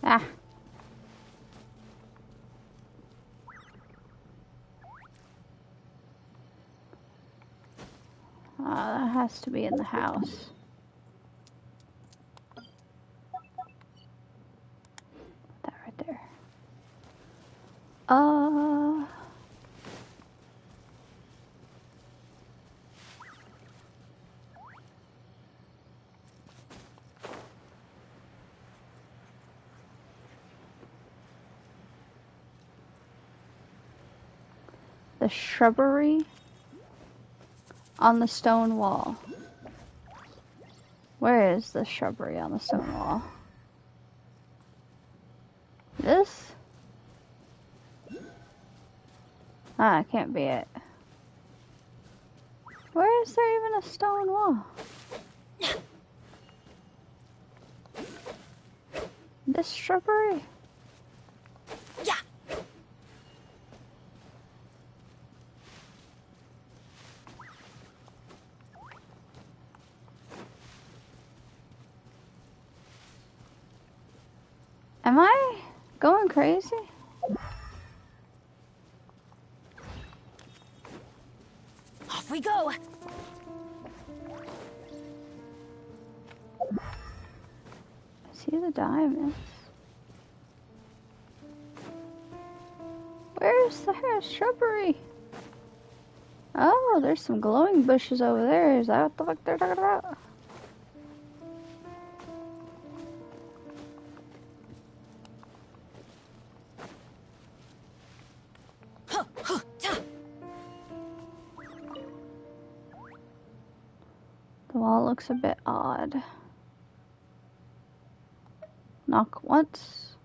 Ah. That has to be in the house. That right there. The shrubbery on the stone wall. Where is the shrubbery on the stone wall? This? Ah, it can't be it. Where is there even a stone wall? This shrubbery? Yeah. Am I going crazy? Off we go. See the diamonds. Where's the shrubbery? Oh, there's some glowing bushes over there. Is that what the fuck they're talking about? The wall looks a bit odd. Knock once.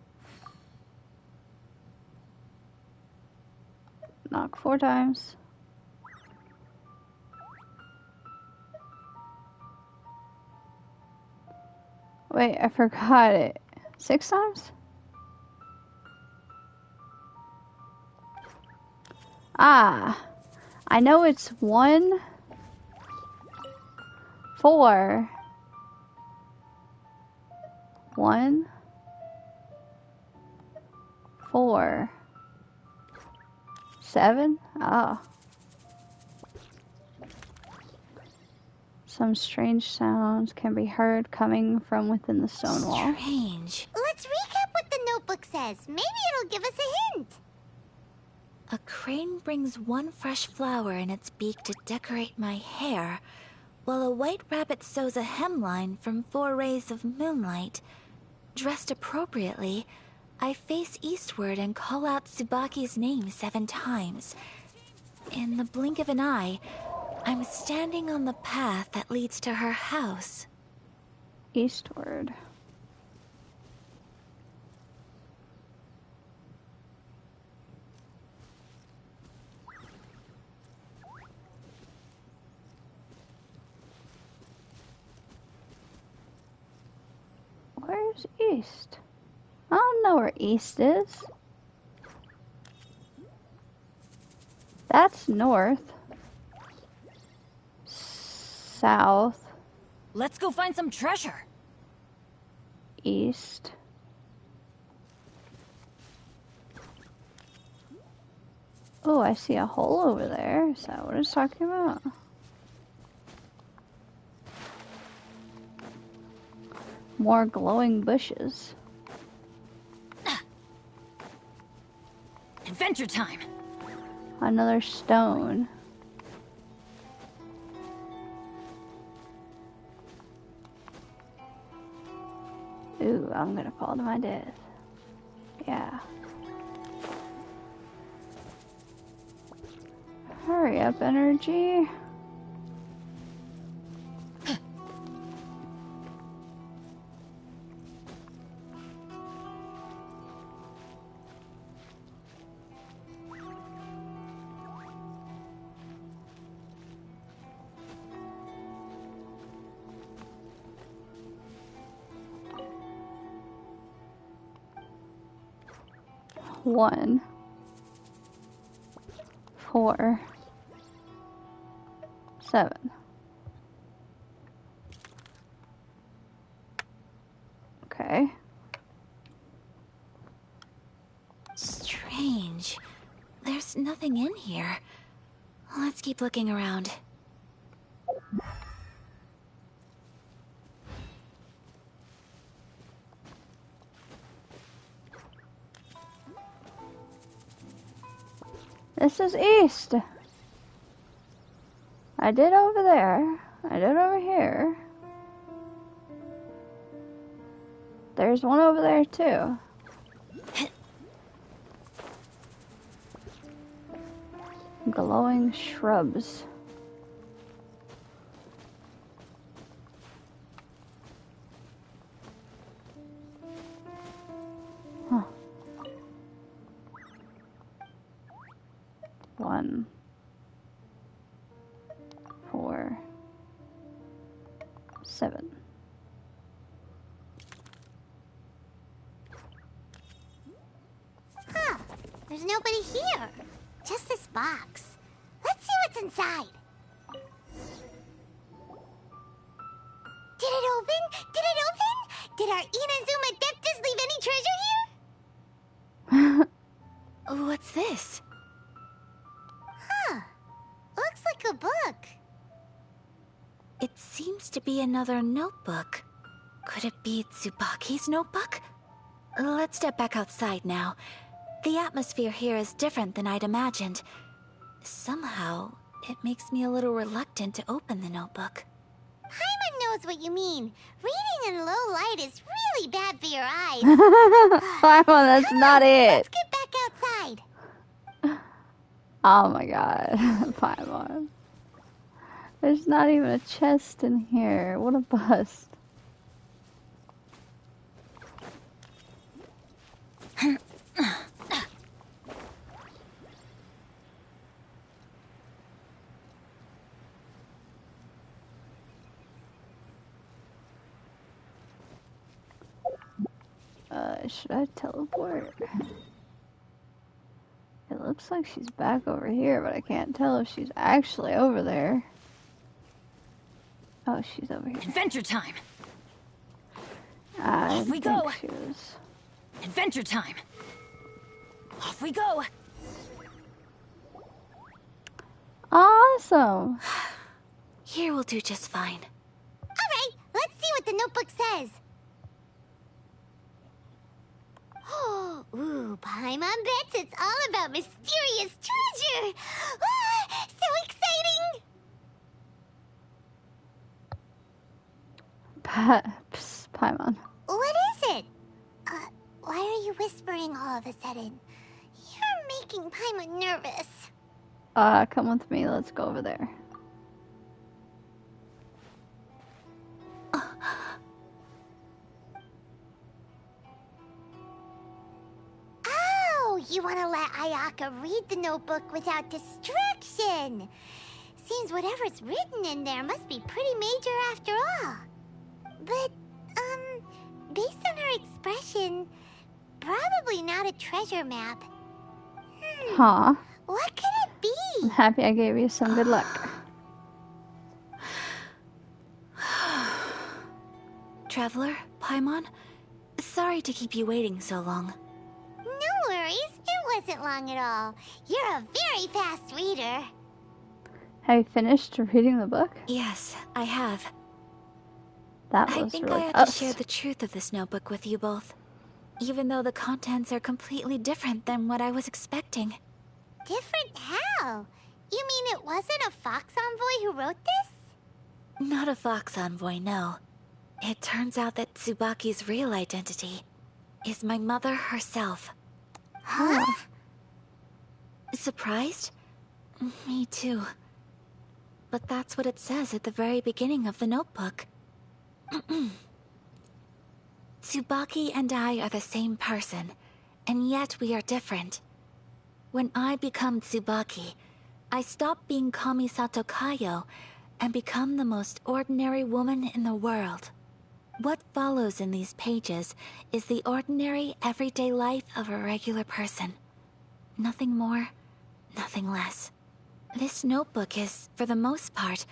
Knock 4 times. Wait, I forgot it. 6 times? Ah, I know it's 1, 4. 1, 4, 7. Oh. Some strange sounds can be heard coming from within the stone wall. Strange. Let's recap what the notebook says. Maybe it'll give us a hint. A crane brings 1 fresh flower in its beak to decorate my hair, while a white rabbit sews a hemline from 4 rays of moonlight. Dressed appropriately, I face eastward and call out Tsubaki's name 7 times. In the blink of an eye, I'm standing on the path that leads to her house. Eastward. Where's east? I don't know where east is. That's north. South. Let's go find some treasure. East. Oh, I see a hole over there. Is that what it's talking about? More glowing bushes. Adventure time. Another stone. Ooh, I'm gonna fall to my death. Yeah. Hurry up, energy. One, 4, 7. Okay. Strange. There's nothing in here. Let's keep looking around. This is east. I did over there. I did over here. There's one over there too. Glowing shrubs. Huh. 1, 7. Huh. There's nobody here. Just this box. Let's see what's inside. Did it open? Did it open? Did our Inazuma Adeptus leave any treasure here? What's this? Huh. Looks like a book. It seems to be another notebook. Could it be Tsubaki's notebook? Let's step back outside now. The atmosphere here is different than I'd imagined. Somehow, it makes me a little reluctant to open the notebook. Paimon knows what you mean. Reading in low light is really bad for your eyes. Paimon, that's not it. Let's get back outside. Oh my god. Paimon. There's not even a chest in here. What a bust. Should I teleport? It looks like she's back over here, but I can't tell if she's actually over there. Oh, she's over here. Adventure time! Off we go! She was... Adventure time! Off we go! Awesome! Here will do just fine. Alright, let's see what the notebook says. Oh, ooh, Paimon bets it's all about mysterious treasure! Ah, so exciting! Psst, Paimon. What is it? Why are you whispering all of a sudden? You're making Paimon nervous. Come with me, let's go over there. Oh, you want to let Ayaka read the notebook without distraction. Seems whatever's written in there must be pretty major after all. But, based on her expression, probably not a treasure map. Huh. What could it be? I'm happy I gave you some good luck. Traveler, Paimon, sorry to keep you waiting so long. No worries, it wasn't long at all. You're a very fast reader. Have you finished reading the book? Yes, I have. That I was think really I ought fast. to share the truth of this notebook with you both, even though the contents are completely different than what I was expecting. Different how? You mean it wasn't a Fox Envoy who wrote this? Not a Fox Envoy, no. It turns out that Tsubaki's real identity is my mother herself. Huh? Surprised? Me too. But that's what it says at the very beginning of the notebook. Tsubaki and I are the same person, and yet we are different. When I become Tsubaki, I stop being Kamisato Kayo and become the most ordinary woman in the world. What follows in these pages is the ordinary, everyday life of a regular person. Nothing more, nothing less. This notebook is, for the most part,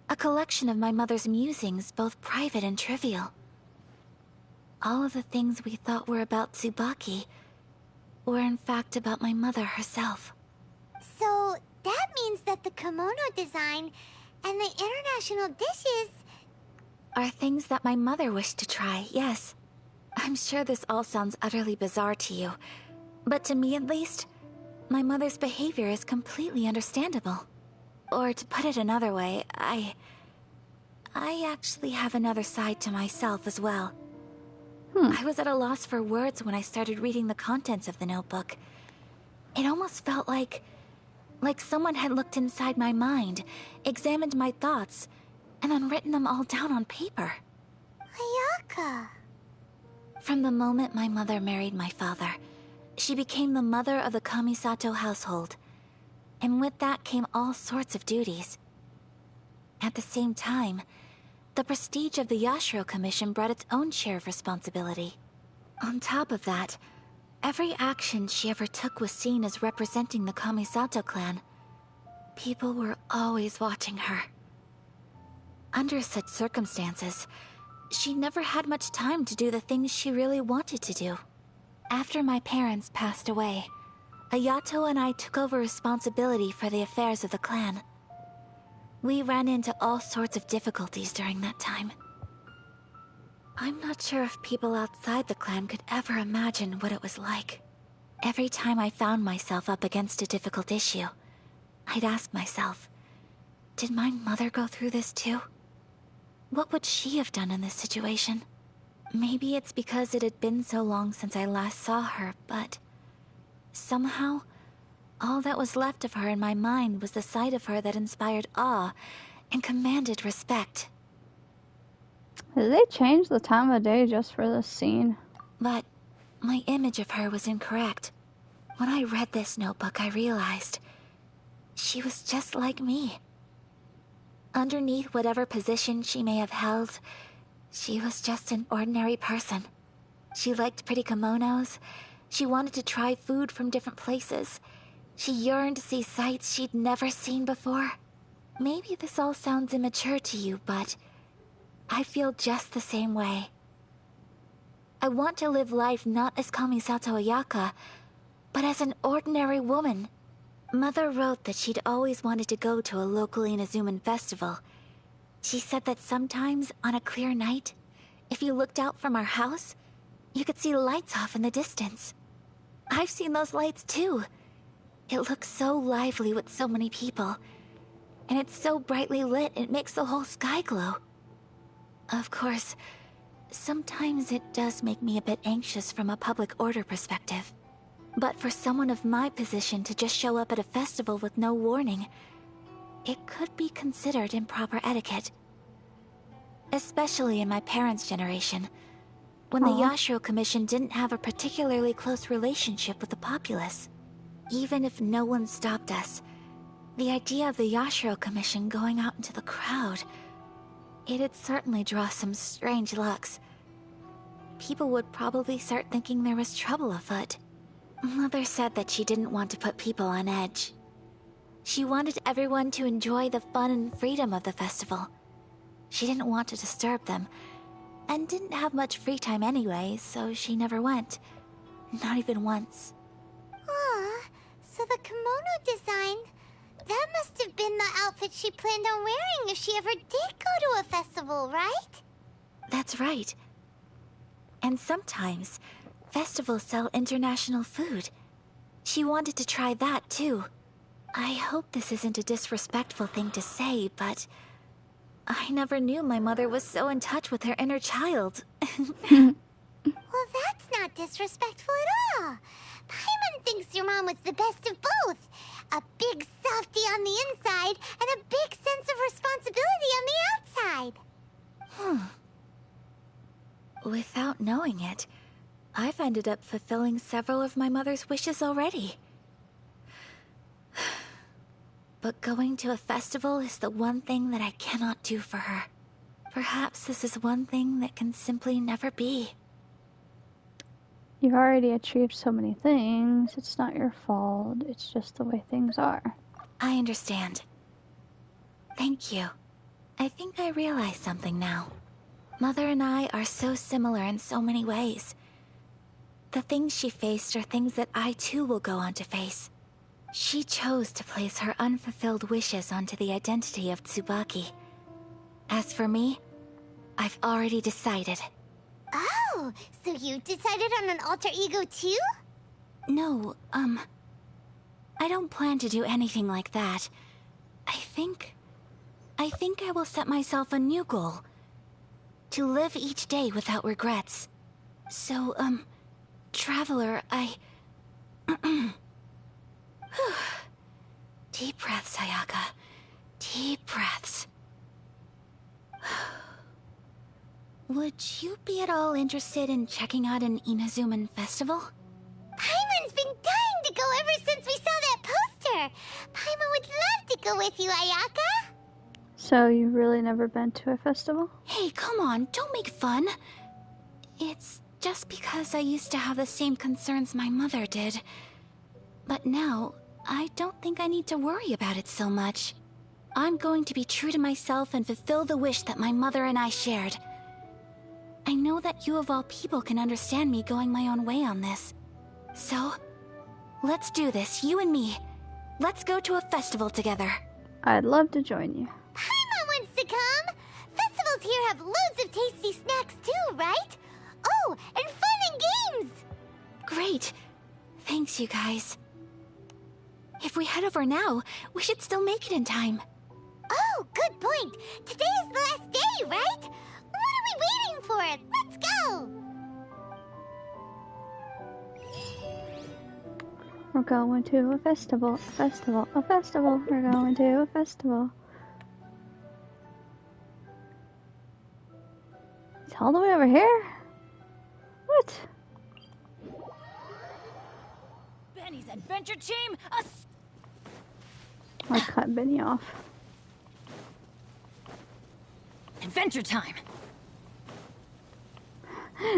a collection of my mother's musings, both private and trivial. All of the things we thought were about Tsubaki were in fact about my mother herself. So, that means that the kimono design and the international dishes are things that my mother wished to try, yes. I'm sure this all sounds utterly bizarre to you, but to me at least, my mother's behavior is completely understandable. Or to put it another way, I actually have another side to myself as well. I was at a loss for words when I started reading the contents of the notebook. It almost felt like someone had looked inside my mind, examined my thoughts, and then written them all down on paper. Ayaka. From the moment my mother married my father, she became the mother of the Kamisato household. And with that came all sorts of duties. At the same time, the prestige of the Yashiro Commission brought its own share of responsibility. On top of that, every action she ever took was seen as representing the Kamisato clan. People were always watching her. Under such circumstances, she never had much time to do the things she really wanted to do. After my parents passed away, Ayato and I took over responsibility for the affairs of the clan. We ran into all sorts of difficulties during that time. I'm not sure if people outside the clan could ever imagine what it was like. Every time I found myself up against a difficult issue, I'd ask myself, did my mother go through this too? What would she have done in this situation? Maybe it's because it had been so long since I last saw her, but somehow, all that was left of her in my mind was the sight of her that inspired awe and commanded respect. Did they change the time of day just for this scene? But my image of her was incorrect. When I read this notebook, I realized she was just like me. Underneath whatever position she may have held, she was just an ordinary person. She liked pretty kimonos. She wanted to try food from different places. She yearned to see sights she'd never seen before. Maybe this all sounds immature to you, but I feel just the same way. I want to live life not as Kamisato Ayaka, but as an ordinary woman. Mother wrote that she'd always wanted to go to a local Inazuman festival. She said that sometimes, on a clear night, if you looked out from our house, you could see lights off in the distance. I've seen those lights too. It looks so lively with so many people. And it's so brightly lit, it makes the whole sky glow. Of course, sometimes it does make me a bit anxious from a public order perspective. But for someone of my position to just show up at a festival with no warning, it could be considered improper etiquette. Especially in my parents' generation, when the Yashiro Commission didn't have a particularly close relationship with the populace. Even if no one stopped us, the idea of the Yashiro Commission going out into the crowd, it'd certainly draw some strange looks. People would probably start thinking there was trouble afoot. Mother said that she didn't want to put people on edge. She wanted everyone to enjoy the fun and freedom of the festival. She didn't want to disturb them, and didn't have much free time anyway, so she never went. Not even once. Aw, so the kimono design, that must have been the outfit she planned on wearing if she ever did go to a festival, right? That's right. And sometimes, festivals sell international food. She wanted to try that too. I hope this isn't a disrespectful thing to say, but I never knew my mother was so in touch with her inner child. Well, that's not disrespectful at all. Paimon thinks your mom was the best of both. A big softie on the inside and a big sense of responsibility on the outside. Without knowing it, I've ended up fulfilling several of my mother's wishes already. But going to a festival is the one thing that I cannot do for her. Perhaps this is one thing that can simply never be. You've already achieved so many things. It's not your fault. It's just the way things are. I understand. Thank you. I think I realize something now. Mother and I are so similar in so many ways. The things she faced are things that I too will go on to face. She chose to place her unfulfilled wishes onto the identity of Tsubaki. As for me, I've already decided. Oh, so you decided on an alter ego too? No, I don't plan to do anything like that. I think I will set myself a new goal. To live each day without regrets. So, Traveler, Deep breaths, Ayaka. Deep breaths. Would you be at all interested in checking out an Inazuman festival? Paimon's been dying to go ever since we saw that poster. Paimon would love to go with you, Ayaka. So you've really never been to a festival? Hey, come on, don't make fun. It's just because I used to have the same concerns my mother did. But now, I don't think I need to worry about it so much. I'm going to be true to myself and fulfill the wish that my mother and I shared. I know that you of all people can understand me going my own way on this. So, let's do this, you and me. Let's go to a festival together. I'd love to join you. Paimon wants to come! Festivals here have loads of tasty snacks too, right? Oh, and fun and games! Great. Thanks, you guys. If we head over now, we should still make it in time. Oh, good point. Today is the last day, right? What are we waiting for? Let's go! We're going to a festival, a festival, a festival. We're going to a festival. It's all the way over here? What? Benny's adventure team, I cut Benny off. adventure time.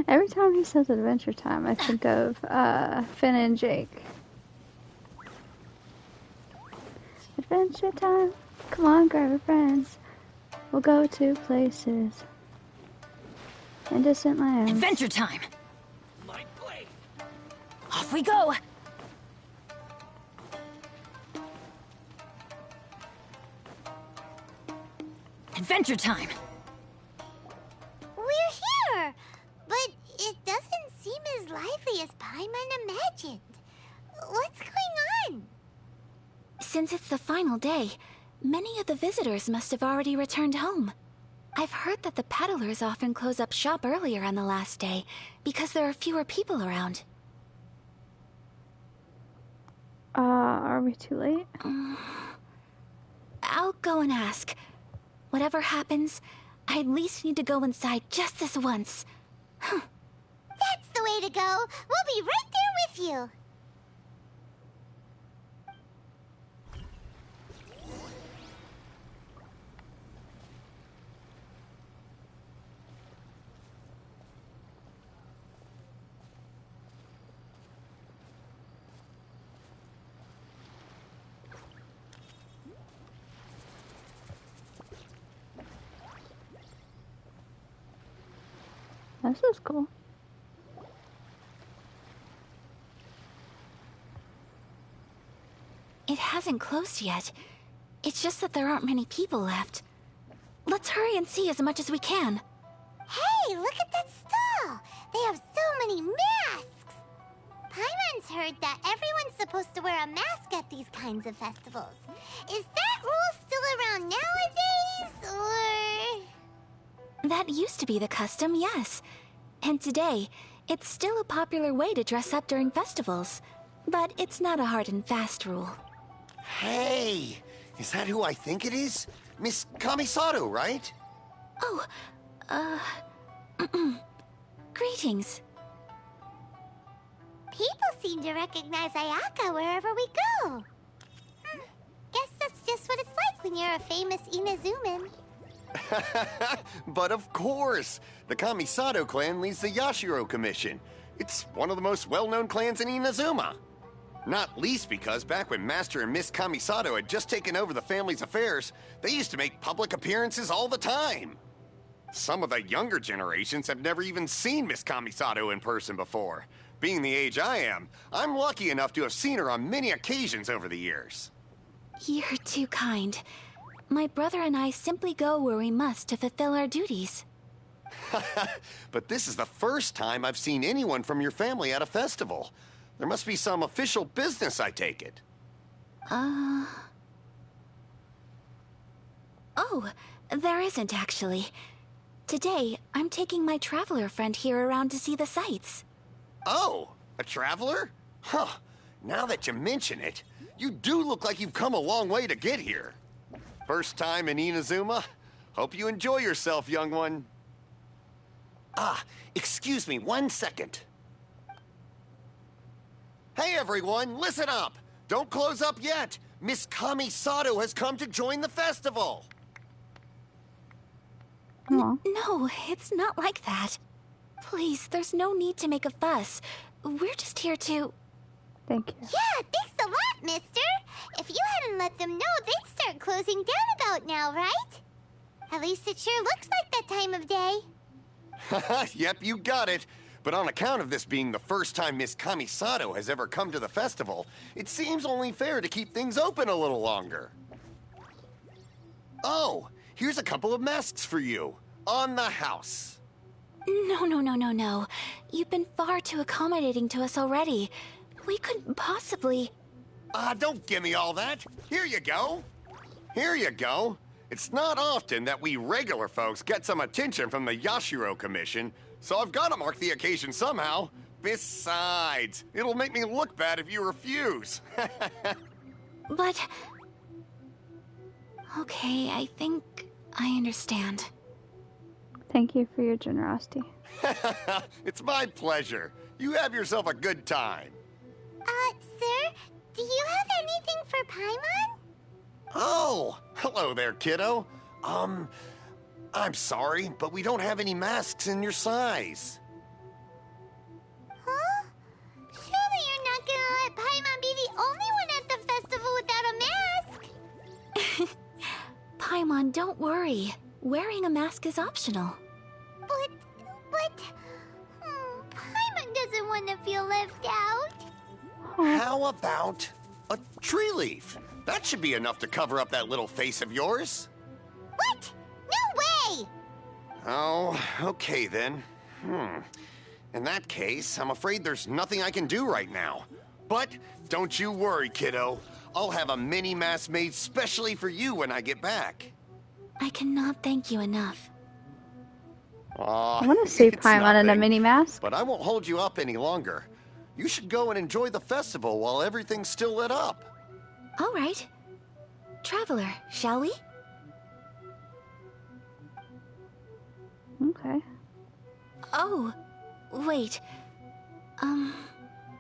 Every time he says adventure time, I think of Finn and Jake. Adventure time. Come on, grab your friends. We'll go to places in distant lands. Adventure time. Off we go. Adventure time. We're here! But it doesn't seem as lively as Paimon imagined. What's going on? Since it's the final day, many of the visitors must have already returned home. I've heard that the peddlers often close up shop earlier on the last day because there are fewer people around. Are we too late? I'll go and ask. Whatever happens, I at least need to go inside just this once. That's the way to go. We'll be right there with you. This is cool. It hasn't closed yet. It's just that there aren't many people left. Let's hurry and see as much as we can. Hey, look at that stall! They have so many masks! Paimon's heard that everyone's supposed to wear a mask at these kinds of festivals. Is that rule still around nowadays, or...? That used to be the custom, yes. And today, it's still a popular way to dress up during festivals. But it's not a hard and fast rule. Hey! Is that who I think it is? Miss Kamisato, right? Oh, greetings. People seem to recognize Ayaka wherever we go. Guess that's just what it's like when you're a famous Inazuman. But of course! The Kamisato clan leads the Yashiro Commission. It's one of the most well-known clans in Inazuma. Not least because back when Master and Miss Kamisato had just taken over the family's affairs, they used to make public appearances all the time. Some of the younger generations have never even seen Miss Kamisato in person before. Being the age I am, I'm lucky enough to have seen her on many occasions over the years. You're too kind. My brother and I simply go where we must to fulfill our duties. But this is the first time I've seen anyone from your family at a festival. There must be some official business, I take it. Oh, there isn't actually. Today, I'm taking my traveler friend here around to see the sights. Oh, a traveler? Huh. Now that you mention it, you do look like you've come a long way to get here. First time in Inazuma? Hope you enjoy yourself, young one. Ah, excuse me 1 second. Hey everyone, listen up! Don't close up yet! Miss Kamisato has come to join the festival! No, it's not like that. Please, there's no need to make a fuss. We're just here to... Thank you. Yeah, thanks a lot, mister. If you hadn't let them know, they'd start closing down about now, right? At least it sure looks like that time of day. Yep, you got it. But on account of this being the first time Miss Kamisato has ever come to the festival, it seems only fair to keep things open a little longer. Oh, here's a couple of masks for you. On the house. No. You've been far too accommodating to us already. We couldn't possibly... Don't give me all that. Here you go. Here you go. It's not often that we regular folks get some attention from the Yashiro Commission, so I've got to mark the occasion somehow. Besides, it'll make me look bad if you refuse. But... Okay, I think I understand. Thank you for your generosity. It's my pleasure. You have yourself a good time. Sir, do you have anything for Paimon? Oh, hello there, kiddo. I'm sorry, but we don't have any masks in your size. Huh? Surely you're not gonna let Paimon be the only one at the festival without a mask? Paimon, don't worry. Wearing a mask is optional. But... Paimon doesn't want to feel left out. How about a tree leaf? That should be enough to cover up that little face of yours. What? No way! Oh, okay then. In that case, I'm afraid there's nothing I can do right now. But don't you worry, kiddo. I'll have a mini mask made specially for you when I get back. I cannot thank you enough. Aw, I want to see it's Paimon in a nothing. mini mask. But I won't hold you up any longer. You should go and enjoy the festival while everything's still lit up. All right. Traveler, shall we? Okay. Oh, wait.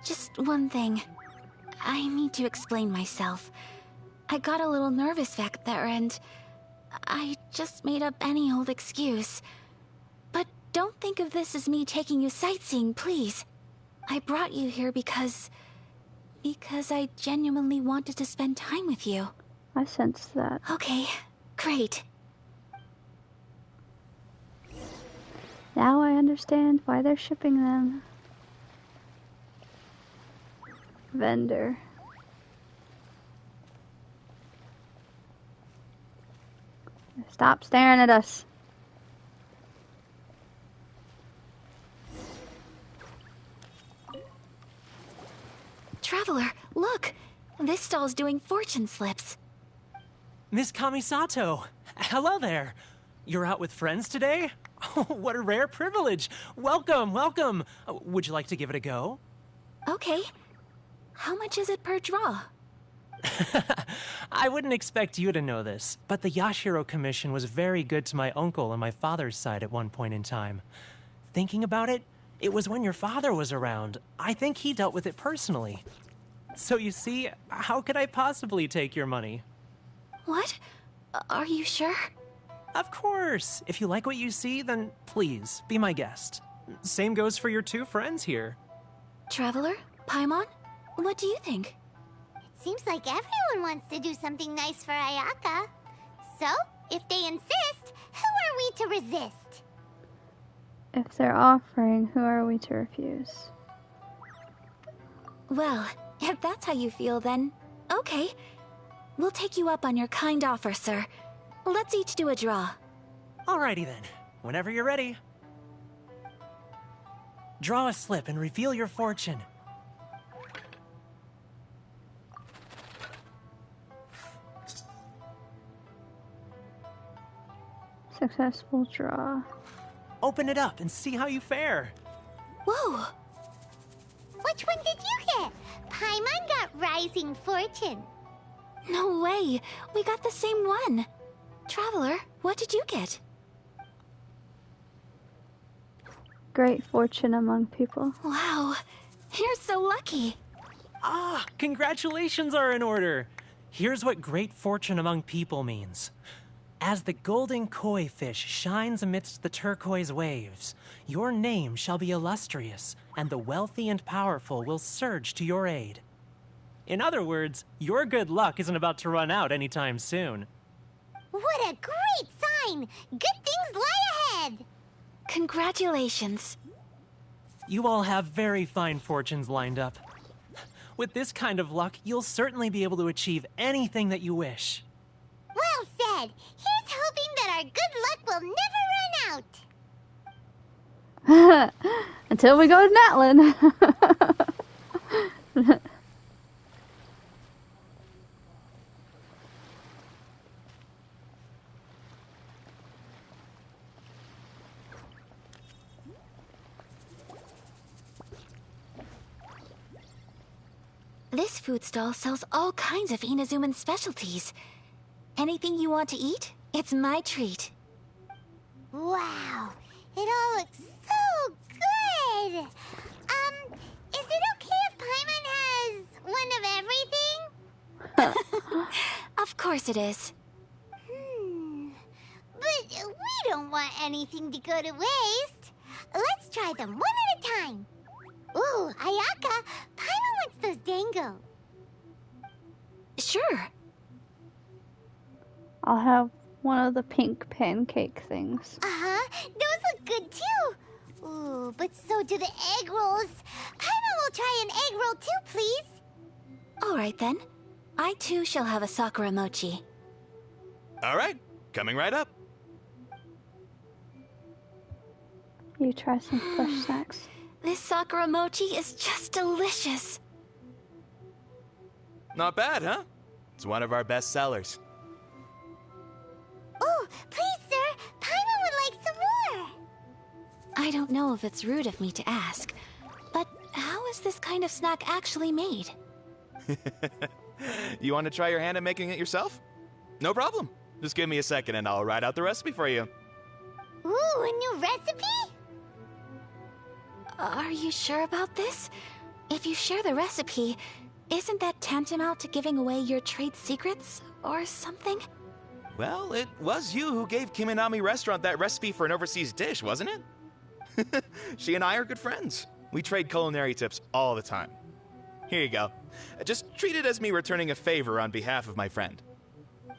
Just one thing. I need to explain myself. I got a little nervous back there and I just made up any old excuse. But don't think of this as me taking you sightseeing, please. I brought you here because I genuinely wanted to spend time with you. I sensed that. Okay, great. Now I understand why they're shipping them. Vendor. Stop staring at us. Traveler, look! This stall's doing fortune slips. Miss Kamisato! Hello there! You're out with friends today? Oh, what a rare privilege! Welcome, welcome! Would you like to give it a go? Okay. How much is it per draw? I wouldn't expect you to know this, but the Yashiro Commission was very good to my uncle on my father's side at one point in time. Thinking about it, it was when your father was around. I think he dealt with it personally. So you see, how could I possibly take your money? What? Are you sure? Of course! If you like what you see, then please, be my guest. Same goes for your two friends here. Traveler? Paimon? What do you think? It seems like everyone wants to do something nice for Ayaka. So, if they insist, who are we to resist? If they're offering, who are we to refuse? Well, if that's how you feel, then okay. We'll take you up on your kind offer, sir. Let's each do a draw. Alrighty then. Whenever you're ready. Draw a slip and reveal your fortune. Successful draw. Open it up and see how you fare. Whoa! Which one did you get? Paimon got Rising Fortune. No way! We got the same one! Traveler, what did you get? Great fortune among people. Wow! You're so lucky! Ah, congratulations are in order! Here's what great fortune among people means. As the golden koi fish shines amidst the turquoise waves, your name shall be illustrious, and the wealthy and powerful will surge to your aid. In other words, your good luck isn't about to run out anytime soon. What a great sign! Good things lie ahead! Congratulations. You all have very fine fortunes lined up. With this kind of luck, you'll certainly be able to achieve anything that you wish. Well said! Here's hoping that our good luck will never run out! Until we go to Natlin. This food stall sells all kinds of Inazuman specialties. Anything you want to eat, it's my treat. Wow, it all looks so good! Is it okay if Paimon has one of everything? Of course it is. But we don't want anything to go to waste. Let's try them one at a time. Ooh, Ayaka, Paimon wants those dango. Sure. I'll have one of the pink pancake things. Uh-huh, those look good too. Ooh, but so do the egg rolls. Paimon will try an egg roll too, please. All right then. I too shall have a Sakura mochi. All right, coming right up. You try some fresh snacks. This Sakura mochi is just delicious. Not bad, huh? It's one of our best sellers. Oh, please, sir. Paimon would like some more. I don't know if it's rude of me to ask, but how is this kind of snack actually made? You want to try your hand at making it yourself? No problem. Just give me a second and I'll write out the recipe for you. Ooh, a new recipe? Are you sure about this? If you share the recipe, isn't that tantamount to giving away your trade secrets or something? Well, it was you who gave Kiminami Restaurant that recipe for an overseas dish, wasn't it? She and I are good friends. We trade culinary tips all the time. Here you go. Just treat it as me returning a favor on behalf of my friend.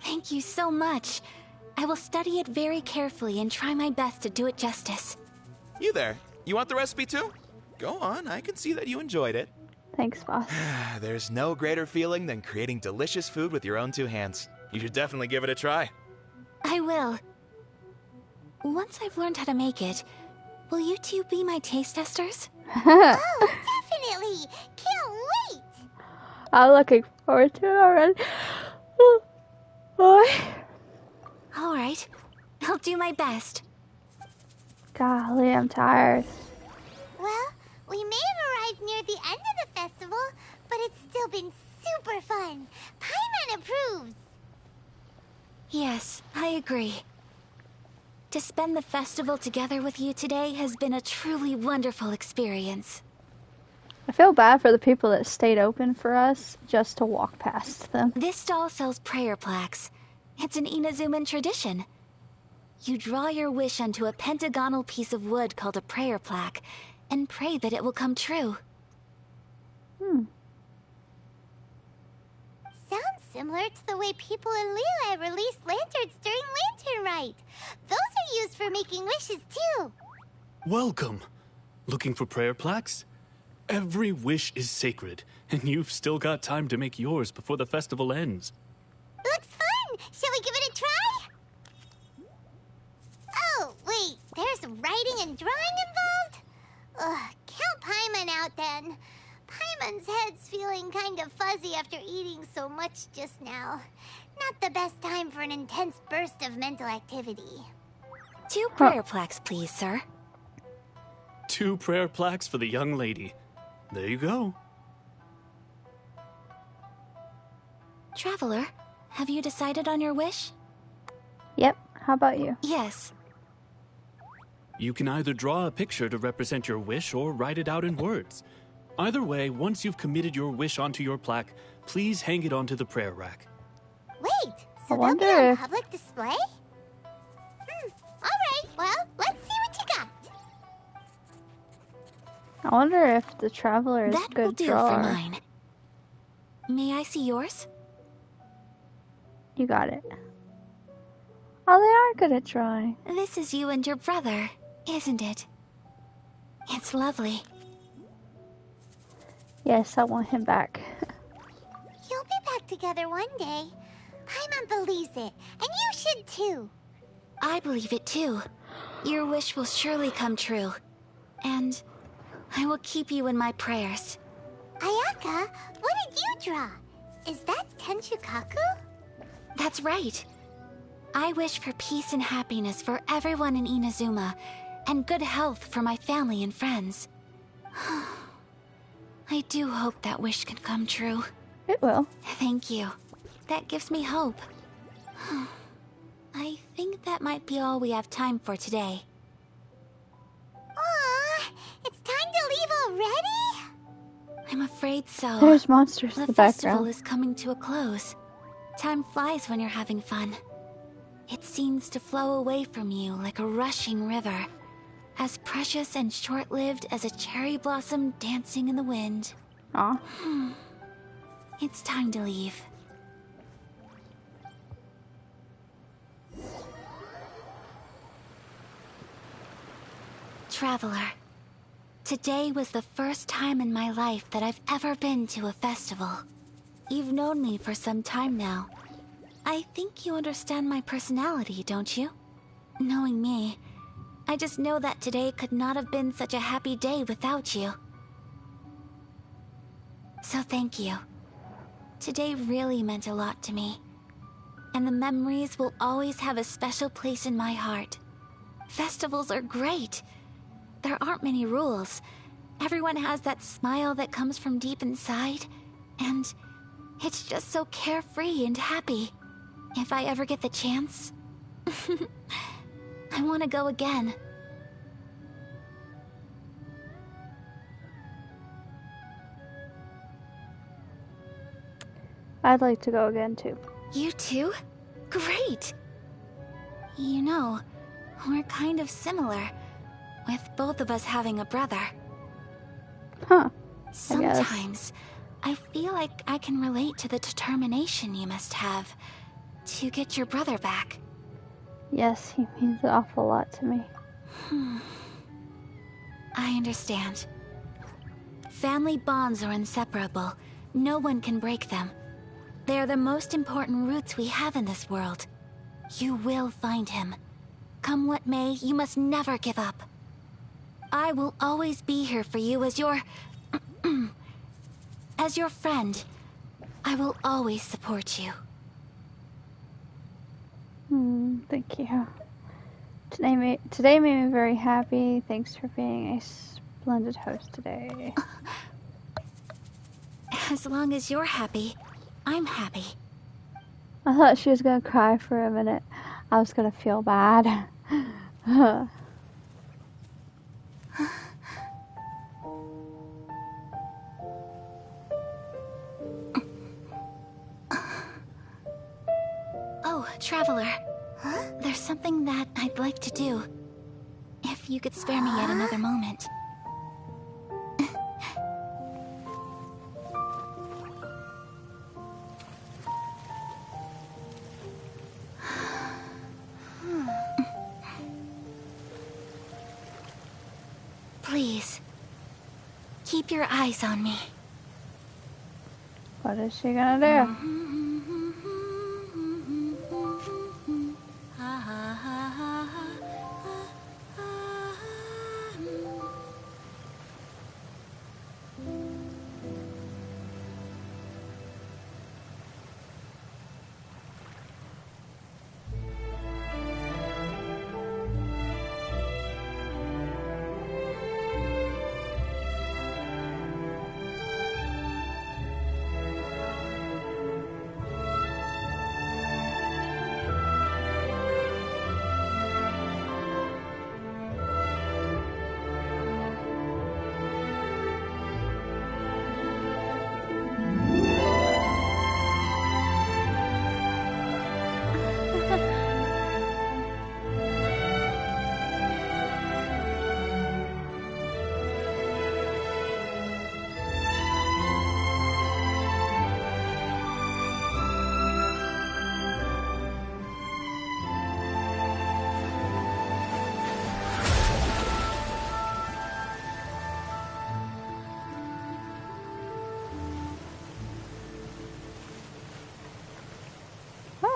Thank you so much. I will study it very carefully and try my best to do it justice. You there. You want the recipe too? Go on, I can see that you enjoyed it. Thanks, boss. There's no greater feeling than creating delicious food with your own two hands. You should definitely give it a try. I will. Once I've learned how to make it, will you two be my taste testers? Oh, definitely! Can't wait! I'm looking forward to it already. All right. I'll do my best. Golly, I'm tired. Well, we may have arrived near the end of the festival, but it's still been super fun. Paimon approves. Yes, I agree. To spend the festival together with you today has been a truly wonderful experience. I feel bad for the people that stayed open for us just to walk past them. This stall sells prayer plaques. It's an Inazuman tradition. You draw your wish onto a pentagonal piece of wood called a prayer plaque, and pray that it will come true. Sounds similar to the way people in Liyue release lanterns during Lantern Rite. Those are used for making wishes too. Welcome. Looking for prayer plaques? Every wish is sacred, and you've still got time to make yours before the festival ends. Looks fun! Shall we give it a try? Oh, wait, there's writing and drawing involved? Ugh, count Paimon out then. Paimon's head's feeling kind of fuzzy after eating so much just now. Not the best time for an intense burst of mental activity. 2 prayer plaques, please, sir. 2 prayer plaques for the young lady. There you go. Traveler, have you decided on your wish? Yep, how about you? Yes. You can either draw a picture to represent your wish or write it out in words. Either way, once you've committed your wish onto your plaque, please hang it onto the prayer rack. Wait, so I they'll be on wonder public display? I wonder if the Traveler is a That will good do drawer. for mine. May I see yours? You got it. Oh, they are good at drawing. This is you and your brother, isn't it? It's lovely. Yes, I want him back. You'll be back together one day. Paimon believes it, and you should too. I believe it too. Your wish will surely come true. And I will keep you in my prayers. Ayaka, what did you draw? Is that Tenshukaku? That's right. I wish for peace and happiness for everyone in Inazuma, and good health for my family and friends. I do hope that wish can come true. It will. Thank you. That gives me hope. I think that might be all we have time for today. Aw, it's time to leave already? I'm afraid so. There's monsters in The the festival background. is coming to a close. Time flies when you're having fun. It seems to flow away from you like a rushing river, as precious and short-lived as a cherry blossom dancing in the wind. Aw. It's time to leave. Traveler, today was the first time in my life that I've ever been to a festival. You've known me for some time now. I think you understand my personality, don't you? Knowing me, I just know that today could not have been such a happy day without you. So thank you. Today really meant a lot to me. And the memories will always have a special place in my heart. Festivals are great. There aren't many rules. Everyone has that smile that comes from deep inside. And it's just so carefree and happy. If I ever get the chance, I want to go again. I'd like to go again too. You too? Great! You know, we're kind of similar, with both of us having a brother. Huh. Sometimes, I feel like I can relate to the determination you must have to get your brother back. Yes, he means an awful lot to me. I understand. Family bonds are inseparable. No one can break them. They are the most important roots we have in this world. You will find him. Come what may, you must never give up. I will always be here for you as your... as your friend. I will always support you. Thank you. Today made me very happy. Thanks for being a splendid host today. As long as you're happy, I'm happy. I thought she was gonna cry for a minute. I was gonna feel bad. Oh, Traveler. There's something that I'd like to do. If you could spare me yet another moment. Please, keep your eyes on me. What is she gonna do?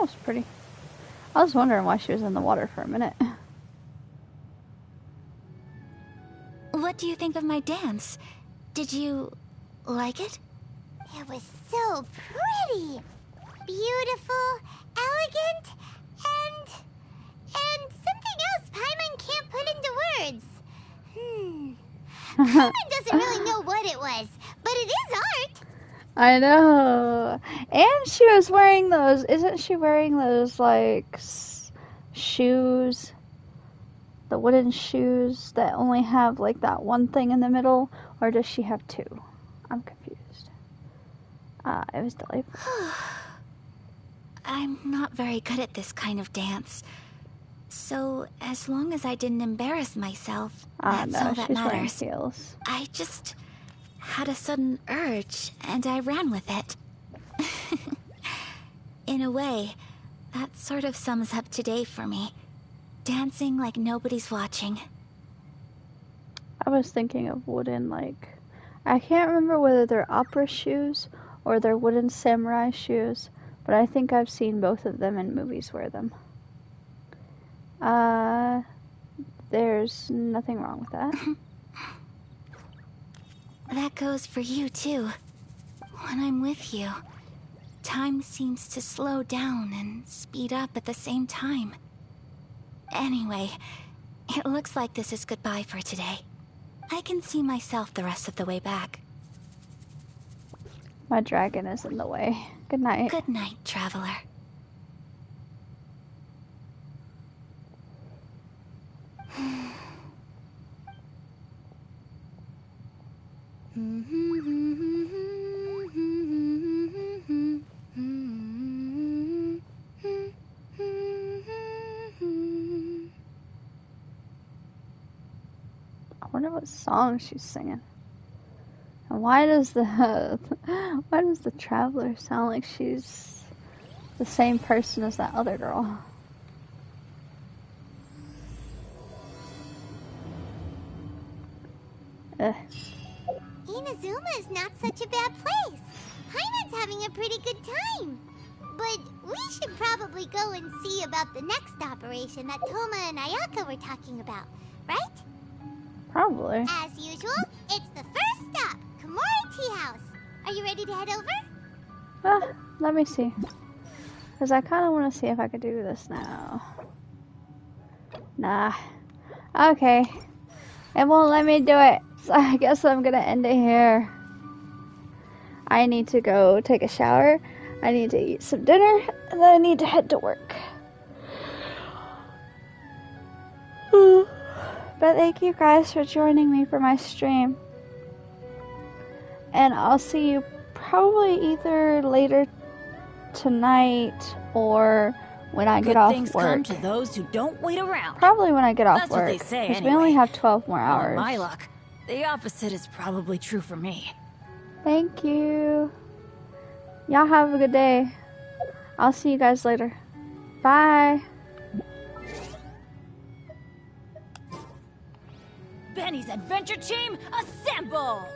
was pretty. I was wondering why she was in the water for a minute. What do you think of my dance? Did you like it? It was so pretty. Beautiful, elegant, and something else Paimon can't put into words. Paimon doesn't really know what it was, but it is art. I know. And she was wearing those, isn't she wearing those, like, shoes? The wooden shoes that only have, like, that one thing in the middle? Or does she have two? I'm confused. It was delightful. I'm not very good at this kind of dance. So, as long as I didn't embarrass myself, that's all that she's wearing matters. heels. I just had a sudden urge, and I ran with it. In a way, that sort of sums up today for me. Dancing like nobody's watching. I was thinking of wooden, like... I can't remember whether they're opera shoes or they're wooden samurai shoes, but I think I've seen both of them in movies wear them. There's nothing wrong with that. That goes for you, too. When I'm with you, time seems to slow down and speed up at the same time. Anyway, it looks like this is goodbye for today. I can see myself the rest of the way back. My dragon is in the way. Good night. Good night, traveler. I wonder what song she's singing. And why does the traveler sound like she's the same person as that other girl? Inazuma is not such a bad place. Paimon's having a pretty good time. But we should probably go and see about the next operation that Toma and Ayaka were talking about, right? Probably. As usual, it's the first stop, Komori Tea House. Are you ready to head over? Let me see. Because I kind of want to see if I could do this now. Nah. Okay. It won't let me do it. So I guess I'm going to end it here. I need to go take a shower. I need to eat some dinner. And then I need to head to work. But thank you guys for joining me for my stream. And I'll see you probably either later tonight or when I get off Good things work. come to those who don't wait around. Probably when I get off That's work. what they say, Because anyway. we only have 12 more hours. My luck. The opposite is probably true for me. Thank you. Y'all have a good day. I'll see you guys later. Bye. Benny's adventure team, assemble!